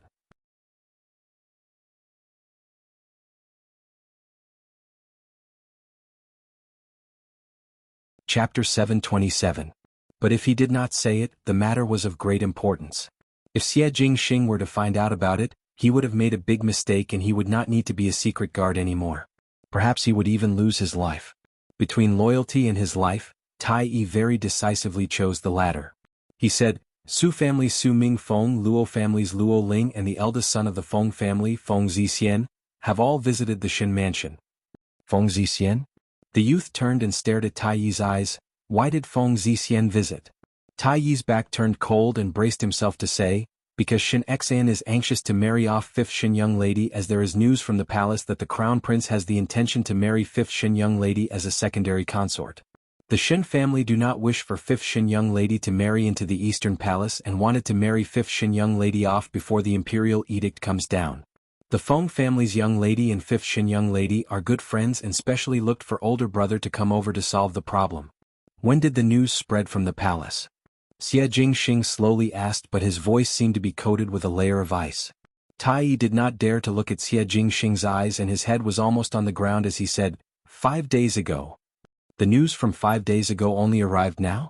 Chapter 727. But if he did not say it, the matter was of great importance. If Xie Jingxing were to find out about it, he would have made a big mistake and he would not need to be a secret guard anymore. Perhaps he would even lose his life. Between loyalty and his life, Tai Yi very decisively chose the latter. He said, "Su family Su Ming Feng, Luo families Luo Ling and the eldest son of the Feng family Feng Zixian, have all visited the Shin mansion." Feng Zixian? The youth turned and stared at Tai Yi's eyes. Why did Feng Zixian visit? Tai Yi's back turned cold and braced himself to say, "Because Shin Xan is anxious to marry off 5th Shin young lady, as there is news from the palace that the crown prince has the intention to marry 5th Shin young lady as a secondary consort. The Shin family do not wish for 5th Shin young lady to marry into the eastern palace and wanted to marry 5th Shin young lady off before the imperial edict comes down. The Feng family's young lady and 5th Shin young lady are good friends and specially looked for older brother to come over to solve the problem." "When did the news spread from the palace?" Xie Jingxing slowly asked, but his voice seemed to be coated with a layer of ice. Tai Yi did not dare to look at Xie Jingxing's eyes and his head was almost on the ground as he said, 5 days ago." "The news from 5 days ago only arrived now?"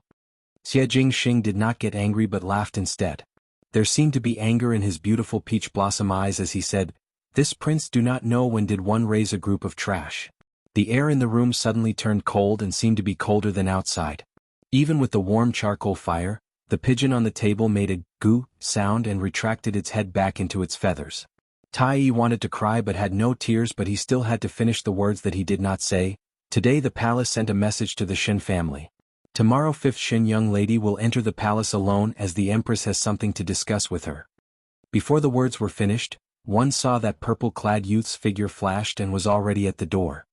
Xie Jingxing did not get angry but laughed instead. There seemed to be anger in his beautiful peach blossom eyes as he said, "This prince do not know when did one raise a group of trash." The air in the room suddenly turned cold and seemed to be colder than outside. Even with the warm charcoal fire, the pigeon on the table made a goo sound and retracted its head back into its feathers. Tai Yi wanted to cry but had no tears, but he still had to finish the words that he did not say. Today the palace sent a message to the Shin family. Tomorrow 5th Shin young lady will enter the palace alone as the Empress has something to discuss with her. Before the words were finished, one saw that purple-clad youth's figure flashed and was already at the door.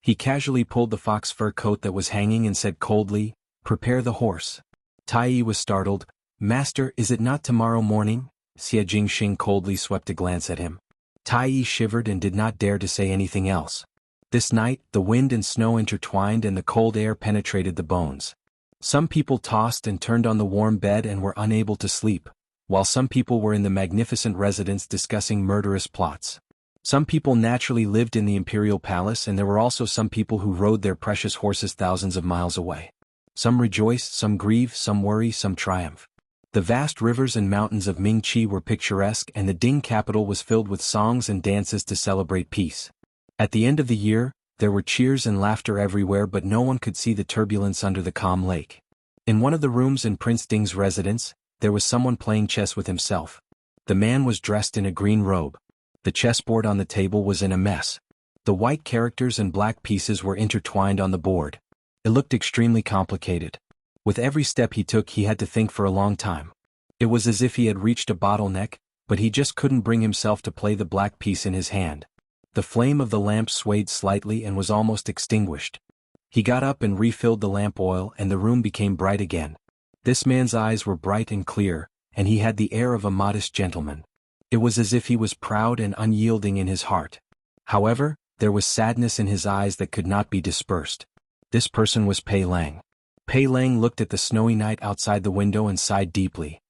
He casually pulled the fox fur coat that was hanging and said coldly, "Prepare the horse." Tai Yi was startled. "Master, is it not tomorrow morning?" Xie Jingxing coldly swept a glance at him. Tai Yi shivered and did not dare to say anything else. This night, the wind and snow intertwined and the cold air penetrated the bones. Some people tossed and turned on the warm bed and were unable to sleep, while some people were in the magnificent residence discussing murderous plots. Some people naturally lived in the imperial palace, and there were also some people who rode their precious horses thousands of miles away. Some rejoiced, some grieved, some worry, some triumph. The vast rivers and mountains of Mingqi were picturesque, and the Ding capital was filled with songs and dances to celebrate peace. At the end of the year, there were cheers and laughter everywhere, but no one could see the turbulence under the calm lake. In one of the rooms in Prince Ding's residence, there was someone playing chess with himself. The man was dressed in a green robe. The chessboard on the table was in a mess. The white characters and black pieces were intertwined on the board. It looked extremely complicated. With every step he took, he had to think for a long time. It was as if he had reached a bottleneck, but he just couldn't bring himself to play the black piece in his hand. The flame of the lamp swayed slightly and was almost extinguished. He got up and refilled the lamp oil, and the room became bright again. This man's eyes were bright and clear, and he had the air of a modest gentleman. It was as if he was proud and unyielding in his heart. However, there was sadness in his eyes that could not be dispersed. This person was Pei Lang. Pei Lang looked at the snowy night outside the window and sighed deeply.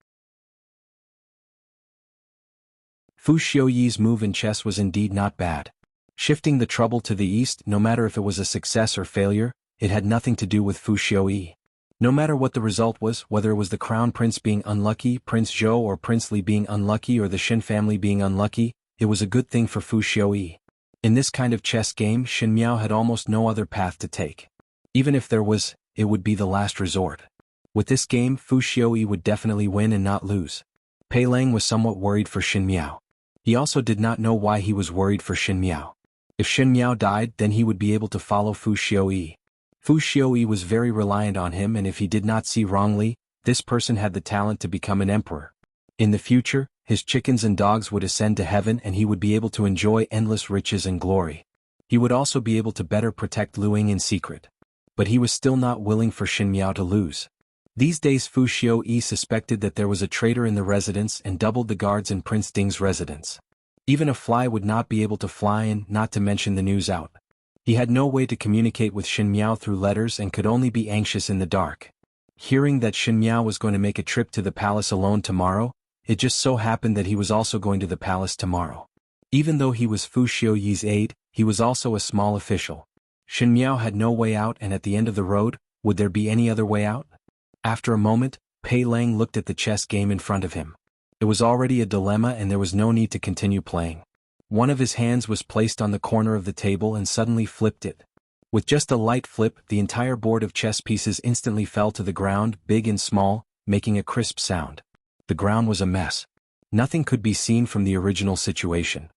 Fu Xiuyi's move in chess was indeed not bad. Shifting the trouble to the east, no matter if it was a success or failure, it had nothing to do with Fu Xiuyi. No matter what the result was, whether it was the Crown Prince being unlucky, Prince Zhou or Prince Li being unlucky or the Xin family being unlucky, it was a good thing for Fu Xiuyi. In this kind of chess game, Xin Miao had almost no other path to take. Even if there was, it would be the last resort. With this game, Fu Xiuyi would definitely win and not lose. Pei Lang was somewhat worried for Xin Miao. He also did not know why he was worried for Xin Miao. If Xin Miao died, then he would be able to follow Fu Xiuyi. Fu Xiuyi was very reliant on him, and if he did not see wrongly, this person had the talent to become an emperor. In the future, his chickens and dogs would ascend to heaven and he would be able to enjoy endless riches and glory. He would also be able to better protect Luing in secret. But he was still not willing for Xin Miao to lose. These days Fu Xiuyi suspected that there was a traitor in the residence and doubled the guards in Prince Ding's residence. Even a fly would not be able to fly in, not to mention the news out. He had no way to communicate with Xin Miao through letters and could only be anxious in the dark. Hearing that Xin Miao was going to make a trip to the palace alone tomorrow, it just so happened that he was also going to the palace tomorrow. Even though he was Fu Xiuyi's aide, he was also a small official. Xin Miao had no way out, and at the end of the road, would there be any other way out? After a moment, Pei Lang looked at the chess game in front of him. It was already a dilemma and there was no need to continue playing. One of his hands was placed on the corner of the table and suddenly flipped it. With just a light flip, the entire board of chess pieces instantly fell to the ground, big and small, making a crisp sound. The ground was a mess. Nothing could be seen from the original situation.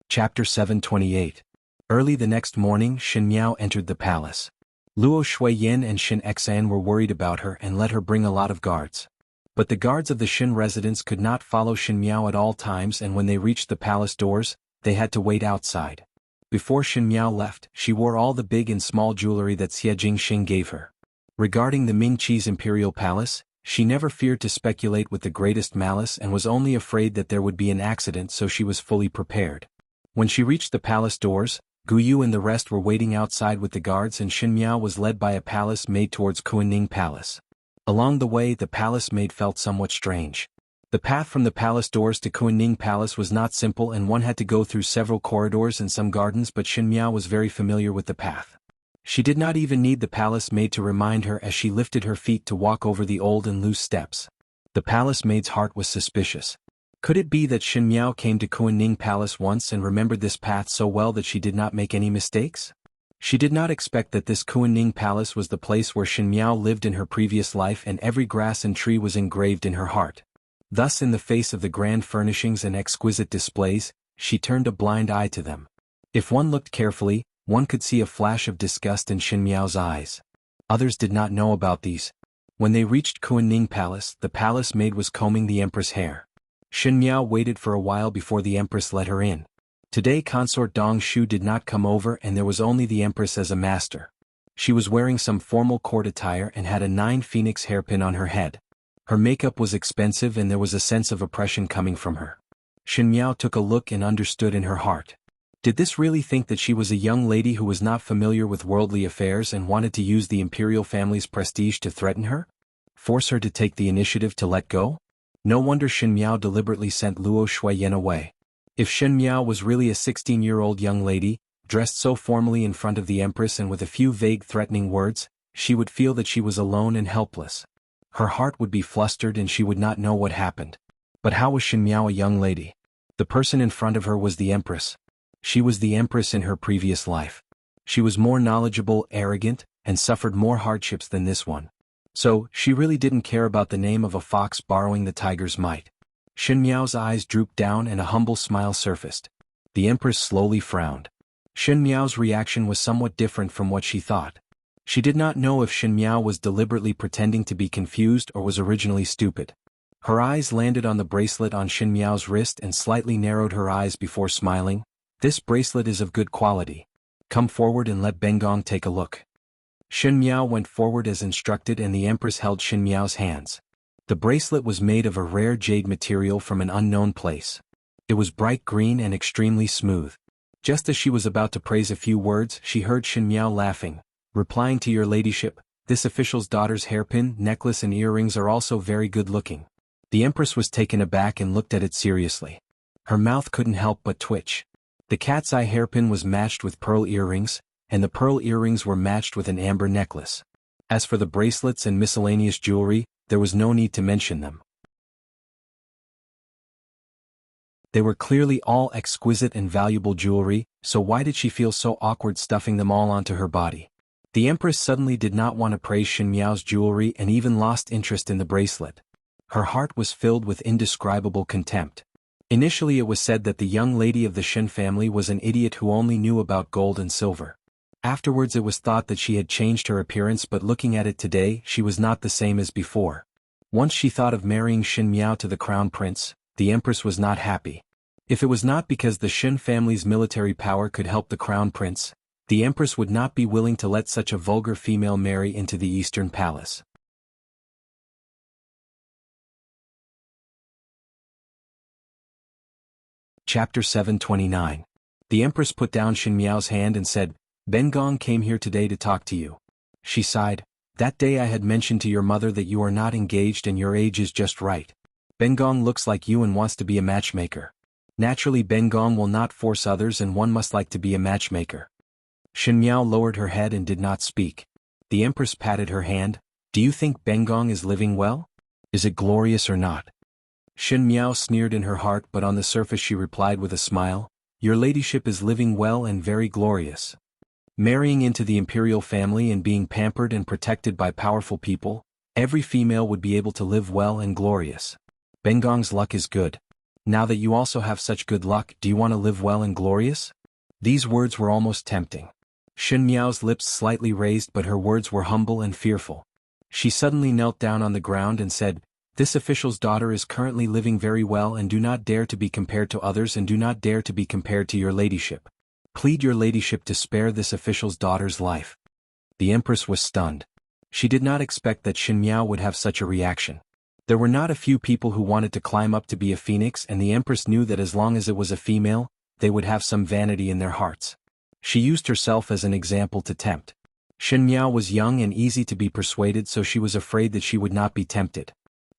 Chapter 728. Early the next morning, Xin Miao entered the palace. Luo Shuiyin and Xin Exan were worried about her and let her bring a lot of guards. But the guards of the Xin residence could not follow Xin Miao at all times, and when they reached the palace doors, they had to wait outside. Before Xin Miao left, she wore all the big and small jewelry that Xie Jingxing gave her. Regarding the Ming Qi's imperial palace, she never feared to speculate with the greatest malice and was only afraid that there would be an accident, so she was fully prepared. When she reached the palace doors, Gu Yu and the rest were waiting outside with the guards, and Xin Miao was led by a palace maid towards Kunning Palace. Along the way, the palace maid felt somewhat strange. The path from the palace doors to Kunning Palace was not simple, and one had to go through several corridors and some gardens, but Xin Miao was very familiar with the path. She did not even need the palace maid to remind her as she lifted her feet to walk over the old and loose steps. The palace maid's heart was suspicious. Could it be that Xin Miao came to Kunning Palace once and remembered this path so well that she did not make any mistakes? She did not expect that this Kunning Palace was the place where Xin Miao lived in her previous life, and every grass and tree was engraved in her heart. Thus, in the face of the grand furnishings and exquisite displays, she turned a blind eye to them. If one looked carefully, one could see a flash of disgust in Xin Miao's eyes. Others did not know about these. When they reached Kunning Palace, the palace maid was combing the Empress' hair. Xin Miao waited for a while before the Empress let her in. Today Consort Dong Shu did not come over, and there was only the Empress as a master. She was wearing some formal court attire and had a 9 phoenix hairpin on her head. Her makeup was expensive and there was a sense of oppression coming from her. Xin Miao took a look and understood in her heart. Did this really think that she was a young lady who was not familiar with worldly affairs and wanted to use the imperial family's prestige to threaten her? Force her to take the initiative to let go? No wonder Xin Miao deliberately sent Luo Shuiyin away. If Xin Miao was really a 16-year-old young lady, dressed so formally in front of the Empress and with a few vague threatening words, she would feel that she was alone and helpless. Her heart would be flustered and she would not know what happened. But how was Xin Miao a young lady? The person in front of her was the Empress. She was the Empress in her previous life. She was more knowledgeable, arrogant, and suffered more hardships than this one. So, she really didn't care about the name of a fox borrowing the tiger's might. Xin Miao's eyes drooped down and a humble smile surfaced. The Empress slowly frowned. Xin Miao's reaction was somewhat different from what she thought. She did not know if Xin Miao was deliberately pretending to be confused or was originally stupid. Her eyes landed on the bracelet on Xin Miao's wrist and slightly narrowed her eyes before smiling. This bracelet is of good quality. Come forward and let Bengong take a look. Xin Miao went forward as instructed and the Empress held Xin Miao's hands. The bracelet was made of a rare jade material from an unknown place. It was bright green and extremely smooth. Just as she was about to praise a few words, she heard Xin Miao laughing, replying to your ladyship, this official's daughter's hairpin, necklace and earrings are also very good looking. The Empress was taken aback and looked at it seriously. Her mouth couldn't help but twitch. The cat's eye hairpin was matched with pearl earrings, and the pearl earrings were matched with an amber necklace. As for the bracelets and miscellaneous jewelry, there was no need to mention them. They were clearly all exquisite and valuable jewelry, so why did she feel so awkward stuffing them all onto her body? The Empress suddenly did not want to praise Shen Miao's jewelry and even lost interest in the bracelet. Her heart was filled with indescribable contempt. Initially it was said that the young lady of the Shen family was an idiot who only knew about gold and silver. Afterwards it was thought that she had changed her appearance, but looking at it today, she was not the same as before. Once she thought of marrying Shen Miao to the crown prince, the Empress was not happy. If it was not because the Shen family's military power could help the crown prince, the Empress would not be willing to let such a vulgar female marry into the Eastern Palace. Chapter 729. The Empress put down Shen Miao's hand and said, "Ben Gong came here today to talk to you." She sighed. "That day I had mentioned to your mother that you are not engaged and your age is just right. Ben Gong looks like you and wants to be a matchmaker. Naturally Ben Gong will not force others and one must like to be a matchmaker." Shen Miao lowered her head and did not speak. The Empress patted her hand. "Do you think Ben Gong is living well? Is it glorious or not?" Shen Miao sneered in her heart, but on the surface she replied with a smile, "Your ladyship is living well and very glorious. Marrying into the imperial family and being pampered and protected by powerful people, every female would be able to live well and glorious. Ben Gong's luck is good. Now that you also have such good luck, do you want to live well and glorious?" These words were almost tempting. Shen Miao's lips slightly raised, but her words were humble and fearful. She suddenly knelt down on the ground and said, "This official's daughter is currently living very well and do not dare to be compared to others and do not dare to be compared to your ladyship. Plead your ladyship to spare this official's daughter's life." The Empress was stunned. She did not expect that Shen Miao would have such a reaction. There were not a few people who wanted to climb up to be a phoenix, and the Empress knew that as long as it was a female, they would have some vanity in their hearts. She used herself as an example to tempt. Shen Miao was young and easy to be persuaded, so she was afraid that she would not be tempted.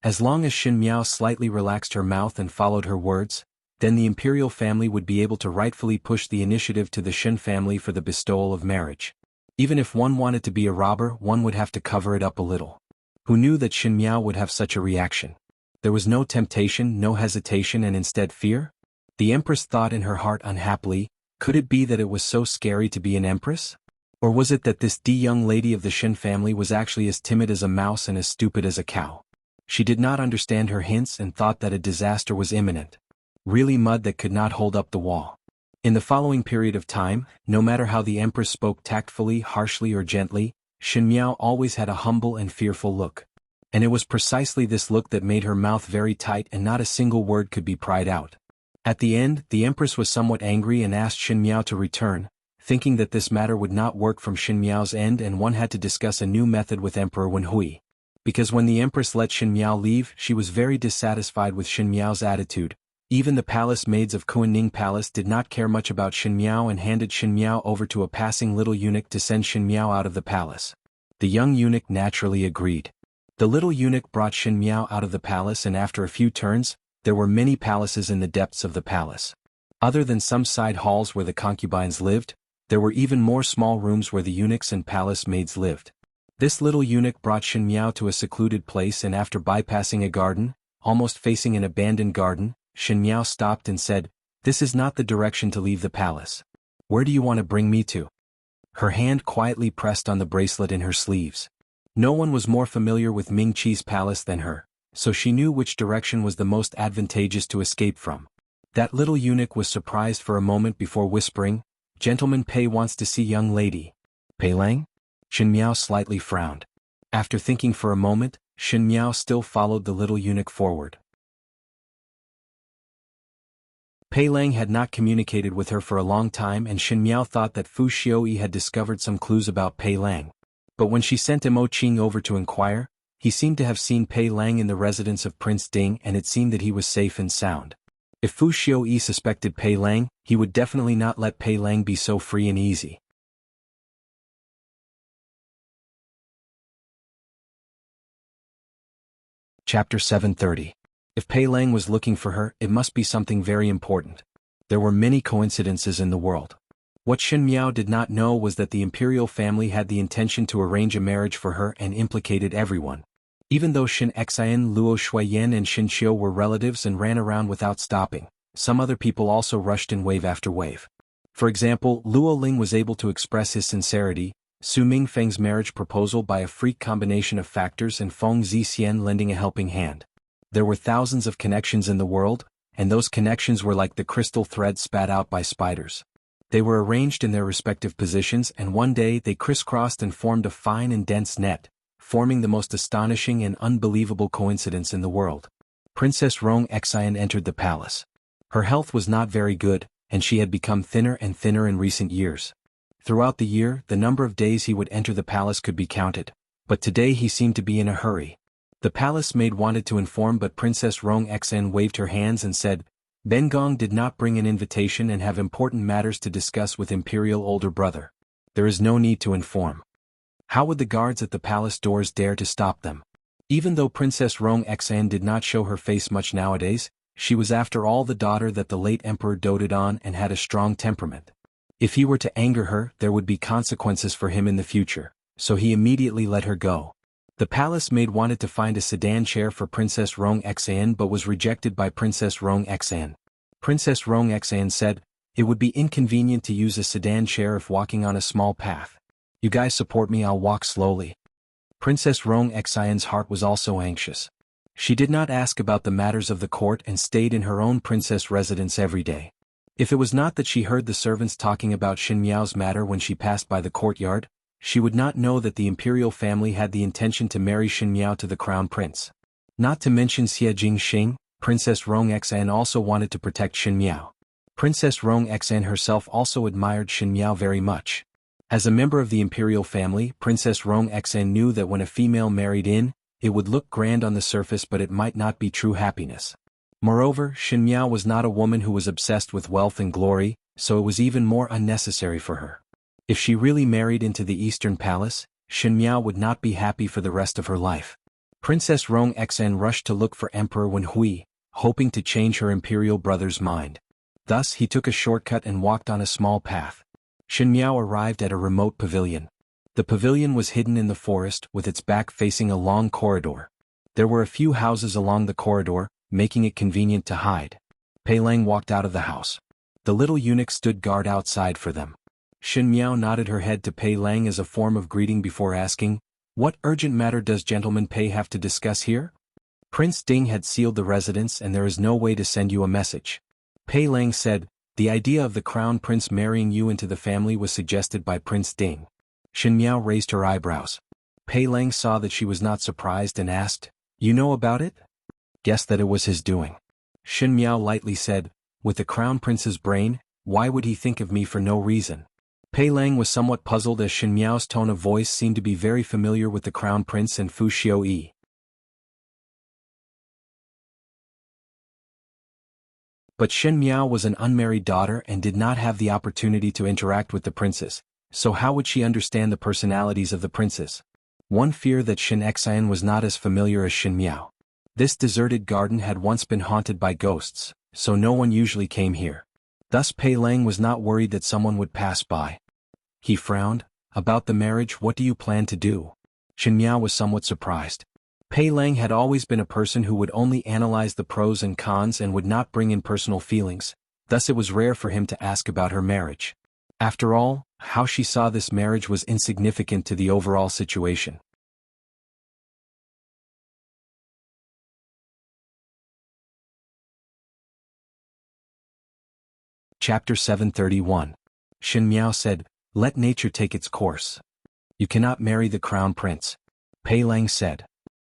As long as Shen Miao slightly relaxed her mouth and followed her words, then the imperial family would be able to rightfully push the initiative to the Shen family for the bestowal of marriage. Even if one wanted to be a robber, one would have to cover it up a little. Who knew that Shen Miao would have such a reaction? There was no temptation, no hesitation, and instead fear? The Empress thought in her heart unhappily, could it be that it was so scary to be an empress? Or was it that this young lady of the Shen family was actually as timid as a mouse and as stupid as a cow? She did not understand her hints and thought that a disaster was imminent. Really mud that could not hold up the wall. In the following period of time, no matter how the Empress spoke tactfully, harshly or gently, Shen Miao always had a humble and fearful look. And it was precisely this look that made her mouth very tight and not a single word could be pried out. At the end, the Empress was somewhat angry and asked Shen Miao to return, thinking that this matter would not work from Shen Miao's end and one had to discuss a new method with Emperor Wenhui. Because when the Empress let Shen Miao leave, she was very dissatisfied with Shen Miao's attitude. Even the palace maids of Kuanning Palace did not care much about Shen Miao and handed Shen Miao over to a passing little eunuch to send Shen Miao out of the palace. The young eunuch naturally agreed. The little eunuch brought Shen Miao out of the palace, and after a few turns, there were many palaces in the depths of the palace. Other than some side halls where the concubines lived, there were even more small rooms where the eunuchs and palace maids lived. This little eunuch brought Shen Miao to a secluded place, and after bypassing a garden, almost facing an abandoned garden, Shen Miao stopped and said, "This is not the direction to leave the palace. Where do you want to bring me to?" Her hand quietly pressed on the bracelet in her sleeves. No one was more familiar with Ming Qi's palace than her, so she knew which direction was the most advantageous to escape from. That little eunuch was surprised for a moment before whispering, "Gentleman Pei wants to see young lady." "Pei Lang?" Shen Miao slightly frowned. After thinking for a moment, Shen Miao still followed the little eunuch forward. Pei Lang had not communicated with her for a long time, and Shen Miao thought that Fu Xiaoyi had discovered some clues about Pei Lang. But when she sent Mo Qing over to inquire, he seemed to have seen Pei Lang in the residence of Prince Ding, and it seemed that he was safe and sound. If Fu Xiaoyi suspected Pei Lang, he would definitely not let Pei Lang be so free and easy. Chapter 730. If Pei Lang was looking for her, it must be something very important. There were many coincidences in the world. What Xin Miao did not know was that the imperial family had the intention to arrange a marriage for her and implicated everyone. Even though Xin Xian, Luo Shuiyan and Xin Xiu were relatives and ran around without stopping, some other people also rushed in wave after wave. For example, Luo Ling was able to express his sincerity, Su Mingfeng's marriage proposal by a freak combination of factors, and Feng Zixian lending a helping hand. There were thousands of connections in the world, and those connections were like the crystal threads spat out by spiders. They were arranged in their respective positions, and one day they crisscrossed and formed a fine and dense net, forming the most astonishing and unbelievable coincidence in the world. Princess Rong Xian entered the palace. Her health was not very good, and she had become thinner and thinner in recent years. Throughout the year, the number of days he would enter the palace could be counted, but today he seemed to be in a hurry. The palace maid wanted to inform, but Princess Rong Xian waved her hands and said, Ben Gong did not bring an invitation and have important matters to discuss with Imperial older brother. There is no need to inform. How would the guards at the palace doors dare to stop them? Even though Princess Rong Xian did not show her face much nowadays, she was after all the daughter that the late emperor doted on and had a strong temperament. If he were to anger her, there would be consequences for him in the future, so he immediately let her go. The palace maid wanted to find a sedan chair for Princess Rong Xian but was rejected by Princess Rong Xian. Princess Rong Xian said, "It would be inconvenient to use a sedan chair if walking on a small path. You guys support me, I'll walk slowly." Princess Rong Xian's heart was also anxious. She did not ask about the matters of the court and stayed in her own princess residence every day. If it was not that she heard the servants talking about Xin Miao's matter when she passed by the courtyard, she would not know that the imperial family had the intention to marry Xin Miao to the crown prince. Not to mention Xie Jingxing, Princess Rong Xian also wanted to protect Xin Miao. Princess Rong Xian herself also admired Xin Miao very much. As a member of the imperial family, Princess Rong Xian knew that when a female married in, it would look grand on the surface but it might not be true happiness. Moreover, Xin Miao was not a woman who was obsessed with wealth and glory, so it was even more unnecessary for her. If she really married into the Eastern Palace, Xin Miao would not be happy for the rest of her life. Princess Rong Xian rushed to look for Emperor Wen Hui, hoping to change her imperial brother's mind. Thus he took a shortcut and walked on a small path. Xin Miao arrived at a remote pavilion. The pavilion was hidden in the forest, with its back facing a long corridor. There were a few houses along the corridor, making it convenient to hide. Pei Lang walked out of the house. The little eunuch stood guard outside for them. Xin Miao nodded her head to Pei Lang as a form of greeting before asking, "What urgent matter does gentleman Pei have to discuss here?" "Prince Ding had sealed the residence and there is no way to send you a message." Pei Lang said, "The idea of the crown prince marrying you into the family was suggested by Prince Ding." Xin Miao raised her eyebrows. Pei Lang saw that she was not surprised and asked, "You know about it?" "Guess that it was his doing." Xin Miao lightly said, "With the crown prince's brain, why would he think of me for no reason?" Pei Lang was somewhat puzzled as Xin Miao's tone of voice seemed to be very familiar with the crown prince and Fu Xiuyi. But Xin Miao was an unmarried daughter and did not have the opportunity to interact with the princes, so how would she understand the personalities of the princes? One feared that Xin Xian was not as familiar as Xin Miao. This deserted garden had once been haunted by ghosts, so no one usually came here. Thus Pei Lang was not worried that someone would pass by. He frowned. "About the marriage, what do you plan to do?" Xin Miao was somewhat surprised. Pei Lang had always been a person who would only analyze the pros and cons and would not bring in personal feelings, thus it was rare for him to ask about her marriage. After all, how she saw this marriage was insignificant to the overall situation. Chapter 731. Xin Miao said, "Let nature take its course. You cannot marry the crown prince." Pei Lang said,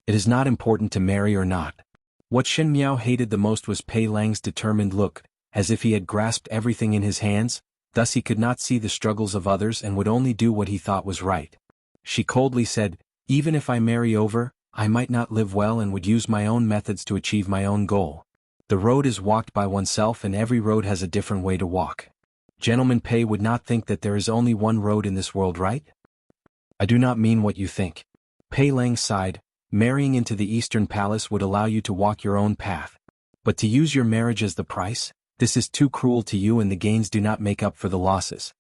"It is not important to marry or not." What Xin Miao hated the most was Pei Lang's determined look, as if he had grasped everything in his hands, thus he could not see the struggles of others and would only do what he thought was right. She coldly said, "Even if I marry over, I might not live well and would use my own methods to achieve my own goal. The road is walked by oneself and every road has a different way to walk. Gentleman Pei would not think that there is only one road in this world, right?" "I do not mean what you think." Pei Lang sighed, Marrying into the Eastern Palace would allow you to walk your own path. But to use your marriage as the price, this is too cruel to you and the gains do not make up for the losses.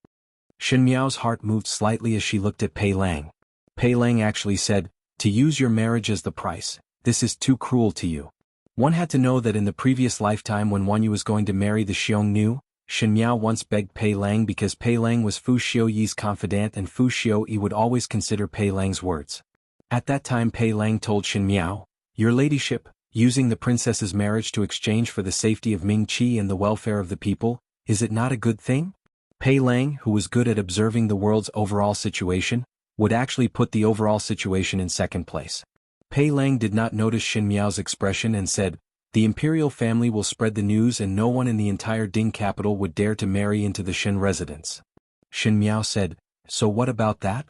Shen Miao's heart moved slightly as she looked at Pei Lang. Pei Lang actually said, to use your marriage as the price, this is too cruel to you. One had to know that in the previous lifetime when Wanyu was going to marry the Xiongnu, Shen Miao once begged Pei Lang because Pei Lang was Fu Xiuyi's confidant and Fu Xiuyi would always consider Pei Lang's words. At that time Pei Lang told Shen Miao, your ladyship, using the princess's marriage to exchange for the safety of Ming Qi and the welfare of the people, is it not a good thing? Pei Lang, who was good at observing the world's overall situation, would actually put the overall situation in second place. Pei Lang did not notice Shen Miao's expression and said, the imperial family will spread the news and no one in the entire Ding capital would dare to marry into the Shen residence. Shen Miao said, so what about that?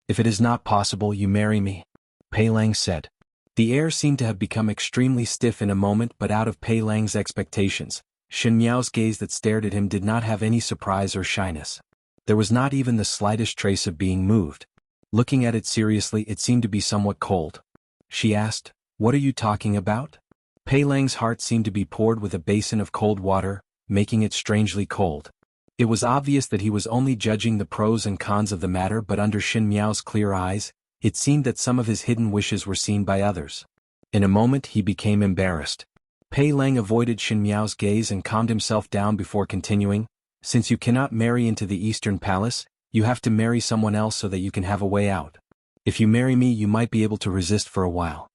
If it is not possible you marry me. Pei Lang said. The air seemed to have become extremely stiff in a moment but out of Pei Lang's expectations, Shen Miao's gaze that stared at him did not have any surprise or shyness. There was not even the slightest trace of being moved. Looking at it seriously it seemed to be somewhat cold. She asked, what are you talking about? Pei Lang's heart seemed to be poured with a basin of cold water, making it strangely cold. It was obvious that he was only judging the pros and cons of the matter but under Shen Miao's clear eyes, it seemed that some of his hidden wishes were seen by others. In a moment he became embarrassed. Pei Lang avoided Shen Miao's gaze and calmed himself down before continuing, since you cannot marry into the Eastern Palace, you have to marry someone else so that you can have a way out. If you marry me you might be able to resist for a while.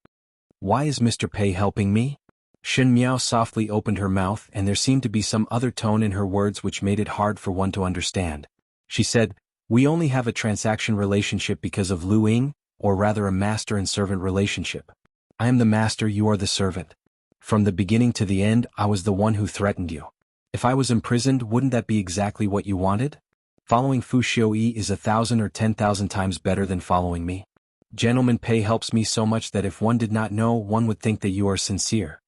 Why is Mr. Pei helping me? Shen Miao softly opened her mouth and there seemed to be some other tone in her words which made it hard for one to understand. She said, we only have a transaction relationship because of Lu Ying, or rather a master and servant relationship. I am the master, you are the servant. From the beginning to the end I was the one who threatened you. If I was imprisoned wouldn't that be exactly what you wanted? Following Fu Xiuyi is 1,000 or 10,000 times better than following me. Gentleman Pei helps me so much that if one did not know one would think that you are sincere.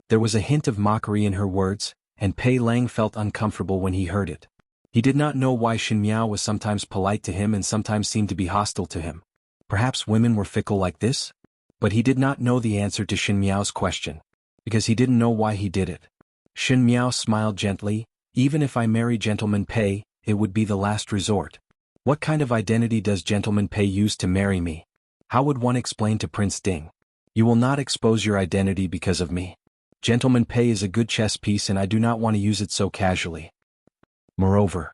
There was a hint of mockery in her words, and Pei Lang felt uncomfortable when he heard it. He did not know why Shen Miao was sometimes polite to him and sometimes seemed to be hostile to him. Perhaps women were fickle like this? But he did not know the answer to Shen Miao's question, because he didn't know why he did it. Shen Miao smiled gently, even if I marry Gentleman Pei, it would be the last resort. What kind of identity does Gentleman Pei use to marry me? How would one explain to Prince Ding? You will not expose your identity because of me. Gentleman Pei is a good chess piece and I do not want to use it so casually. Moreover.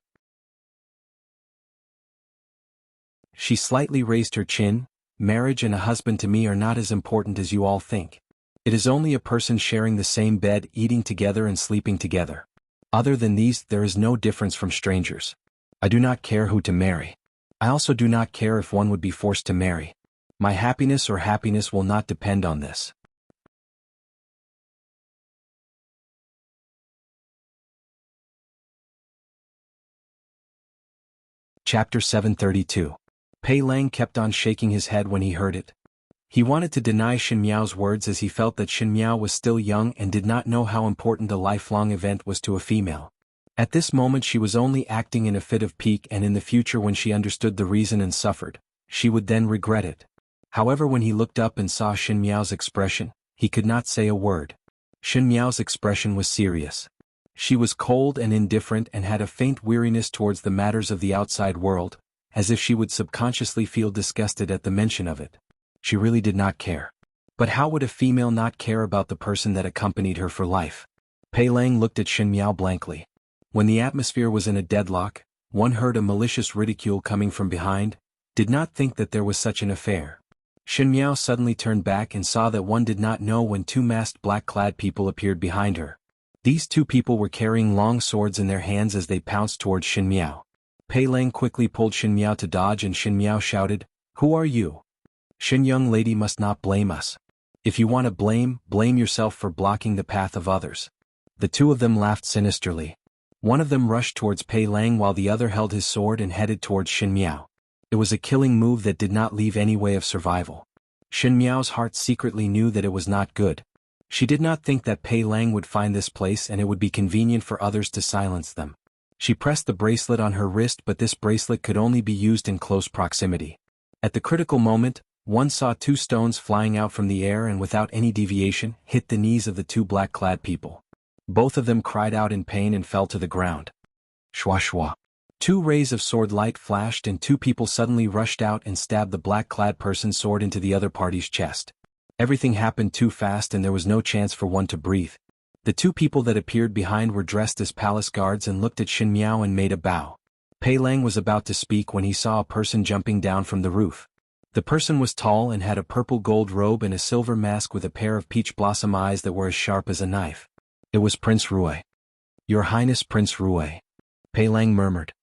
She slightly raised her chin, marriage and a husband to me are not as important as you all think. It is only a person sharing the same bed, eating together and sleeping together. Other than these, there is no difference from strangers. I do not care who to marry. I also do not care if one would be forced to marry. My happiness or happiness will not depend on this. Chapter 732. Pei Lang kept on shaking his head when he heard it. He wanted to deny Shen Miao's words as he felt that Shen Miao was still young and did not know how important a lifelong event was to a female. At this moment she was only acting in a fit of pique and in the future when she understood the reason and suffered, she would then regret it. However, when he looked up and saw Shen Miao's expression, he could not say a word. Shen Miao's expression was serious. She was cold and indifferent and had a faint weariness towards the matters of the outside world, as if she would subconsciously feel disgusted at the mention of it. She really did not care. But how would a female not care about the person that accompanied her for life? Pei Lang looked at Shen Miao blankly. When the atmosphere was in a deadlock, one heard a malicious ridicule coming from behind, did not think that there was such an affair. Shen Miao suddenly turned back and saw that one did not know when two masked black-clad people appeared behind her. These two people were carrying long swords in their hands as they pounced towards Shen Miao. Pei Lang quickly pulled Shen Miao to dodge and Shen Miao shouted, "Who are you? Shen young lady must not blame us. If you want to blame yourself for blocking the path of others." The two of them laughed sinisterly. One of them rushed towards Pei Lang while the other held his sword and headed towards Shen Miao. It was a killing move that did not leave any way of survival. Shen Miao's heart secretly knew that it was not good. She did not think that Pei Lang would find this place and it would be convenient for others to silence them. She pressed the bracelet on her wrist, but this bracelet could only be used in close proximity. At the critical moment, One saw two stones flying out from the air and without any deviation, hit the knees of the two black-clad people. Both of them cried out in pain and fell to the ground. Shwa shwa. Two rays of sword light flashed and two people suddenly rushed out and stabbed the black-clad person's sword into the other party's chest. Everything happened too fast and there was no chance for one to breathe. The two people that appeared behind were dressed as palace guards and looked at Xin Miao and made a bow. Pei Lang was about to speak when he saw a person jumping down from the roof. The person was tall and had a purple gold robe and a silver mask with a pair of peach blossom eyes that were as sharp as a knife. It was Prince Rui. Your Highness Prince Rui. Pei Lang murmured.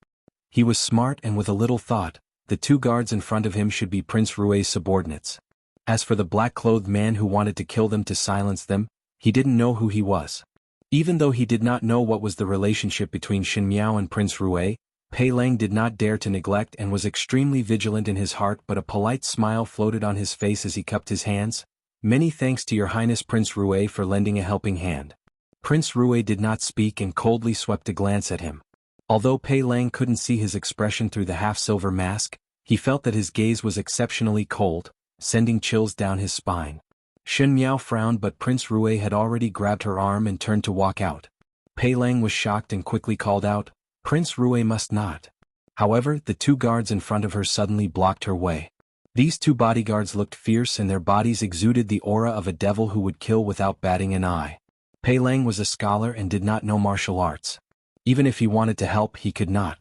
He was smart and with a little thought, the two guards in front of him should be Prince Rui's subordinates. As for the black-clothed man who wanted to kill them to silence them, he didn't know who he was. Even though he did not know what was the relationship between Xin Miao and Prince Rui, Pei Lang did not dare to neglect and was extremely vigilant in his heart, but a polite smile floated on his face as he cupped his hands. Many thanks to your Highness Prince Rui for lending a helping hand. Prince Rui did not speak and coldly swept a glance at him. Although Pei Lang couldn't see his expression through the half-silver mask, he felt that his gaze was exceptionally cold, sending chills down his spine. Xin Miao frowned, but Prince Rui had already grabbed her arm and turned to walk out. Pei Lang was shocked and quickly called out, Prince Rui must not. However, the two guards in front of her suddenly blocked her way. These two bodyguards looked fierce and their bodies exuded the aura of a devil who would kill without batting an eye. Pei Lang was a scholar and did not know martial arts. Even if he wanted to help, he could not.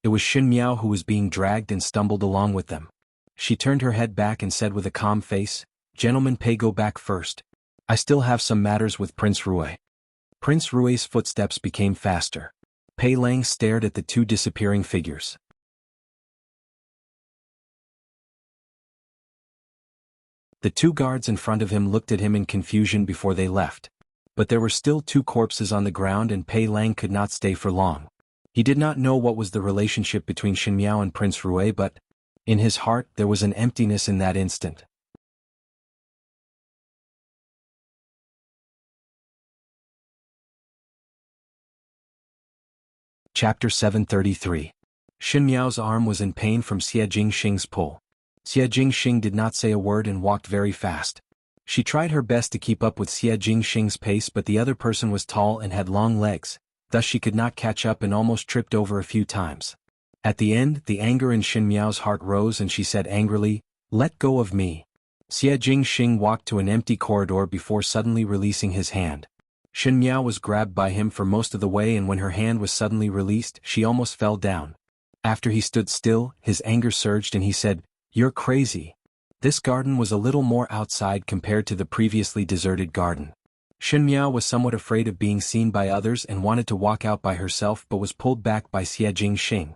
It was Xin Miao who was being dragged and stumbled along with them. She turned her head back and said with a calm face, Gentleman Pei, go back first. I still have some matters with Prince Rui. Prince Rui's footsteps became faster. Pei Lang stared at the two disappearing figures. The two guards in front of him looked at him in confusion before they left. But there were still two corpses on the ground and Pei Lang could not stay for long. He did not know what was the relationship between Xin Miao and Prince Rui, but in his heart there was an emptiness in that instant. Chapter 733. Xin Miao's arm was in pain from Xie Jingxing's pull. Xie Jingxing did not say a word and walked very fast. She tried her best to keep up with Xie Jingxing's pace, but the other person was tall and had long legs, thus she could not catch up and almost tripped over a few times. At the end, the anger in Xin Miao's heart rose and she said angrily, Let go of me. Xie Jingxing walked to an empty corridor before suddenly releasing his hand. Xin Miao was grabbed by him for most of the way, and when her hand was suddenly released, she almost fell down. After he stood still, his anger surged and he said, You're crazy. This garden was a little more outside compared to the previously deserted garden. Xin Miao was somewhat afraid of being seen by others and wanted to walk out by herself, but was pulled back by Xie Jingxing.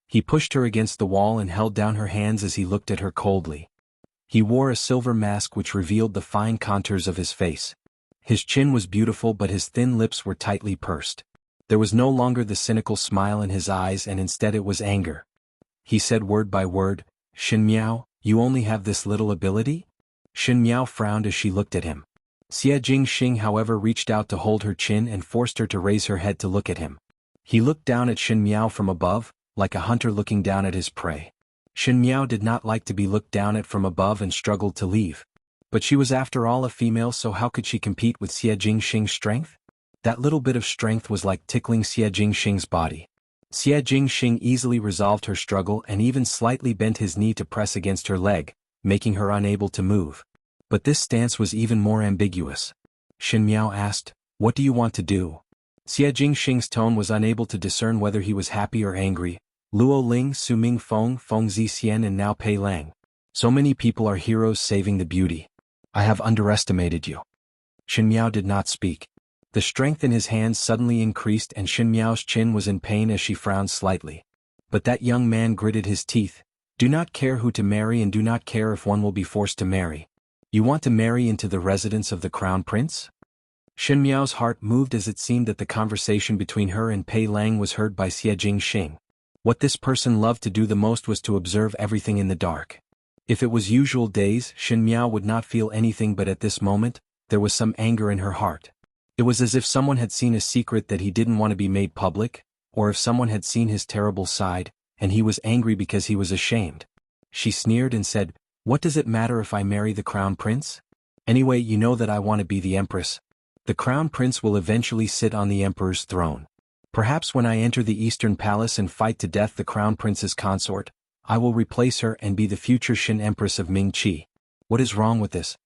He pushed her against the wall and held down her hands as he looked at her coldly. He wore a silver mask which revealed the fine contours of his face. His chin was beautiful, but his thin lips were tightly pursed. There was no longer the cynical smile in his eyes, and instead it was anger. He said word by word, Xin Miao, you only have this little ability? Xin Miao frowned as she looked at him. Xie Jingxing, however, reached out to hold her chin and forced her to raise her head to look at him. He looked down at Xin Miao from above, like a hunter looking down at his prey. Xin Miao did not like to be looked down at from above and struggled to leave. But she was after all a female, so how could she compete with Xie Jingxing's strength? That little bit of strength was like tickling Xie Jingxing's body. Xie Jingxing easily resolved her struggle and even slightly bent his knee to press against her leg, making her unable to move. But this stance was even more ambiguous. Xin Miao asked, What do you want to do? Xie Jingxing's tone was unable to discern whether he was happy or angry. Luo Ling, Su Ming Feng, Feng Zixian, and now Pei Lang. So many people are heroes saving the beauty. I have underestimated you. Xin Miao did not speak. The strength in his hands suddenly increased and Xin Miao's chin was in pain as she frowned slightly. But that young man gritted his teeth. Do not care who to marry and do not care if one will be forced to marry. You want to marry into the residence of the crown prince? Xin Miao's heart moved as it seemed that the conversation between her and Pei Lang was heard by Xie Jingxing. What this person loved to do the most was to observe everything in the dark. If it was usual days, Xin Miao would not feel anything, but at this moment, there was some anger in her heart. It was as if someone had seen a secret that he didn't want to be made public, or if someone had seen his terrible side, and he was angry because he was ashamed. She sneered and said, What does it matter if I marry the crown prince? Anyway, you know that I want to be the empress. The crown prince will eventually sit on the emperor's throne. Perhaps when I enter the eastern palace and fight to death the crown prince's consort, I will replace her and be the future Shin empress of Ming-Chi. What is wrong with this?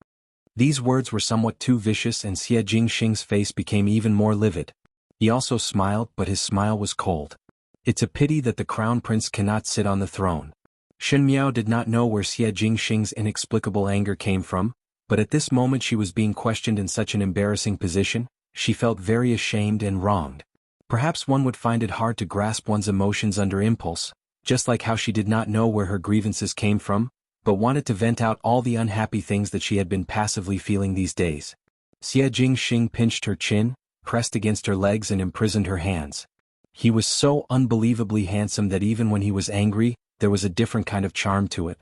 These words were somewhat too vicious and Xie Jingxing's face became even more livid. He also smiled, but his smile was cold. It's a pity that the crown prince cannot sit on the throne. Shen Miao did not know where Xie Jingxing's inexplicable anger came from, but at this moment she was being questioned in such an embarrassing position, she felt very ashamed and wronged. Perhaps one would find it hard to grasp one's emotions under impulse, just like how she did not know where her grievances came from, but wanted to vent out all the unhappy things that she had been passively feeling these days. Xie Jingxing pinched her chin, pressed against her legs and imprisoned her hands. He was so unbelievably handsome that even when he was angry, there was a different kind of charm to it.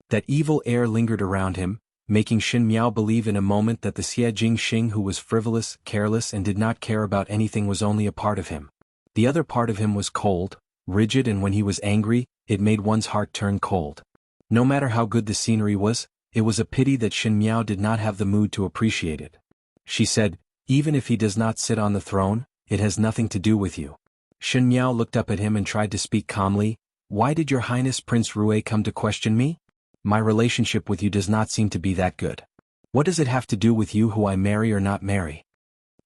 That evil air lingered around him, making Shin Miao believe in a moment that the Xie Jingxing who was frivolous, careless and did not care about anything was only a part of him. The other part of him was cold, rigid, and when he was angry, it made one's heart turn cold. No matter how good the scenery was, it was a pity that Shin Miao did not have the mood to appreciate it. She said, "Even if he does not sit on the throne, it has nothing to do with you." Shin Miao looked up at him and tried to speak calmly. "Why did your Highness Prince Rue come to question me? My relationship with you does not seem to be that good. What does it have to do with you who I marry or not marry?"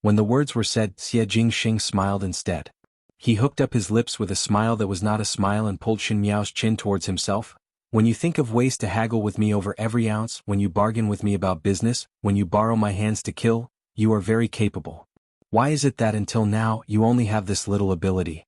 When the words were said, Xie Jingxing smiled instead. He hooked up his lips with a smile that was not a smile and pulled Shin Miao's chin towards himself. "When you think of ways to haggle with me over every ounce, when you bargain with me about business, when you borrow my hands to kill, you are very capable. Why is it that until now you only have this little ability?"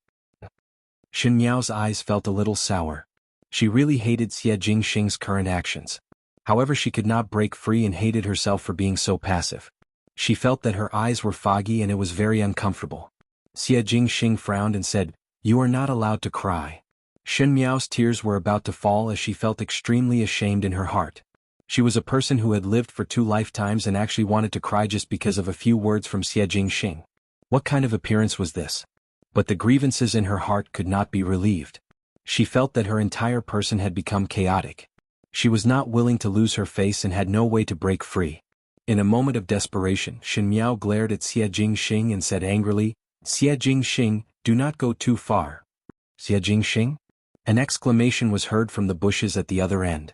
Shin Miao's eyes felt a little sour. She really hated Xie Jingxing's current actions. However, she could not break free and hated herself for being so passive. She felt that her eyes were foggy and it was very uncomfortable. Xie Jingxing frowned and said, "You are not allowed to cry." Shin Miao's tears were about to fall as she felt extremely ashamed in her heart. She was a person who had lived for 2 lifetimes and actually wanted to cry just because of a few words from Xie Jingxing. What kind of appearance was this? But the grievances in her heart could not be relieved. She felt that her entire person had become chaotic. She was not willing to lose her face and had no way to break free. In a moment of desperation, Shin Miao glared at Xie Jingxing and said angrily, "Xie Jingxing, do not go too far." "Xie Jingxing?" An exclamation was heard from the bushes at the other end.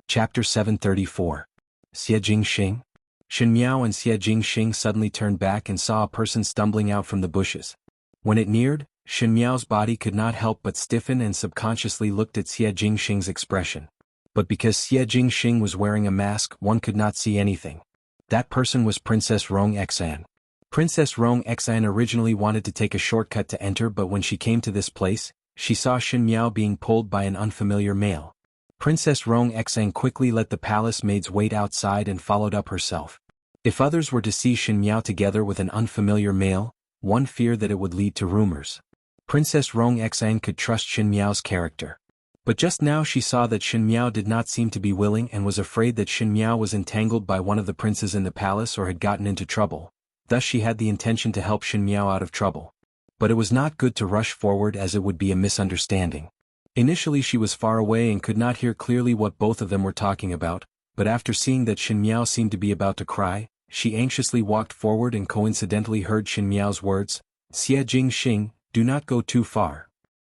Chapter 734. Xie Jingxing? Shin Miao and Xie Jingxing suddenly turned back and saw a person stumbling out from the bushes. When it neared, Shin Miao's body could not help but stiffen and subconsciously looked at Xie Jingxing's expression. But because Xie Jingxing was wearing a mask, one could not see anything. That person was Princess Rong Xan. Princess Rong Xan originally wanted to take a shortcut to enter, but when she came to this place, she saw Shin Miao being pulled by an unfamiliar male. Princess Rong Xan quickly let the palace maids wait outside and followed up herself. If others were to see Shin Miao together with an unfamiliar male, one feared that it would lead to rumors. Princess Rong Xan could trust Shin Miao's character. But just now she saw that Shin Miao did not seem to be willing and was afraid that Shin Miao was entangled by one of the princes in the palace or had gotten into trouble. Thus she had the intention to help Shin Miao out of trouble. But it was not good to rush forward as it would be a misunderstanding. Initially she was far away and could not hear clearly what both of them were talking about, but after seeing that Shin Miao seemed to be about to cry, she anxiously walked forward and coincidentally heard Shin Miao's words, "Xie Jingxing, do not go too far."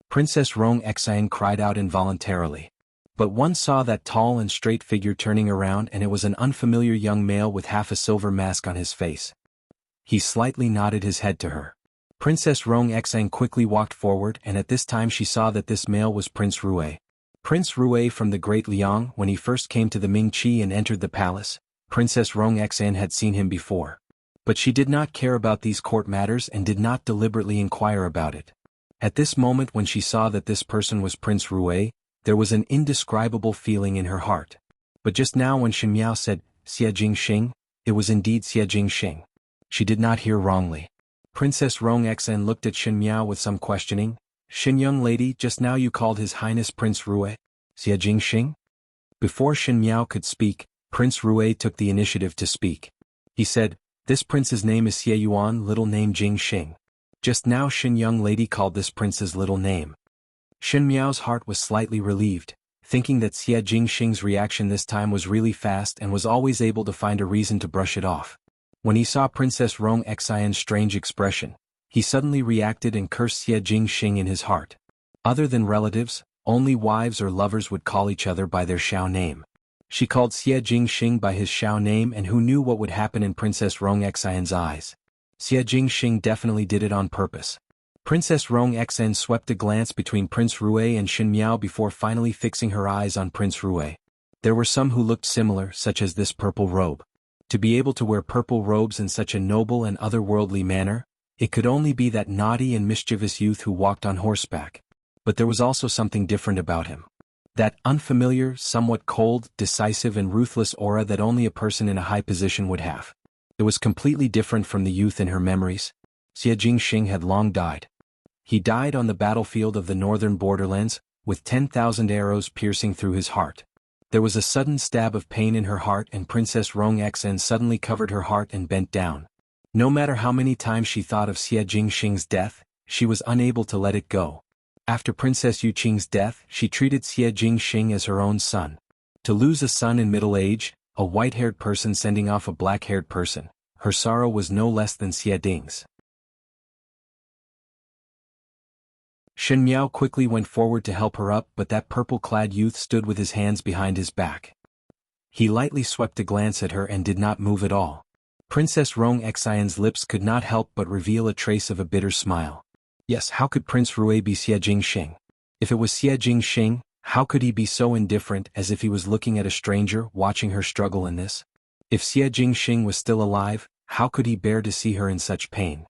Princess Rong Xan cried out involuntarily. But one saw that tall and straight figure turning around, and it was an unfamiliar young male with half a silver mask on his face. He slightly nodded his head to her. Princess Rong Xan quickly walked forward, and at this time she saw that this male was Prince Rue. Prince Rue from the Great Liang. When he first came to the Ming-Chi and entered the palace, Princess Rong Xan had seen him before. But she did not care about these court matters and did not deliberately inquire about it. At this moment when she saw that this person was Prince Rue, there was an indescribable feeling in her heart. But just now when Shin Miao said, "Xie Jingxing," it was indeed Xie Jingxing. She did not hear wrongly. Princess Rong Xan looked at Shin Miao with some questioning. "Shin young lady, just now you called His Highness Prince Rue Xie Jingxing?" Before Shin Miao could speak, Prince Rue took the initiative to speak. He said, "This prince's name is Xie Yuan, little name Jing Xing." Just now Xin young lady called this prince's little name. Xin Miao's heart was slightly relieved, thinking that Xie Jing Xing's reaction this time was really fast and was always able to find a reason to brush it off. When he saw Princess Rong Xian's strange expression, he suddenly reacted and cursed Xie Jing Xing in his heart. Other than relatives, only wives or lovers would call each other by their Xiao name. She called Xie Jing Xing by his Xiao name, and who knew what would happen in Princess Rong Xian's eyes. Xie Jing Xing definitely did it on purpose. Princess Rong Xian swept a glance between Prince Rui and Xin Miao before finally fixing her eyes on Prince Rui. There were some who looked similar, such as this purple robe. To be able to wear purple robes in such a noble and otherworldly manner, it could only be that naughty and mischievous youth who walked on horseback. But there was also something different about him. That unfamiliar, somewhat cold, decisive and ruthless aura that only a person in a high position would have. It was completely different from the youth in her memories. Xie Jing Xing had long died. He died on the battlefield of the northern borderlands, with 10,000 arrows piercing through his heart. There was a sudden stab of pain in her heart, and Princess Rong Xian suddenly covered her heart and bent down. No matter how many times she thought of Xie Jing Xing's death, she was unable to let it go. After Princess Yu Qing's death, she treated Xie Jing Xing as her own son. To lose a son in middle age, a white-haired person sending off a black-haired person, her sorrow was no less than Xie Ding's. Xin Miao quickly went forward to help her up, but that purple-clad youth stood with his hands behind his back. He lightly swept a glance at her and did not move at all. Princess Rong Xian's lips could not help but reveal a trace of a bitter smile. Yes, how could Prince Rui be Xie Jing Xing? If it was Xie Jing Xing, how could he be so indifferent, as if he was looking at a stranger, watching her struggle in this? If Xie Jing Xing was still alive, how could he bear to see her in such pain?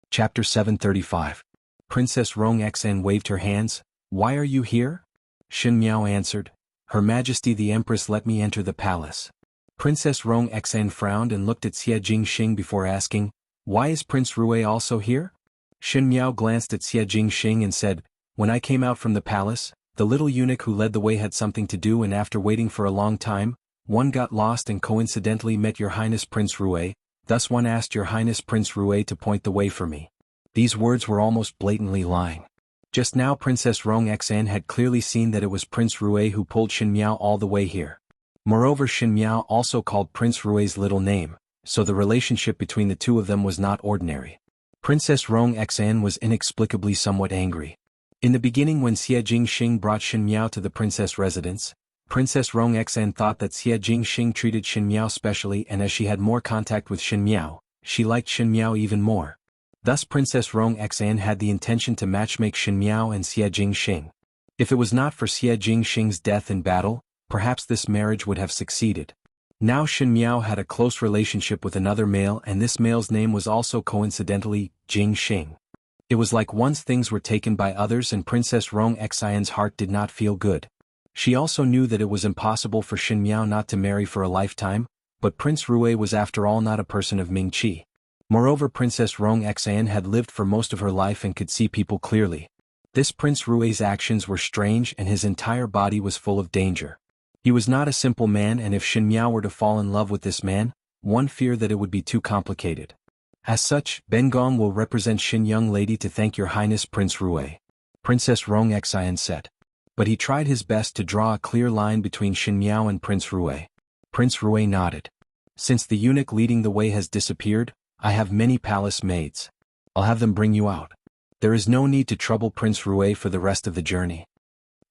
Chapter 735. Princess Rong Xian waved her hands. "Why are you here?" Xin Miao answered, "Her Majesty the Empress let me enter the palace." Princess Rong Xian frowned and looked at Xie Jing Xing before asking, "Why is Prince Rui also here?" Xin Miao glanced at Xie Jing Xing and said, "When I came out from the palace, the little eunuch who led the way had something to do, and after waiting for a long time, one got lost and coincidentally met Your Highness Prince Rui. Thus one asked Your Highness Prince Rui to point the way for me." These words were almost blatantly lying. Just now Princess Rong Xian had clearly seen that it was Prince Rui who pulled Xin Miao all the way here. Moreover, Xin Miao also called Prince Rui's little name, so the relationship between the two of them was not ordinary. Princess Rong Xian was inexplicably somewhat angry. In the beginning, when Xie Jing Xing brought Xin Miao to the princess residence, Princess Rong Xian thought that Xie Jing Xing treated Xin Miao specially, and as she had more contact with Xin Miao, she liked Xin Miao even more. Thus Princess Rong Xian had the intention to matchmake Xin Miao and Xie Jing Xing. If it was not for Xie Jing Xing's death in battle, perhaps this marriage would have succeeded. Now Xin Miao had a close relationship with another male, and this male's name was also coincidentally Jing Xing. It was like once things were taken by others, and Princess Rong Xian's heart did not feel good. She also knew that it was impossible for Xin Miao not to marry for a lifetime, but Prince Rui was after all not a person of Mingqi. Moreover, Princess Rong Xian had lived for most of her life and could see people clearly. This Prince Rui's actions were strange, and his entire body was full of danger. He was not a simple man, and if Xin Miao were to fall in love with this man, one feared that it would be too complicated. As such, Ben Gong will represent Xin young lady to thank Your Highness Prince Rui, Princess Rong Xian said. But he tried his best to draw a clear line between Xin Miao and Prince Rui. Prince Rui nodded. "Since the eunuch leading the way has disappeared, I have many palace maids. I'll have them bring you out. There is no need to trouble Prince Rui for the rest of the journey."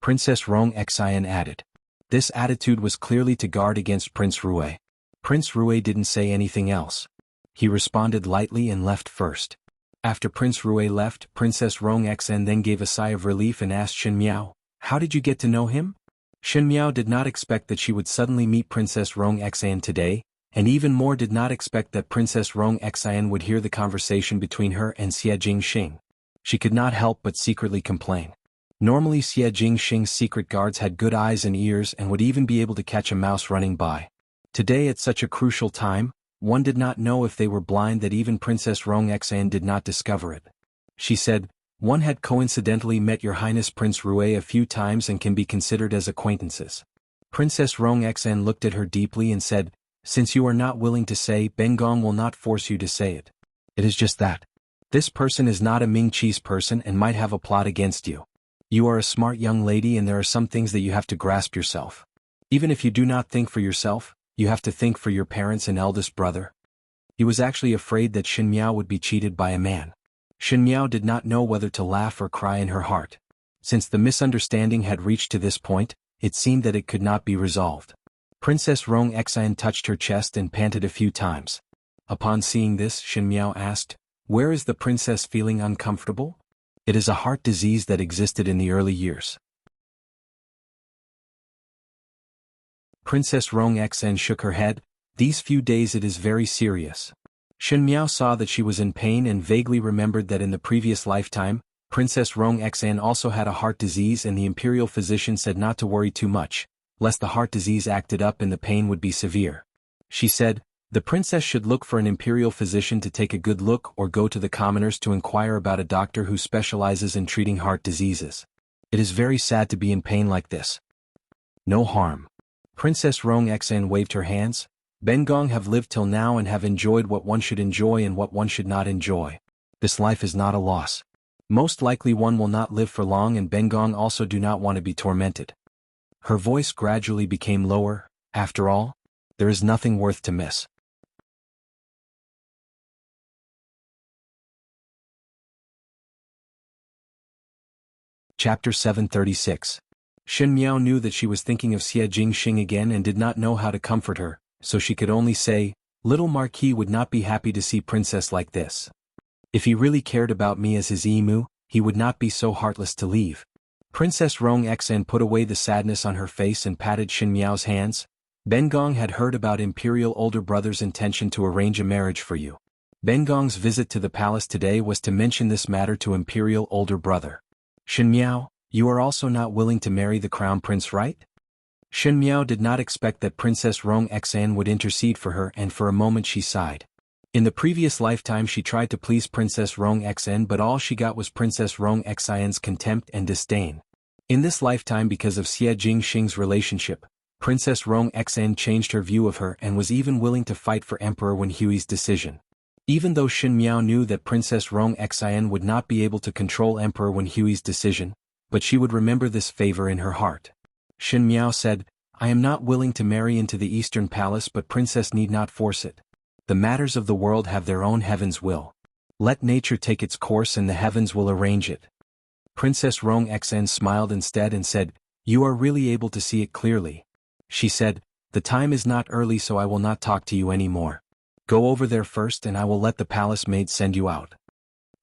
Princess Rong Xian added. This attitude was clearly to guard against Prince Rui. Prince Rui didn't say anything else. He responded lightly and left first. After Prince Rui left, Princess Rong Xian then gave a sigh of relief and asked Xin Miao, "How did you get to know him?" Xin Miao did not expect that she would suddenly meet Princess Rong Xian today, and even more did not expect that Princess Rong Xian would hear the conversation between her and Xie Jing Xing. She could not help but secretly complain. Normally Xie Jing Xing's secret guards had good eyes and ears and would even be able to catch a mouse running by. Today, at such a crucial time, one did not know if they were blind that even Princess Rong Xian did not discover it. She said, One had coincidentally met Your Highness Prince Rue a few times and can be considered as acquaintances. Princess Rong Xn looked at her deeply and said, since you are not willing to say, Bengong will not force you to say it. It is just that. This person is not a Ming Chi's person and might have a plot against you. You are a smart young lady and there are some things that you have to grasp yourself. Even if you do not think for yourself, you have to think for your parents and eldest brother. He was actually afraid that Xin Miao would be cheated by a man. Xin Miao did not know whether to laugh or cry in her heart. Since the misunderstanding had reached to this point, it seemed that it could not be resolved. Princess Rong Xan touched her chest and panted a few times. Upon seeing this, Xin Miao asked, where is the princess feeling uncomfortable? It is a heart disease that existed in the early years. Princess Rong Xn shook her head. These few days it is very serious. Xin Miao saw that she was in pain and vaguely remembered that in the previous lifetime, Princess Rong Xn also had a heart disease and the imperial physician said not to worry too much, lest the heart disease acted up and the pain would be severe. She said, the princess should look for an imperial physician to take a good look or go to the commoners to inquire about a doctor who specializes in treating heart diseases. It is very sad to be in pain like this. No harm. Princess Rong Xn waved her hands. Bengong have lived till now and have enjoyed what one should enjoy and what one should not enjoy. This life is not a loss. Most likely one will not live for long and Bengong also do not want to be tormented. Her voice gradually became lower. After all, there is nothing worth to miss. Chapter 736. Xin Miao knew that she was thinking of Xie Jingxing again and did not know how to comfort her, so she could only say, little Marquis would not be happy to see princess like this. If he really cared about me as his emu, he would not be so heartless to leave. Princess Rong Xn put away the sadness on her face and patted Xin Miao's hands. Bengong had heard about Imperial older brother's intention to arrange a marriage for you. Bengong's visit to the palace today was to mention this matter to Imperial older brother. Xin Miao, you are also not willing to marry the crown prince, right? Xin Miao did not expect that Princess Rong Xan would intercede for her and for a moment she sighed. In the previous lifetime she tried to please Princess Rong Xn but all she got was Princess Rong Xin's contempt and disdain. In this lifetime because of Xie Jingxing's relationship, Princess Rong Xn changed her view of her and was even willing to fight for Emperor Wen Hui's decision. Even though Xin Miao knew that Princess Rong Xin would not be able to control Emperor Wen Hui's decision, but she would remember this favor in her heart. Xin Miao said, I am not willing to marry into the Eastern Palace but princess need not force it. The matters of the world have their own heaven's will. Let nature take its course and the heavens will arrange it. Princess Rong Xn smiled instead and said, you are really able to see it clearly. She said, the time is not early so I will not talk to you anymore. Go over there first and I will let the palace maids send you out.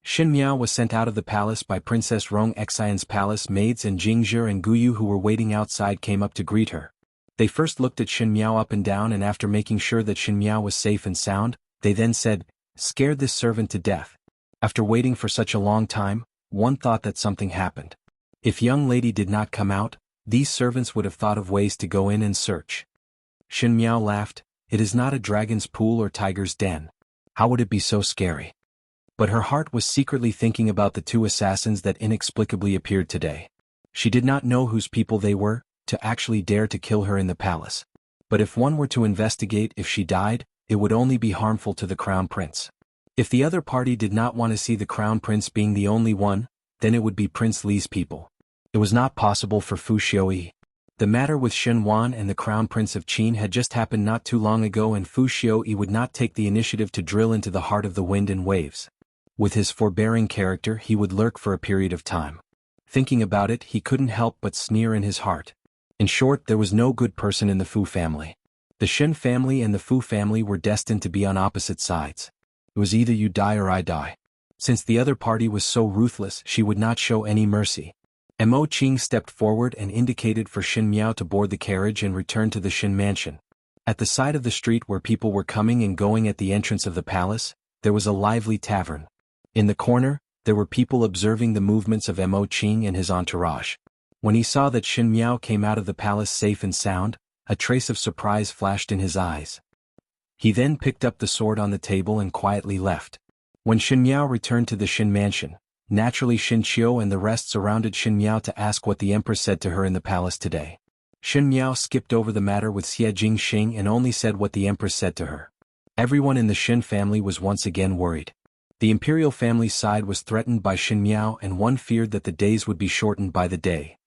Xin Miao was sent out of the palace by Princess Rong Xin's palace maids and Jingzhi and Guyu who were waiting outside came up to greet her. They first looked at Xin Miao up and down and after making sure that Xin Miao was safe and sound, they then said, scared this servant to death. After waiting for such a long time, one thought that something happened. If young lady did not come out, these servants would have thought of ways to go in and search. Xin Miao laughed, it is not a dragon's pool or tiger's den. How would it be so scary? But her heart was secretly thinking about the two assassins that inexplicably appeared today. She did not know whose people they were, to actually dare to kill her in the palace. But if one were to investigate if she died, it would only be harmful to the crown prince. If the other party did not want to see the crown prince being the only one, then it would be Prince Li's people. It was not possible for Fu Xiuyi. The matter with Shen Wan and the crown prince of Qin had just happened not too long ago and Fu Xiuyi would not take the initiative to drill into the heart of the wind and waves. With his forbearing character he would lurk for a period of time. Thinking about it he couldn't help but sneer in his heart. In short, there was no good person in the Fu family. The Shen family and the Fu family were destined to be on opposite sides. It was either you die or I die. Since the other party was so ruthless she would not show any mercy. Mo Qing stepped forward and indicated for Xin Miao to board the carriage and return to the Xin mansion. At the side of the street where people were coming and going at the entrance of the palace, there was a lively tavern. In the corner, there were people observing the movements of Mo Qing and his entourage. When he saw that Xin Miao came out of the palace safe and sound, a trace of surprise flashed in his eyes. He then picked up the sword on the table and quietly left. When Xin Miao returned to the Xin mansion, Naturally Xin Qiu and the rest surrounded Xin Miao to ask what the Empress said to her in the palace today. Xin Miao skipped over the matter with Xie Jingxing and only said what the Empress said to her. Everyone in the Xin family was once again worried. The imperial family's side was threatened by Xin Miao and one feared that the days would be shortened by the day.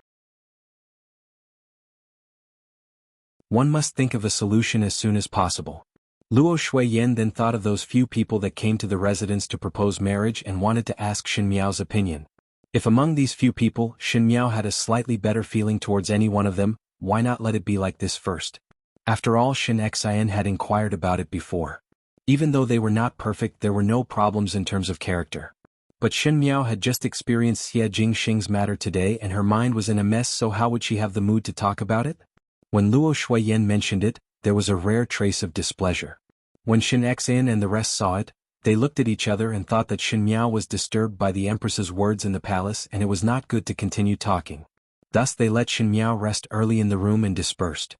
One must think of a solution as soon as possible. Luo Shuiyan then thought of those few people that came to the residence to propose marriage and wanted to ask Xin Miao's opinion. If among these few people Xin Miao had a slightly better feeling towards any one of them, why not let it be like this first? After all, Xin Xian had inquired about it before. Even though they were not perfect, there were no problems in terms of character. But Xin Miao had just experienced Xie Jingxing's matter today and her mind was in a mess, so how would she have the mood to talk about it? When Luo Shuiyan mentioned it, there was a rare trace of displeasure. When Xin Xian and the rest saw it, they looked at each other and thought that Xin Miao was disturbed by the Empress's words in the palace and it was not good to continue talking. Thus they let Xin Miao rest early in the room and dispersed.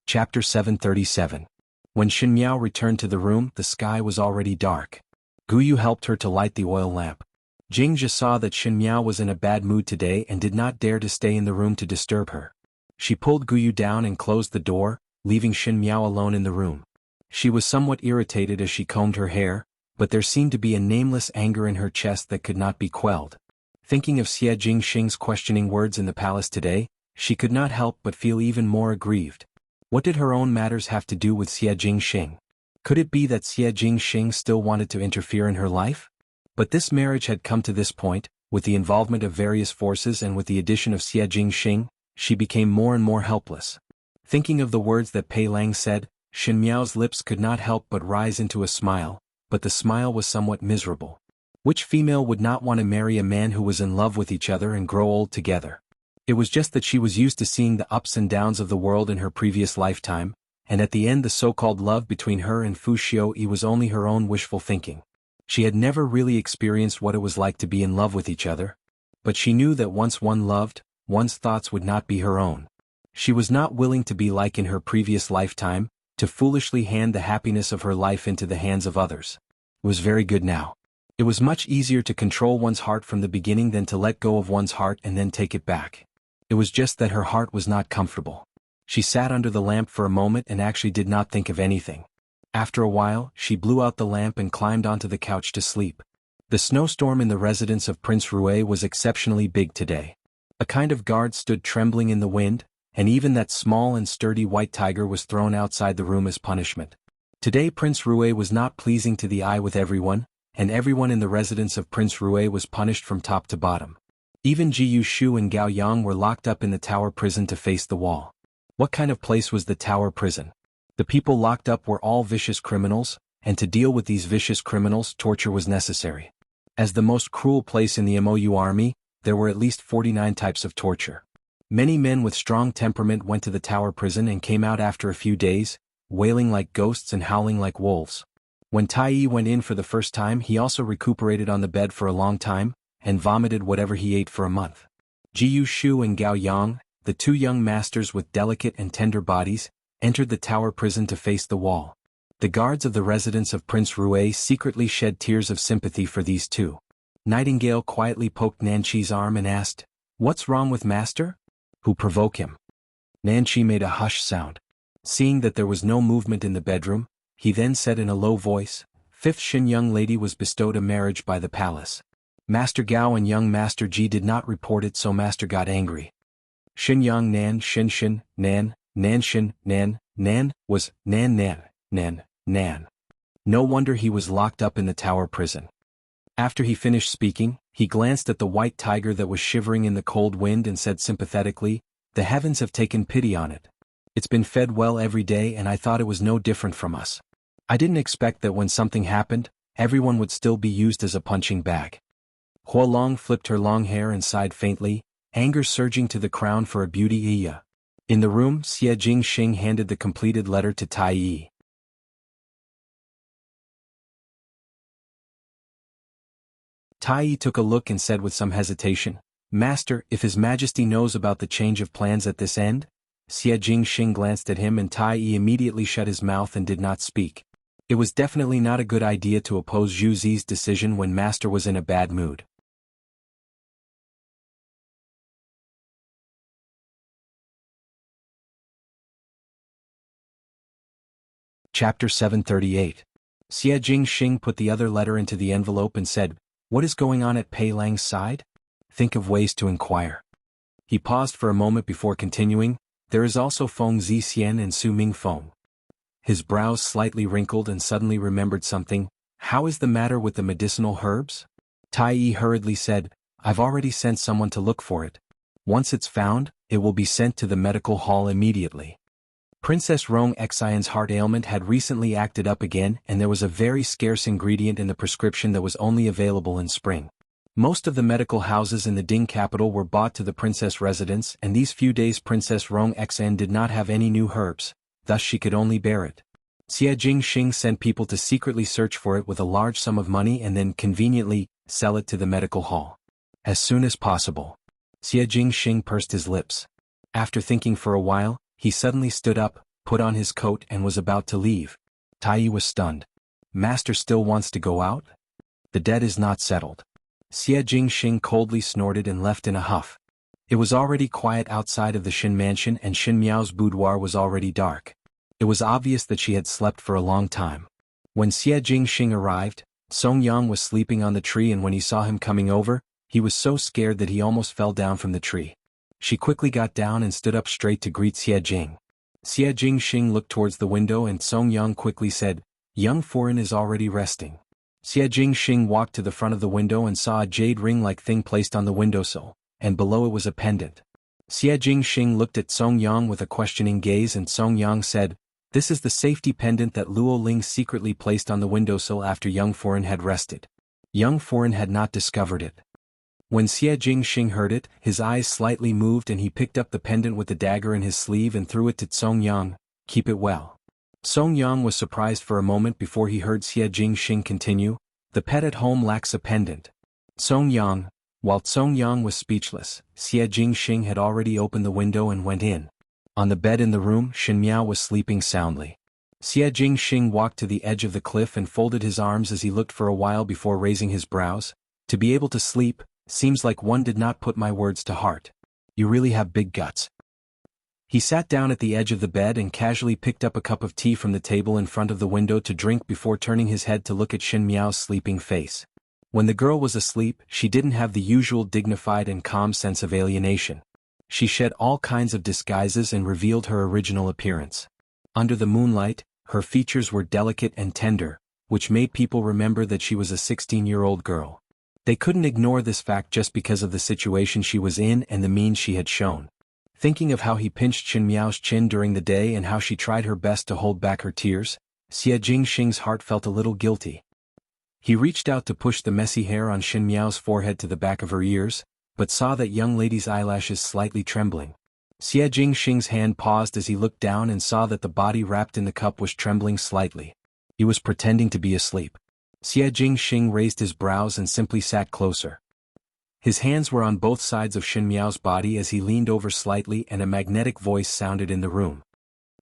Chapter 737. When Xin Miao returned to the room, the sky was already dark. Guyu helped her to light the oil lamp. Jingzhe saw that Xin Miao was in a bad mood today and did not dare to stay in the room to disturb her. She pulled Guyu down and closed the door, leaving Xin Miao alone in the room. She was somewhat irritated as she combed her hair, but there seemed to be a nameless anger in her chest that could not be quelled. Thinking of Xie Jingxing's questioning words in the palace today, she could not help but feel even more aggrieved. What did her own matters have to do with Xie Jingxing? Could it be that Xie Jingxing still wanted to interfere in her life? But this marriage had come to this point, with the involvement of various forces and with the addition of Xie Jingxing, she became more and more helpless. Thinking of the words that Pei Lang said, Xin Miao's lips could not help but rise into a smile, but the smile was somewhat miserable. Which female would not want to marry a man who was in love with each other and grow old together? It was just that she was used to seeing the ups and downs of the world in her previous lifetime, and at the end the so-called love between her and Fu Xiuyi was only her own wishful thinking. She had never really experienced what it was like to be in love with each other. But she knew that once one loved, one's thoughts would not be her own. She was not willing to be like in her previous lifetime, to foolishly hand the happiness of her life into the hands of others. It was very good now. It was much easier to control one's heart from the beginning than to let go of one's heart and then take it back. It was just that her heart was not comfortable. She sat under the lamp for a moment and actually did not think of anything. After a while, she blew out the lamp and climbed onto the couch to sleep. The snowstorm in the residence of Prince Rue was exceptionally big today. A kind of guard stood trembling in the wind, and even that small and sturdy white tiger was thrown outside the room as punishment. Today Prince Rue was not pleasing to the eye with everyone, and everyone in the residence of Prince Rue was punished from top to bottom. Even Jiyu Shu and Gao Yang were locked up in the tower prison to face the wall. What kind of place was the tower prison? The people locked up were all vicious criminals, and to deal with these vicious criminals, torture was necessary. As the most cruel place in the MOU army, there were at least 49 types of torture. Many men with strong temperament went to the tower prison and came out after a few days, wailing like ghosts and howling like wolves. When Tai Yi went in for the first time, he also recuperated on the bed for a long time, and vomited whatever he ate for a month. Jiyu Shu and Gao Yang, the two young masters with delicate and tender bodies, entered the tower prison to face the wall. The guards of the residence of Prince Rue secretly shed tears of sympathy for these two. Nightingale quietly poked Nanqi's arm and asked, "What's wrong with master? Who provoke him?" Nanqi made a hush sound. Seeing that there was no movement in the bedroom, he then said in a low voice, "Fifth Xin young lady was bestowed a marriage by the palace. Master Gao and young Master Ji did not report it, so Master got angry. Xin Yang Nan Xin Xin Nan Nan Xin Nan Nan was Nan Nan Nan Nan. No wonder he was locked up in the tower prison." After he finished speaking, he glanced at the white tiger that was shivering in the cold wind and said sympathetically, "The heavens have taken pity on it. It's been fed well every day and I thought it was no different from us. I didn't expect that when something happened, everyone would still be used as a punching bag." Huolong flipped her long hair and sighed faintly, anger surging to the crown for a beauty Iya. In the room, Xie Jingxing handed the completed letter to Tai Yi. Tai Yi took a look and said with some hesitation, "Master, if His Majesty knows about the change of plans at this end, Xie Jingxing glanced at him and Tai Yi immediately shut his mouth and did not speak. It was definitely not a good idea to oppose Zhu Zi's decision when Master was in a bad mood. Chapter 738. Xie Jingxing put the other letter into the envelope and said, "What is going on at Pei Lang's side? Think of ways to inquire." He paused for a moment before continuing, "There is also Feng Zixian and Su Ming Feng." His brows slightly wrinkled and suddenly remembered something. "How is the matter with the medicinal herbs?" Tai Yi hurriedly said, "I've already sent someone to look for it. Once it's found, it will be sent to the medical hall immediately." Princess Rong Xian's heart ailment had recently acted up again, and there was a very scarce ingredient in the prescription that was only available in spring. Most of the medical houses in the Ding capital were bought to the princess residence, and these few days Princess Rong Xian did not have any new herbs, thus she could only bear it. Xie Jingxing sent people to secretly search for it with a large sum of money and then conveniently sell it to the medical hall. As soon as possible. Xie Jingxing pursed his lips. After thinking for a while, he suddenly stood up, put on his coat and was about to leave. Tai Yi was stunned. "Master still wants to go out? The debt is not settled." Xie Jingxing coldly snorted and left in a huff. It was already quiet outside of the Shin mansion and Shin Miao's boudoir was already dark. It was obvious that she had slept for a long time. When Xie Jingxing arrived, Song Yang was sleeping on the tree, and when he saw him coming over, he was so scared that he almost fell down from the tree. She quickly got down and stood up straight to greet Xie Jing. Xie Jingxing looked towards the window and Song Yang quickly said, "Young foreign is already resting." Xie Jingxing walked to the front of the window and saw a jade ring-like thing placed on the windowsill, and below it was a pendant. Xie Jingxing looked at Song Yang with a questioning gaze, and Song Yang said, "This is the safety pendant that Luo Ling secretly placed on the windowsill after young foreign had rested. Young foreign had not discovered it." When Xie Jingxing heard it, his eyes slightly moved and he picked up the pendant with the dagger in his sleeve and threw it to Song Yang. "Keep it well." Song Yang was surprised for a moment before he heard Xie Jingxing continue, "The pet at home lacks a pendant." While Song Yang was speechless, Xie Jingxing had already opened the window and went in. On the bed in the room, Shin Miao was sleeping soundly. Xie Jingxing walked to the edge of the cliff and folded his arms as he looked for a while before raising his brows. "To be able to sleep, seems like one did not put my words to heart. You really have big guts." He sat down at the edge of the bed and casually picked up a cup of tea from the table in front of the window to drink before turning his head to look at Shin Miao's sleeping face. When the girl was asleep, she didn't have the usual dignified and calm sense of alienation. She shed all kinds of disguises and revealed her original appearance. Under the moonlight, her features were delicate and tender, which made people remember that she was a 16-year-old girl. They couldn't ignore this fact just because of the situation she was in and the means she had shown. Thinking of how he pinched Shin Miao's chin during the day and how she tried her best to hold back her tears, Xie Jingxing's heart felt a little guilty. He reached out to push the messy hair on Shin Miao's forehead to the back of her ears, but saw that young lady's eyelashes slightly trembling. Xie Jingxing's hand paused as he looked down and saw that the body wrapped in the cup was trembling slightly. He was pretending to be asleep. Xie Jingxing raised his brows and simply sat closer. His hands were on both sides of Shin Miao's body as he leaned over slightly, and a magnetic voice sounded in the room.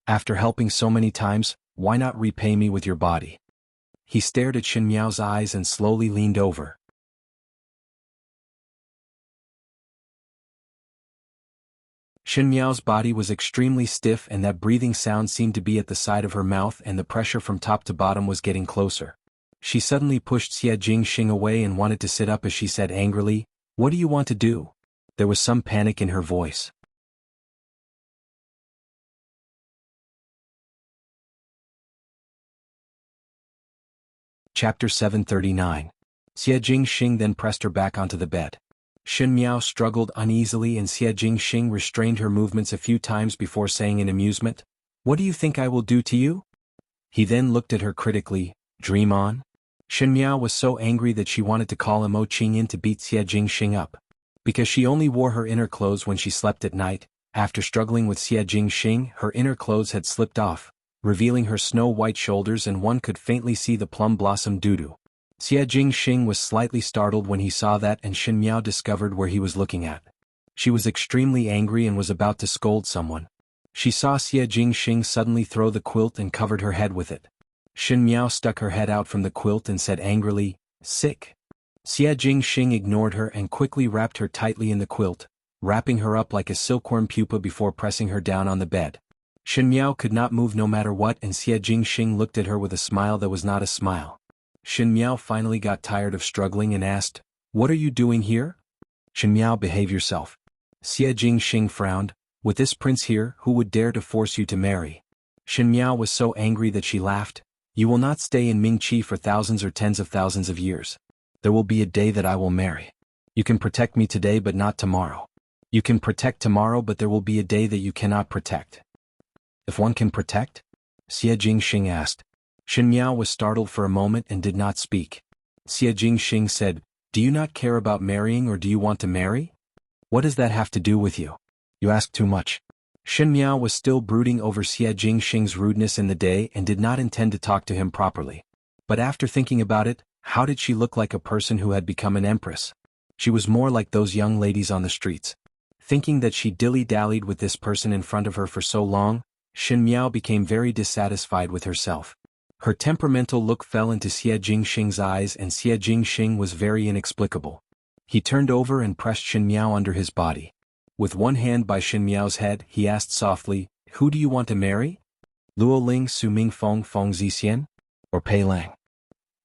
"After helping so many times, why not repay me with your body?" He stared at Shin Miao's eyes and slowly leaned over. Shin Miao's body was extremely stiff, and that breathing sound seemed to be at the side of her mouth, and the pressure from top to bottom was getting closer. She suddenly pushed Xie Jingxing away and wanted to sit up as she said angrily, "What do you want to do?" There was some panic in her voice. Chapter 739. Xie Jingxing then pressed her back onto the bed. Shin Miao struggled uneasily and Xie Jingxing restrained her movements a few times before saying in amusement, "What do you think I will do to you?" He then looked at her critically, "Dream on?" Shin Miao was so angry that she wanted to call Mo Qing in to beat Xie Jingxing up. Because she only wore her inner clothes when she slept at night, after struggling with Xie Jingxing, her inner clothes had slipped off, revealing her snow-white shoulders, and one could faintly see the plum blossom doo-doo. Xie Jingxing was slightly startled when he saw that, and Shin Miao discovered where he was looking at. She was extremely angry and was about to scold someone. She saw Xie Jingxing suddenly throw the quilt and covered her head with it. Shen Miao stuck her head out from the quilt and said angrily, "Sick." Xie Jingxing ignored her and quickly wrapped her tightly in the quilt, wrapping her up like a silkworm pupa before pressing her down on the bed. Shen Miao could not move no matter what, and Xie Jingxing looked at her with a smile that was not a smile. Shen Miao finally got tired of struggling and asked, "What are you doing here?" "Shen Miao, behave yourself." Xie Jingxing frowned. "With this prince here, who would dare to force you to marry?" Shen Miao was so angry that she laughed. "You will not stay in Mingqi for thousands or tens of thousands of years. There will be a day that I will marry. You can protect me today but not tomorrow. You can protect tomorrow, but there will be a day that you cannot protect." "If one can protect?" Xie Jingxing asked. Shen Miao was startled for a moment and did not speak. Xie Jingxing said, "Do you not care about marrying, or do you want to marry? What does that have to do with you? You ask too much." Shen Miao was still brooding over Xie Jingxing's rudeness in the day and did not intend to talk to him properly. But after thinking about it, how did she look like a person who had become an empress? She was more like those young ladies on the streets. Thinking that she dilly-dallied with this person in front of her for so long, Shen Miao became very dissatisfied with herself. Her temperamental look fell into Xie Jingxing's eyes, and Xie Jingxing was very inexplicable. He turned over and pressed Shen Miao under his body. With one hand by Shen Miao's head, he asked softly, "Who do you want to marry? Luo Ling Su Ming Feng Feng Zixian? Or Pei Lang?"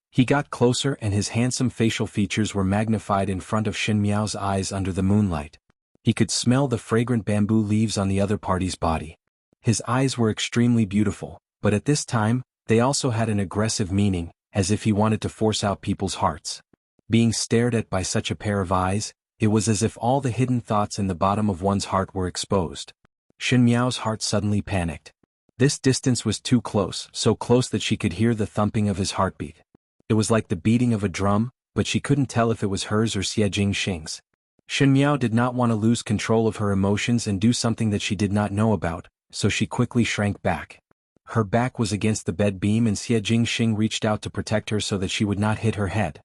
He got closer and his handsome facial features were magnified in front of Shen Miao's eyes under the moonlight. He could smell the fragrant bamboo leaves on the other party's body. His eyes were extremely beautiful, but at this time, they also had an aggressive meaning, as if he wanted to force out people's hearts. Being stared at by such a pair of eyes, it was as if all the hidden thoughts in the bottom of one's heart were exposed. Shen Miao's heart suddenly panicked. This distance was too close, so close that she could hear the thumping of his heartbeat. It was like the beating of a drum, but she couldn't tell if it was hers or Xie Jingxing's. Shen Miao did not want to lose control of her emotions and do something that she did not know about, so she quickly shrank back. Her back was against the bed beam and Xie Jingxing reached out to protect her so that she would not hit her head.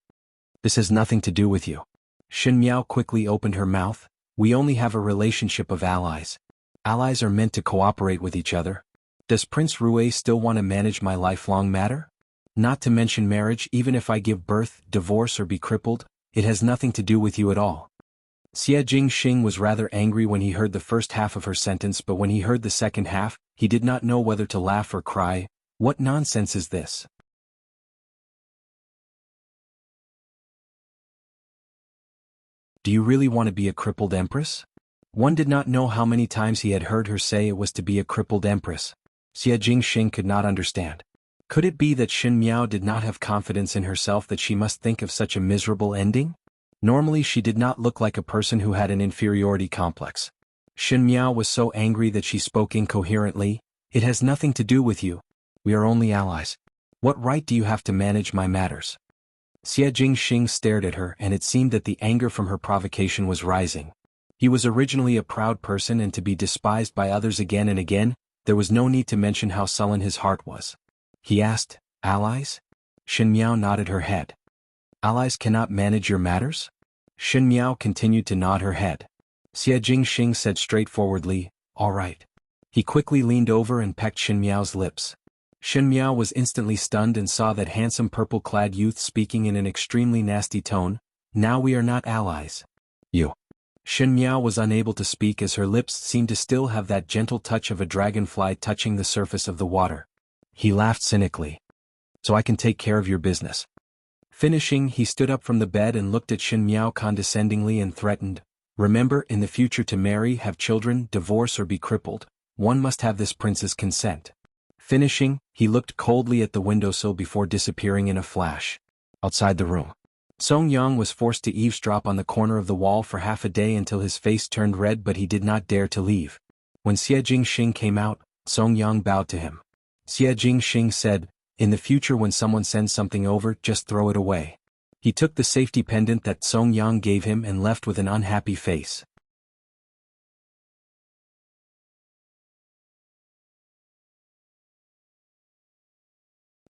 "This has nothing to do with you." Shen Miao quickly opened her mouth. "We only have a relationship of allies. Allies are meant to cooperate with each other. Does Prince Rue still want to manage my lifelong matter? Not to mention marriage, even if I give birth, divorce or be crippled, it has nothing to do with you at all." Xie Jingxing was rather angry when he heard the first half of her sentence, but when he heard the second half, he did not know whether to laugh or cry. What nonsense is this? Do you really want to be a crippled empress? One did not know how many times he had heard her say it was to be a crippled empress. Xie Jingxing could not understand. Could it be that Shen Miao did not have confidence in herself, that she must think of such a miserable ending? Normally she did not look like a person who had an inferiority complex. Shen Miao was so angry that she spoke incoherently. "It has nothing to do with you. We are only allies. What right do you have to manage my matters?" Xie Jingxing stared at her, and it seemed that the anger from her provocation was rising. He was originally a proud person, and to be despised by others again and again, there was no need to mention how sullen his heart was. He asked, "Allies?" Shen Miao nodded her head. "Allies cannot manage your matters?" Shen Miao continued to nod her head. Xie Jingxing said straightforwardly, "All right." He quickly leaned over and pecked Shen Miao's lips. Shen Miao was instantly stunned and saw that handsome purple-clad youth speaking in an extremely nasty tone. "Now we are not allies. You." Shen Miao was unable to speak as her lips seemed to still have that gentle touch of a dragonfly touching the surface of the water. He laughed cynically. "So I can take care of your business." Finishing, he stood up from the bed and looked at Shen Miao condescendingly and threatened, "Remember, in the future, to marry, have children, divorce or be crippled, one must have this prince's consent." Finishing, he looked coldly at the windowsill before disappearing in a flash. Outside the room, Song Yang was forced to eavesdrop on the corner of the wall for half a day until his face turned red, but he did not dare to leave. When Xie Jingxing came out, Song Yang bowed to him. Xie Jingxing said, "In the future, when someone sends something over, just throw it away." He took the safety pendant that Song Yang gave him and left with an unhappy face.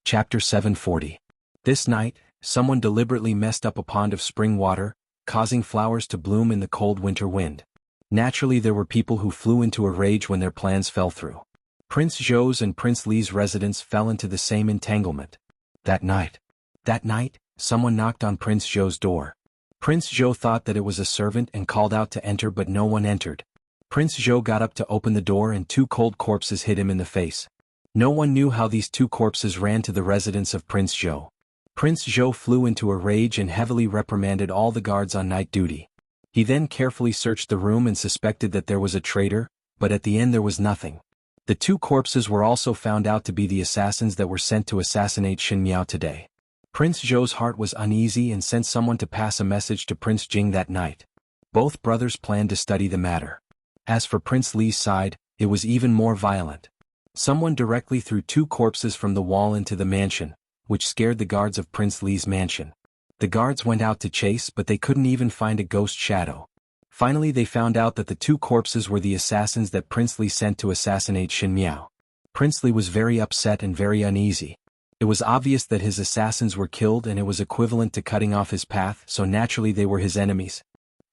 Chapter 740. This night, someone deliberately messed up a pond of spring water, causing flowers to bloom in the cold winter wind. Naturally there were people who flew into a rage when their plans fell through. Prince Zhou's and Prince Li's residence fell into the same entanglement. That night, someone knocked on Prince Zhou's door. Prince Zhou thought that it was a servant and called out to enter, but no one entered. Prince Zhou got up to open the door and two cold corpses hit him in the face. No one knew how these two corpses ran to the residence of Prince Zhou. Prince Zhou flew into a rage and heavily reprimanded all the guards on night duty. He then carefully searched the room and suspected that there was a traitor, but at the end there was nothing. The two corpses were also found out to be the assassins that were sent to assassinate Xin Miao today. Prince Zhou's heart was uneasy and sent someone to pass a message to Prince Jing that night. Both brothers planned to study the matter. As for Prince Li's side, it was even more violent. Someone directly threw two corpses from the wall into the mansion, which scared the guards of Prince Li's mansion. The guards went out to chase, but they couldn't even find a ghost shadow. Finally they found out that the two corpses were the assassins that Prince Li sent to assassinate Xin Miao. Prince Li was very upset and very uneasy. It was obvious that his assassins were killed and it was equivalent to cutting off his path, so naturally they were his enemies.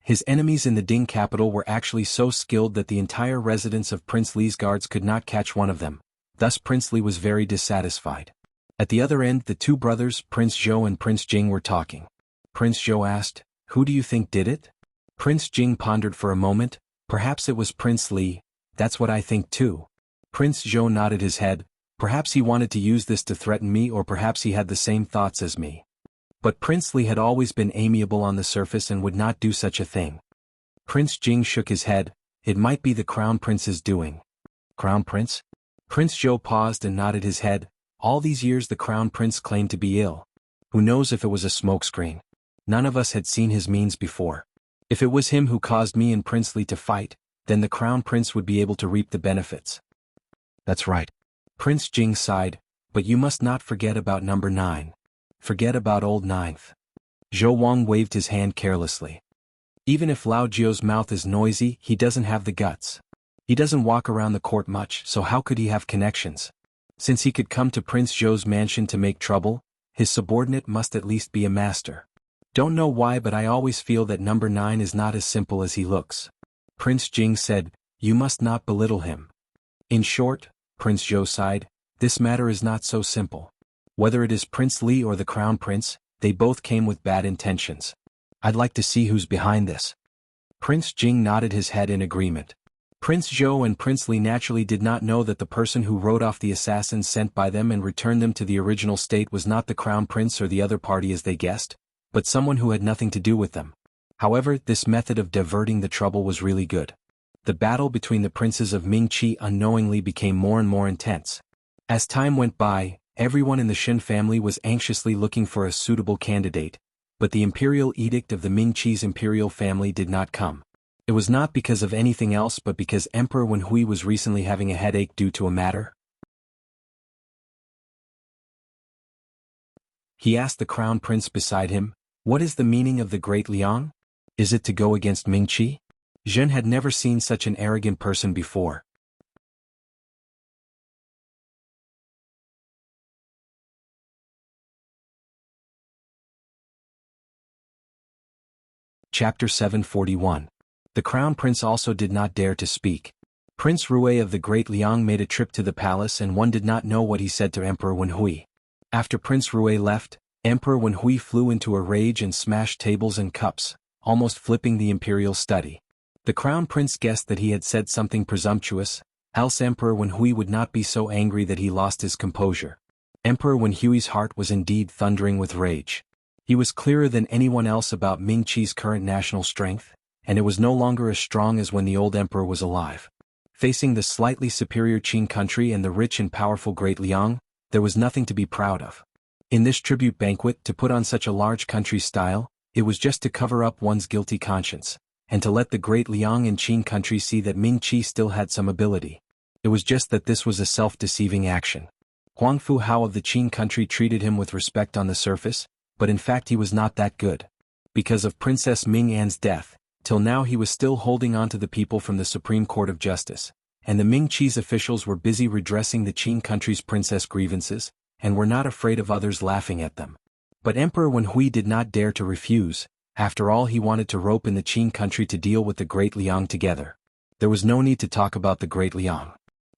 His enemies in the Ding capital were actually so skilled that the entire residence of Prince Li's guards could not catch one of them. Thus Prince Li was very dissatisfied. At the other end, the two brothers, Prince Zhou and Prince Jing, were talking. Prince Zhou asked, "Who do you think did it?" Prince Jing pondered for a moment. "Perhaps it was Prince Li. That's what I think too." Prince Zhou nodded his head. "Perhaps he wanted to use this to threaten me, or perhaps he had the same thoughts as me." But Prince Li had always been amiable on the surface and would not do such a thing. Prince Jing shook his head. "It might be the Crown Prince's doing." "Crown Prince?" Prince Zhou paused and nodded his head. "All these years the Crown Prince claimed to be ill. Who knows if it was a smokescreen? None of us had seen his means before. If it was him who caused me and Prince Li to fight, then the Crown Prince would be able to reap the benefits." "That's right." Prince Jing sighed. "But you must not forget about number 9. Forget about old Ninth." Zhou Wang waved his hand carelessly. "Even if Lao Jiu's mouth is noisy, he doesn't have the guts. He doesn't walk around the court much, so how could he have connections? Since he could come to Prince Zhou's mansion to make trouble, his subordinate must at least be a master. Don't know why, but I always feel that number 9 is not as simple as he looks." Prince Jing said, "You must not belittle him." "In short," Prince Zhou sighed, "this matter is not so simple. Whether it is Prince Li or the Crown Prince, they both came with bad intentions. I'd like to see who's behind this." Prince Jing nodded his head in agreement. Prince Zhou and Prince Li naturally did not know that the person who wrote off the assassins sent by them and returned them to the original state was not the Crown Prince or the other party as they guessed, but someone who had nothing to do with them. However, this method of diverting the trouble was really good. The battle between the princes of Mingqi unknowingly became more and more intense. As time went by, everyone in the Shen family was anxiously looking for a suitable candidate, but the imperial edict of the Mingqi's imperial family did not come. It was not because of anything else but because Emperor Wenhui was recently having a headache due to a matter. He asked the Crown Prince beside him, "What is the meaning of the Great Liang? Is it to go against Mingqi?" Zhen had never seen such an arrogant person before. Chapter 741. The Crown Prince also did not dare to speak. Prince Rui of the Great Liang made a trip to the palace and one did not know what he said to Emperor Wenhui. After Prince Rui left, Emperor Wenhui flew into a rage and smashed tables and cups, almost flipping the imperial study. The Crown Prince guessed that he had said something presumptuous, else Emperor Wenhui would not be so angry that he lost his composure. Emperor Wenhui's heart was indeed thundering with rage. He was clearer than anyone else about Mingqi's current national strength, and it was no longer as strong as when the old emperor was alive. Facing the slightly superior Qing country and the rich and powerful Great Liang, there was nothing to be proud of. In this tribute banquet, to put on such a large country's style, it was just to cover up one's guilty conscience, and to let the Great Liang and Qing country see that Mingqi still had some ability. It was just that this was a self-deceiving action. Huangfu Hao of the Qing country treated him with respect on the surface, but in fact he was not that good. Because of Princess Ming An's death, till now he was still holding on to the people from the Supreme Court of Justice, and the Mingqi's officials were busy redressing the Qing country's princess grievances, and were not afraid of others laughing at them. But Emperor Wenhui did not dare to refuse. After all, he wanted to rope in the Qin country to deal with the Great Liang together. There was no need to talk about the Great Liang.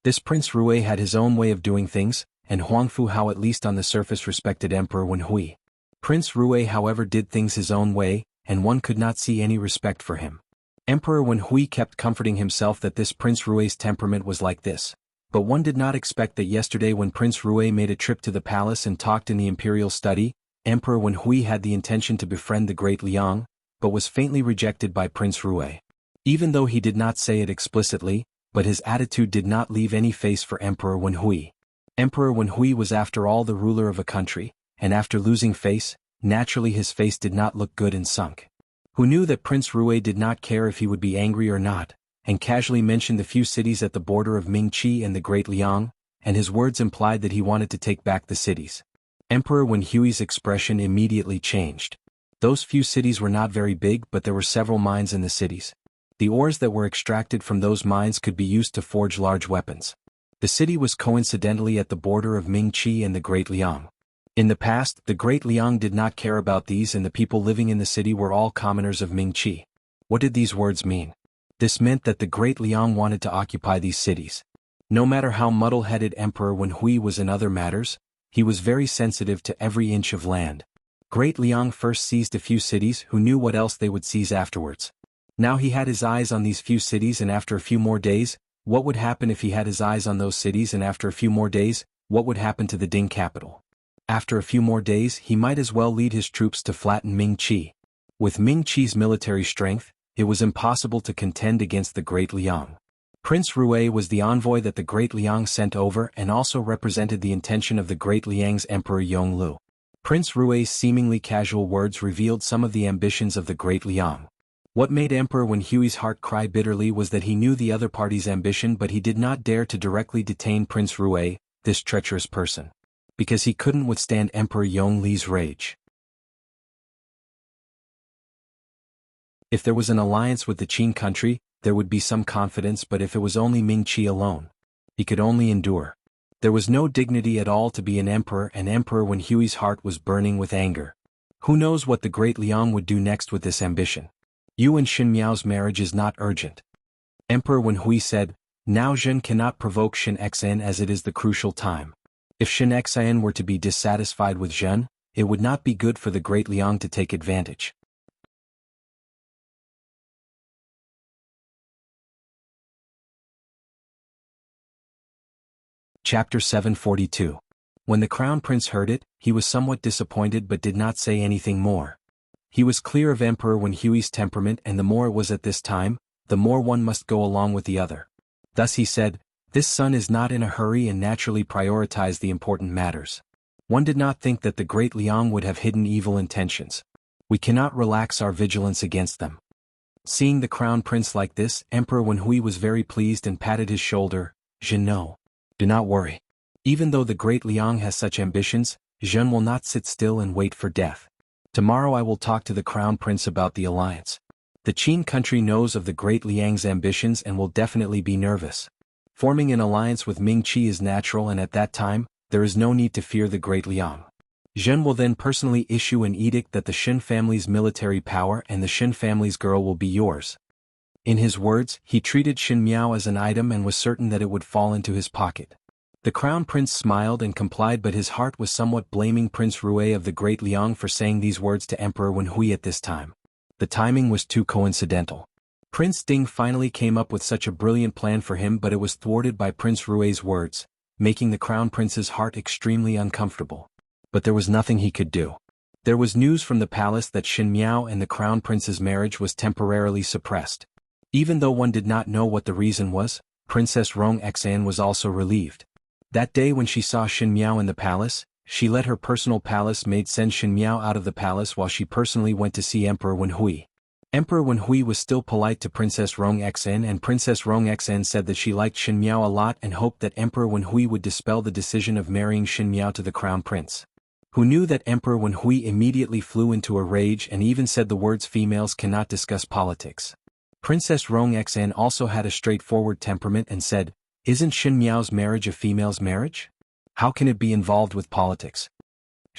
This Prince Rui had his own way of doing things, and Huangfu Hao at least on the surface respected Emperor Wenhui. Prince Rui however did things his own way, and one could not see any respect for him. Emperor Wenhui kept comforting himself that this Prince Rui's temperament was like this. But one did not expect that yesterday when Prince Rui made a trip to the palace and talked in the imperial study, Emperor Wenhui had the intention to befriend the Great Liang, but was faintly rejected by Prince Rui. Even though he did not say it explicitly, but his attitude did not leave any face for Emperor Wenhui. Emperor Wenhui was after all the ruler of a country, and after losing face, naturally his face did not look good and sunk. Who knew that Prince Rui did not care if he would be angry or not, and casually mentioned the few cities at the border of Mingqi and the Great Liang, and his words implied that he wanted to take back the cities. Emperor Wenhui's expression immediately changed. Those few cities were not very big, but there were several mines in the cities. The ores that were extracted from those mines could be used to forge large weapons. The city was coincidentally at the border of Mingqi and the Great Liang. In the past, the Great Liang did not care about these, and the people living in the city were all commoners of Mingqi. What did these words mean? This meant that the Great Liang wanted to occupy these cities. No matter how muddle-headed Emperor Wenhui was in other matters, he was very sensitive to every inch of land. Great Liang first seized a few cities, who knew what else they would seize afterwards. Now he had his eyes on these few cities, and after a few more days, what would happen if he had his eyes on those cities, and after a few more days, what would happen to the Ding capital? After a few more days, he might as well lead his troops to flatten Mingqi. With Mingqi's military strength, it was impossible to contend against the Great Liang. Prince Rui was the envoy that the Great Liang sent over and also represented the intention of the Great Liang's Emperor Yonglu. Prince Rui's seemingly casual words revealed some of the ambitions of the Great Liang. What made Emperor Wenhui's heart cry bitterly was that he knew the other party's ambition, but he did not dare to directly detain Prince Rui, this treacherous person, because he couldn't withstand Emperor Yongli's rage. If there was an alliance with the Qin country, there would be some confidence, but if it was only Mingqi alone, he could only endure. There was no dignity at all to be an emperor, and Emperor Wenhui's heart was burning with anger. Who knows what the Great Liang would do next with this ambition? You and Xin Miao's marriage is not urgent. Emperor Wenhui said, now Zhen cannot provoke Xin Xan as it is the crucial time. If Xin Xan were to be dissatisfied with Zhen, it would not be good for the Great Liang to take advantage. Chapter 742. When the Crown Prince heard it, he was somewhat disappointed but did not say anything more. He was clear of Emperor Wenhui's temperament, and the more it was at this time, the more one must go along with the other. Thus he said, this son is not in a hurry and naturally prioritized the important matters. One did not think that the Great Liang would have hidden evil intentions. We cannot relax our vigilance against them. Seeing the Crown Prince like this, Emperor Wenhui was very pleased and patted his shoulder. Zhen, do not worry. Even though the Great Liang has such ambitions, Zhen will not sit still and wait for death. Tomorrow I will talk to the Crown Prince about the alliance. The Qin country knows of the Great Liang's ambitions and will definitely be nervous. Forming an alliance with Mingqi is natural, and at that time, there is no need to fear the Great Liang. Zhen will then personally issue an edict that the Xin family's military power and the Xin family's girl will be yours. In his words, he treated Xin Miao as an item and was certain that it would fall into his pocket. The Crown Prince smiled and complied, but his heart was somewhat blaming Prince Rui of the Great Liang for saying these words to Emperor Wenhui at this time. The timing was too coincidental. Prince Ding finally came up with such a brilliant plan for him, but it was thwarted by Prince Rui's words, making the Crown Prince's heart extremely uncomfortable. But there was nothing he could do. There was news from the palace that Xin Miao and the Crown Prince's marriage was temporarily suppressed. Even though one did not know what the reason was, Princess Rong Xan was also relieved. That day when she saw Xin Miao in the palace, she let her personal palace maid send Xin Miao out of the palace while she personally went to see Emperor Wenhui. Emperor Wenhui was still polite to Princess Rong Xan, and Princess Rong Xan said that she liked Xin Miao a lot and hoped that Emperor Wenhui would dispel the decision of marrying Xin Miao to the Crown Prince. Who knew that Emperor Wenhui immediately flew into a rage and even said the words females cannot discuss politics. Princess Rong Xan also had a straightforward temperament and said, isn't Xin Miao's marriage a female's marriage? How can it be involved with politics?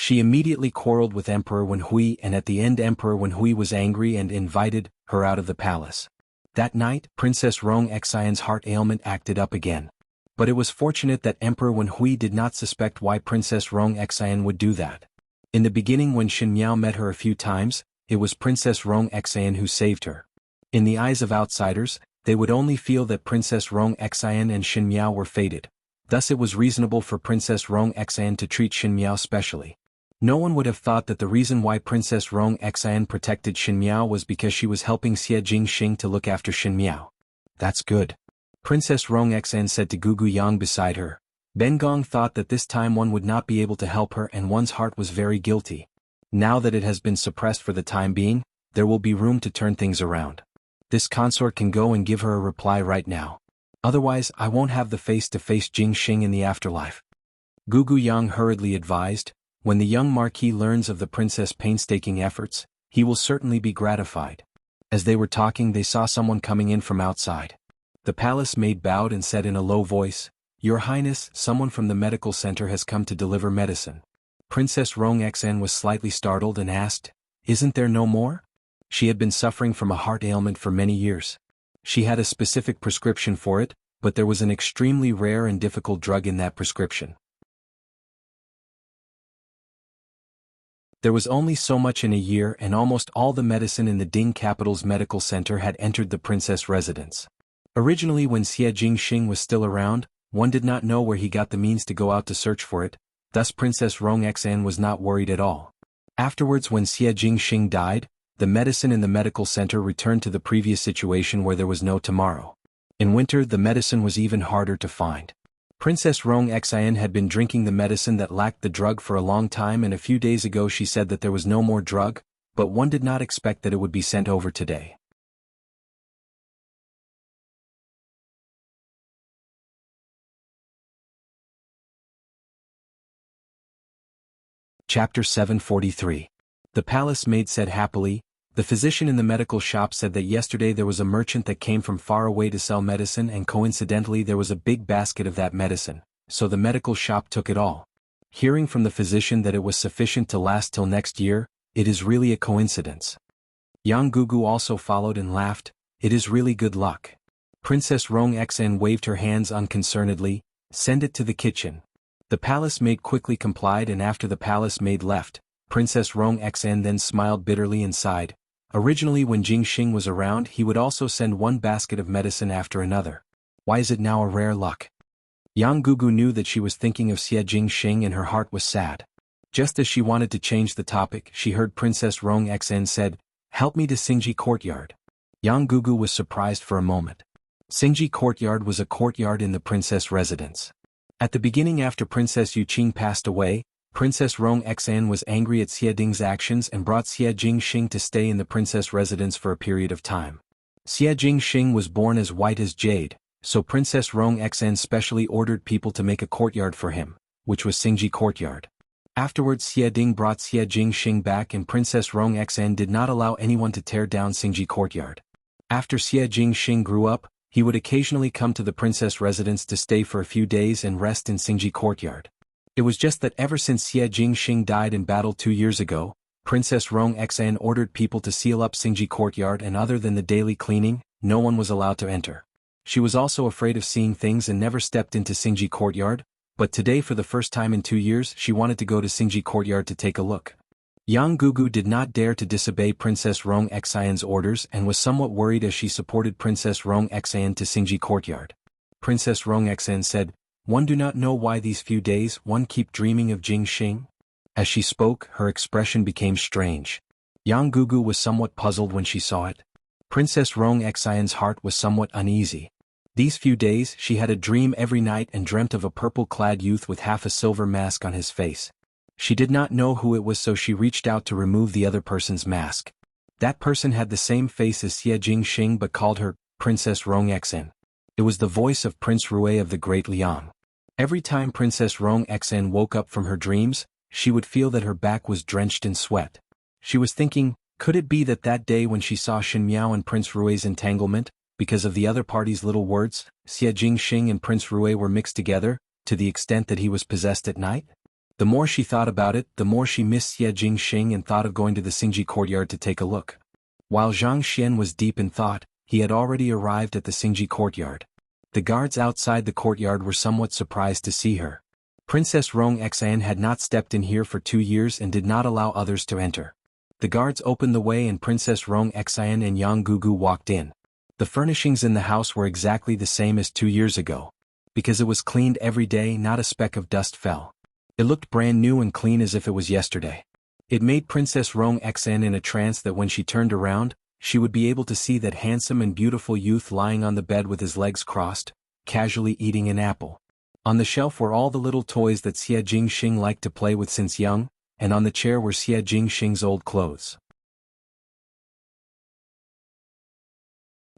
She immediately quarreled with Emperor Wenhui, and at the end Emperor Wenhui was angry and invited her out of the palace. That night, Princess Rong Xian's heart ailment acted up again. But it was fortunate that Emperor Wenhui did not suspect why Princess Rong Xian would do that. In the beginning, when Xin Miao met her a few times, it was Princess Rong Xian who saved her. In the eyes of outsiders, they would only feel that Princess Rong Xian and Xin Miao were fated. Thus it was reasonable for Princess Rong Xian to treat Xin Miao specially. No one would have thought that the reason why Princess Rong Xian protected Xin Miao was because she was helping Xie Jingxing to look after Xin Miao. That's good. Princess Rong Xian said to Gugu Yang beside her. Ben Gong thought that this time one would not be able to help her, and one's heart was very guilty. Now that it has been suppressed for the time being, there will be room to turn things around. This consort can go and give her a reply right now. Otherwise, I won't have the face to face Jingxing in the afterlife. Gugu Yang hurriedly advised. When the young Marquis learns of the princess' painstaking efforts, he will certainly be gratified. As they were talking, they saw someone coming in from outside. The palace maid bowed and said in a low voice, "Your Highness, someone from the medical center has come to deliver medicine." Princess Rong Xian was slightly startled and asked, "Isn't there no more?" She had been suffering from a heart ailment for many years. She had a specific prescription for it, but there was an extremely rare and difficult drug in that prescription. There was only so much in a year, and almost all the medicine in the Ding capital's medical center had entered the princess residence. Originally, when Xie Jingxing was still around, one did not know where he got the means to go out to search for it, thus Princess Rong Xian was not worried at all. Afterwards, when Xie Jingxing died, the medicine in the medical center returned to the previous situation where there was no tomorrow. In winter, the medicine was even harder to find. Princess Rong Xian had been drinking the medicine that lacked the drug for a long time, and a few days ago she said that there was no more drug, but one did not expect that it would be sent over today. Chapter 743. The palace maid said happily. The physician in the medical shop said that yesterday there was a merchant that came from far away to sell medicine, and coincidentally there was a big basket of that medicine, so the medical shop took it all. Hearing from the physician that it was sufficient to last till next year, it is really a coincidence. Yang Gugu also followed and laughed. It is really good luck. Princess Rong Xian waved her hands unconcernedly. Send it to the kitchen. The palace maid quickly complied, and after the palace maid left, Princess Rong Xian then smiled bitterly and sighed. Originally, when Jingxing was around, he would also send one basket of medicine after another. Why is it now a rare luck? Yang Gugu knew that she was thinking of Xie Jingxing, and her heart was sad. Just as she wanted to change the topic, she heard Princess Rong Xian said, "Help me to Xingji Courtyard." Yang Gugu was surprised for a moment. Xingji Courtyard was a courtyard in the princess residence. At the beginning, after Princess Yuqing passed away, Princess Rong Xian was angry at Xie Ding's actions and brought Xie Jingxing to stay in the princess residence for a period of time. Xie Jingxing was born as white as jade, so Princess Rong Xian specially ordered people to make a courtyard for him, which was Xingji Courtyard. Afterwards, Xie Ding brought Xie Jingxing back, and Princess Rong Xian did not allow anyone to tear down Xingji Courtyard. After Xie Jingxing grew up, he would occasionally come to the princess residence to stay for a few days and rest in Xingji Courtyard. It was just that ever since Xie Jingxing died in battle 2 years ago, Princess Rong Xian ordered people to seal up Xingji Courtyard, and other than the daily cleaning, no one was allowed to enter. She was also afraid of seeing things and never stepped into Xingji Courtyard, but today for the first time in 2 years she wanted to go to Xingji Courtyard to take a look. Yang Gugu did not dare to disobey Princess Rong Xian's orders and was somewhat worried as she supported Princess Rong Xian to Xingji Courtyard. Princess Rong Xian said, "One do not know why these few days one keep dreaming of Jingxing." As she spoke, her expression became strange. Yang Gugu was somewhat puzzled when she saw it. Princess Rong Xian's heart was somewhat uneasy. These few days she had a dream every night and dreamt of a purple-clad youth with half a silver mask on his face. She did not know who it was, so she reached out to remove the other person's mask. That person had the same face as Xie Jingxing but called her Princess Rong Xian. It was the voice of Prince Rui of the Great Liang. Every time Princess Rong Xian woke up from her dreams, she would feel that her back was drenched in sweat. She was thinking, could it be that day when she saw Xin Miao and Prince Rui's entanglement, because of the other party's little words, Xie Jingxing and Prince Rui were mixed together, to the extent that he was possessed at night? The more she thought about it, the more she missed Xie Jingxing and thought of going to the Xingji courtyard to take a look. While Zhang Xian was deep in thought, he had already arrived at the Xingji courtyard. The guards outside the courtyard were somewhat surprised to see her. Princess Rong Xian had not stepped in here for 2 years and did not allow others to enter. The guards opened the way and Princess Rong Xian and Yang Gugu walked in. The furnishings in the house were exactly the same as 2 years ago. Because it was cleaned every day, not a speck of dust fell. It looked brand new and clean as if it was yesterday. It made Princess Rong Xian in a trance that when she turned around, she would be able to see that handsome and beautiful youth lying on the bed with his legs crossed, casually eating an apple. On the shelf were all the little toys that Xie Jingxing liked to play with since young, and on the chair were Xie Jingxing's old clothes.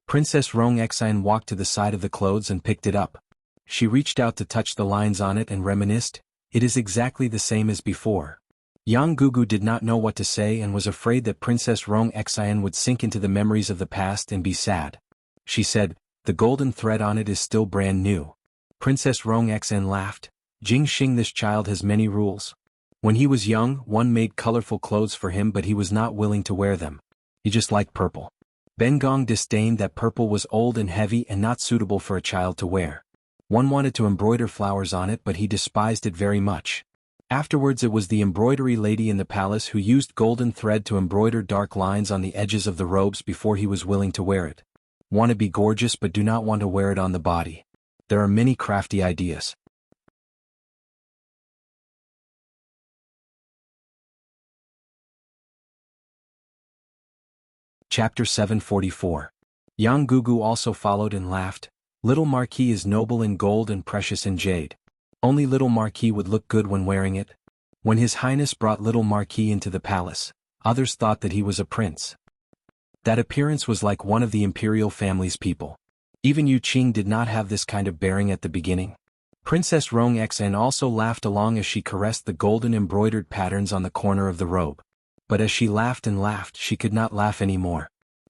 Princess Rong Xian walked to the side of the clothes and picked it up. She reached out to touch the lines on it and reminisced, "It is exactly the same as before." Yang Gugu did not know what to say and was afraid that Princess Rong Xian would sink into the memories of the past and be sad. She said, "The golden thread on it is still brand new." Princess Rong Xian laughed, "Jingxing, this child has many rules. When he was young, one made colorful clothes for him but he was not willing to wear them. He just liked purple." Ben Gong disdained that purple was old and heavy and not suitable for a child to wear. One wanted to embroider flowers on it but he despised it very much. Afterwards it was the embroidery lady in the palace who used golden thread to embroider dark lines on the edges of the robes before he was willing to wear it. Want to be gorgeous but do not want to wear it on the body. There are many crafty ideas. Chapter 744. Yang Gugu also followed and laughed. "Little Marquis is noble in gold and precious in jade. Only little Marquis would look good when wearing it." When His Highness brought little Marquis into the palace, others thought that he was a prince. That appearance was like one of the imperial family's people. Even Yu Qing did not have this kind of bearing at the beginning. Princess Rong Xian also laughed along as she caressed the golden embroidered patterns on the corner of the robe. But as she laughed and laughed, she could not laugh anymore.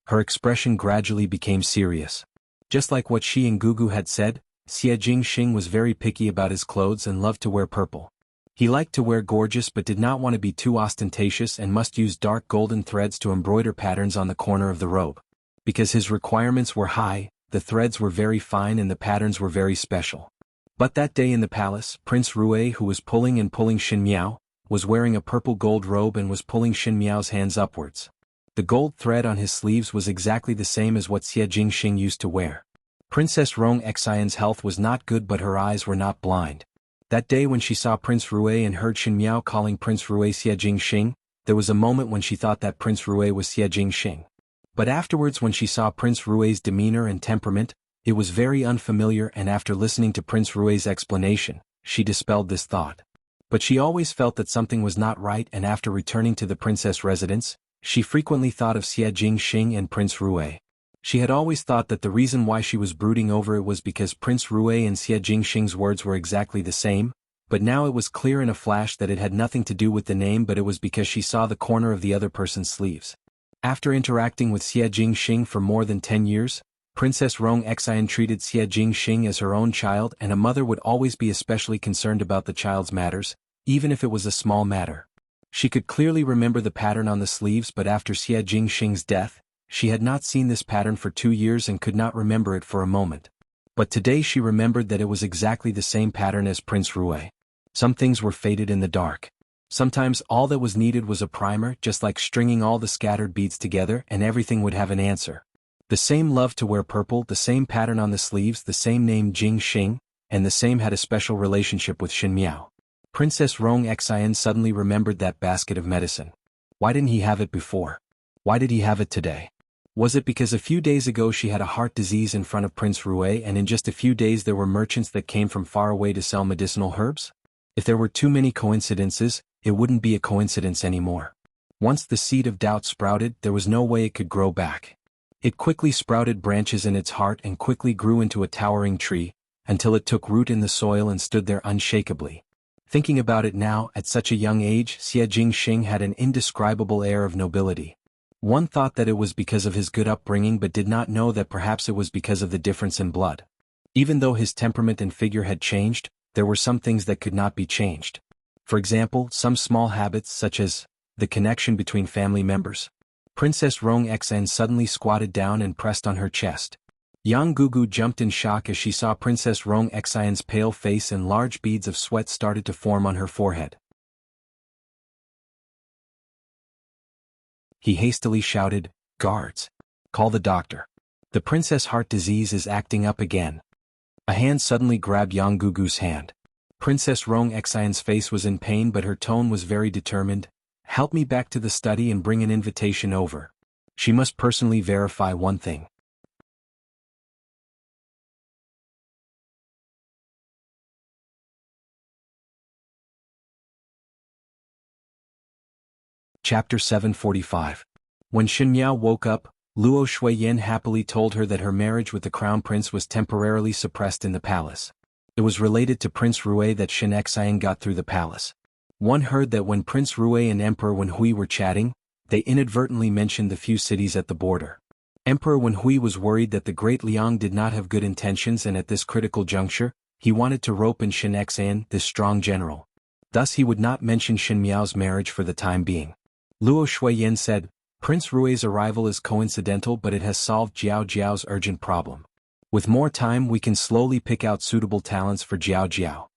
Her expression gradually became serious. Just like what she and Gugu had said, Xie Jingxing was very picky about his clothes and loved to wear purple. He liked to wear gorgeous but did not want to be too ostentatious and must use dark golden threads to embroider patterns on the corner of the robe. Because his requirements were high, the threads were very fine and the patterns were very special. But that day in the palace, Prince Rui, who was pulling Xin Miao, was wearing a purple gold robe and was pulling Xin Miao's hands upwards. The gold thread on his sleeves was exactly the same as what Xie Jingxing used to wear. Princess Rong Xian's health was not good but her eyes were not blind. That day when she saw Prince Rui and heard Xin Miao calling Prince Rui Xie Jingxing, there was a moment when she thought that Prince Rui was Xie Jingxing. But afterwards when she saw Prince Rui's demeanor and temperament, it was very unfamiliar and after listening to Prince Rui's explanation, she dispelled this thought. But she always felt that something was not right and after returning to the princess residence, she frequently thought of Xie Jingxing and Prince Rui. She had always thought that the reason why she was brooding over it was because Prince Rui and Xie Jingxing's words were exactly the same, but now it was clear in a flash that it had nothing to do with the name but it was because she saw the corner of the other person's sleeves. After interacting with Xie Jingxing for more than 10 years, Princess Rong Xian treated Xie Jingxing as her own child and a mother would always be especially concerned about the child's matters, even if it was a small matter. She could clearly remember the pattern on the sleeves but after Xie Jingxing's death, she had not seen this pattern for 2 years and could not remember it for a moment. But today she remembered that it was exactly the same pattern as Prince Rui. Some things were faded in the dark. Sometimes all that was needed was a primer, just like stringing all the scattered beads together and everything would have an answer. The same love to wear purple, the same pattern on the sleeves, the same name Jingxing, and the same had a special relationship with Xin Miao. Princess Rong Xian suddenly remembered that basket of medicine. Why didn't he have it before? Why did he have it today? Was it because a few days ago she had a heart disease in front of Prince Rui and in just a few days there were merchants that came from far away to sell medicinal herbs? If there were too many coincidences, it wouldn't be a coincidence anymore. Once the seed of doubt sprouted, there was no way it could grow back. It quickly sprouted branches in its heart and quickly grew into a towering tree, until it took root in the soil and stood there unshakably. Thinking about it now, at such a young age, Xie Jingxing had an indescribable air of nobility. One thought that it was because of his good upbringing but did not know that perhaps it was because of the difference in blood. Even though his temperament and figure had changed, there were some things that could not be changed. For example, some small habits such as the connection between family members. Princess Rong Xn suddenly squatted down and pressed on her chest. Yang Gugu jumped in shock as she saw Princess Rong Xn's pale face and large beads of sweat started to form on her forehead. He hastily shouted, "Guards! Call the doctor. The princess' heart disease is acting up again." A hand suddenly grabbed Yang Gugu's hand. Princess Rong Xn's face was in pain but her tone was very determined. "Help me back to the study and bring an invitation over. She must personally verify one thing." Chapter 745. When Xinmiao woke up, Luo Shuiyan happily told her that her marriage with the crown prince was temporarily suppressed in the palace. It was related to Prince Rui that Xin Xian got through the palace. One heard that when Prince Rui and Emperor Wenhui were chatting, they inadvertently mentioned the few cities at the border. Emperor Wenhui was worried that the great Liang did not have good intentions and at this critical juncture, he wanted to rope in Xin Xian, this strong general. Thus he would not mention Xinmiao's marriage for the time being. Luo Shuiyan said, "Prince Rui's arrival is coincidental but it has solved Jiao Jiao's urgent problem. With more time we can slowly pick out suitable talents for Jiao Jiao."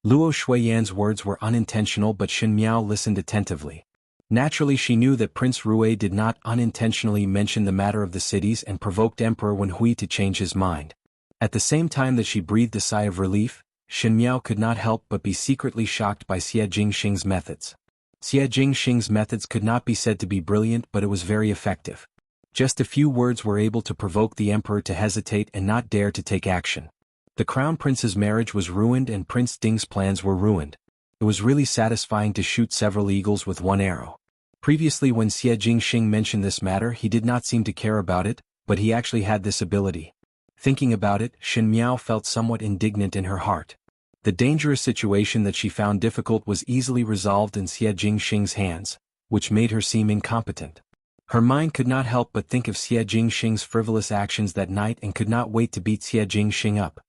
Luo Shuiyan's words were unintentional but Xinmiao listened attentively. Naturally she knew that Prince Rui did not unintentionally mention the matter of the cities and provoked Emperor Wenhui to change his mind. At the same time that she breathed a sigh of relief, Xinmiao could not help but be secretly shocked by Xie Jingxing's methods. Xie Jingxing's methods could not be said to be brilliant but it was very effective. Just a few words were able to provoke the emperor to hesitate and not dare to take action. The crown prince's marriage was ruined and Prince Ding's plans were ruined. It was really satisfying to shoot several eagles with one arrow. Previously when Xie Jingxing mentioned this matter he did not seem to care about it, but he actually had this ability. Thinking about it, Xinmiao felt somewhat indignant in her heart. The dangerous situation that she found difficult was easily resolved in Xie Jingxing's hands, which made her seem incompetent. Her mind could not help but think of Xie Jingxing's frivolous actions that night and could not wait to beat Xie Jingxing up.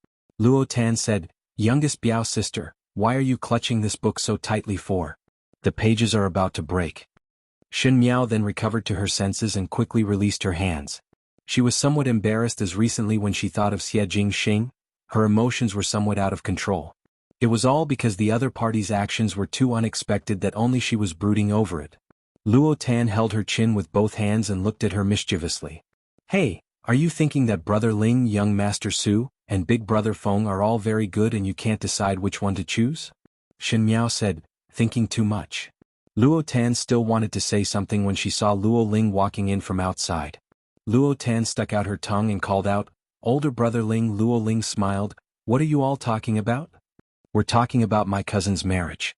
Luo Tan said, "Youngest Biao sister, why are you clutching this book so tightly for? The pages are about to break." Xinmiao then recovered to her senses and quickly released her hands. She was somewhat embarrassed as recently when she thought of Xie Jingxing, her emotions were somewhat out of control. It was all because the other party's actions were too unexpected that only she was brooding over it. Luo Tan held her chin with both hands and looked at her mischievously. "Hey, are you thinking that Brother Ling, young Master Su, and Big Brother Feng are all very good and you can't decide which one to choose?" Xinmiao said, thinking too much. Luo Tan still wanted to say something when she saw Luo Ling walking in from outside. Luo Tan stuck out her tongue and called out, "Older Brother Ling." Luo Ling smiled, "What are you all talking about?" "We're talking about my cousin's marriage."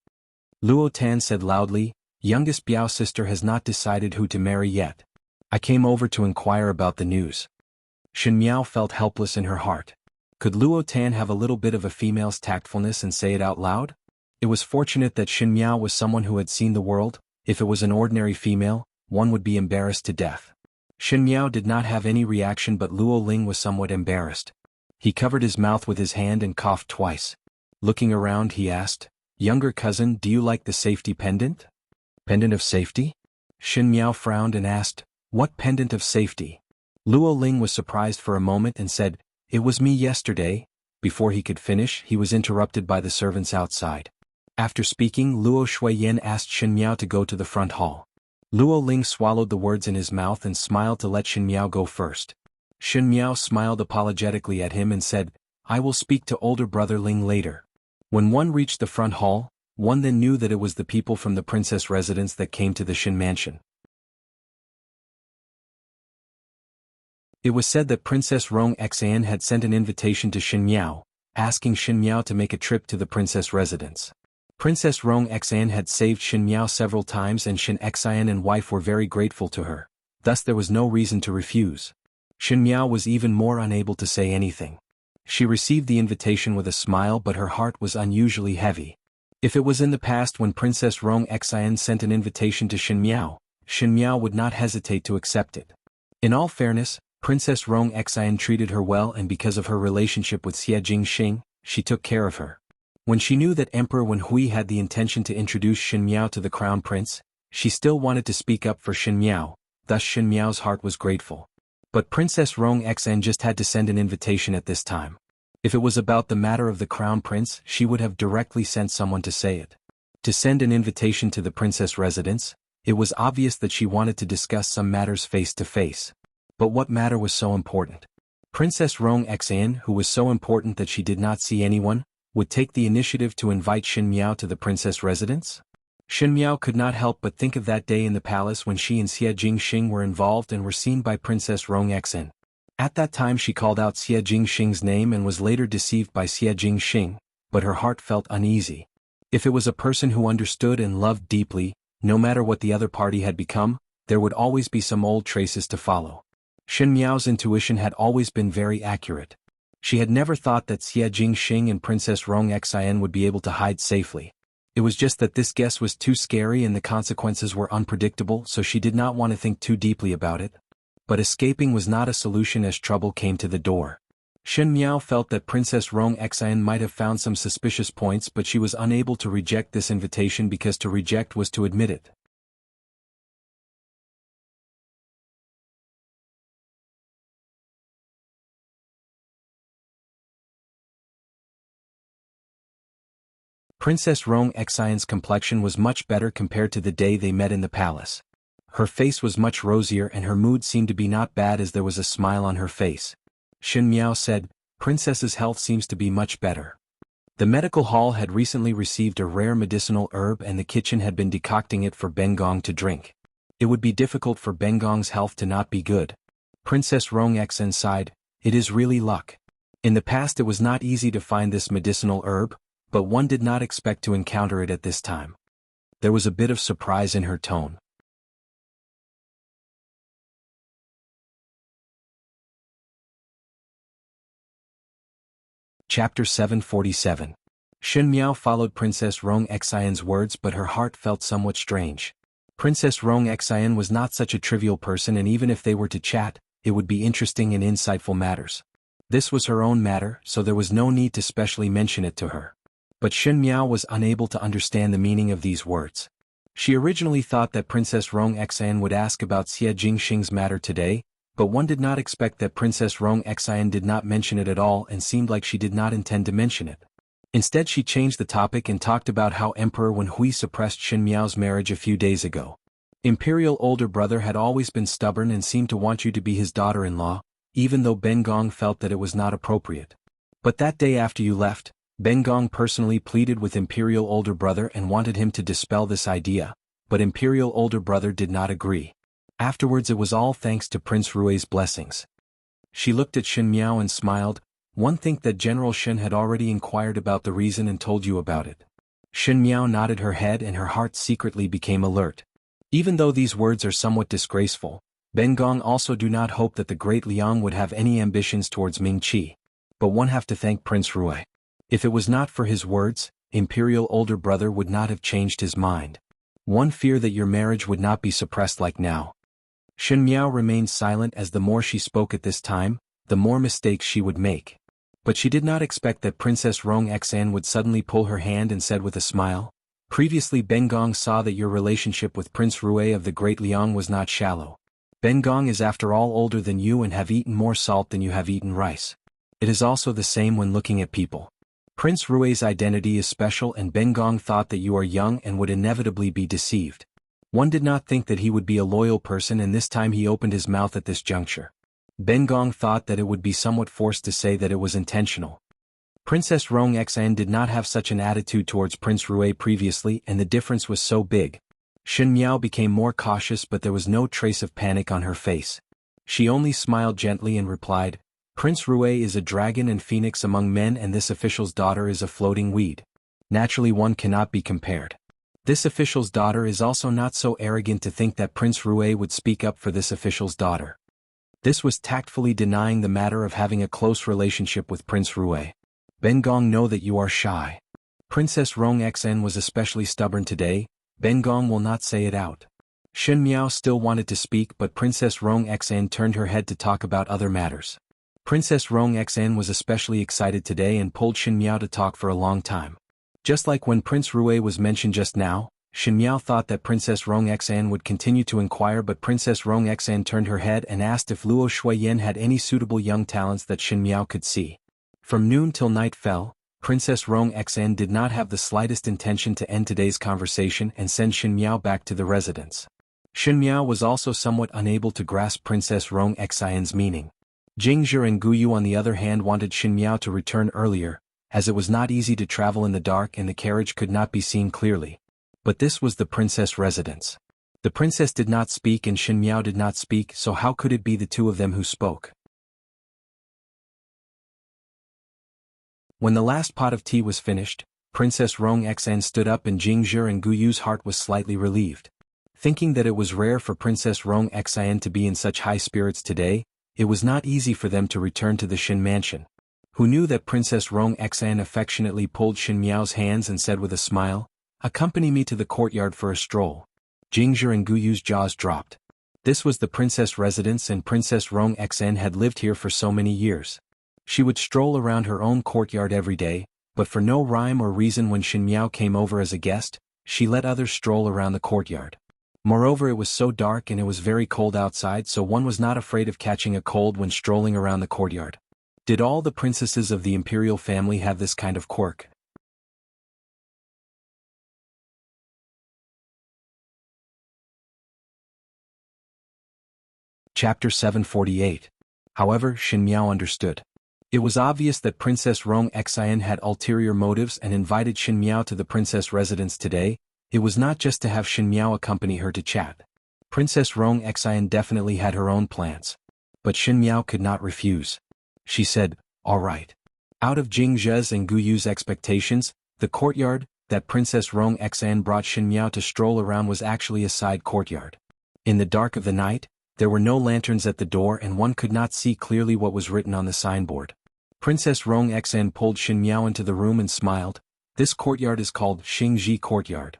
Luo Tan said loudly, "Youngest Biao sister has not decided who to marry yet. I came over to inquire about the news." Xinmiao felt helpless in her heart. Could Luo Tan have a little bit of a female's tactfulness and say it out loud? It was fortunate that Xinmiao was someone who had seen the world. If it was an ordinary female, one would be embarrassed to death. Xinmiao did not have any reaction but Luo Ling was somewhat embarrassed. He covered his mouth with his hand and coughed twice. Looking around he asked, "Younger cousin, do you like the safety pendant?" "Pendant of safety?" Xinmiao frowned and asked, "What pendant of safety?" Luo Ling was surprised for a moment and said, "It was me yesterday." Before he could finish, he was interrupted by the servants outside. After speaking, Luo Shuiyan asked Xinmiao to go to the front hall. Luo Ling swallowed the words in his mouth and smiled to let Xinmiao go first. Xinmiao smiled apologetically at him and said, "I will speak to older brother Ling later." When one reached the front hall, one then knew that it was the people from the princess residence that came to the Xin mansion. It was said that Princess Rong Xan had sent an invitation to Xinmiao, asking Xinmiao to make a trip to the princess residence. Princess Rong Xan had saved Xinmiao several times and Xin Xian and wife were very grateful to her, thus there was no reason to refuse. Xinmiao was even more unable to say anything. She received the invitation with a smile but her heart was unusually heavy. If it was in the past when Princess Rong Xian sent an invitation to Xinmiao, Xinmiao would not hesitate to accept it. In all fairness, Princess Rong Xian treated her well and because of her relationship with Xie Jingxing, she took care of her. When she knew that Emperor Wen Hui had the intention to introduce Xin Miao to the crown prince, she still wanted to speak up for Xin Miao, thus Xin Miao's heart was grateful. But Princess Rong Xn just had to send an invitation at this time. If it was about the matter of the crown prince, she would have directly sent someone to say it. To send an invitation to the princess residence, it was obvious that she wanted to discuss some matters face to face. But what matter was so important? Princess Rong Xn, who was so important that she did not see anyone, would take the initiative to invite Xin Miao to the princess residence? Xin Miao could not help but think of that day in the palace when she and Xie Jingxing were involved and were seen by Princess Rong Xn. At that time she called out Xie Jingxing's name and was later deceived by Xie Jingxing, but her heart felt uneasy. If it was a person who understood and loved deeply, no matter what the other party had become, there would always be some old traces to follow. Xin Miao's intuition had always been very accurate. She had never thought that Xie Jingxing and Princess Rong Xin would be able to hide safely. It was just that this guess was too scary and the consequences were unpredictable, so she did not want to think too deeply about it. But escaping was not a solution as trouble came to the door. Xin Miao felt that Princess Rong Xin might have found some suspicious points, but she was unable to reject this invitation because to reject was to admit it. Princess Rong Xin's complexion was much better compared to the day they met in the palace. Her face was much rosier and her mood seemed to be not bad as there was a smile on her face. Xin Miao said, "Princess's health seems to be much better." The medical hall had recently received a rare medicinal herb and the kitchen had been decocting it for Bengong to drink. It would be difficult for Bengong's health to not be good. Princess Rong Xin sighed, "It is really luck. In the past it was not easy to find this medicinal herb, but one did not expect to encounter it at this time." There was a bit of surprise in her tone. Chapter 747. Xin Miao followed Princess Rong Xin's words, but her heart felt somewhat strange. Princess Rong Xin was not such a trivial person, and even if they were to chat, it would be interesting and insightful matters. This was her own matter, so there was no need to specially mention it to her. But Xin Miao was unable to understand the meaning of these words. She originally thought that Princess Rong Xin would ask about Xie Jingxing's matter today, but one did not expect that Princess Rong Xin did not mention it at all and seemed like she did not intend to mention it. Instead she changed the topic and talked about how Emperor Wen Hui suppressed Xin Miao's marriage a few days ago. Imperial older brother had always been stubborn and seemed to want you to be his daughter-in-law, even though Bengong felt that it was not appropriate. But that day after you left, Bengong personally pleaded with Imperial older brother and wanted him to dispel this idea, but Imperial older brother did not agree. Afterwards it was all thanks to Prince Rui's blessings. She looked at Xin Miao and smiled. "One think that General Xin had already inquired about the reason and told you about it." Xin Miao nodded her head and her heart secretly became alert. Even though these words are somewhat disgraceful, Bengong also do not hope that the great Liang would have any ambitions towards Ming Qi. But one have to thank Prince Rui. If it was not for his words, Imperial older brother would not have changed his mind. One fear that your marriage would not be suppressed like now. Xin Miao remained silent as the more she spoke at this time, the more mistakes she would make. But she did not expect that Princess Rong Xin would suddenly pull her hand and said with a smile, "Previously Bengong saw that your relationship with Prince Rui of the Great Liang was not shallow. Bengong is after all older than you and have eaten more salt than you have eaten rice. It is also the same when looking at people. Prince Rui's identity is special and Bengong thought that you are young and would inevitably be deceived. One did not think that he would be a loyal person, and this time he opened his mouth at this juncture. Bengong thought that it would be somewhat forced to say that it was intentional. Princess Rong Xin did not have such an attitude towards Prince Rui previously, and the difference was so big. Xin Miao became more cautious, but there was no trace of panic on her face. She only smiled gently and replied, "Prince Rui is a dragon and phoenix among men, and this official's daughter is a floating weed. Naturally one cannot be compared. This official's daughter is also not so arrogant to think that Prince Rui would speak up for this official's daughter." This was tactfully denying the matter of having a close relationship with Prince Rui. "Bengong know that you are shy. Princess Rong Xin was especially stubborn today. Bengong will not say it out." Xin Miao still wanted to speak, but Princess Rong Xin turned her head to talk about other matters. Princess Rong Xin was especially excited today and pulled Xin Miao to talk for a long time. Just like when Prince Rue was mentioned just now, Shen Miao thought that Princess Rong Xan would continue to inquire, but Princess Rong Xan turned her head and asked if Luo Shuiyan had any suitable young talents that Shen Miao could see. From noon till night fell, Princess Rong Xan did not have the slightest intention to end today's conversation and send Shen Miao back to the residence. Shen Miao was also somewhat unable to grasp Princess Rong Xian's meaning. Jing Zhi and Gu Yu on the other hand wanted Shen Miao to return earlier, as it was not easy to travel in the dark and the carriage could not be seen clearly. But this was the princess residence. The princess did not speak and Shen Miao did not speak, so how could it be the two of them who spoke? When the last pot of tea was finished, Princess Rong Xan stood up and Jing Zhi and Gu Yu's heart was slightly relieved. Thinking that it was rare for Princess Rong Xan to be in such high spirits today, it was not easy for them to return to the Shen mansion. Who knew that Princess Rong Xan affectionately pulled Shen Miao's hands and said with a smile, "Accompany me to the courtyard for a stroll." Jing Zhi and Gu Yu's jaws dropped. This was the princess residence and Princess Rong Xan had lived here for so many years. She would stroll around her own courtyard every day, but for no rhyme or reason when Shen Miao came over as a guest, she let others stroll around the courtyard. Moreover, it was so dark and it was very cold outside, so one was not afraid of catching a cold when strolling around the courtyard. Did all the princesses of the imperial family have this kind of quirk? Chapter 748. However, Shen Miao understood. It was obvious that Princess Rong Xian had ulterior motives and invited Shen Miao to the princess residence today. It was not just to have Shen Miao accompany her to chat. Princess Rong Xian definitely had her own plans. But Shen Miao could not refuse. She said, "All right." Out of Jing Zhi's and Gu Yu's expectations, the courtyard that Princess Rong Xian brought Shen Miao to stroll around was actually a side courtyard. In the dark of the night, there were no lanterns at the door and one could not see clearly what was written on the signboard. Princess Rong Xan pulled Shen Miao into the room and smiled. "This courtyard is called Xingji Courtyard."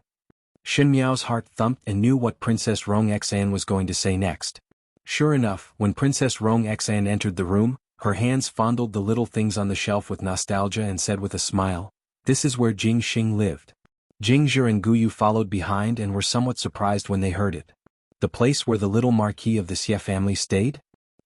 Shen Miao's heart thumped and knew what Princess Rong Xan was going to say next. Sure enough, when Princess Rong Xan entered the room, her hands fondled the little things on the shelf with nostalgia and said with a smile, "This is where Jing Xing lived." Jing Zhi and Gu Yu followed behind and were somewhat surprised when they heard it. The place where the little marquis of the Xie family stayed?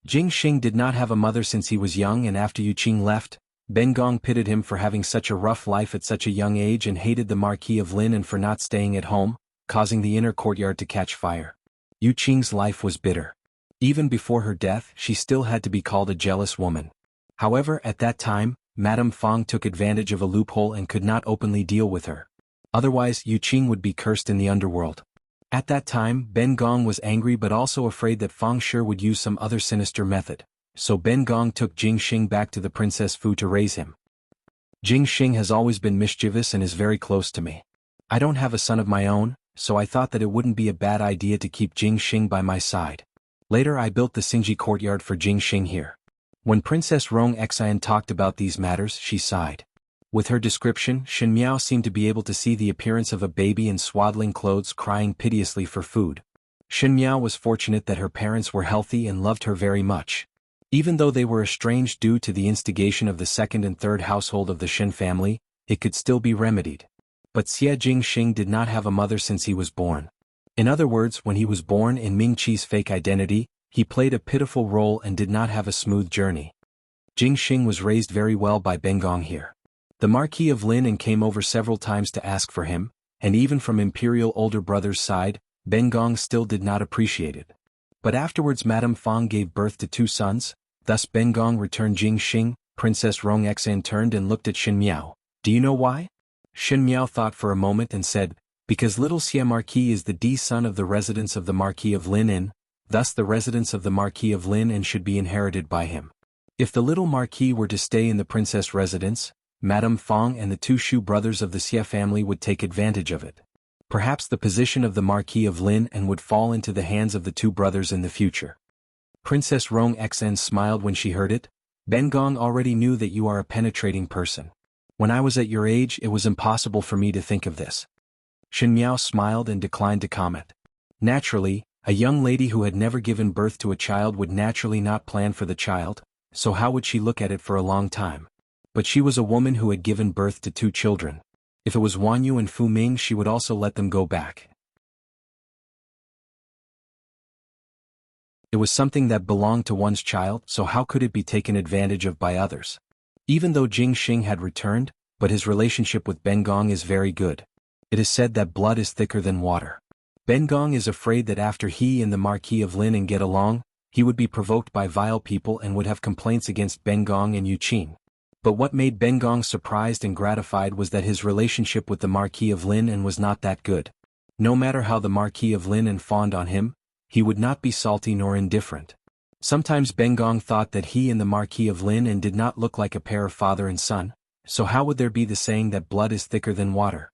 Jing Xing did not have a mother since he was young, and after Yu Qing left, Ben Gong pitied him for having such a rough life at such a young age and hated the Marquis of Lin and for not staying at home, causing the inner courtyard to catch fire. Yu Qing's life was bitter. Even before her death, she still had to be called a jealous woman. However, at that time, Madame Fong took advantage of a loophole and could not openly deal with her. Otherwise, Yu Qing would be cursed in the underworld. At that time, Ben Gong was angry but also afraid that Fang Shi would use some other sinister method, so Ben Gong took Jing Xing back to the Princess Fu to raise him. Jing Xing has always been mischievous and is very close to me. I don't have a son of my own, so I thought that it wouldn't be a bad idea to keep Jing Xing by my side. Later I built the Xingji courtyard for Jing Xing here. When Princess Rong Xian talked about these matters, she sighed. With her description, Shen Miao seemed to be able to see the appearance of a baby in swaddling clothes crying piteously for food. Shen Miao was fortunate that her parents were healthy and loved her very much. Even though they were estranged due to the instigation of the second and third household of the Shen family, it could still be remedied. But Xie Jingxing did not have a mother since he was born. In other words, when he was born in Ming Qi's fake identity, he played a pitiful role and did not have a smooth journey. Jingxing was raised very well by Ben Gong here. The Marquis of Lin and came over several times to ask for him, and even from Imperial older brother's side, Ben Gong still did not appreciate it. But afterwards Madame Fong gave birth to 2 sons, thus Ben Gong returned Jing Xing. Princess Rong Xan turned and looked at Shen Miao. "Do you know why?" Shen Miao thought for a moment and said, "Because little Xie Marquis is the D-son of the residence of the Marquis of Lin and, thus the residence of the Marquis of Lin and should be inherited by him. If the little Marquis were to stay in the princess residence, Madame Fong and the 2 Shu brothers of the Xie family would take advantage of it. Perhaps the position of the Marquis of Lin and would fall into the hands of the 2 brothers in the future." Princess Rong Xan smiled when she heard it. "Ben Gong already knew that you are a penetrating person. When I was at your age, it was impossible for me to think of this." Shen Miao smiled and declined to comment. Naturally, a young lady who had never given birth to a child would naturally not plan for the child, so how would she look at it for a long time? But she was a woman who had given birth to 2 children. If it was Wan Yu and Fu Ming, she would also let them go back. It was something that belonged to one's child, so how could it be taken advantage of by others? Even though Jing Xing had returned, but his relationship with Ben Gong is very good. It is said that blood is thicker than water. Ben Gong is afraid that after he and the Marquis of Lin get along, he would be provoked by vile people and would have complaints against Ben Gong and Yu Qing. But what made Ben Gong surprised and gratified was that his relationship with the Marquis of Lin was not that good. No matter how the Marquis of Lin fawned on him, he would not be salty nor indifferent. Sometimes Ben Gong thought that he and the Marquis of Lin did not look like a pair of father and son, so how would there be the saying that blood is thicker than water?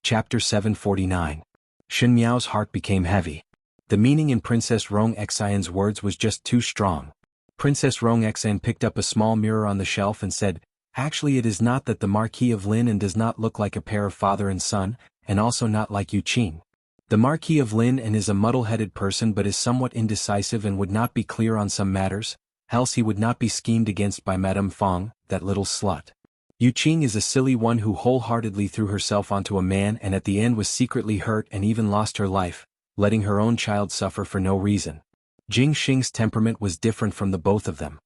Chapter 749. Shen Miao's heart became heavy. The meaning in Princess Rong Xian's words was just too strong. Princess Rong Xian picked up a small mirror on the shelf and said, "Actually, it is not that the Marquis of Lin does not look like a pair of father and son, and also not like Yu Qing. The Marquis of Lin is a muddle-headed person but is somewhat indecisive and would not be clear on some matters, else he would not be schemed against by Madame Fong, that little slut. Yu Qing is a silly one who wholeheartedly threw herself onto a man and at the end was secretly hurt and even lost her life, letting her own child suffer for no reason. Jing Xing's temperament was different from the both of them.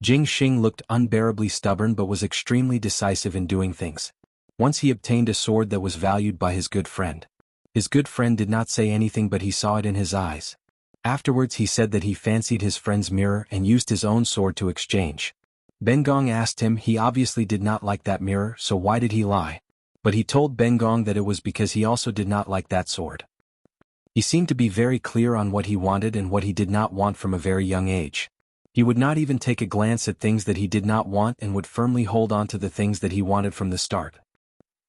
Jing Xing looked unbearably stubborn but was extremely decisive in doing things. Once he obtained a sword that was valued by his good friend. His good friend did not say anything but he saw it in his eyes. Afterwards he said that he fancied his friend's mirror and used his own sword to exchange. Ben Gong asked him, he obviously did not like that mirror, so why did he lie? But he told Ben Gong that it was because he also did not like that sword. He seemed to be very clear on what he wanted and what he did not want from a very young age. He would not even take a glance at things that he did not want and would firmly hold on to the things that he wanted from the start.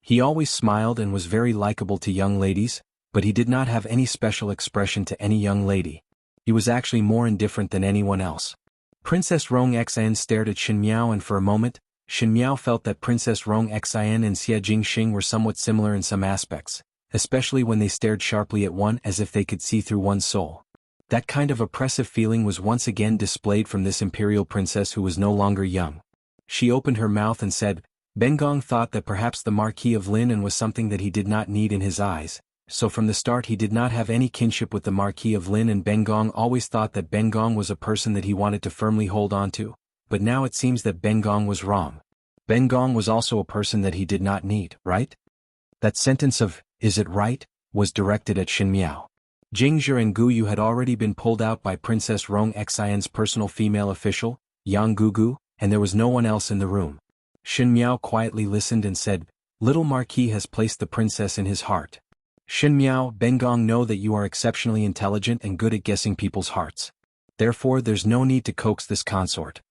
He always smiled and was very likable to young ladies, but he did not have any special expression to any young lady. He was actually more indifferent than anyone else. Princess Rong Xian stared at Shen Miao and for a moment, Shen Miao felt that Princess Rong Xian and Xie Jingxing were somewhat similar in some aspects, especially when they stared sharply at one as if they could see through one's soul. That kind of oppressive feeling was once again displayed from this imperial princess who was no longer young. She opened her mouth and said, Ben Gong thought that perhaps the Marquis of Lin was something that he did not need in his eyes, so from the start he did not have any kinship with the Marquis of Lin and Ben Gong always thought that Ben Gong was a person that he wanted to firmly hold on to, but now it seems that Ben Gong was wrong. Ben Gong was also a person that he did not need, right? That sentence of, "Is it right?" was directed at Shen Miao. Jing Zhe and Gu Yu had already been pulled out by Princess Rong Xian's personal female official, Yang Gugu, and there was no one else in the room. Shen Miao quietly listened and said, "Little Marquis has placed the princess in his heart." Shen Miao, Ben Gong know that you are exceptionally intelligent and good at guessing people's hearts. Therefore there's no need to coax this consort.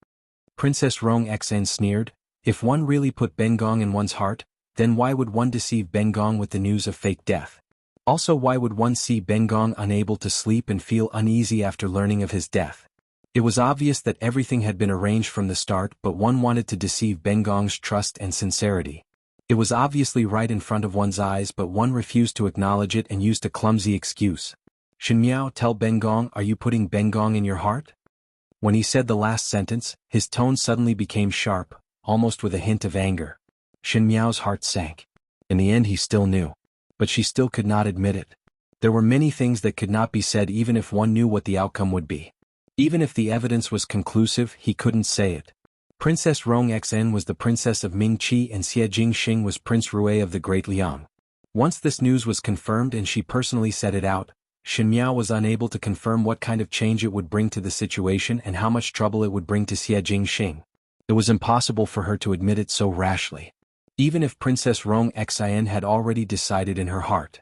Princess Rong Xian sneered, if one really put Ben Gong in one's heart, then why would one deceive Ben Gong with the news of fake death? Also why would one see Ben Gong unable to sleep and feel uneasy after learning of his death? It was obvious that everything had been arranged from the start but one wanted to deceive Ben Gong's trust and sincerity. It was obviously right in front of one's eyes but one refused to acknowledge it and used a clumsy excuse. Shen Miao, tell Ben Gong, are you putting Ben Gong in your heart? When he said the last sentence, his tone suddenly became sharp, almost with a hint of anger. Shen Miao's heart sank. In the end he still knew. But she still could not admit it. There were many things that could not be said even if one knew what the outcome would be. Even if the evidence was conclusive, he couldn't say it. Princess Rong Xian was the princess of Mingqi and Xie Jingxing was Prince Rui of the Great Liang. Once this news was confirmed and she personally said it out, Shen Miao was unable to confirm what kind of change it would bring to the situation and how much trouble it would bring to Xie Jingxing. It was impossible for her to admit it so rashly. Even if Princess Rong Xian had already decided in her heart.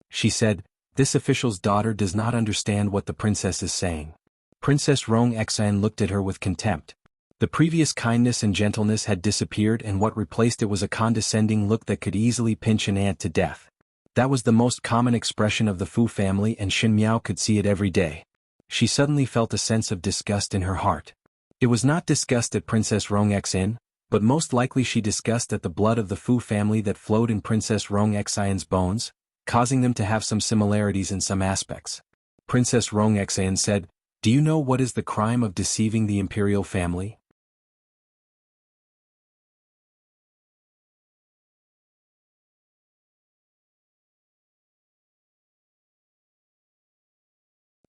She said, this official's daughter does not understand what the princess is saying. Princess Rong Xian looked at her with contempt. The previous kindness and gentleness had disappeared and what replaced it was a condescending look that could easily pinch an ant to death. That was the most common expression of the Fu family and Shen Miao could see it every day. She suddenly felt a sense of disgust in her heart. It was not disgust at Princess Rong Xian, but most likely she disgusted at the blood of the Fu family that flowed in Princess Rong Xian's bones, causing them to have some similarities in some aspects. Princess Rongxan said, "Do you know what is the crime of deceiving the imperial family?"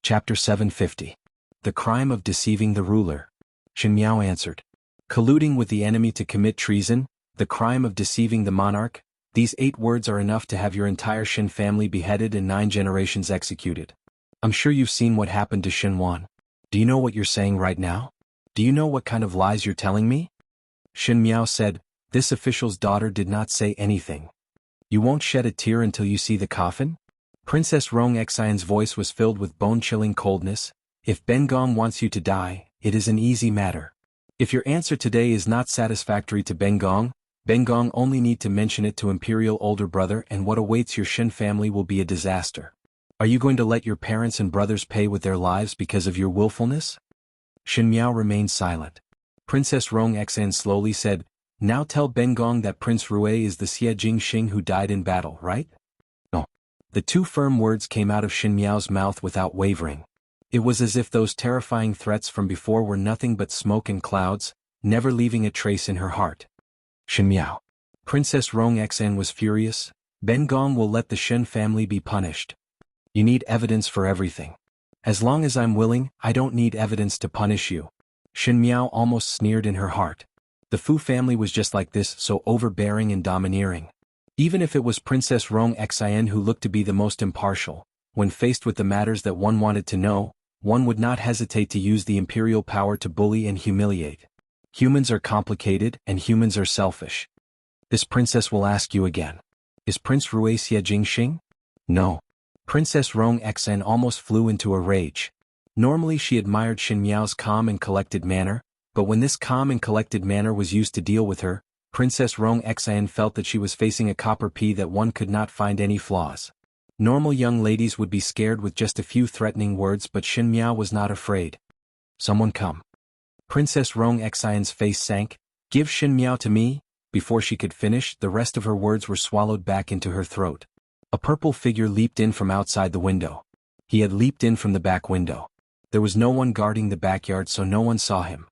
Chapter 750. The crime of deceiving the ruler. Shen Miao answered. Colluding with the enemy to commit treason, the crime of deceiving the monarch, these 8 words are enough to have your entire Shen family beheaded and 9 generations executed. I'm sure you've seen what happened to Shen Wan. Do you know what you're saying right now? Do you know what kind of lies you're telling me? Shen Miao said, this official's daughter did not say anything. You won't shed a tear until you see the coffin? Princess Rongxian's voice was filled with bone-chilling coldness. If Bengong wants you to die, it is an easy matter. If your answer today is not satisfactory to Bengong only need to mention it to Imperial older brother, and what awaits your Shen family will be a disaster. Are you going to let your parents and brothers pay with their lives because of your willfulness? Shen Miao remained silent. Princess Rongxian slowly said, now tell Bengong that Prince Rue is the Xie Jingxing who died in battle, right? No. The 2 firm words came out of Shen Miao's mouth without wavering. It was as if those terrifying threats from before were nothing but smoke and clouds, never leaving a trace in her heart. Shen Miao. Princess Rongxian was furious. Bengong will let the Shen family be punished. You need evidence for everything. As long as I'm willing, I don't need evidence to punish you. Shen Miao almost sneered in her heart. The Fu family was just like this, so overbearing and domineering. Even if it was Princess Rongxian who looked to be the most impartial, when faced with the matters that one wanted to know, one would not hesitate to use the imperial power to bully and humiliate. Humans are complicated and humans are selfish. This princess will ask you again. Is Prince Rue Xie Jingxing? No. Princess Rongxian almost flew into a rage. Normally she admired Shen Miao's calm and collected manner, but when this calm and collected manner was used to deal with her, Princess Rongxian felt that she was facing a copper pea that one could not find any flaws. Normal young ladies would be scared with just a few threatening words, but Shen Miao was not afraid. Someone come. Princess Rongxian's face sank. Give Shen Miao to me. Before she could finish, the rest of her words were swallowed back into her throat. A purple figure leaped in from outside the window. He had leaped in from the back window. There was no one guarding the backyard, so no one saw him.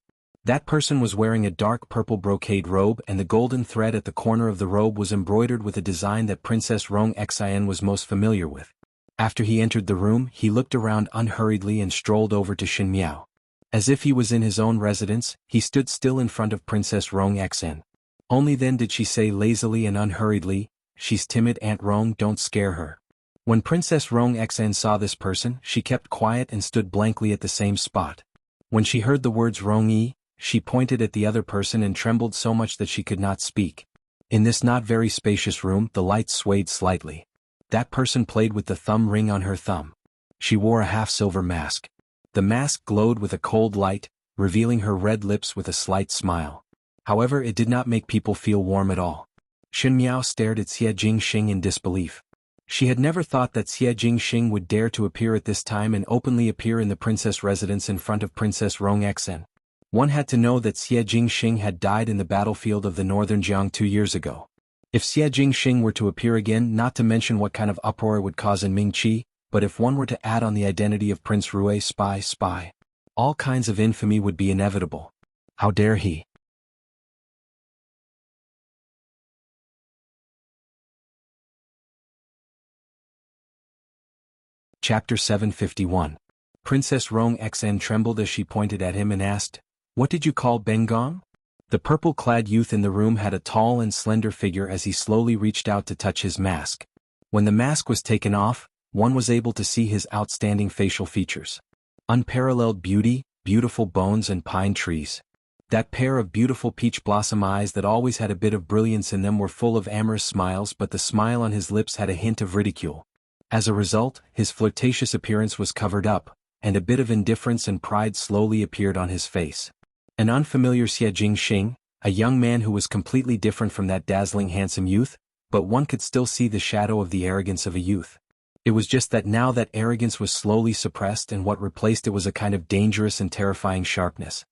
That person was wearing a dark purple brocade robe, and the golden thread at the corner of the robe was embroidered with a design that Princess Rongxian was most familiar with. After he entered the room, he looked around unhurriedly and strolled over to Shen Miao. As if he was in his own residence, he stood still in front of Princess Rongxian. Only then did she say lazily and unhurriedly, she's timid, Aunt Rong, don't scare her. When Princess Rongxian saw this person, she kept quiet and stood blankly at the same spot. When she heard the words Rong-yi, she pointed at the other person and trembled so much that she could not speak. In this not very spacious room, the lights swayed slightly. That person played with the thumb ring on her thumb. She wore a half-silver mask. The mask glowed with a cold light, revealing her red lips with a slight smile. However, it did not make people feel warm at all. Shen Miao stared at Xie Jingxing in disbelief. She had never thought that Xie Jingxing would dare to appear at this time and openly appear in the princess residence in front of Princess Rongxian. One had to know that Xie Jingxing had died in the battlefield of the northern Jiang 2 years ago. If Xie Jingxing were to appear again, not to mention what kind of uproar it would cause in Mingqi, but if one were to add on the identity of Prince Rue spy, all kinds of infamy would be inevitable. How dare he? Chapter 751. Princess Rongxian trembled as she pointed at him and asked, what did you call Bengong? The purple-clad youth in the room had a tall and slender figure as he slowly reached out to touch his mask. When the mask was taken off, one was able to see his outstanding facial features. Unparalleled beauty, beautiful bones and pine trees. That pair of beautiful peach blossom eyes that always had a bit of brilliance in them were full of amorous smiles, but the smile on his lips had a hint of ridicule. As a result, his flirtatious appearance was covered up, and a bit of indifference and pride slowly appeared on his face. An unfamiliar Xie Jingxing, a young man who was completely different from that dazzling handsome youth, but one could still see the shadow of the arrogance of a youth. It was just that now that arrogance was slowly suppressed, and what replaced it was a kind of dangerous and terrifying sharpness.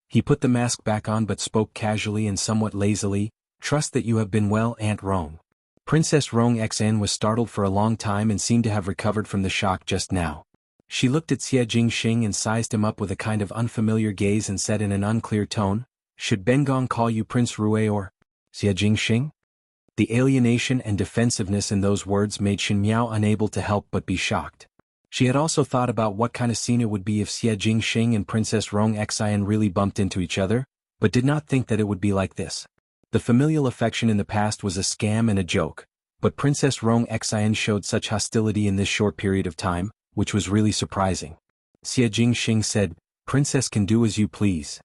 He put the mask back on but spoke casually and somewhat lazily, trust that you have been well, Aunt Rong. Princess Rong Xan was startled for a long time and seemed to have recovered from the shock just now. She looked at Xie Jingxing and sized him up with a kind of unfamiliar gaze and said in an unclear tone, "Should Bengong call you Prince Rui or Xie Jingxing?" The alienation and defensiveness in those words made Shen Miao unable to help but be shocked. She had also thought about what kind of scene it would be if Xie Jingxing and Princess Rong Xian really bumped into each other, but did not think that it would be like this. The familial affection in the past was a scam and a joke, but Princess Rong Xian showed such hostility in this short period of time, which was really surprising. Xie Jingxing said, "Princess can do as you please."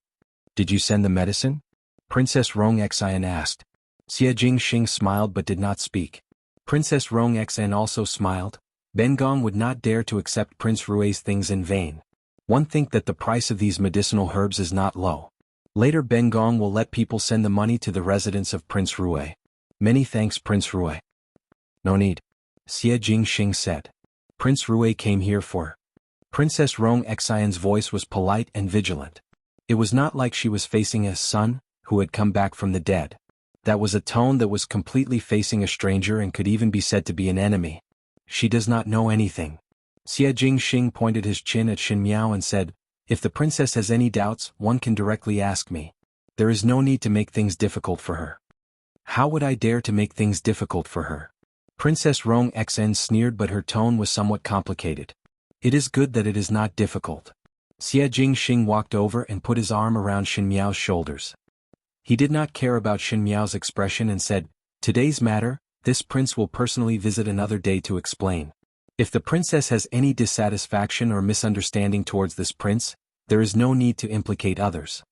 "Did you send the medicine?" Princess Rong Xian asked. Xie Jingxing smiled but did not speak. Princess Rong Xian also smiled. Bengong would not dare to accept Prince Rui's things in vain. One think that the price of these medicinal herbs is not low. Later Bengong will let people send the money to the residence of Prince Rui. "Many thanks, Prince Rui." "No need," Xie Jingxing said. "Prince Rui came here for." Princess Rong Xian's voice was polite and vigilant. It was not like she was facing a son who had come back from the dead. That was a tone that was completely facing a stranger and could even be said to be an enemy. "She does not know anything." Xie Jingxing pointed his chin at Shen Miao and said, "If the princess has any doubts, one can directly ask me. There is no need to make things difficult for her." "How would I dare to make things difficult for her?" Princess Rong Xen sneered, but her tone was somewhat complicated. "It is good that it is not difficult." Xie Jingxing walked over and put his arm around Shen Miao's shoulders. He did not care about Shen Miao's expression and said, "Today's matter, this prince will personally visit another day to explain. If the princess has any dissatisfaction or misunderstanding towards this prince, there is no need to implicate others."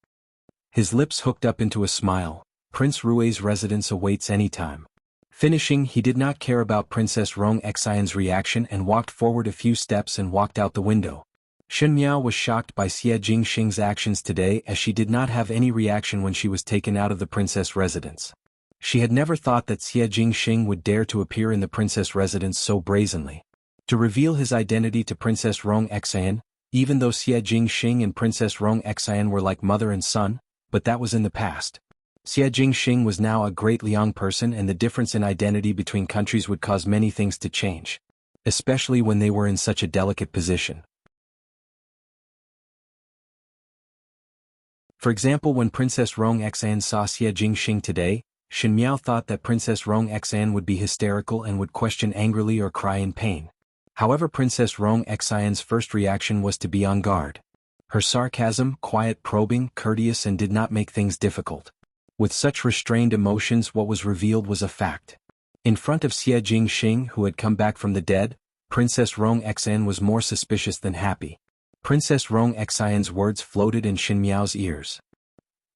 His lips hooked up into a smile. Prince Rui's residence awaits any time. Finishing, he did not care about Princess Rong Xian's reaction and walked forward a few steps and walked out the window. Shen Miao was shocked by Xie Jingxing's actions today, as she did not have any reaction when she was taken out of the princess residence. She had never thought that Xie Jingxing would dare to appear in the princess residence so brazenly. To reveal his identity to Princess Rong Xian, even though Xie Jingxing and Princess Rong Xian were like mother and son, but that was in the past. Xie Jingxing was now a great Liang person, and the difference in identity between countries would cause many things to change, especially when they were in such a delicate position. For example, when Princess Rong Xian saw Xie Jingxing today, Shen Miao thought that Princess Rong Xian would be hysterical and would question angrily or cry in pain. However, Princess Rong Xian's first reaction was to be on guard. Her sarcasm, quiet, probing, courteous, and did not make things difficult. With such restrained emotions, what was revealed was a fact. In front of Xie Jingxing, who had come back from the dead, Princess Rong Xian was more suspicious than happy. Princess Rong Xian's words floated in Shen Miao's ears.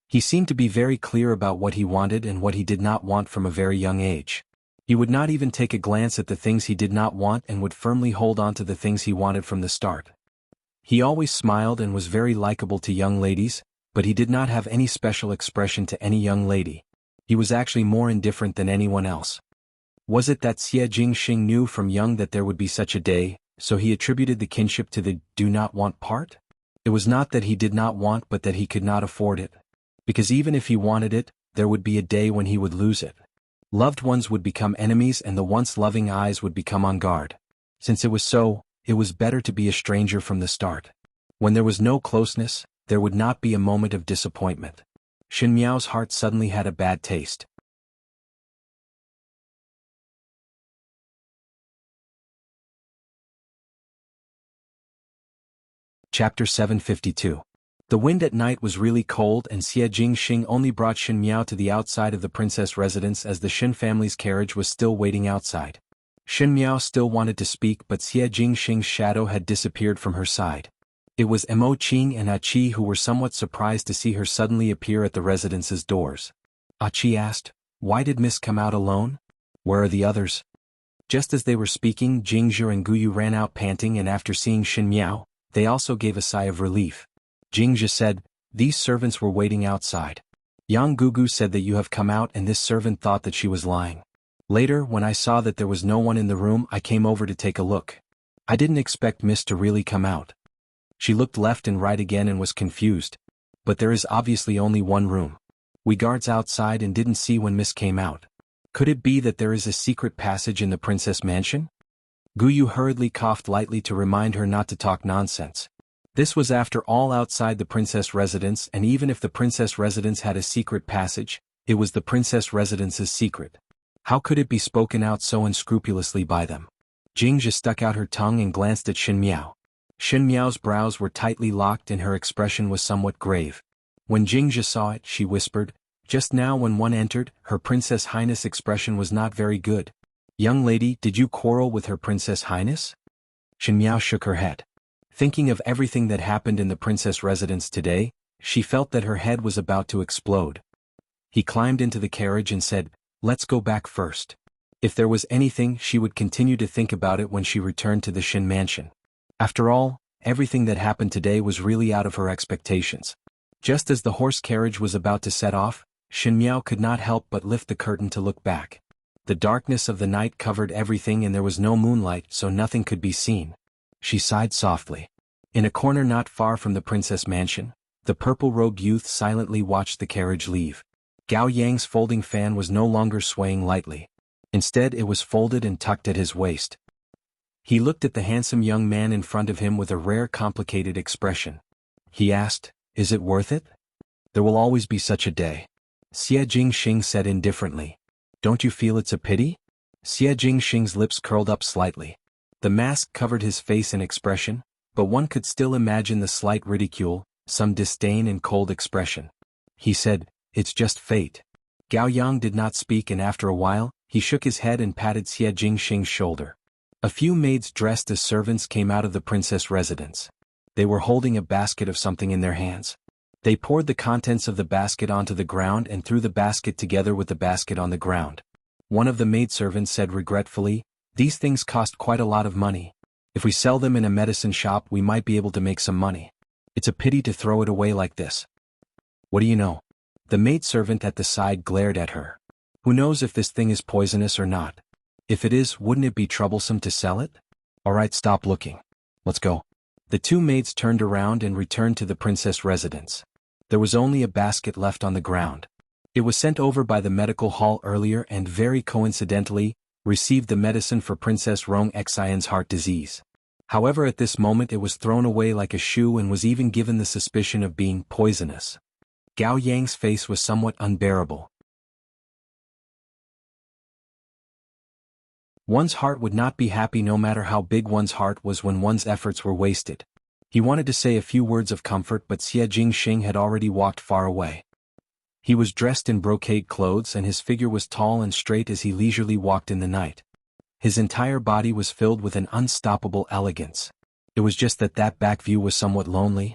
He seemed to be very clear about what he wanted and what he did not want from a very young age. He would not even take a glance at the things he did not want and would firmly hold on to the things he wanted from the start. He always smiled and was very likable to young ladies, but he did not have any special expression to any young lady. He was actually more indifferent than anyone else. Was it that Xie Jingxing knew from young that there would be such a day, so he attributed the kinship to the do not want part? It was not that he did not want, but that he could not afford it. Because even if he wanted it, there would be a day when he would lose it. Loved ones would become enemies and the once loving eyes would become on guard. Since it was so, it was better to be a stranger from the start. When there was no closeness, there would not be a moment of disappointment. Shen Miao's heart suddenly had a bad taste. Chapter 752. The wind at night was really cold, and Xie Jingxing only brought Shen Miao to the outside of the princess residence as the Shen family's carriage was still waiting outside. Shen Miao still wanted to speak, but Xie Jingxing's shadow had disappeared from her side. It was Mo Qing and Achi who were somewhat surprised to see her suddenly appear at the residence's doors. Achi asked, "Why did Miss come out alone? Where are the others?" Just as they were speaking, Jingzhi and Guyu ran out panting, and after seeing Shen Miao, they also gave a sigh of relief. Jingzhi said, "These servants were waiting outside. Yang Gugu said that you have come out, and this servant thought that she was lying. Later, when I saw that there was no one in the room, I came over to take a look. I didn't expect Miss to really come out." She looked left and right again and was confused. "But there is obviously only one room. We guards outside and didn't see when Miss came out." Could it be that there is a secret passage in the princess mansion? Guyu hurriedly coughed lightly to remind her not to talk nonsense. This was after all outside the princess residence, and even if the princess residence had a secret passage, it was the princess residence's secret. How could it be spoken out so unscrupulously by them? Jingzhi stuck out her tongue and glanced at Xin Miao. Xin Miao's brows were tightly locked and her expression was somewhat grave. When Jingzhi saw it, she whispered, "Just now when one entered, her Princess Highness' expression was not very good. Young lady, did you quarrel with her Princess Highness?" Xin Miao shook her head. Thinking of everything that happened in the princess residence today, she felt that her head was about to explode. He climbed into the carriage and said, "Let's go back first." If there was anything, she would continue to think about it when she returned to the Xin mansion. After all, everything that happened today was really out of her expectations. Just as the horse carriage was about to set off, Xin Miao could not help but lift the curtain to look back. The darkness of the night covered everything and there was no moonlight, so nothing could be seen. She sighed softly. In a corner not far from the princess mansion, the purple-robed youth silently watched the carriage leave. Gao Yang's folding fan was no longer swaying lightly. Instead, it was folded and tucked at his waist. He looked at the handsome young man in front of him with a rare complicated expression. He asked, "Is it worth it?" "There will always be such a day," Xie Jingxing said indifferently. "Don't you feel it's a pity?" Xie Jingxing's lips curled up slightly. The mask covered his face and expression, but one could still imagine the slight ridicule, some disdain and cold expression. He said, "It's just fate." Gao Yang did not speak and after a while, he shook his head and patted Xie Jingxing's shoulder. A few maids dressed as servants came out of the princess residence. They were holding a basket of something in their hands. They poured the contents of the basket onto the ground and threw the basket together with the basket on the ground. One of the maidservants said regretfully, "These things cost quite a lot of money. If we sell them in a medicine shop we might be able to make some money. It's a pity to throw it away like this." "What do you know?" The maidservant at the side glared at her. "Who knows if this thing is poisonous or not? If it is, wouldn't it be troublesome to sell it? All right, stop looking. Let's go." The two maids turned around and returned to the princess residence. There was only a basket left on the ground. It was sent over by the medical hall earlier and very coincidentally, received the medicine for Princess Rong Xian's heart disease. However, at this moment it was thrown away like a shoe and was even given the suspicion of being poisonous. Gao Yang's face was somewhat unbearable. One's heart would not be happy no matter how big one's heart was when one's efforts were wasted. He wanted to say a few words of comfort but Xie Jingxing had already walked far away. He was dressed in brocade clothes and his figure was tall and straight as he leisurely walked in the night. His entire body was filled with an unstoppable elegance. It was just that back view was somewhat lonely.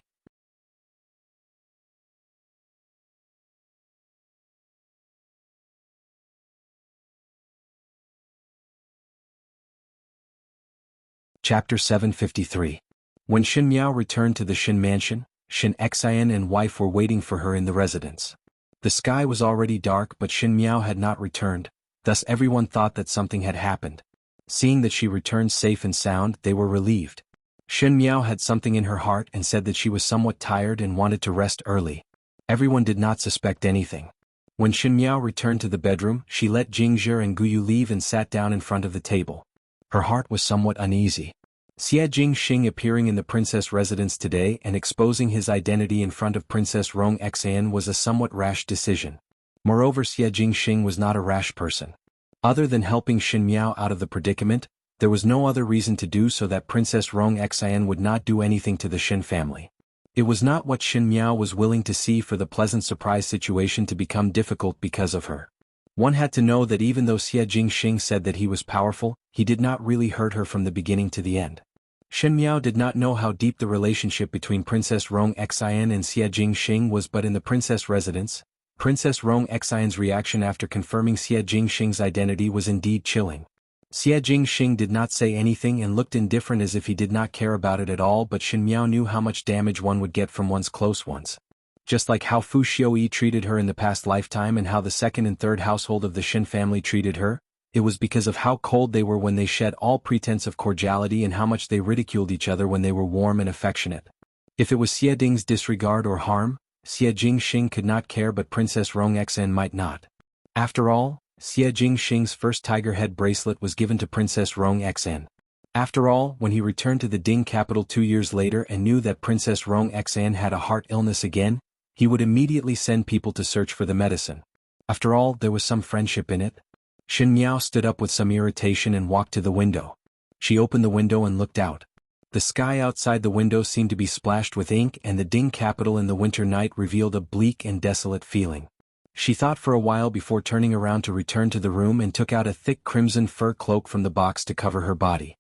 Chapter 753. When Xin Miao returned to the Xin mansion, Xin Xian and wife were waiting for her in the residence. The sky was already dark but Xin Miao had not returned, thus everyone thought that something had happened. Seeing that she returned safe and sound, they were relieved. Xin Miao had something in her heart and said that she was somewhat tired and wanted to rest early. Everyone did not suspect anything. When Xin Miao returned to the bedroom, she let Jingzhi and Guyu leave and sat down in front of the table. Her heart was somewhat uneasy. Xie Jingxing appearing in the princess residence today and exposing his identity in front of Princess Rong Xian was a somewhat rash decision. Moreover, Xie Jingxing was not a rash person. Other than helping Xin Miao out of the predicament, there was no other reason to do so that Princess Rong Xian would not do anything to the Xin family. It was not what Xin Miao was willing to see for the pleasant surprise situation to become difficult because of her. One had to know that even though Xie Jingxing said that he was powerful, he did not really hurt her from the beginning to the end. Xin Miao did not know how deep the relationship between Princess Rong Xian and Xie Jingxing was, but in the princess residence, Princess Rong Xian's reaction after confirming Xie Jingxing's identity was indeed chilling. Xie Jingxing did not say anything and looked indifferent as if he did not care about it at all, but Xin Miao knew how much damage one would get from one's close ones. Just like how Fu Xiuyi treated her in the past lifetime and how the second and third household of the Xin family treated her, it was because of how cold they were when they shed all pretense of cordiality and how much they ridiculed each other when they were warm and affectionate. If it was Xie Ding's disregard or harm, Xie Jingxing could not care, but Princess Rong Xian might not. After all, Xie Jingxing's first tiger head bracelet was given to Princess Rong Xan. After all, when he returned to the Ding capital 2 years later and knew that Princess Rong Xan had a heart illness again, he would immediately send people to search for the medicine. After all, there was some friendship in it. Shen Miao stood up with some irritation and walked to the window. She opened the window and looked out. The sky outside the window seemed to be splashed with ink, and the Ding capital in the winter night revealed a bleak and desolate feeling. She thought for a while before turning around to return to the room and took out a thick crimson fur cloak from the box to cover her body.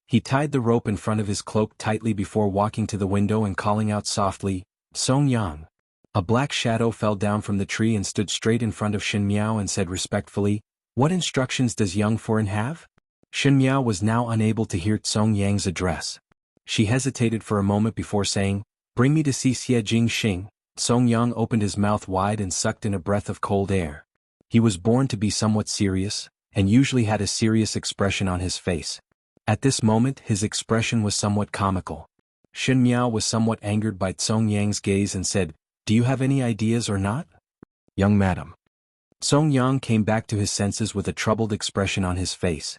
He tied the rope in front of his cloak tightly before walking to the window and calling out softly, "Song Yang." A black shadow fell down from the tree and stood straight in front of Shen Miao and said respectfully, "What instructions does young foreign have?" Shen Miao was now unable to hear Song Yang's address. She hesitated for a moment before saying, "Bring me to see Xie Jingxing." Song Yang opened his mouth wide and sucked in a breath of cold air. He was born to be somewhat serious, and usually had a serious expression on his face. At this moment his expression was somewhat comical. Shen Miao was somewhat angered by Song Yang's gaze and said, "Do you have any ideas or not?" "Young madam." Song Yang came back to his senses with a troubled expression on his face.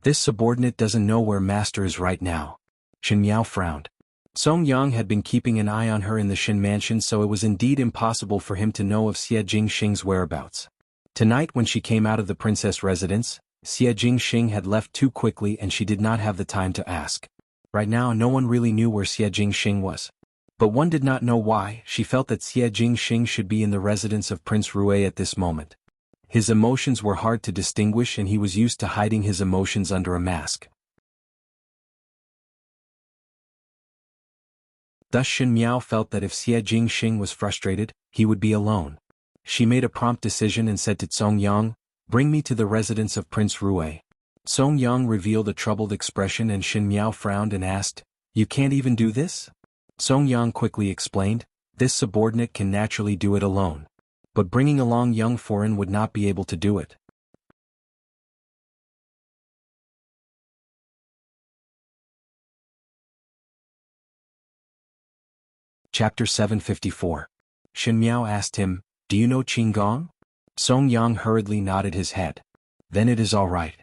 "This subordinate doesn't know where master is right now." Shen Miao frowned. Song Yang had been keeping an eye on her in the Shen mansion, so it was indeed impossible for him to know of Xie Jingxing's whereabouts. Tonight when she came out of the princess residence, Xie Jingxing had left too quickly and she did not have the time to ask. Right now no one really knew where Xie Jingxing was. But one did not know why. She felt that Xie Jingxing should be in the residence of Prince Rui at this moment. His emotions were hard to distinguish and he was used to hiding his emotions under a mask. Thus Shen Miao felt that if Xie Jingxing was frustrated, he would be alone. She made a prompt decision and said to Song Yang, "Bring me to the residence of Prince Rui." Song Yang revealed a troubled expression and Shen Miao frowned and asked, "You can't even do this?" Song Yang quickly explained, "This subordinate can naturally do it alone. But bringing along young foreign would not be able to do it." Chapter 754. Shen Miao asked him, "Do you know Qinggong?" Song Yang hurriedly nodded his head. "Then it is all right."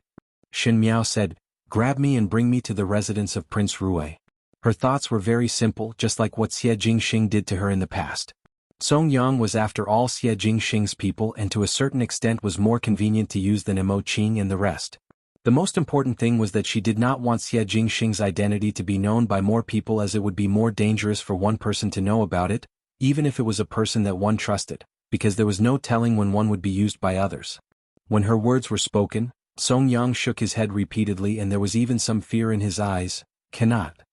Shen Miao said, "Grab me and bring me to the residence of Prince Rui." Her thoughts were very simple, just like what Xie Jingxing did to her in the past. Song Yang was after all Xie Jingxing's people and to a certain extent was more convenient to use than Mo Qing and the rest. The most important thing was that she did not want Xie Jingxing's identity to be known by more people, as it would be more dangerous for one person to know about it, even if it was a person that one trusted, because there was no telling when one would be used by others. When her words were spoken, Song Yang shook his head repeatedly and there was even some fear in his eyes. "Cannot."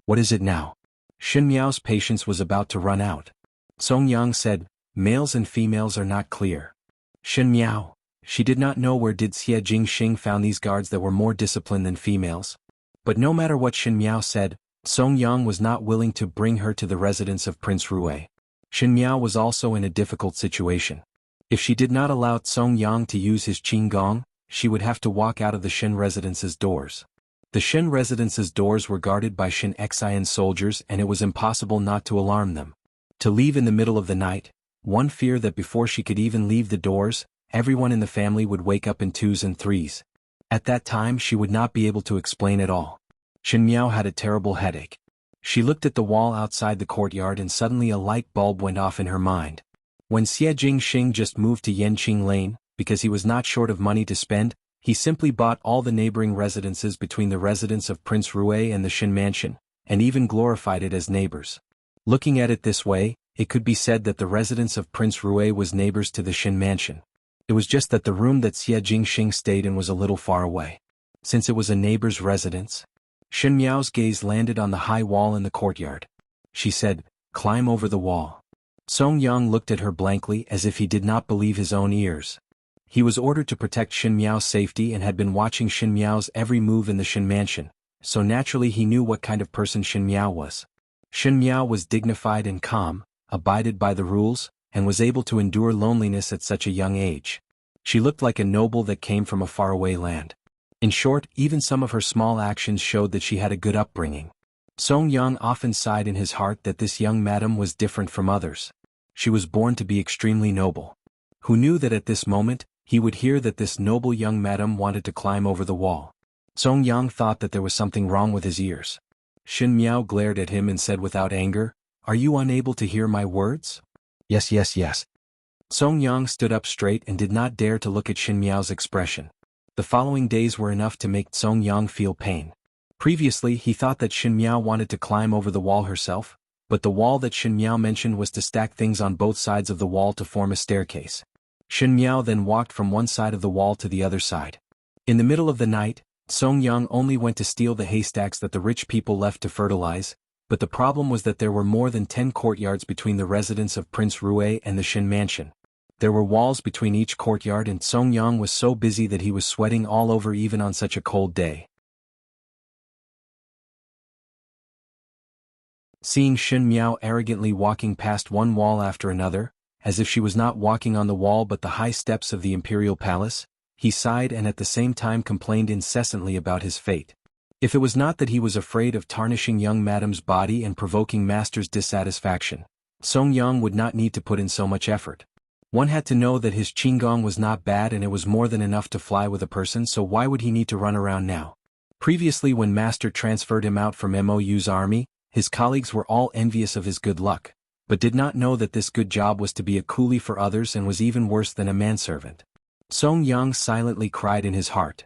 "What is it now?" Shen Miao's patience was about to run out. Song Yang said, "Males and females are not clear." Shen Miao. She did not know where did Xie Jingxing found these guards that were more disciplined than females. But no matter what Shen Miao said, Song Yang was not willing to bring her to the residence of Prince Rui. Shen Miao was also in a difficult situation. If she did not allow Song Yang to use his Qinggong, she would have to walk out of the Shen residence's doors. The Shen residence's doors were guarded by Shen Xian soldiers and it was impossible not to alarm them. To leave in the middle of the night, one feared that before she could even leave the doors, everyone in the family would wake up in 2s and 3s. At that time she would not be able to explain it all. Shen Miao had a terrible headache. She looked at the wall outside the courtyard and suddenly a light bulb went off in her mind. When Xie Jingxing just moved to Yanqing Lane, because he was not short of money to spend, he simply bought all the neighboring residences between the residence of Prince Rui and the Shen mansion, and even glorified it as neighbors. Looking at it this way, it could be said that the residence of Prince Rui was neighbors to the Shen mansion. It was just that the room that Xie Jingxing stayed in was a little far away. Since it was a neighbor's residence, Shen Miao's gaze landed on the high wall in the courtyard. She said, "Climb over the wall." Song Yang looked at her blankly as if he did not believe his own ears. He was ordered to protect Shen Miao's safety and had been watching Shen Miao's every move in the Shen mansion, so naturally he knew what kind of person Shen Miao was. Shen Miao was dignified and calm, abided by the rules, and was able to endure loneliness at such a young age. She looked like a noble that came from a faraway land. In short, even some of her small actions showed that she had a good upbringing. Song Yang often sighed in his heart that this young madam was different from others. She was born to be extremely noble. Who knew that at this moment, he would hear that this noble young madam wanted to climb over the wall. Song Yang thought that there was something wrong with his ears. Shin Miao glared at him and said without anger, "Are you unable to hear my words?" "Yes, yes, yes." Song Yang stood up straight and did not dare to look at Shin Miao's expression. The following days were enough to make Song Yang feel pain. Previously he thought that Shin Miao wanted to climb over the wall herself, but the wall that Shin Miao mentioned was to stack things on both sides of the wall to form a staircase. Shin Miao then walked from one side of the wall to the other side. In the middle of the night, Song Yang only went to steal the haystacks that the rich people left to fertilize, but the problem was that there were more than 10 courtyards between the residence of Prince Rue and the Shin mansion. There were walls between each courtyard and Song Yang was so busy that he was sweating all over even on such a cold day. Seeing Shin Miao arrogantly walking past one wall after another, as if she was not walking on the wall but the high steps of the imperial palace, he sighed and at the same time complained incessantly about his fate. If it was not that he was afraid of tarnishing young madam's body and provoking master's dissatisfaction, Song Yang would not need to put in so much effort. One had to know that his qigong was not bad and it was more than enough to fly with a person, so why would he need to run around now? Previously when master transferred him out from Mou's army, his colleagues were all envious of his good luck, but did not know that this good job was to be a coolie for others and was even worse than a manservant. Song Yang silently cried in his heart.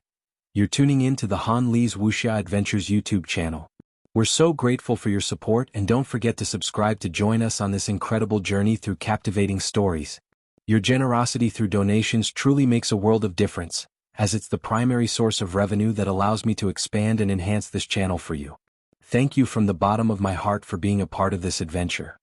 You're tuning in to the Han Li's Wuxia Adventures YouTube channel. We're so grateful for your support and don't forget to subscribe to join us on this incredible journey through captivating stories. Your generosity through donations truly makes a world of difference, as it's the primary source of revenue that allows me to expand and enhance this channel for you. Thank you from the bottom of my heart for being a part of this adventure.